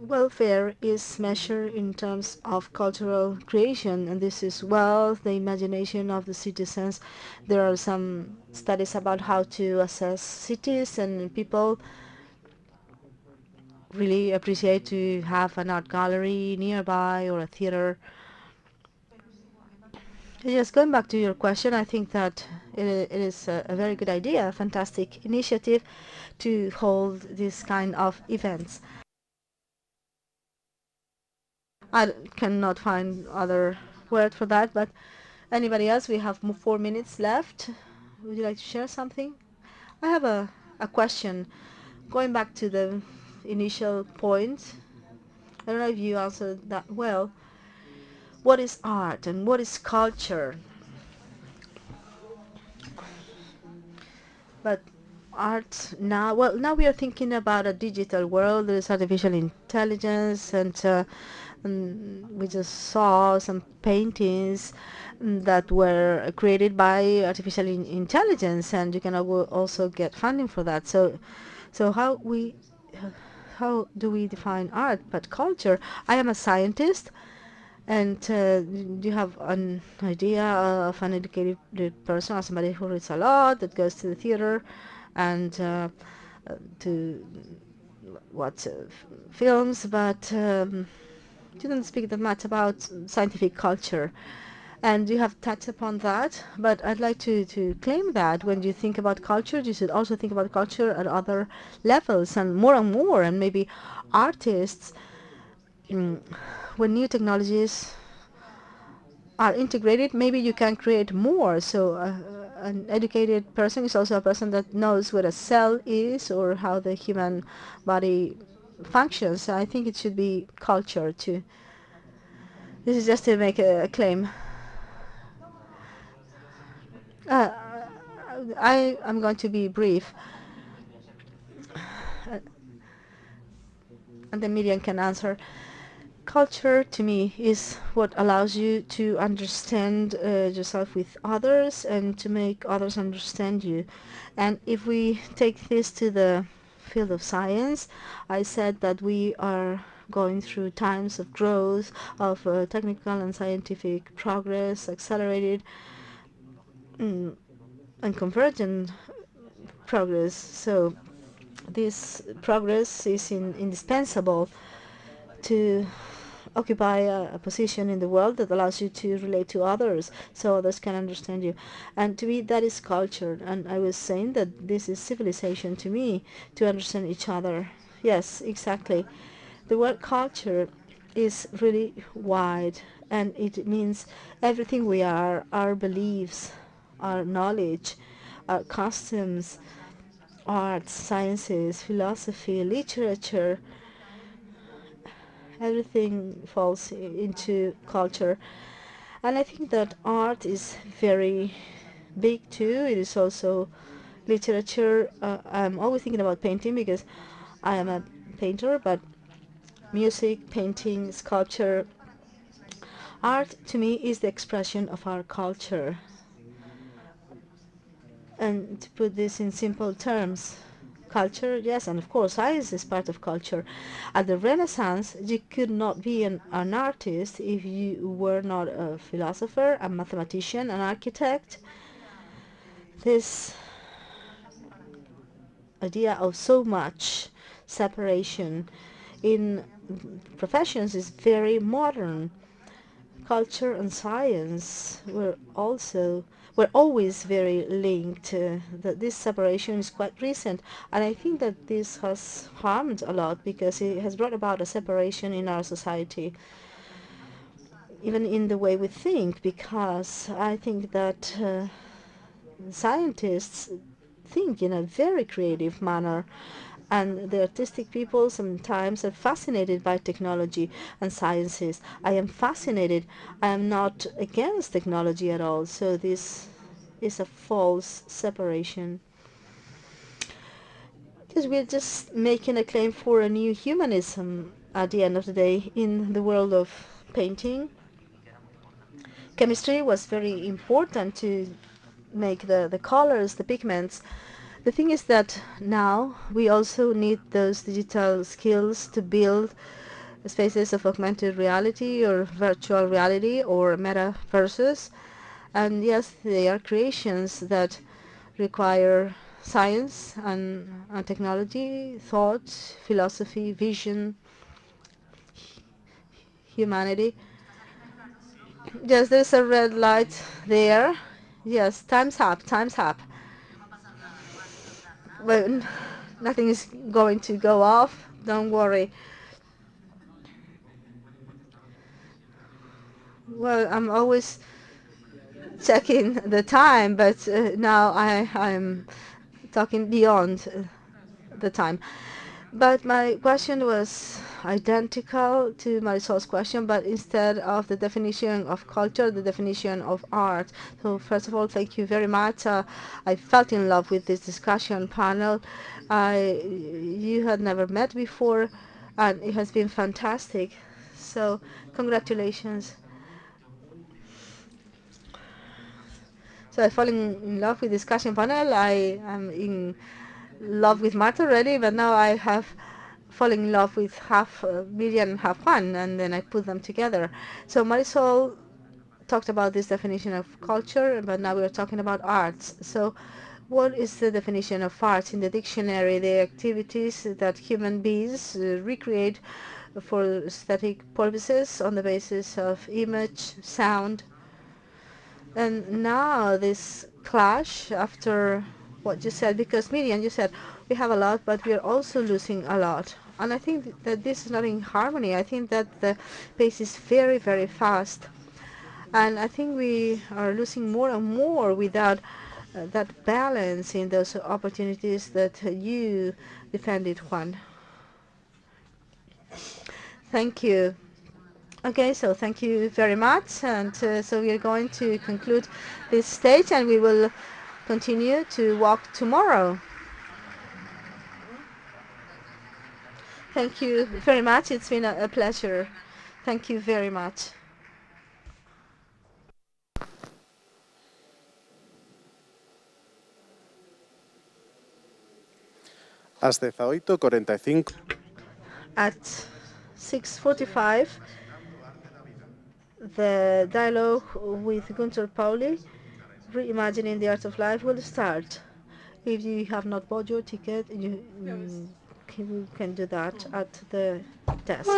[SPEAKER 6] Welfare is measured in terms of cultural creation, and this is wealth, the imagination of the citizens. There are some studies about how to assess cities, and people really appreciate to have an art gallery nearby or a theater. Yes, going back to your question, I think that it is a very good idea, a fantastic initiative to hold this kind of events. I cannot find other word for that, but anybody else? We have 4 minutes left. Would you like to share something? I have a question. Going back to the initial point, I don't know if you answered that well. What is art and what is culture? But art now, well, now we are thinking about a digital world. There is artificial intelligence, and we just saw some paintings that were created by artificial intelligence, and you can also get funding for that. So how do we define art? But culture, I am a scientist, and do you have an idea of an educated person, or somebody who reads a lot, that goes to the theater and to watch films, but didn't speak that much about scientific culture, and you have touched upon that, but I'd like to claim that when you think about culture, you should also think about culture at other levels and more, and maybe artists, when new technologies are integrated, maybe you can create more. So an educated person is also a person that knows what a cell is or how the human body functions. I think it should be culture too. This is just to make a claim. I am going to be brief. And then Miriam can answer. Culture, to me, is what allows you to understand yourself with others and to make others understand you. And if we take this to the field of science, I said that we are going through times of growth, of technical and scientific progress, accelerated and convergent progress. So this progress is indispensable to occupy a position in the world that allows you to relate to others so others can understand you. And to me, that is culture. And I was saying that this is civilization to me, to understand each other. Yes, exactly. The word culture is really wide, and it means everything we are, our beliefs, our knowledge, our customs, arts, sciences, philosophy, literature. Everything falls into culture. And I think that art is very big too. It is also literature. I'm always thinking about painting because I am a painter, but music, painting, sculpture, art to me is the expression of our culture. And to put this in simple terms, culture, yes, and of course science is part of culture. At the Renaissance, you could not be an artist if you were not a philosopher, a mathematician, an architect. This idea of so much separation in professions is very modern. Culture and science were always very linked. That this separation is quite recent, and I think that this has harmed a lot because it has brought about a separation in our society, even in the way we think. Because I think that scientists think in a very creative manner, and the artistic people sometimes are fascinated by technology and sciences. I am fascinated. I am not against technology at all. So this is a false separation. Because we're just making a claim for a new humanism at the end of the day in the world of painting. Chemistry was very important to make the colors, the pigments. The thing is that now we also need those digital skills to build spaces of augmented reality or virtual reality or metaverses. And yes, they are creations that require science and technology, thought, philosophy, vision, humanity. Yes, there's a red light there. Yes, time's up, time's up. But nothing is going to go off. Don't worry. Well, I'm always checking the time, but now I'm talking beyond the time. But my question was identical to Marisol's question, but instead of the definition of culture, the definition of art. So first of all, thank you very much. I felt in love with this discussion panel. You had never met before, and it has been fantastic. So congratulations. So I fall in love with discussion panel. I am in love with Marta already, but now I have fallen in love with half Miriam and half Juan, and then I put them together. So Marisol talked about this definition of culture, but now we're talking about arts. So what is the definition of arts in the dictionary? The activities that human beings recreate for aesthetic purposes on the basis of image, sound. And now this clash after what you said, because Miriam, you said we have a lot, but we are also losing a lot. And I think that this is not in harmony. I think that the pace is very, very fast. And I think we are losing more and more without that balance in those opportunities that you defended, Juan. Thank you. Okay, so thank you very much. And so we are going to conclude this stage, and we will continue to walk tomorrow. Thank you very much. It's been a pleasure. Thank you very much.
[SPEAKER 7] Às 18:45.
[SPEAKER 6] At 6:45, the dialogue with Gunter Pauli, Reimagining the Art of Life, will start. If you have not bought your ticket, you can do that at the desk.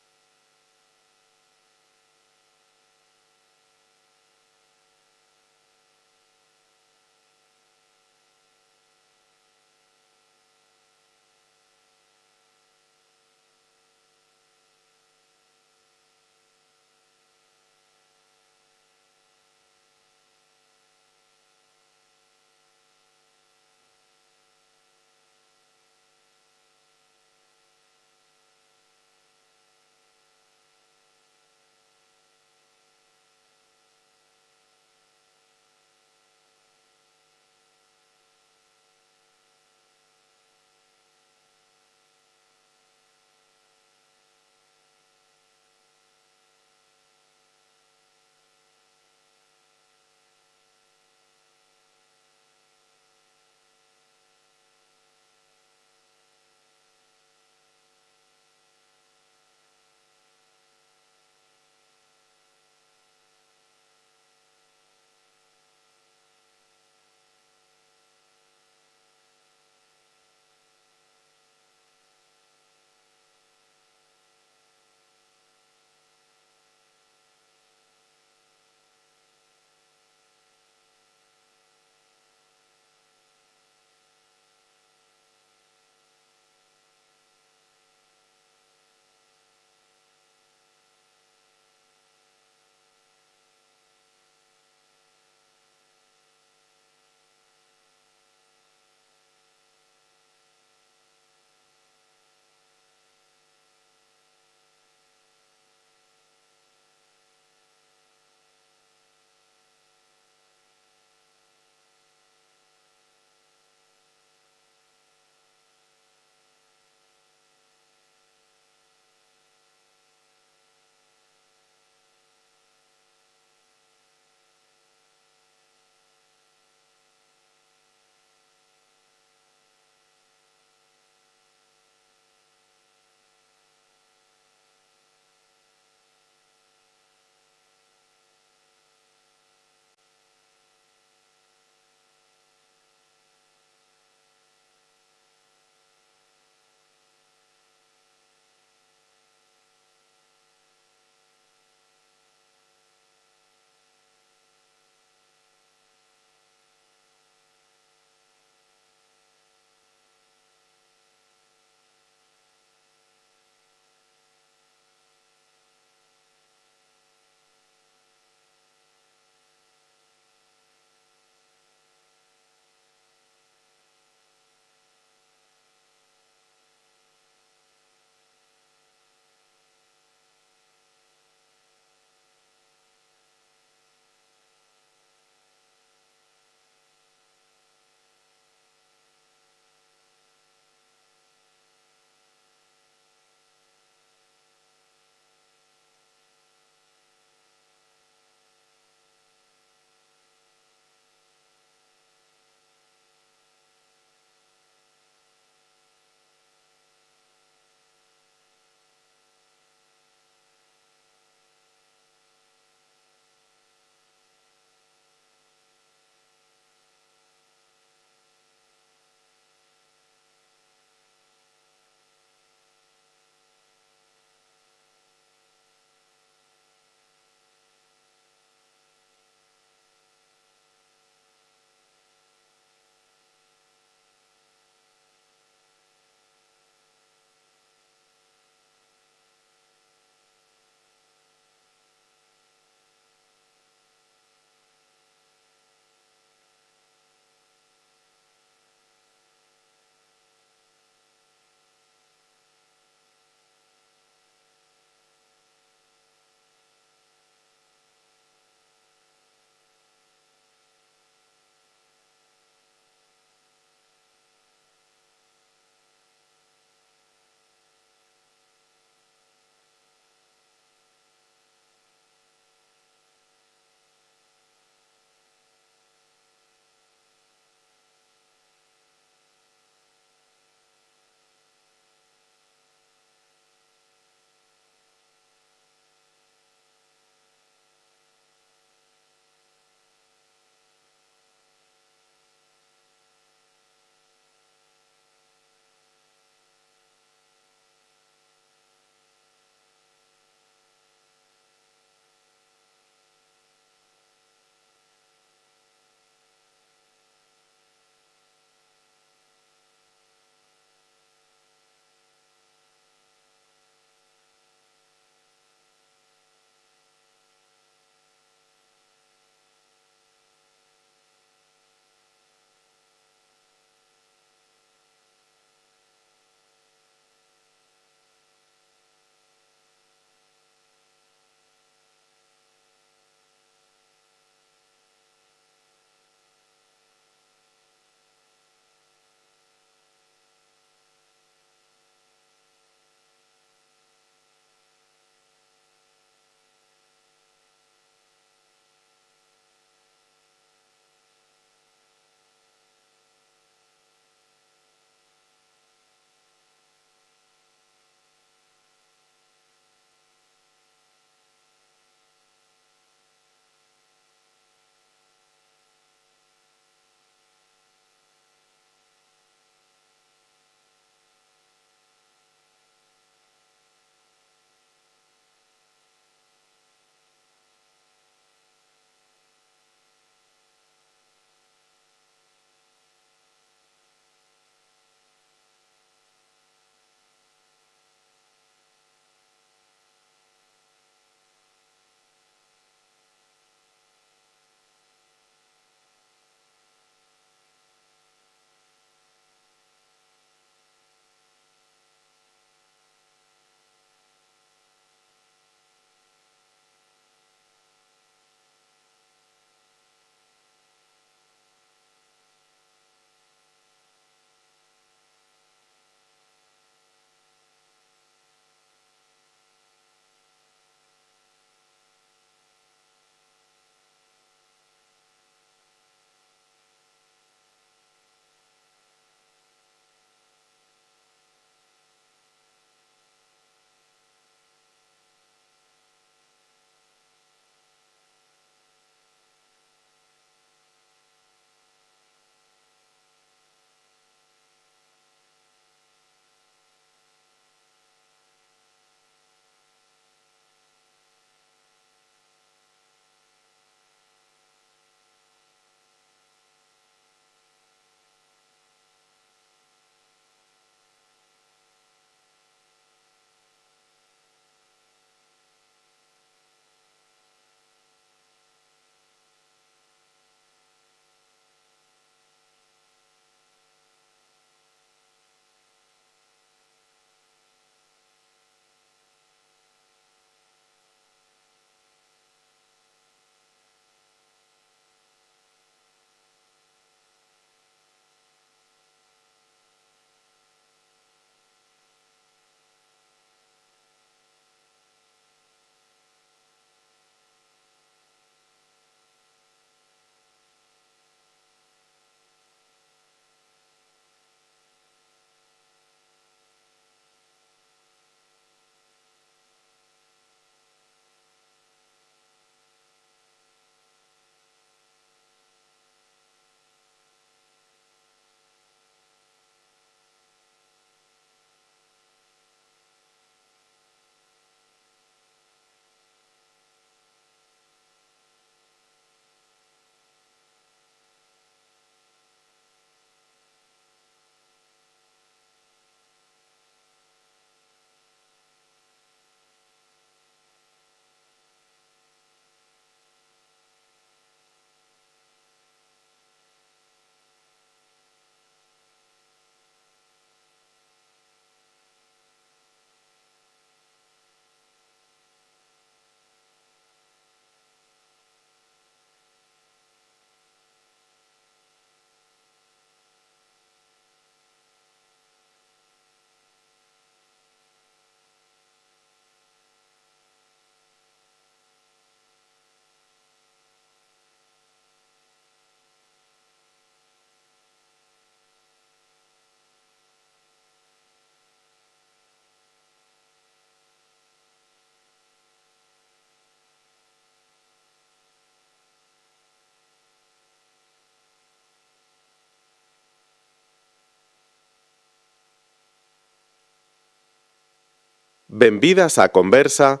[SPEAKER 12] Benvidas a Conversa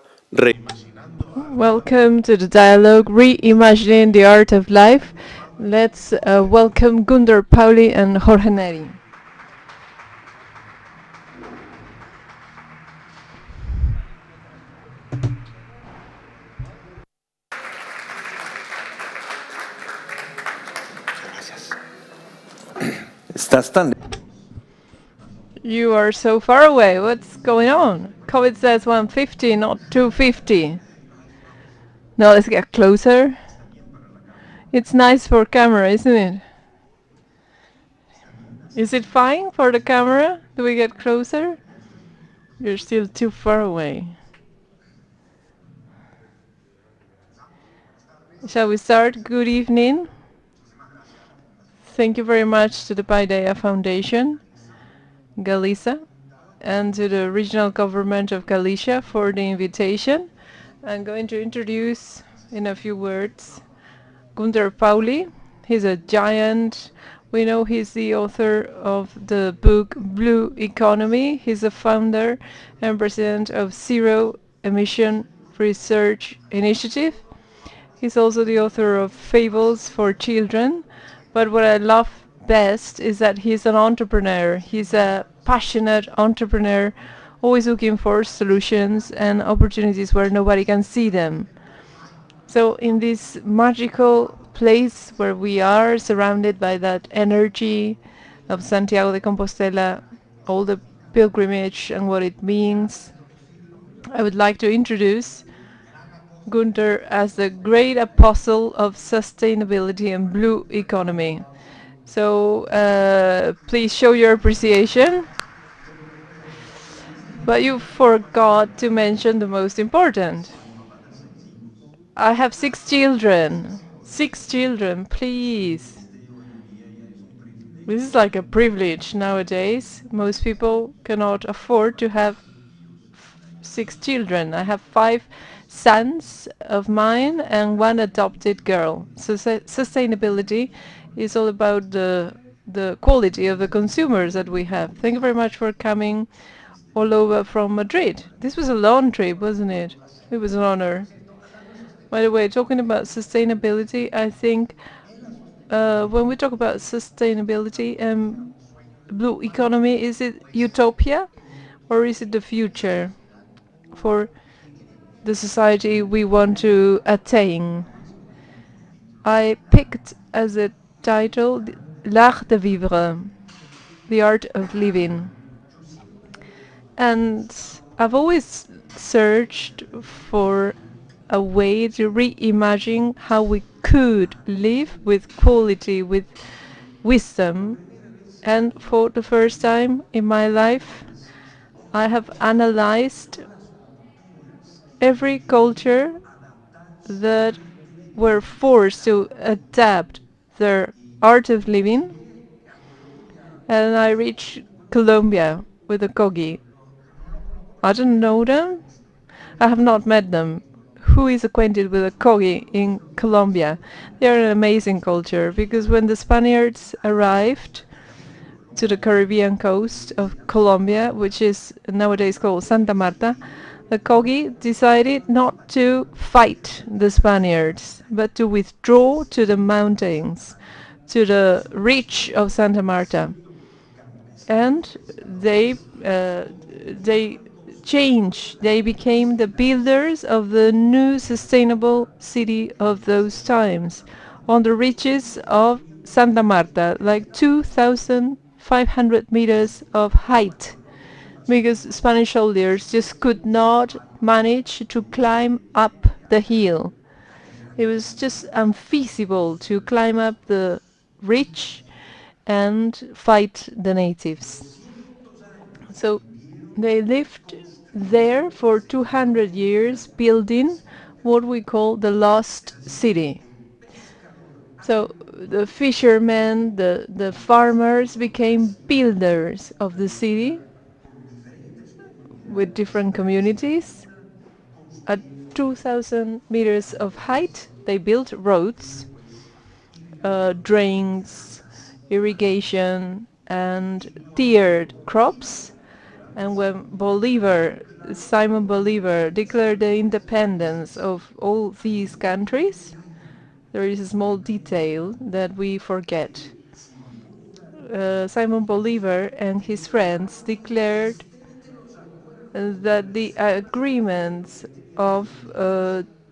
[SPEAKER 4] Welcome to the dialogue Reimagining the Art of Life. Let's welcome Gunder Pauli and Jorge Neri. You are so far away. What's going on? COVID says 150, not 250. No, let's get closer. It's nice for camera, isn't it? Is it fine for the camera? Do we get closer? You're still too far away. Shall we start? Good evening. Thank you very much to the Paideia Foundation, Galicia, and to the regional government of Galicia for the invitation. I'm going to introduce in a few words Gunder Pauli. He's a giant. We know he's the author of the book Blue Economy. He's the founder and president of Zero Emission Research Initiative. He's also the author of Fables for Children. But what I love best is that he's an entrepreneur. He's a passionate entrepreneur, always looking for solutions and opportunities where nobody can see them. So in this magical place where we are, surrounded by that energy of Santiago de Compostela, all the pilgrimage and what it means, I would like to introduce Gunder as the great apostle of sustainability and blue economy. So please show your appreciation. But you forgot to mention the most important. I have 6 children. 6 children, please. This is like a privilege nowadays. Most people cannot afford to have 6 children. I have 5 sons of mine and 1 adopted girl. So sustainability is all about the quality of the consumers that we have. Thank you very much for coming all over from Madrid. This was a long trip, wasn't it? It was an honor. By the way, talking about sustainability, I think when we talk about sustainability and blue economy, is it utopia or is it the future for the society we want to attain? I picked as a title L'Art de Vivre, the art of living. And I've always searched for a way to reimagine how we could live with quality, with wisdom. And for the first time in my life, I have analyzed every culture that were forced to adapt their art of living. And I reached Colombia with the Kogi. I don't know them. I have not met them. Who is acquainted with the Kogi in Colombia? They are an amazing culture because when the Spaniards arrived to the Caribbean coast of Colombia, which is nowadays called Santa Marta, the Kogi decided not to fight the Spaniards, but to withdraw to the mountains, to the reach of Santa Marta. And they changed. They became the builders of the new sustainable city of those times on the reaches of Santa Marta, like 2,500 meters of height, because Spanish soldiers just could not manage to climb up the hill. It was just unfeasible to climb up the ridge and fight the natives. So they lived there for 200 years building what we call the lost city. So the fishermen, the farmers became builders of the city with different communities. At 2,000 meters of height, they built roads, drains, irrigation, and tiered crops. And when Simon Bolivar, declared the independence of all these countries, there is a small detail that we forget. Simon Bolivar and his friends declared that the agreements of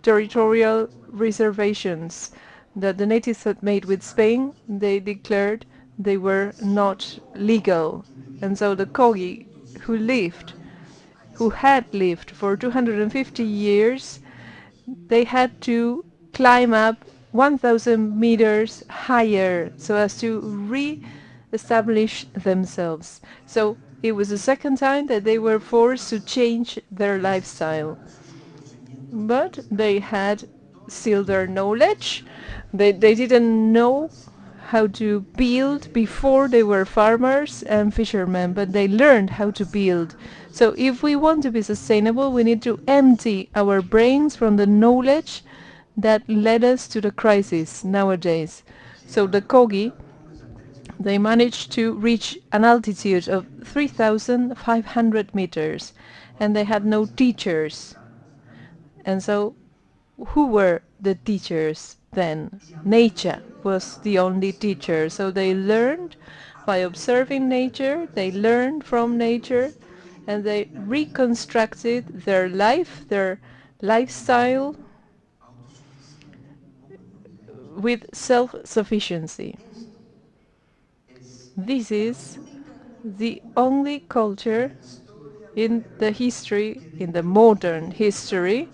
[SPEAKER 4] territorial reservations that the natives had made with Spain, they declared they were not legal. And so the Kogi, who had lived for 250 years, they had to climb up 1,000 meters higher so as to re-establish themselves. So it was the second time that they were forced to change their lifestyle. But they had still their knowledge. They didn't know how to build before. They were farmers and fishermen, but they learned how to build. So if we want to be sustainable, we need to empty our brains from the knowledge that led us to the crisis nowadays. So the Kogi, they managed to reach an altitude of 3,500 meters, and they had no teachers. And so who were the teachers then? Nature was the only teacher. So they learned by observing nature, they learned from nature, and they reconstructed their life, their lifestyle with self-sufficiency. This is the only culture in the history, in the modern history,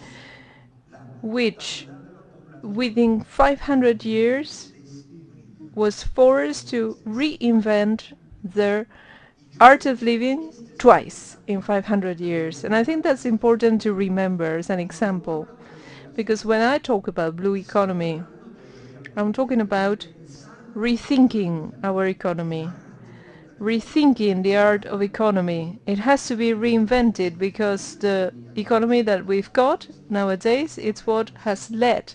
[SPEAKER 4] which within 500 years was forced to reinvent their art of living twice in 500 years. And I think that's important to remember as an example, because when I talk about blue economy, I'm talking about rethinking our economy, rethinking the art of economy. It has to be reinvented because the economy that we've got nowadays, it's what has led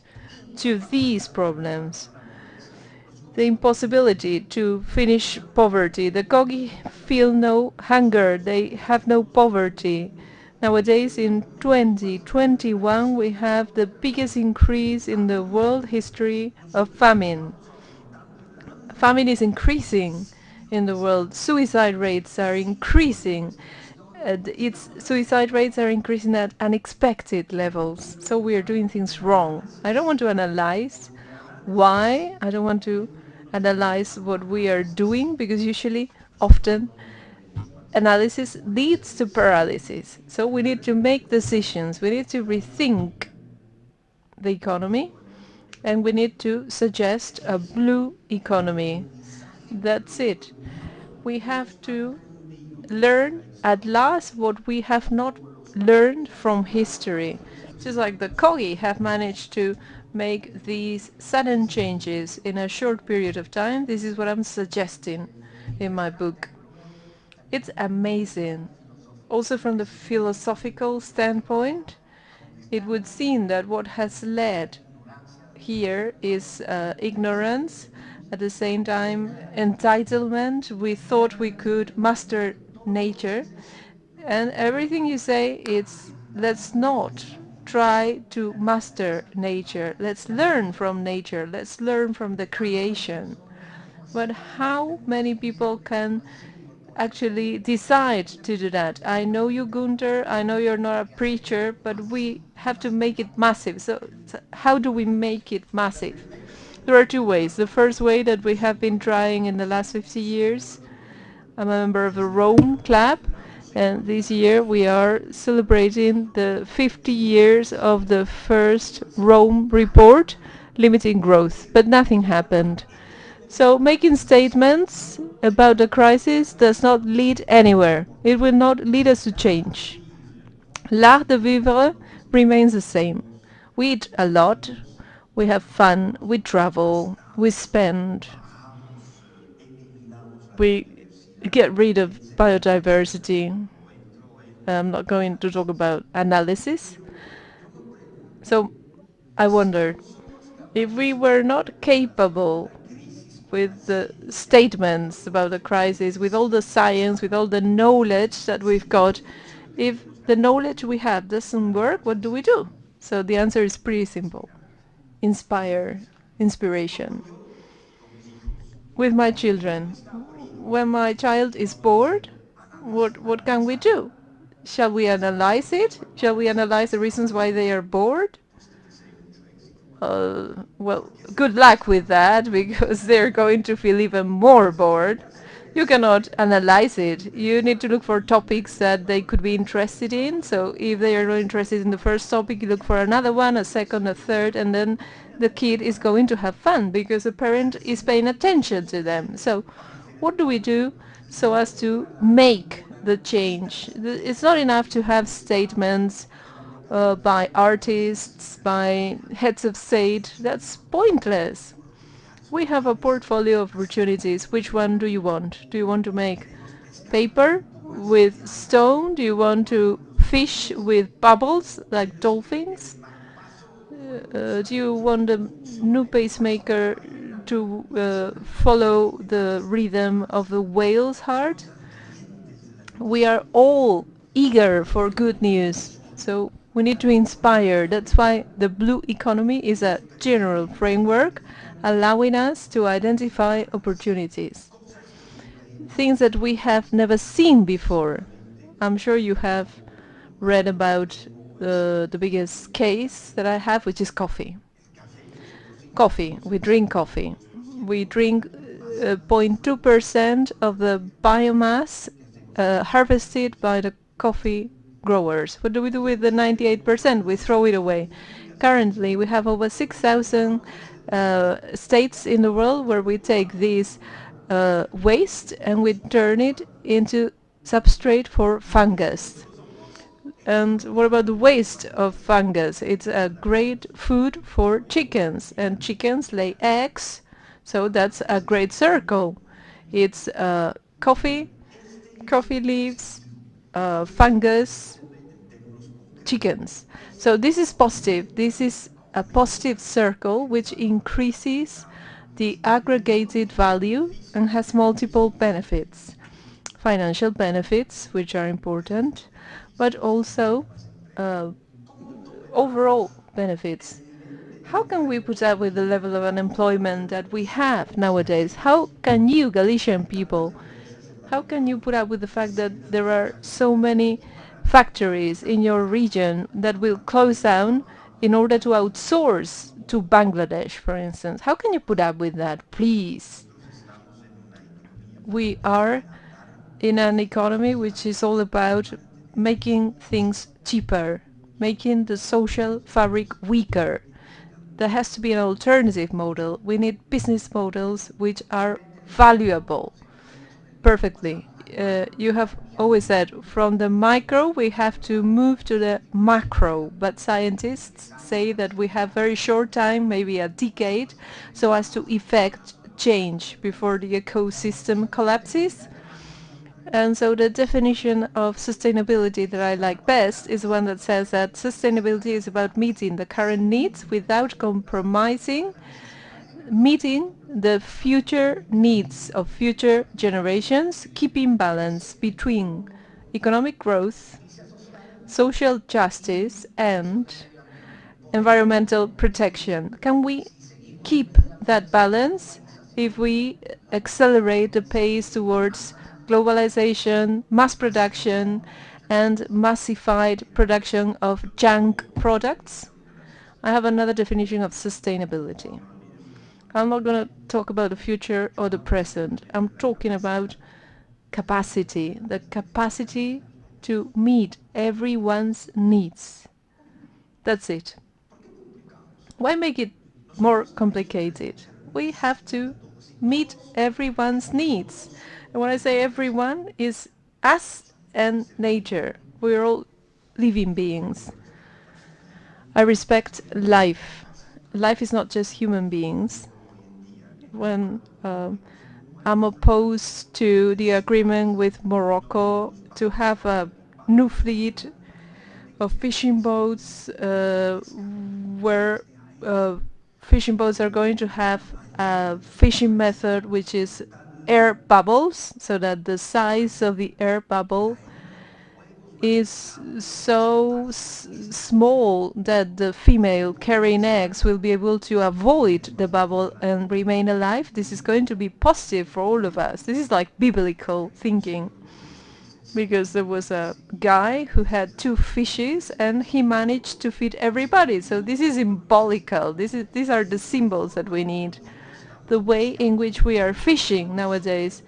[SPEAKER 4] to these problems. The impossibility to finish poverty. The Kogi feel no hunger, they have no poverty. Nowadays in 2021 we have the biggest increase in the world history of famine. Famine is increasing in the world. Suicide rates are increasing. Suicide rates are increasing at unexpected levels. So we are doing things wrong. I don't want to analyze why. I don't want to analyze what we are doing, because usually, often, analysis leads to paralysis. So we need to make decisions. We need to rethink the economy, and we need to suggest a blue economy. That's it. We have to learn at last what we have not learned from history. Just like the Kogi have managed to make these sudden changes in a short period of time, this is what I'm suggesting in my book. It's amazing. Also from the philosophical standpoint, it would seem that what has led here is ignorance, at the same time entitlement. We thought we could master nature, and everything you say, it's let's not try to master nature. Let's learn from nature. Let's learn from the creation. But how many people can actually decide to do that? I know you, Gunther, I know you're not a preacher, but we have to make it massive. So how do we make it massive? There are two ways. The first way that we have been trying in the last 50 years, I'm a member of the Rome Club, and this year we are celebrating the 50 years of the first Rome report limiting growth, but nothing happened. So making statements about the crisis does not lead anywhere. It will not lead us to change. L'art de vivre remains the same. We eat a lot, we have fun, we travel, we spend, we get rid of biodiversity. I'm not going to talk about analysis. So I wondered, if we were not capable with the statements about the crisis, with all the science, with all the knowledge that we've got. If the knowledge we have doesn't work, what do we do? So the answer is pretty simple. Inspiration. With my children, when my child is bored, what can we do? Shall we analyze it? Shall we analyze the reasons why they are bored? Well, good luck with that, because they're going to feel even more bored. You cannot analyze it. You need to look for topics that they could be interested in. So if they are not interested in the first topic, you look for another one, a second, a third, and then the kid is going to have fun because the parent is paying attention to them. So what do we do so as to make the change? It's not enough to have statements by artists, by heads of state. That's pointless. We have a portfolio of opportunities. Which one do you want? Do you want to make paper with stone? Do you want to fish with bubbles like dolphins? Do you want a new pacemaker to follow the rhythm of the whale's heart? We are all eager for good news. So we need to inspire. That's why the blue economy is a general framework allowing us to identify opportunities. Things that we have never seen before. I'm sure you have read about the biggest case that I have, which is coffee. Coffee. We drink coffee. We drink 0.2% of the biomass harvested by the coffee growers. What do we do with the 98%? We throw it away. Currently, we have over 6,000 states in the world where we take this waste and we turn it into substrate for fungus. And what about the waste of fungus? It's a great food for chickens, and chickens lay eggs, so that's a great circle. It's coffee leaves, fungus, chickens. So this is positive. This is a positive circle which increases the aggregated value and has multiple benefits. Financial benefits, which are important, but also overall benefits. How can we put up with the level of unemployment that we have nowadays? How can you, Galician people, how can you put up with the fact that there are so many factories in your region that will close down in order to outsource to Bangladesh, for instance? How can you put up with that, please? We are in an economy which is all about making things cheaper, making the social fabric weaker. There has to be an alternative model. We need business models which are valuable. Perfectly. You have always said from the micro we have to move to the macro, but scientists say that we have very short time, maybe a decade, so as to effect change before the ecosystem collapses. And so the definition of sustainability that I like best is one that says that sustainability is about meeting the current needs without compromising, meeting the future needs of future generations, keeping balance between economic growth, social justice, and environmental protection. Can we keep that balance if we accelerate the pace towards globalization, mass production, and massified production of junk products? I have another definition of sustainability. I'm not going to talk about the future or the present. I'm talking about capacity, the capacity to meet everyone's needs. That's it. Why make it more complicated? We have to meet everyone's needs. And when I say everyone, is us and nature. We're all living beings. I respect life. Life is not just human beings. When I'm opposed to the agreement with Morocco to have a new fleet of fishing boats where fishing boats are going to have a fishing method which is air bubbles, so that the size of the air bubble is so small that the female carrying eggs will be able to avoid the bubble and remain alive. This is going to be positive for all of us. This is like biblical thinking, because there was a guy who had 2 fishes and he managed to feed everybody. So this is symbolical. These are the symbols that we need. The way in which we are fishing nowadays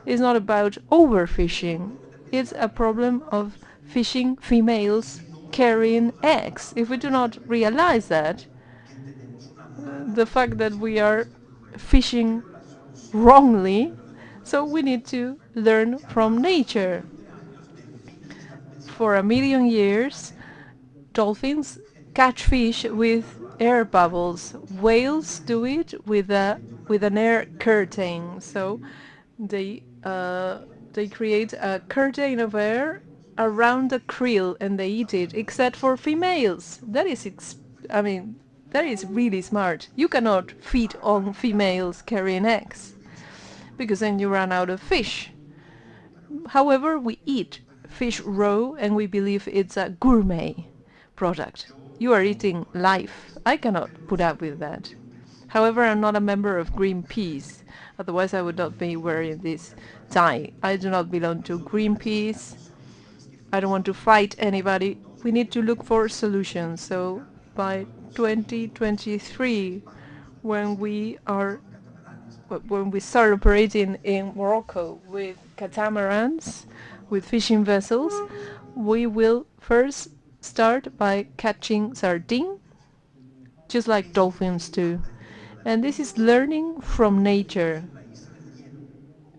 [SPEAKER 4] is not about overfishing. It's a problem of fishing females carrying eggs. If we do not realize that, the fact that we are fishing wrongly, so we need to learn from nature. For 1,000,000 years, dolphins catch fish with air bubbles. Whales do it with an air curtain. So they create a curtain of air around the krill and they eat it, except for females. That is that is really smart. You cannot feed on females carrying eggs, because then you run out of fish. However, we eat fish raw and we believe it's a gourmet product. You are eating life. I cannot put up with that. However, I'm not a member of Greenpeace. Otherwise, I would not be wearing this tie. I do not belong to Greenpeace. I don't want to fight anybody. We need to look for solutions. So by 2023, when we start operating in Morocco with catamarans, with fishing vessels, we will first start by catching sardine, just like dolphins do. And this is learning from nature.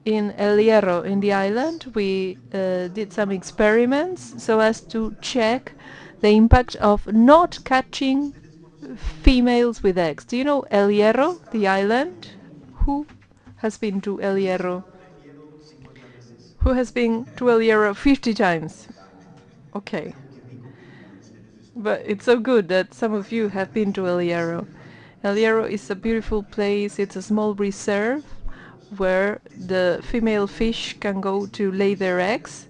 [SPEAKER 4] In El Hierro, in the island, we did some experiments so as to check the impact of not catching females with eggs. Do you know El Hierro, the island? Who has been to El Hierro? Who has been to El Hierro 50 times? Okay. But it's so good that some of you have been to El Hierro. El Hierro is a beautiful place. It's a small reserve where the female fish can go to lay their eggs.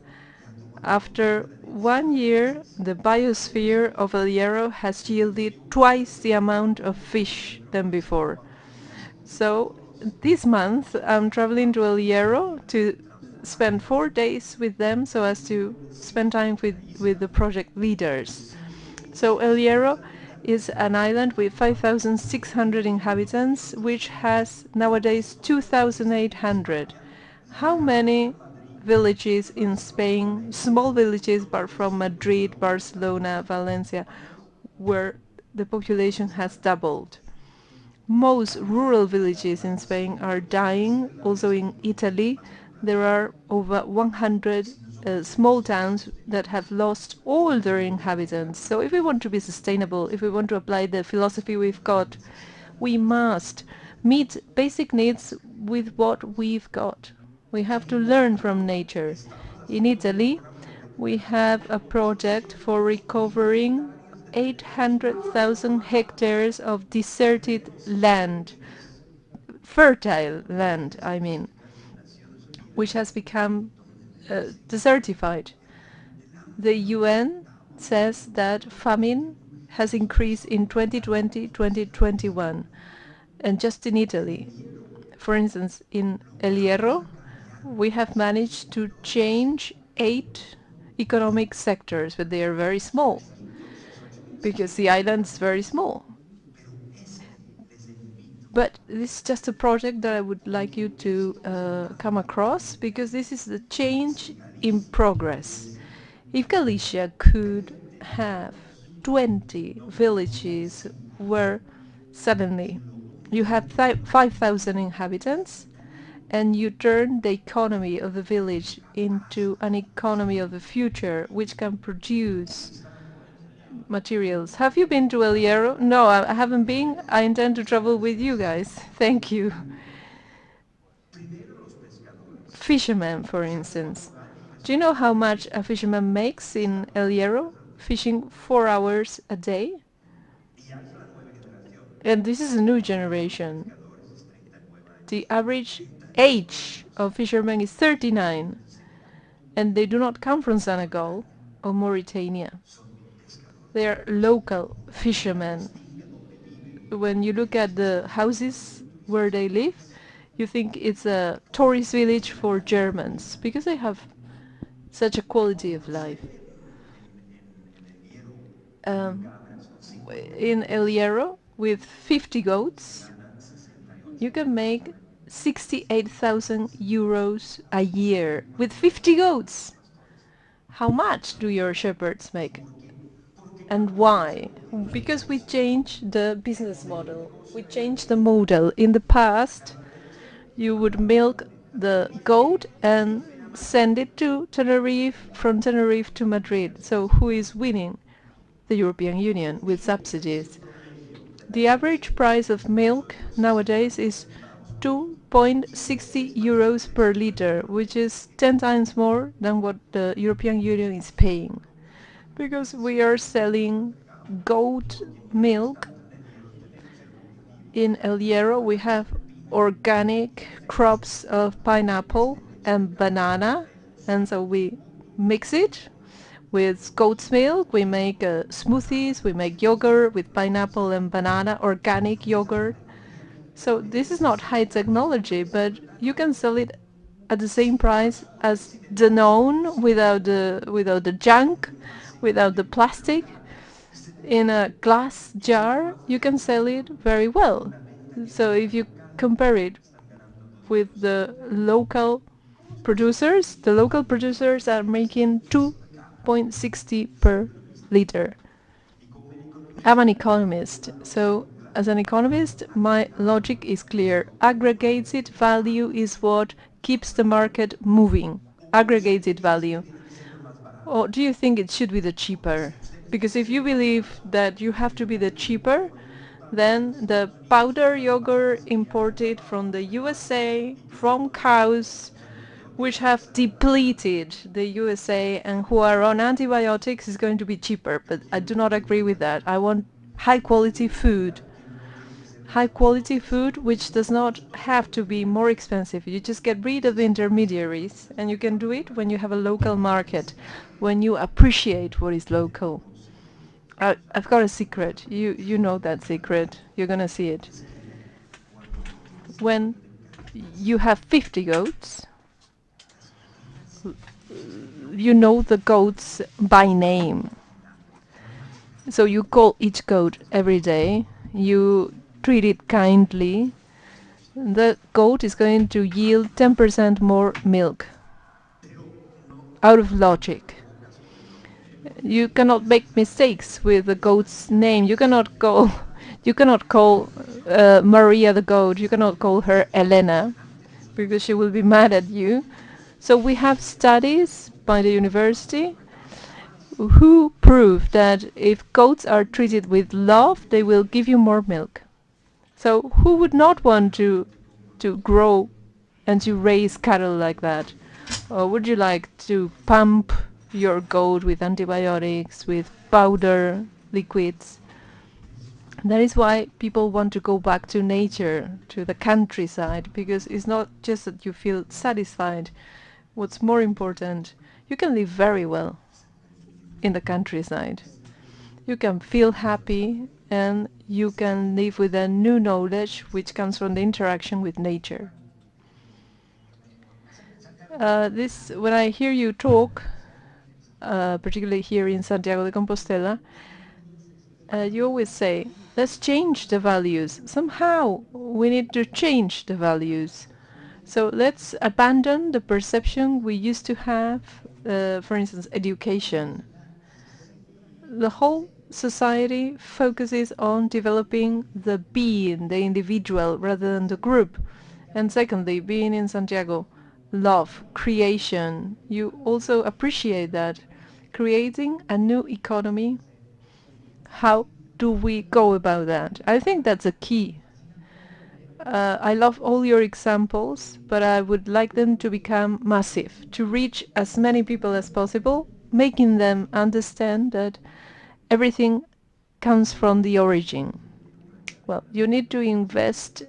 [SPEAKER 4] After 1 year, the biosphere of El Hierro has yielded twice the amount of fish than before. So this month I'm traveling to El Hierro to spend 4 days with them so as to spend time with the project leaders. So El Hierro is an island with 5,600 inhabitants, which has nowadays 2,800. How many villages in Spain, small villages apart from Madrid, Barcelona, Valencia, where the population has doubled? Most rural villages in Spain are dying. Also in Italy, there are over 100 small towns that have lost all their inhabitants. So if we want to be sustainable, if we want to apply the philosophy we've got, we must meet basic needs with what we've got. We have to learn from nature. In Italy, we have a project for recovering 800,000 hectares of deserted land, fertile land, I mean, which has become desertified. The UN says that famine has increased in 2020, 2021, and just in Italy. For instance, in El Hierro, we have managed to change 8 economic sectors, but they are very small, because the island is very small. But this is just a project that I would like you to come across, because this is the change in progress. If Galicia could have 20 villages where suddenly you have 5,000 inhabitants and you turn the economy of the village into an economy of the future which can produce materials. Have you been to El Hierro? No, I haven't been. I intend to travel with you guys. Thank you. Fishermen, for instance. Do you know how much a fisherman makes in El Hierro? Fishing 4 hours a day? And this is a new generation. The average age of fishermen is 39, and they do not come from Senegal or Mauritania. They are local fishermen. When you look at the houses where they live, you think it's a tourist village for Germans, because they have such a quality of life. In El Hierro, with 50 goats, you can make 68,000 euros a year with 50 goats. How much do your shepherds make? And why? Because we changed the business model. We changed the model. In the past, you would milk the goat and send it to Tenerife, from Tenerife to Madrid. So who is winning? The European Union, with subsidies. The average price of milk nowadays is 2.60 euros per liter, which is 10 times more than what the European Union is paying. Because we are selling goat milk. In El Hierro we have organic crops of pineapple and banana, and so we mix it with goat's milk. We make smoothies, we make yogurt with pineapple and banana, organic yogurt. So this is not high technology, but you can sell it at the same price as Danone without the junk, without the plastic. In a glass jar, you can sell it very well. So if you compare it with the local producers are making 2.60 per liter. I'm an economist, so as an economist, my logic is clear. Aggregated value is what keeps the market moving. Aggregated value. Or do you think it should be the cheaper? Because if you believe that you have to be the cheaper, then the powder yogurt imported from the USA, from cows, which have depleted the USA and who are on antibiotics, is going to be cheaper. But I do not agree with that. I want high quality food. High quality food which does not have to be more expensive. You just get rid of the intermediaries, and you can do it when you have a local market, when you appreciate what is local. I've got a secret. You know that secret. You're gonna see it. When you have 50 goats, you know the goats by name. So you call each goat every day. You treat it kindly. The goat is going to yield 10% more milk. Out of logic. You cannot make mistakes with the goat's name. You cannot call Maria the goat. You cannot call her Elena, because she will be mad at you. So we have studies by the university who prove that if goats are treated with love, they will give you more milk. So who would not want to grow and to raise cattle like that? Or would you like to pump your goat with antibiotics, with powder liquids? That is why people want to go back to nature, to the countryside, because it's not just that you feel satisfied. What's more important, you can live very well in the countryside. You can feel happy, and you can live with a new knowledge which comes from the interaction with nature. When I hear you talk, particularly here in Santiago de Compostela, you always say, let's change the values. Somehow we need to change the values. So let's abandon the perception we used to have, for instance, education. The whole society focuses on developing the being, the individual, rather than the group. And secondly, being in Santiago, love, creation. You also appreciate that. Creating a new economy. How do we go about that? I think that's a key. I love all your examples, but I would like them to become massive, to reach as many people as possible, making them understand that everything comes from the origin. Well, you need to invest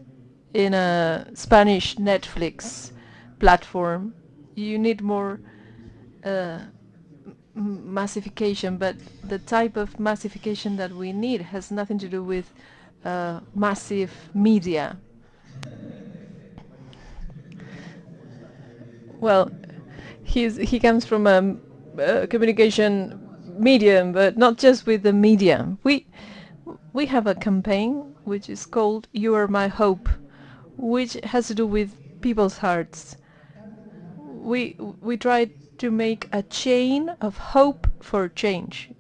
[SPEAKER 4] in a Spanish Netflix platform. You need more massification, but the type of massification that we need has nothing to do with massive media. Well, he comes from a communication medium, but not just with the media. We have a campaign which is called "You Are My Hope," which has to do with people's hearts. We try to make a chain of hope for change.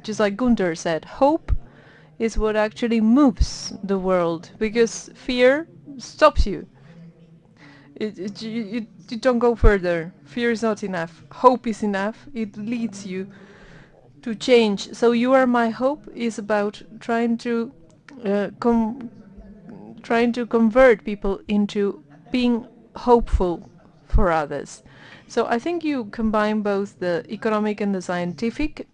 [SPEAKER 4] Just like Gunther said, hope is what actually moves the world, because fear stops you. You don't go further. Fear is not enough. Hope is enough. It leads you to change. So "You Are My Hope" is about trying to convert people into being hopeful for others. So I think you combine both the economic and the scientific,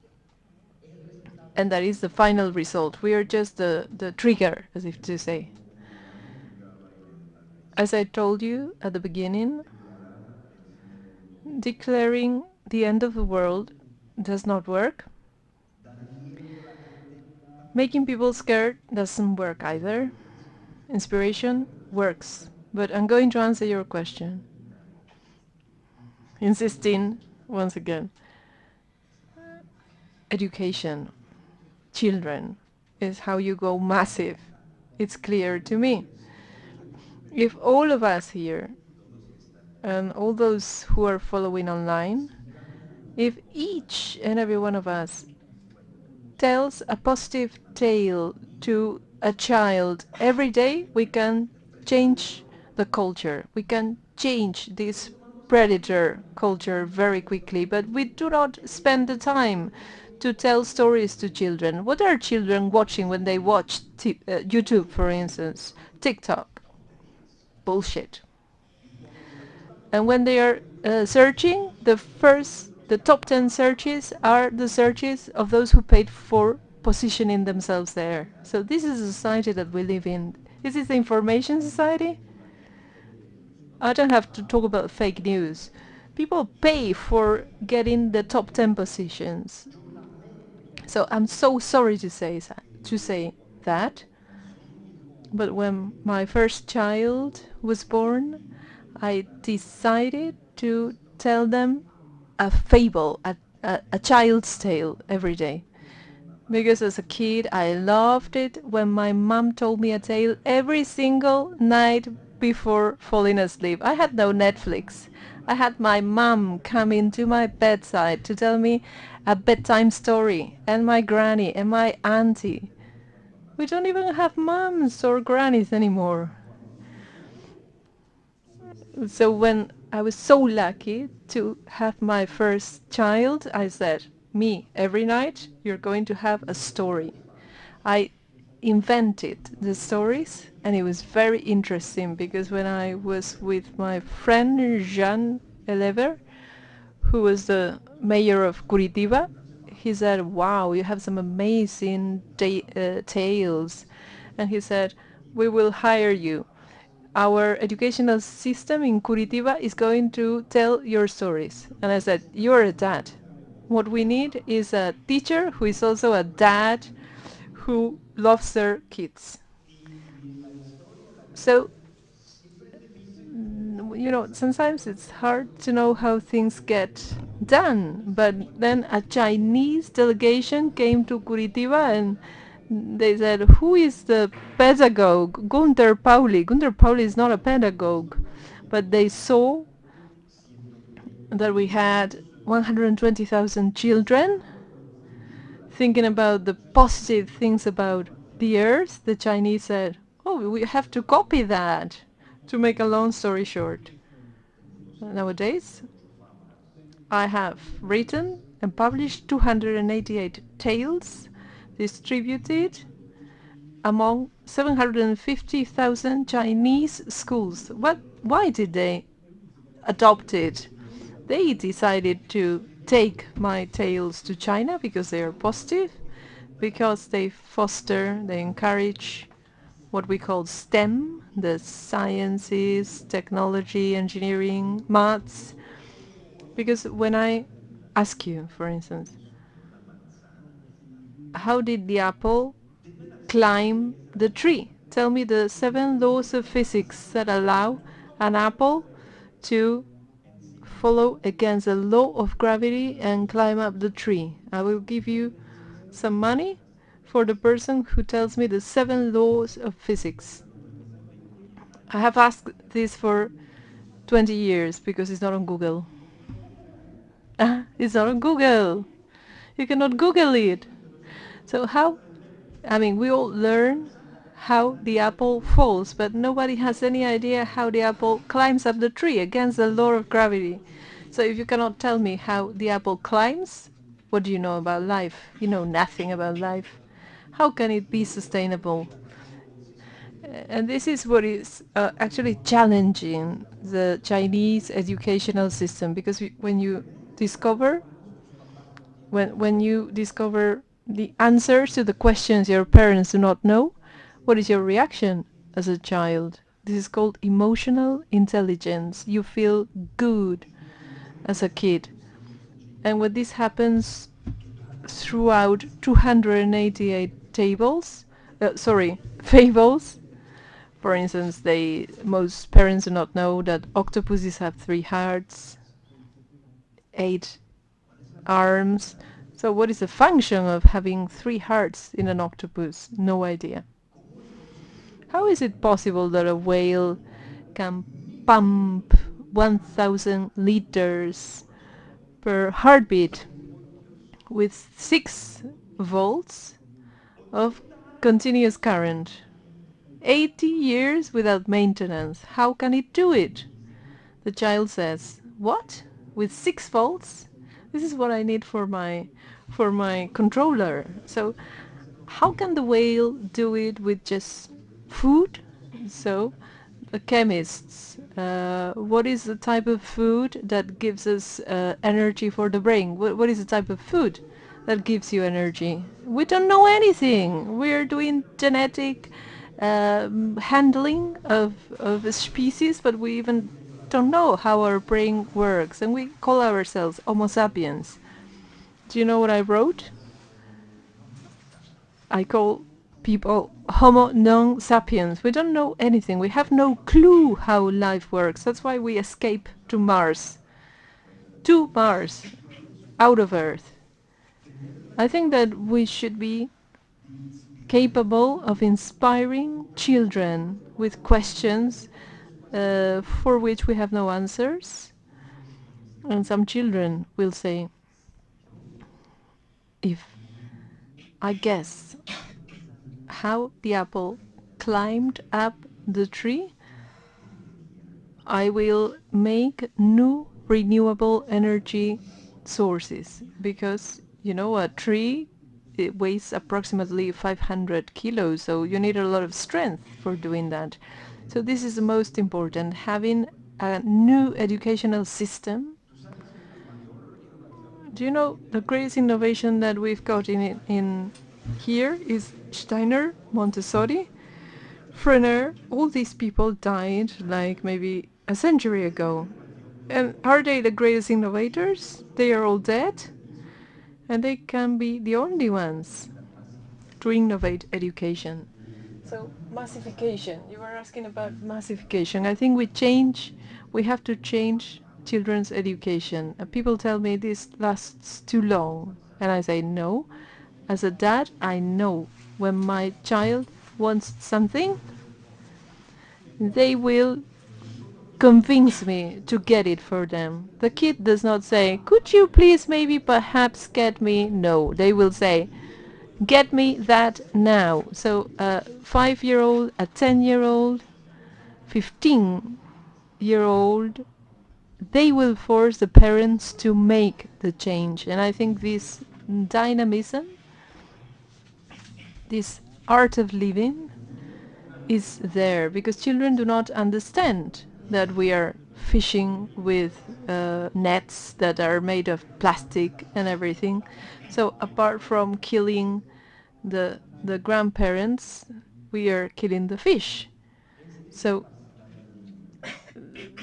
[SPEAKER 4] and that is the final result. We are just the trigger, as if to say. As I told you at the beginning, declaring the end of the world does not work. Making people scared doesn't work either. Inspiration works. But I'm going to answer your question. Insisting, once again, education, children, is how you go massive. It's clear to me. If all of us here, and all those who are following online, if each and every one of us tells a positive tale to a child every day, we can change the culture. We can change this predator culture very quickly, but we do not spend the time to tell stories to children. What are children watching when they watch YouTube, for instance? TikTok. Bullshit. And when they are searching, the top 10 searches are the searches of those who paid for positioning themselves there. So this is a society that we live in. This is the information society. I don't have to talk about fake news. People pay for getting the top 10 positions. So I'm so sorry to say that. But when my first child was born, I decided to tell them a fable, a child's tale every day. Because as a kid, I loved it when my mom told me a tale every single night before falling asleep. I had no Netflix. I had my mom come into my bedside to tell me a bedtime story, and my granny and my auntie. We don't even have moms or grannies anymore. So when I was so lucky to have my first child, I said, me, every night you're going to have a story. I invented the stories, and it was very interesting because when I was with my friend Jean Elever, who was the mayor of Curitiba, he said, wow, you have some amazing tales. And he said, we will hire you. Our educational system in Curitiba is going to tell your stories. And I said, you're a dad. What we need is a teacher who is also a dad who loves their kids. So, you know, sometimes it's hard to know how things get done. But then a Chinese delegation came to Curitiba and they said, who is the pedagogue? Gunther Pauli. Gunther Pauli is not a pedagogue. But they saw that we had 120,000 children thinking about the positive things about the earth. The Chinese said, oh, we have to copy that. To make a long story short, nowadays I have written and published 288 tales distributed among 750,000 Chinese schools. Why did they adopt it? They decided to take my tales to China because they are positive, because they foster, they encourage what we call STEM, the sciences, technology, engineering, maths. Because when I ask you, for instance, how did the apple climb the tree? Tell me the 7 laws of physics that allow an apple to follow against the law of gravity and climb up the tree. I will give you some money for the person who tells me the 7 laws of physics. I have asked this for 20 years because it's not on Google. It's not on Google. You cannot Google it. So how, I mean, we all learn how the apple falls, but nobody has any idea how the apple climbs up the tree against the law of gravity. So if you cannot tell me how the apple climbs, what do you know about life? You know nothing about life. How can it be sustainable? And this is what is actually challenging the Chinese educational system, because when you discover the answers to the questions your parents do not know, what is your reaction as a child? This is called emotional intelligence. You feel good as a kid. And when this happens throughout 288 fables, for instance, most parents do not know that octopuses have 3 hearts, 8 arms. So what is the function of having 3 hearts in an octopus? No idea. How is it possible that a whale can pump 1,000 liters per heartbeat with 6 volts of continuous current? 80 years without maintenance. How can it do it? The child says, what? With 6 volts? This is what I need for my controller. So how can the whale do it with just food? So the chemists, what is the type of food that gives us energy for the brain? What is the type of food that gives you energy? We don't know anything. We're doing genetic handling of a species, but we even don't know how our brain works, and we call ourselves Homo sapiens. Do you know what I wrote? I call people Homo non sapiens. We don't know anything. We have no clue how life works. That's why we escape to Mars. To Mars, out of Earth. I think that we should be capable of inspiring children with questions for which we have no answers. And some children will say, if I guess how the apple climbed up the tree, I will make new renewable energy sources, because you know a tree, it weighs approximately 500 kilos, so you need a lot of strength for doing that. So this is the most important, having a new educational system. Do you know the greatest innovation that we've got in here is Steiner, Montessori, Freinet? All these people died like maybe a century ago. And are they the greatest innovators? They are all dead. And they can be the only ones to innovate education. So massification, you were asking about massification. I think we have to change children's education. People tell me this lasts too long. And I say no. As a dad, I know when my child wants something, they will convince me to get it for them. The kid does not say, could you please maybe perhaps get me? No, they will say, get me that now. So a 5-year-old, a 10-year-old, 15-year-old, they will force the parents to make the change. And I think this dynamism, this art of living is there, because children do not understand that we are fishing with nets that are made of plastic and everything. So apart from killing the grandparents, we are killing the fish. So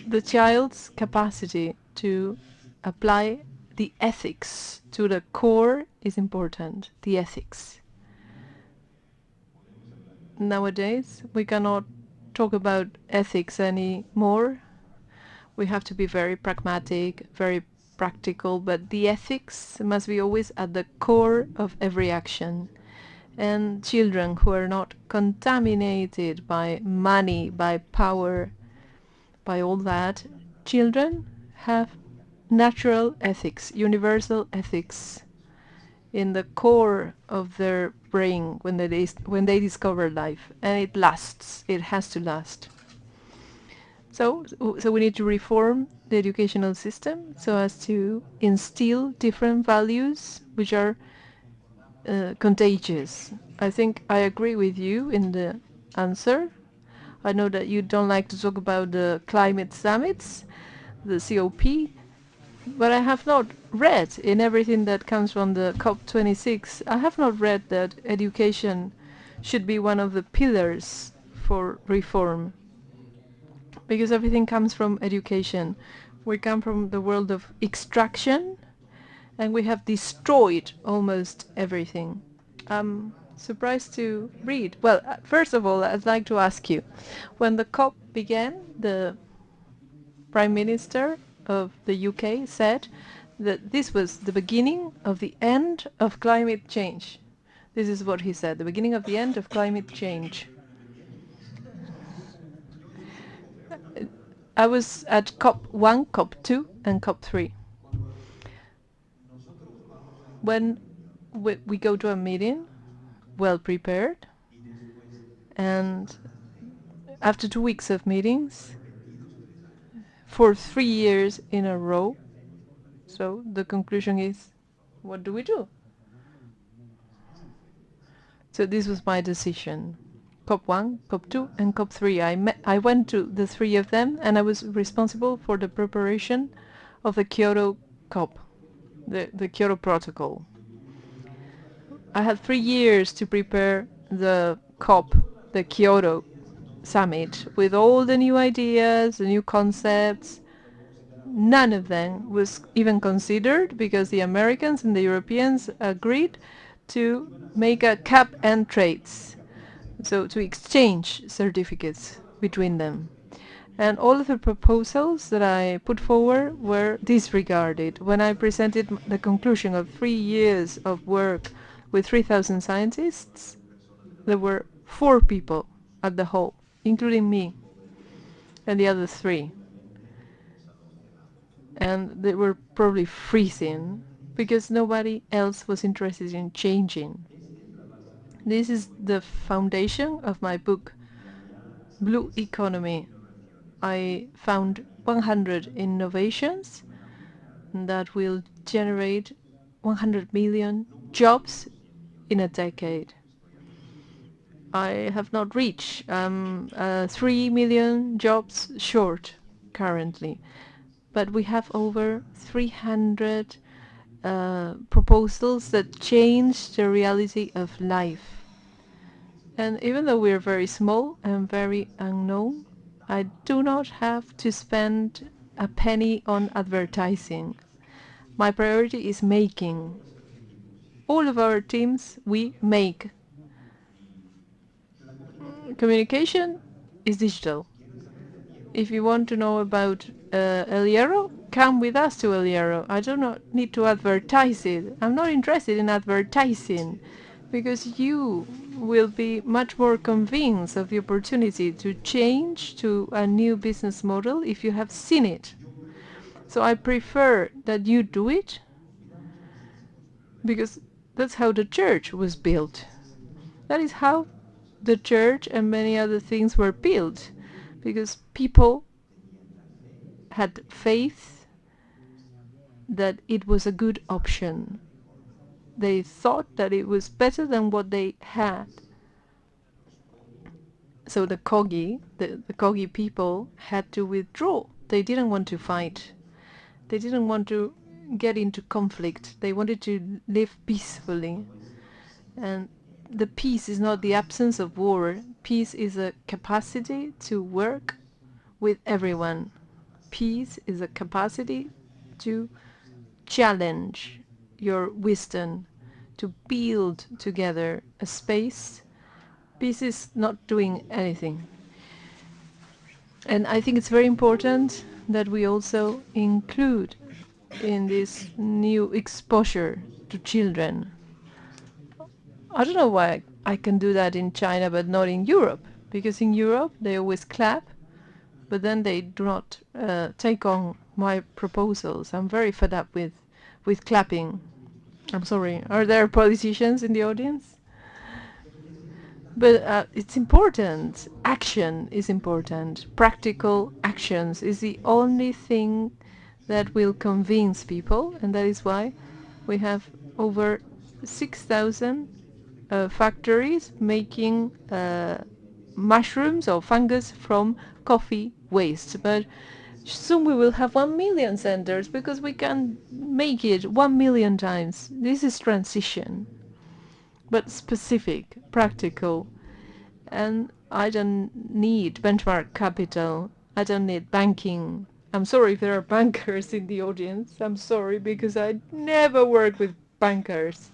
[SPEAKER 4] the child's capacity to apply the ethics to the core is important, the ethics. Nowadays, we cannot talk about ethics anymore. We have to be very pragmatic, very practical, but the ethics must be always at the core of every action. And children who are not contaminated by money, by power, by all that, children have natural ethics, universal ethics in the core of their brain when they discover life, and it lasts. It has to last. So we need to reform the educational system so as to instill different values which are contagious. I think I agree with you in the answer. I know that you don't like to talk about the climate summits, the COP, but I have not read in everything that comes from the COP26, I have not read that education should be one of the pillars for reform. Because everything comes from education. We come from the world of extraction, and we have destroyed almost everything. I'm surprised to read. Well, first of all, I'd like to ask you, when the COP began, the Prime Minister of the UK said that this was the beginning of the end of climate change. This is what he said, the beginning of the end of climate change. I was at COP1, COP2, and COP3. When we go to a meeting, well prepared, and after 2 weeks of meetings, for 3 years in a row, so the conclusion is, what do we do? So this was my decision. COP1, COP2, and COP3. I went to the 3 of them, and I was responsible for the preparation of the Kyoto COP, the Kyoto Protocol. I had 3 years to prepare the COP, the Kyoto Summit, with all the new ideas, the new concepts. None of them was even considered because the Americans and the Europeans agreed to make a cap and trades. So to exchange certificates between them. And all of the proposals that I put forward were disregarded. When I presented the conclusion of 3 years of work with 3,000 scientists, there were 4 people at the whole, including me and the other 3. And they were probably freezing because nobody else was interested in changing. This is the foundation of my book, Blue Economy. I found 100 innovations that will generate 100 million jobs in a decade. I have not reached 3 million jobs short currently, but we have over 300 proposals that change the reality of life. And even though we're very small and very unknown, I do not have to spend a penny on advertising. My priority is making. All of our teams, we make. Communication is digital. If you want to know about El Hierro, come with us to El Hierro. I do not need to advertise it. I'm not interested in advertising, because you will be much more convinced of the opportunity to change to a new business model if you have seen it. So I prefer that you do it, because that's how the church was built. That is how the church and many other things were built, because people had faith that it was a good option. They thought that it was better than what they had. So the Kogi people had to withdraw. They didn't want to fight. They didn't want to get into conflict. They wanted to live peacefully. And the peace is not the absence of war. Peace is a capacity to work with everyone. Peace is a capacity to challenge your wisdom, to build together a space. Peace is not doing anything. And I think it's very important that we also include in this new exposure to children. I don't know why I can do that in China but not in Europe, because in Europe they always clap, but then they do not take on my proposals. I'm very fed up with clapping. I'm sorry. Are there politicians in the audience? But it's important. Action is important. Practical actions is the only thing that will convince people, and that is why we have over 6,000 factories making mushrooms or fungus from coffee waste. But soon we will have 1 million centers because we can make it 1 million times. This is transition, but specific, practical. And I don't need benchmark capital. I don't need banking. I'm sorry if there are bankers in the audience. I'm sorry because I never work with bankers.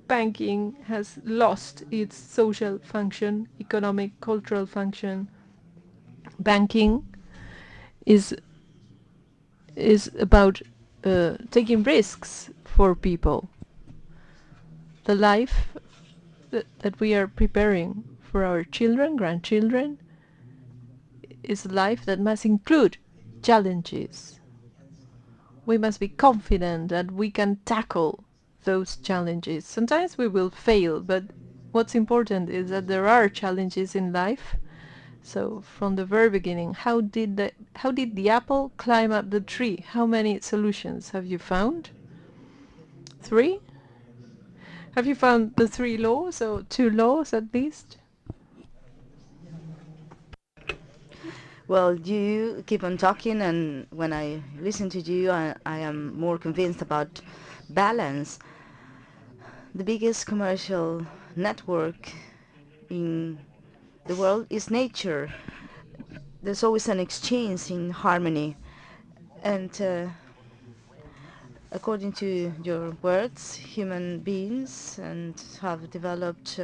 [SPEAKER 4] Banking has lost its social function, economic, cultural function. Banking is about taking risks for people. The life that we are preparing for our children, grandchildren, is a life that must include challenges. We must be confident that we can tackle those challenges. Sometimes we will fail, but what's important is that there are challenges in life. So from the very beginning, how did the apple climb up the tree? How many solutions have you found? 3? Have you found the 3 laws, or 2 laws at least?
[SPEAKER 6] Well, you keep on talking, and when I listen to you, I am more convinced about balance. The biggest commercial network in the world is nature. There's always an exchange in harmony. And according to your words, human beings have developed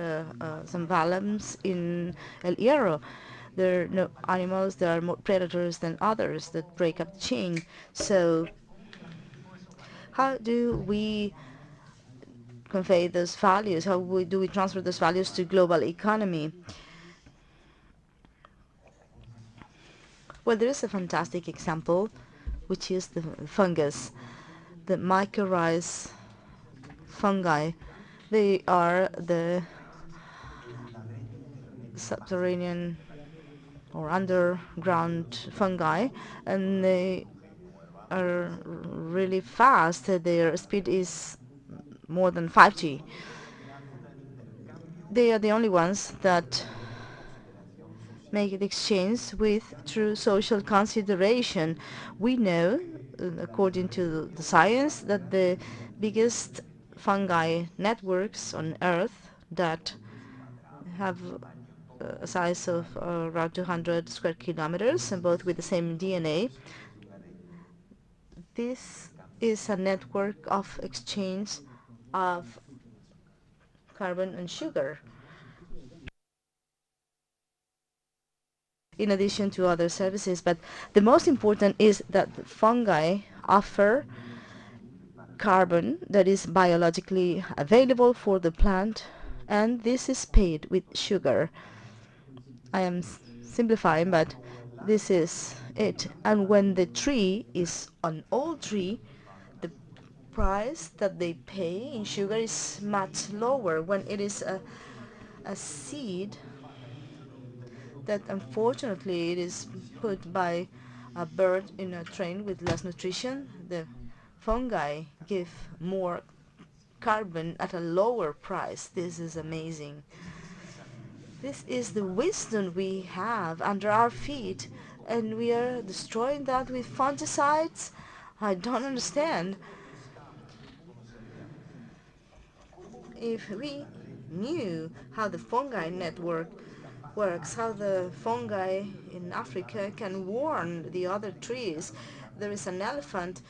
[SPEAKER 6] some balance in El Hierro. There are no animals, there are more predators than others that break up the chain. So how do we convey those values? How do we transfer those values to global economy? Well, there is a fantastic example, which is the fungus, the mycorrhiza fungi. They are the subterranean or underground fungi, and they are really fast. Their speed is more than 5G. They are the only ones that make the exchange with true social consideration. We know, according to the science, that the biggest fungi networks on Earth that have a size of around 200 square kilometers, and both with the same DNA. This is a network of exchange of carbon and sugar, in addition to other services. But the most important is that the fungi offer carbon that is biologically available for the plant, and this is paid with sugar. I am simplifying, but this is it. And when the tree is an old tree, the price that they pay in sugar is much lower. When it is a seed that unfortunately it is put by a bird in a train with less nutrition, the fungi give more carbon at a lower price. This is amazing. This is the wisdom we have under our feet, and we are destroying that with fungicides? I don't understand. If we knew how the fungi network works, how the fungi in Africa can warn the other trees. There is an elephant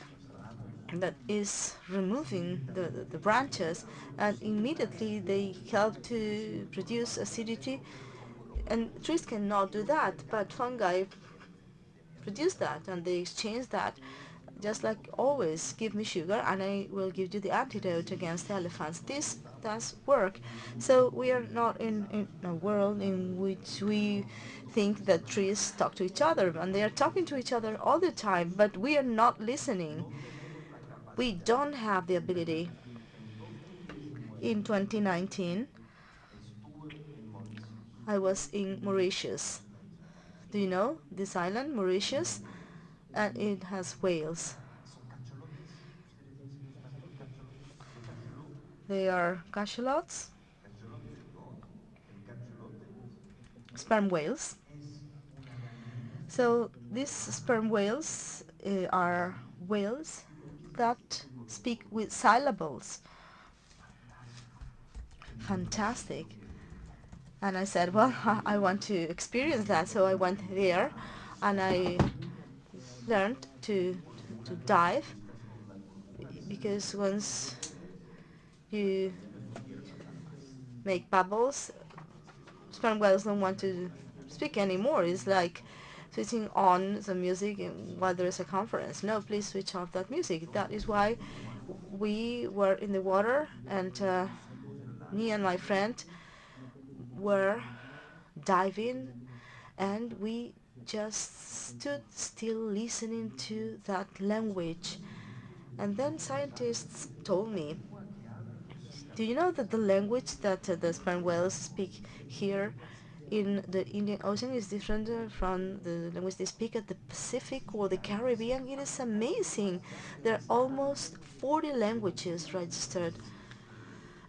[SPEAKER 6] that is removing the branches, and immediately they help to produce acidity, and trees cannot do that, but fungi produce that, and they exchange that. Just like always, give me sugar and I will give you the antidote against elephants. This does work. So we are not in a world in which we think that trees talk to each other, and they are talking to each other all the time, but we are not listening. We don't have the ability. In 2019, I was in Mauritius. Do you know this island, Mauritius? And it has whales. They are cachalots, sperm whales. So these sperm whales are whales that speak with syllables. Fantastic. And I said, well, I want to experience that. So I went there and I learned to dive, because once you make bubbles, sperm whales don't want to speak anymore. It's like switching on some music while there is a conference. No, please switch off that music. That is why we were in the water, and me and my friend were diving, and we just stood still listening to that language. And then scientists told me, do you know that the language that the sperm whales speak here in the Indian Ocean is different from the language they speak at the Pacific or the Caribbean? It is amazing. There are almost 40 languages registered.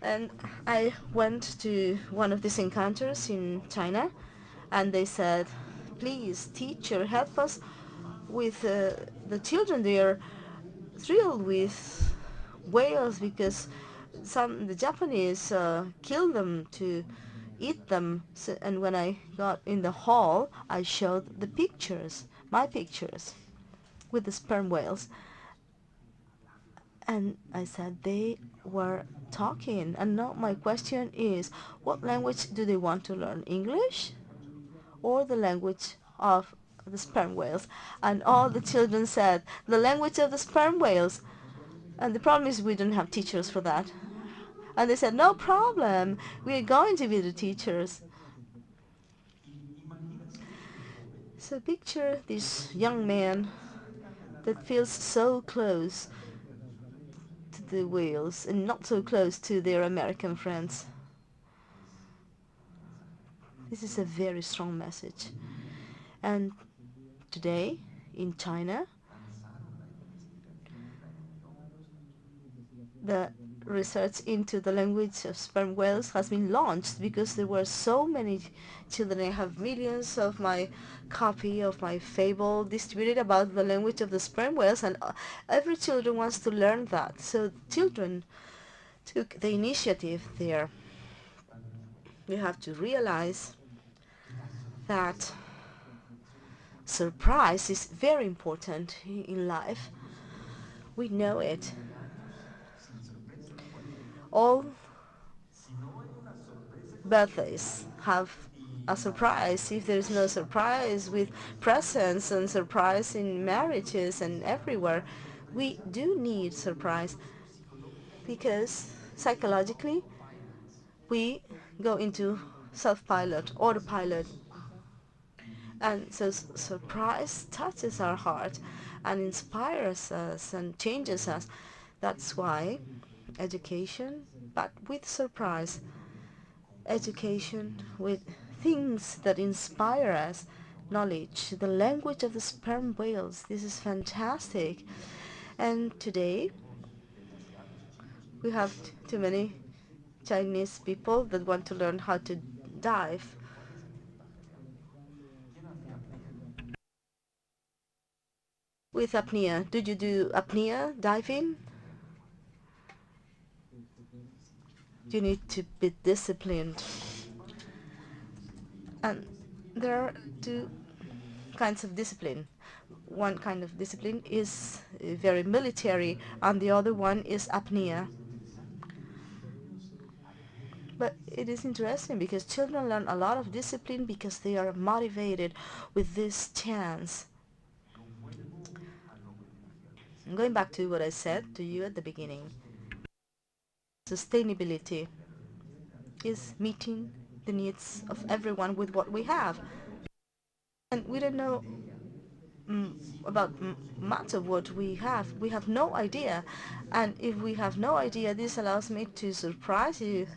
[SPEAKER 6] And I went to one of these encounters in China, and they said, please, teacher, help us with the children. They are thrilled with whales because the Japanese kill them to eat them. So, and when I got in the hall, I showed the pictures, my pictures, with the sperm whales. And I said they were talking. And now my question is, what language do they want to learn? English or the language of the sperm whales? And all the children said, the language of the sperm whales. And the problem is we don't have teachers for that. And they said, no problem, we are going to be the teachers. So picture this young man that feels so close to the whales and not so close to their American friends. This is a very strong message. And today in China, the research into the language of sperm whales has been launched because there were so many children. I have millions of my copy of my fable distributed about the language of the sperm whales, and every children wants to learn that. So children took the initiative there. We have to realize that surprise is very important in life. We know it. All birthdays have a surprise. If there is no surprise with presents and surprise in marriages and everywhere, we do need surprise, because psychologically we go into self-pilot, autopilot, and so surprise touches our heart and inspires us and changes us. That's why education, but with surprise. Education with things that inspire us. Knowledge, the language of the sperm whales. This is fantastic. And today, we have too many Chinese people that want to learn how to dive. With apnea. Do you do apnea diving? You need to be disciplined. And there are two kinds of discipline. One kind of discipline is very military, and the other one is apnea. But it is interesting because children learn a lot of discipline because they are motivated with this chance. I'm going back to what I said to you at the beginning. Sustainability is meeting the needs of everyone with what we have. And we don't know about much of what we have. We have no idea. And if we have no idea, this allows me to surprise you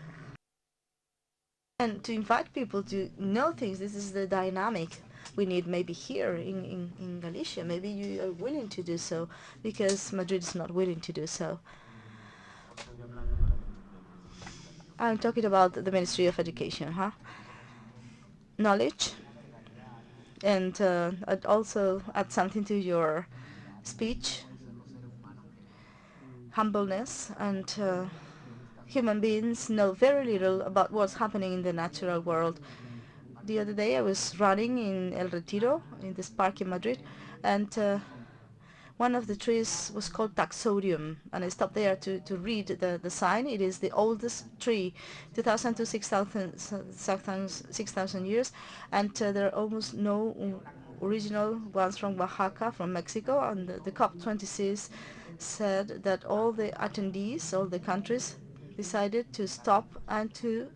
[SPEAKER 6] and to invite people to know things. This is the dynamic we need maybe here in Galicia. Maybe you are willing to do so because Madrid is not willing to do so. I'm talking about the Ministry of Education, knowledge. And I'd also add something to your speech. Humbleness and human beings know very little about what's happening in the natural world. The other day I was running in El Retiro, in this park in Madrid, and one of the trees was called Taxodium, and I stopped there to read the sign. It is the oldest tree, 2,000 to 6,000 years, and there are almost no original ones from Oaxaca, from Mexico, and the COP26 said that all the attendees, all the countries, decided to stop and to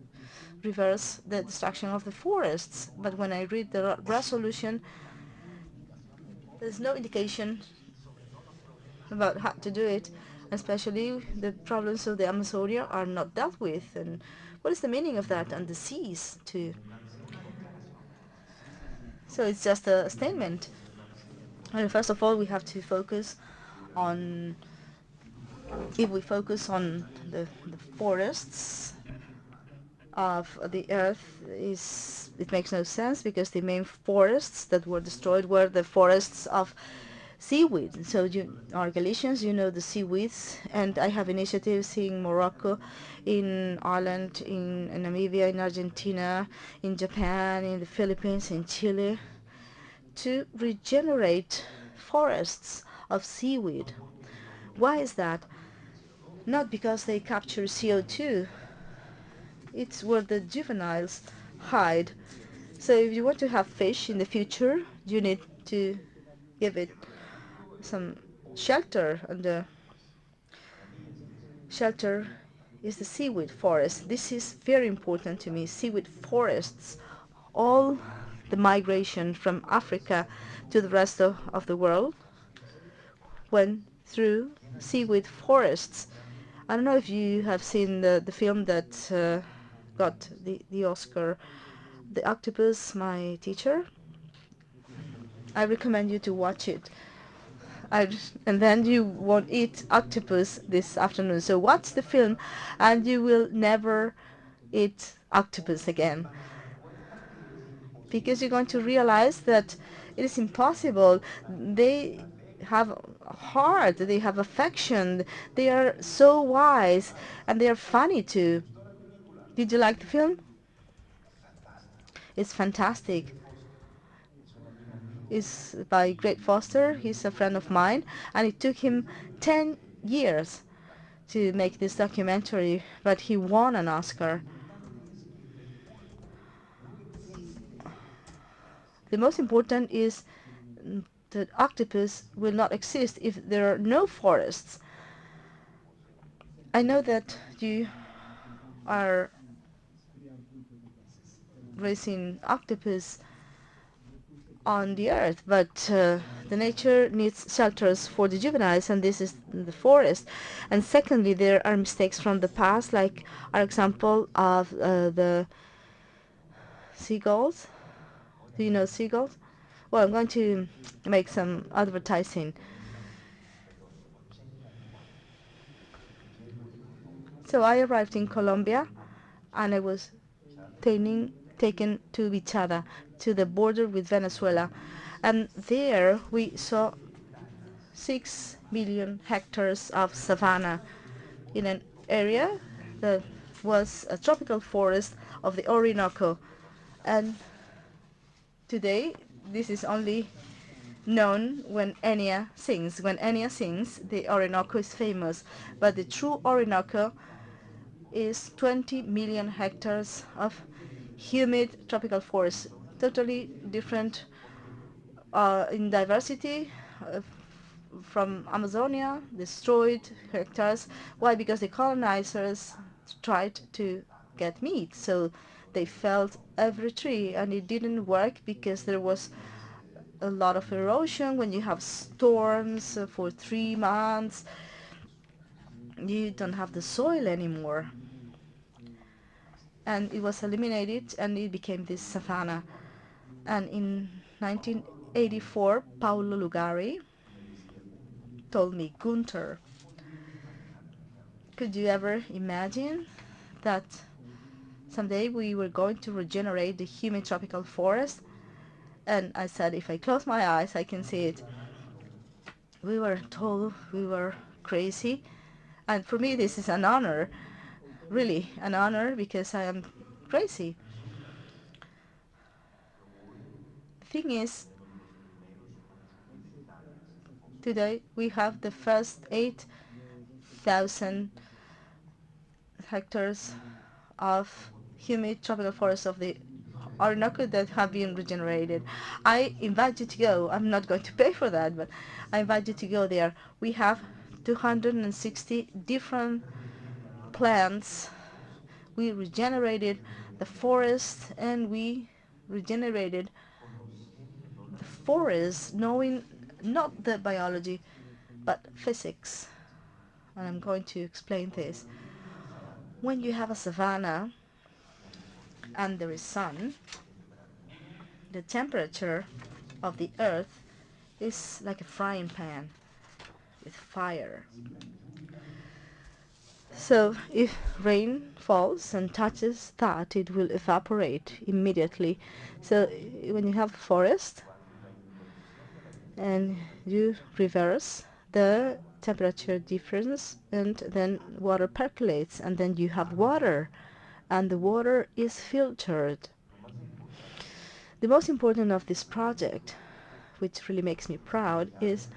[SPEAKER 6] reverse the destruction of the forests. But when I read the resolution, there's no indication about how to do it, especially the problems of the Amazonia are not dealt with. And what is the meaning of that? And the seas too. So it's just a statement. And first of all, we have to focus on, if we focus on the forests of the earth, it makes no sense because the main forests that were destroyed were the forests of seaweed. So you are Galicians, you know the seaweeds, and I have initiatives in Morocco, in Ireland, in Namibia, in Argentina, in Japan, in the Philippines, in Chile, to regenerate forests of seaweed. Why is that? Not because they capture CO2. It's where the juveniles hide. So if you want to have fish in the future, you need to give it some shelter, and the shelter is the seaweed forest. This is very important to me. Seaweed forests, all the migration from Africa to the rest of the world went through seaweed forests. I don't know if you have seen the film that got the Oscar, The Octopus, My Teacher. I recommend you to watch it. And then you won't eat octopus this afternoon. So watch the film and you will never eat octopus again. Because you're going to realize that it is impossible. They have a heart, they have affection, they are so wise, and they are funny too. Did you like the film? It's fantastic. It's by Greg Foster. He's a friend of mine, and it took him 10 years to make this documentary, but he won an Oscar. The most important is that octopus will not exist if there are no forests. I know that you are raising octopus on the earth, but the nature needs shelters for the juveniles, and this is the forest. And secondly, there are mistakes from the past, like our example of the seagulls. Do you know seagulls? Well, I'm going to make some advertising. So I arrived in Colombia, and I was taken to Vichada, to the border with Venezuela. And there we saw 6 million hectares of savanna in an area that was a tropical forest of the Orinoco. And today this is only known when Enya sings. When Enya sings, the Orinoco is famous, but the true Orinoco is 20 million hectares of humid tropical forest, totally different in diversity from Amazonia, destroyed hectares. Why? Because the colonizers tried to get meat, so they felled every tree, and it didn't work because there was a lot of erosion. When you have storms for 3 months, you don't have the soil anymore. And it was eliminated, and it became this savanna. And in 1984, Paulo Lugari told me, Gunther, could you ever imagine that someday we were going to regenerate the humid tropical forest? And I said, if I close my eyes, I can see it. We were told we were crazy. And for me, this is an honor, really an honor, because I am crazy. The thing is, today we have the first 8,000 hectares of humid tropical forests of the Orinoco that have been regenerated. I invite you to go. I'm not going to pay for that, but I invite you to go there. We have 260 different plants. We regenerated the forest, and we regenerated the forest knowing not the biology but physics. And I'm going to explain this. When you have a savanna and there is sun, the temperature of the earth is like a frying pan with fire. So if rain falls and touches that, it will evaporate immediately. So when you have forest and you reverse the temperature difference, and then water percolates, and then you have water, and the water is filtered. The most important of this project, which really makes me proud, is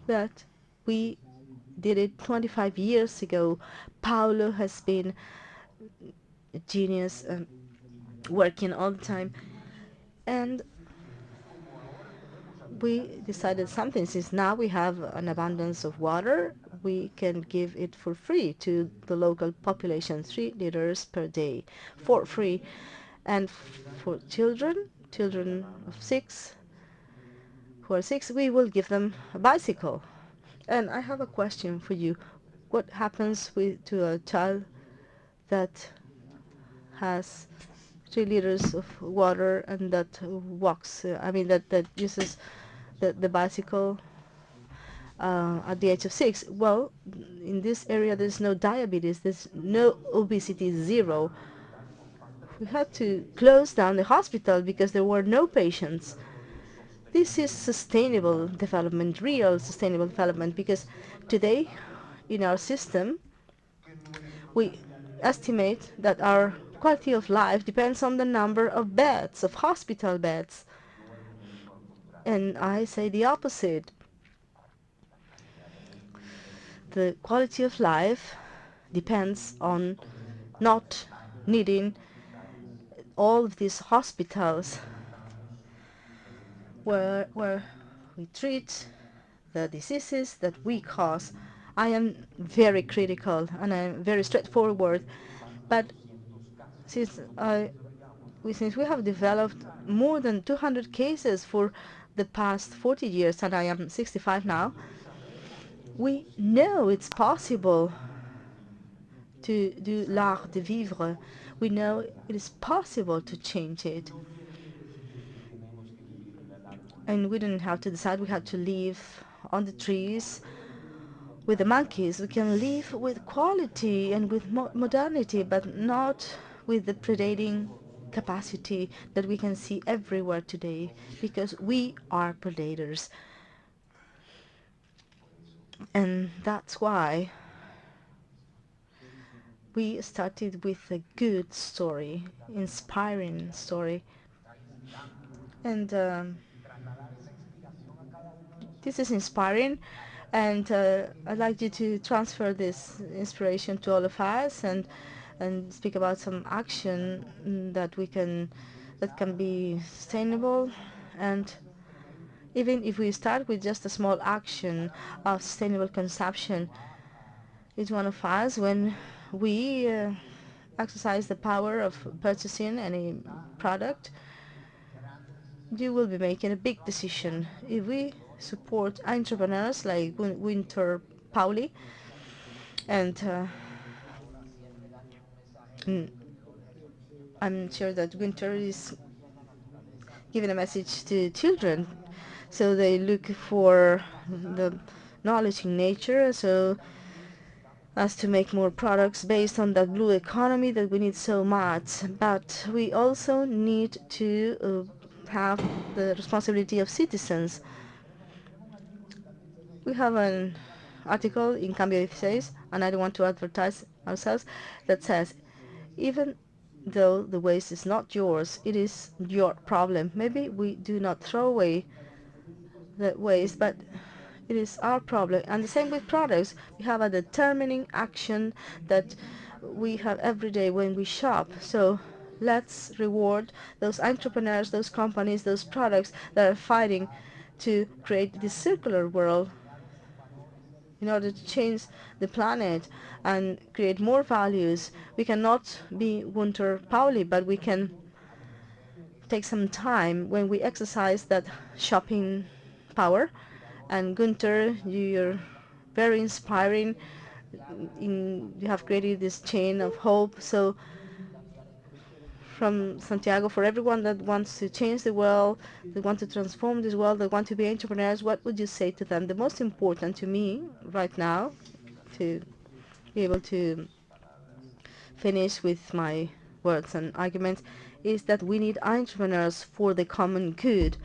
[SPEAKER 6] that we did it 25 years ago. Paulo has been a genius, working all the time, and we decided something. Since now we have an abundance of water, we can give it for free to the local population, 3 liters per day, for free. And for children of 6, who are 6, we will give them a bicycle. And I have a question for you. What happens to a child that has 3 liters of water and that walks, that uses the bicycle at the age of 6? Well, in this area there's no diabetes, there's no obesity, 0. We had to close down the hospital because there were no patients. This is sustainable development, real sustainable development, because today in our system we estimate that our quality of life depends on the number of beds, of hospital beds. And I say the opposite. The quality of life depends on not needing all of these hospitals where we treat the diseases that we cause. I am very critical and I'm very straightforward, but since we have developed more than 200 cases for the past 40 years, and I am 65 now, we know it's possible to do l'art de vivre. We know it is possible to change it. And we didn't have to decide we had to live on the trees with the monkeys. We can live with quality and with modernity, but not with the predating capacity that we can see everywhere today, because we are predators. And that's why we started with a good story, inspiring story. And this is inspiring, and I'd like you to transfer this inspiration to all of us and speak about some action that can be sustainable. And even if we start with just a small action of sustainable consumption, each one of us, when we exercise the power of purchasing any product, you will be making a big decision. If we support entrepreneurs like Winter Pauli, and I'm sure that Winter is giving a message to children, so they look for the knowledge in nature, so as to make more products based on that blue economy that we need so much. But we also need to have the responsibility of citizens. We have an article in Cambio 16, and I don't want to advertise ourselves, that says, even though the waste is not yours, it is your problem. Maybe we do not throw away the waste, but it is our problem. And the same with products. We have a determining action that we have every day when we shop. So let's reward those entrepreneurs, those companies, those products that are fighting to create this circular world in order to change the planet and create more values. We cannot be Winter Pauli, but we can take some time when we exercise that shopping power. And Gunther, you're very inspiring. You have created this chain of hope. So from Santiago, for everyone that wants to change the world, that want to transform this world, that want to be entrepreneurs, what would you say to them? The most important to me right now, to be able to finish with my words and arguments, is that we need entrepreneurs for the common good,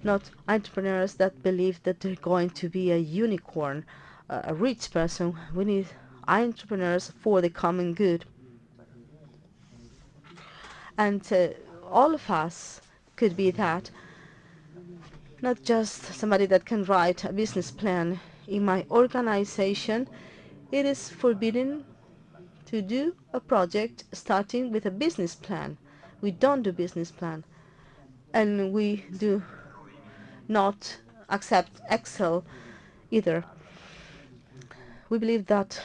[SPEAKER 6] not entrepreneurs that believe that they're going to be a unicorn, a rich person. We need entrepreneurs for the common good. And all of us could be that, not just somebody that can write a business plan. In my organization, it is forbidden to do a project starting with a business plan. We don't do business plan, and we do not accept Excel either. We believe that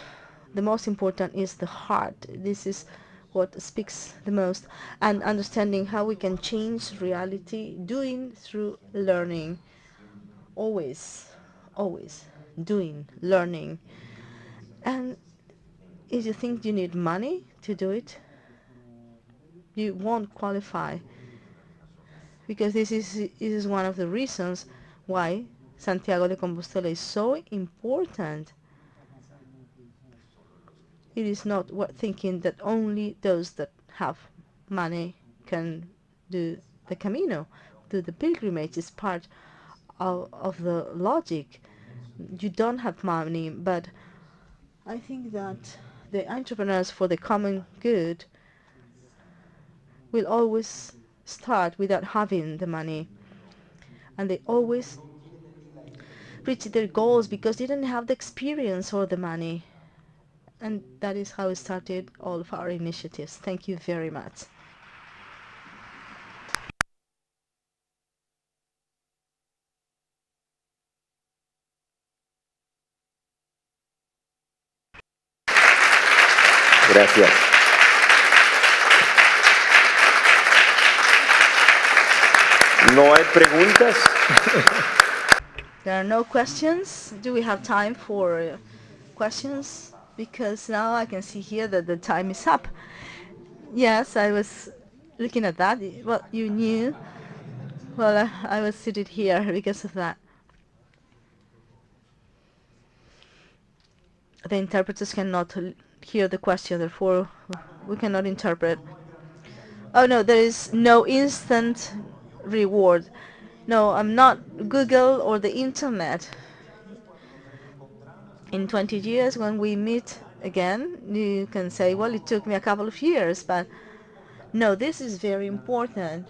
[SPEAKER 6] the most important is the heart. This is what speaks the most, and understanding how we can change reality, doing through learning. Always doing, learning. And if you think you need money to do it, you won't qualify, because this is one of the reasons why Santiago de Compostela is so important. It is not thinking that only those that have money can do the Camino, do the pilgrimage. It's part of the logic. You don't have money, but I think that the entrepreneurs for the common good will always start without having the money, and they always reach their goals because they didn't have the experience or the money. And that is how we started all of our initiatives. Thank you very much.
[SPEAKER 12] Gracias. ¿No hay preguntas?
[SPEAKER 6] There are no questions. Do we have time for questions? Because now I can see here that the time is up. Yes, I was looking at that. Well, you knew. Well, I was seated here because of that. The interpreters cannot hear the question, therefore we cannot interpret. Oh no, there is no instant reward. No, I'm not Google or the internet. In 20 years, when we meet again, you can say, well, it took me a couple of years, but no, this is very important.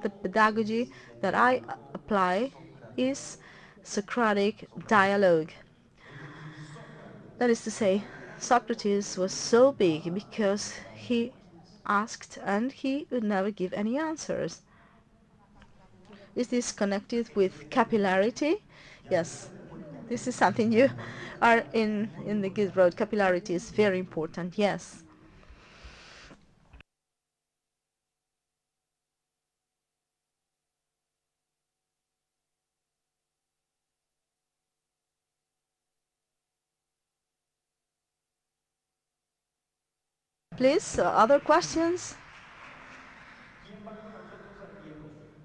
[SPEAKER 6] the pedagogy that I apply is Socratic dialogue. That is to say, Socrates was so big because he asked and he would never give any answers. Is this connected with capillarity? Yes. This is something you are in the Gift Road. Capillarity is very important, yes. Please, other questions?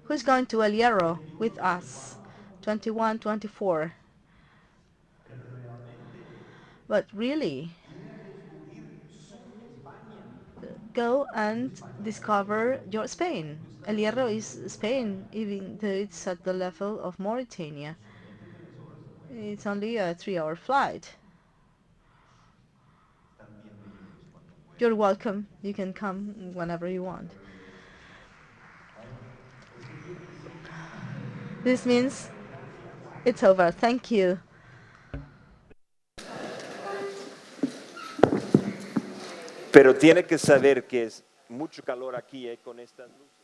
[SPEAKER 6] Who's going to El Hierro with us? 21, 24. But really, go and discover your Spain. El Hierro is Spain, even though it's at the level of Mauritania. It's only a 3-hour flight. You're welcome. You can come whenever you want. This means it's over. Thank you.
[SPEAKER 12] Pero tiene que saber que es mucho calor aquí, con estas luces.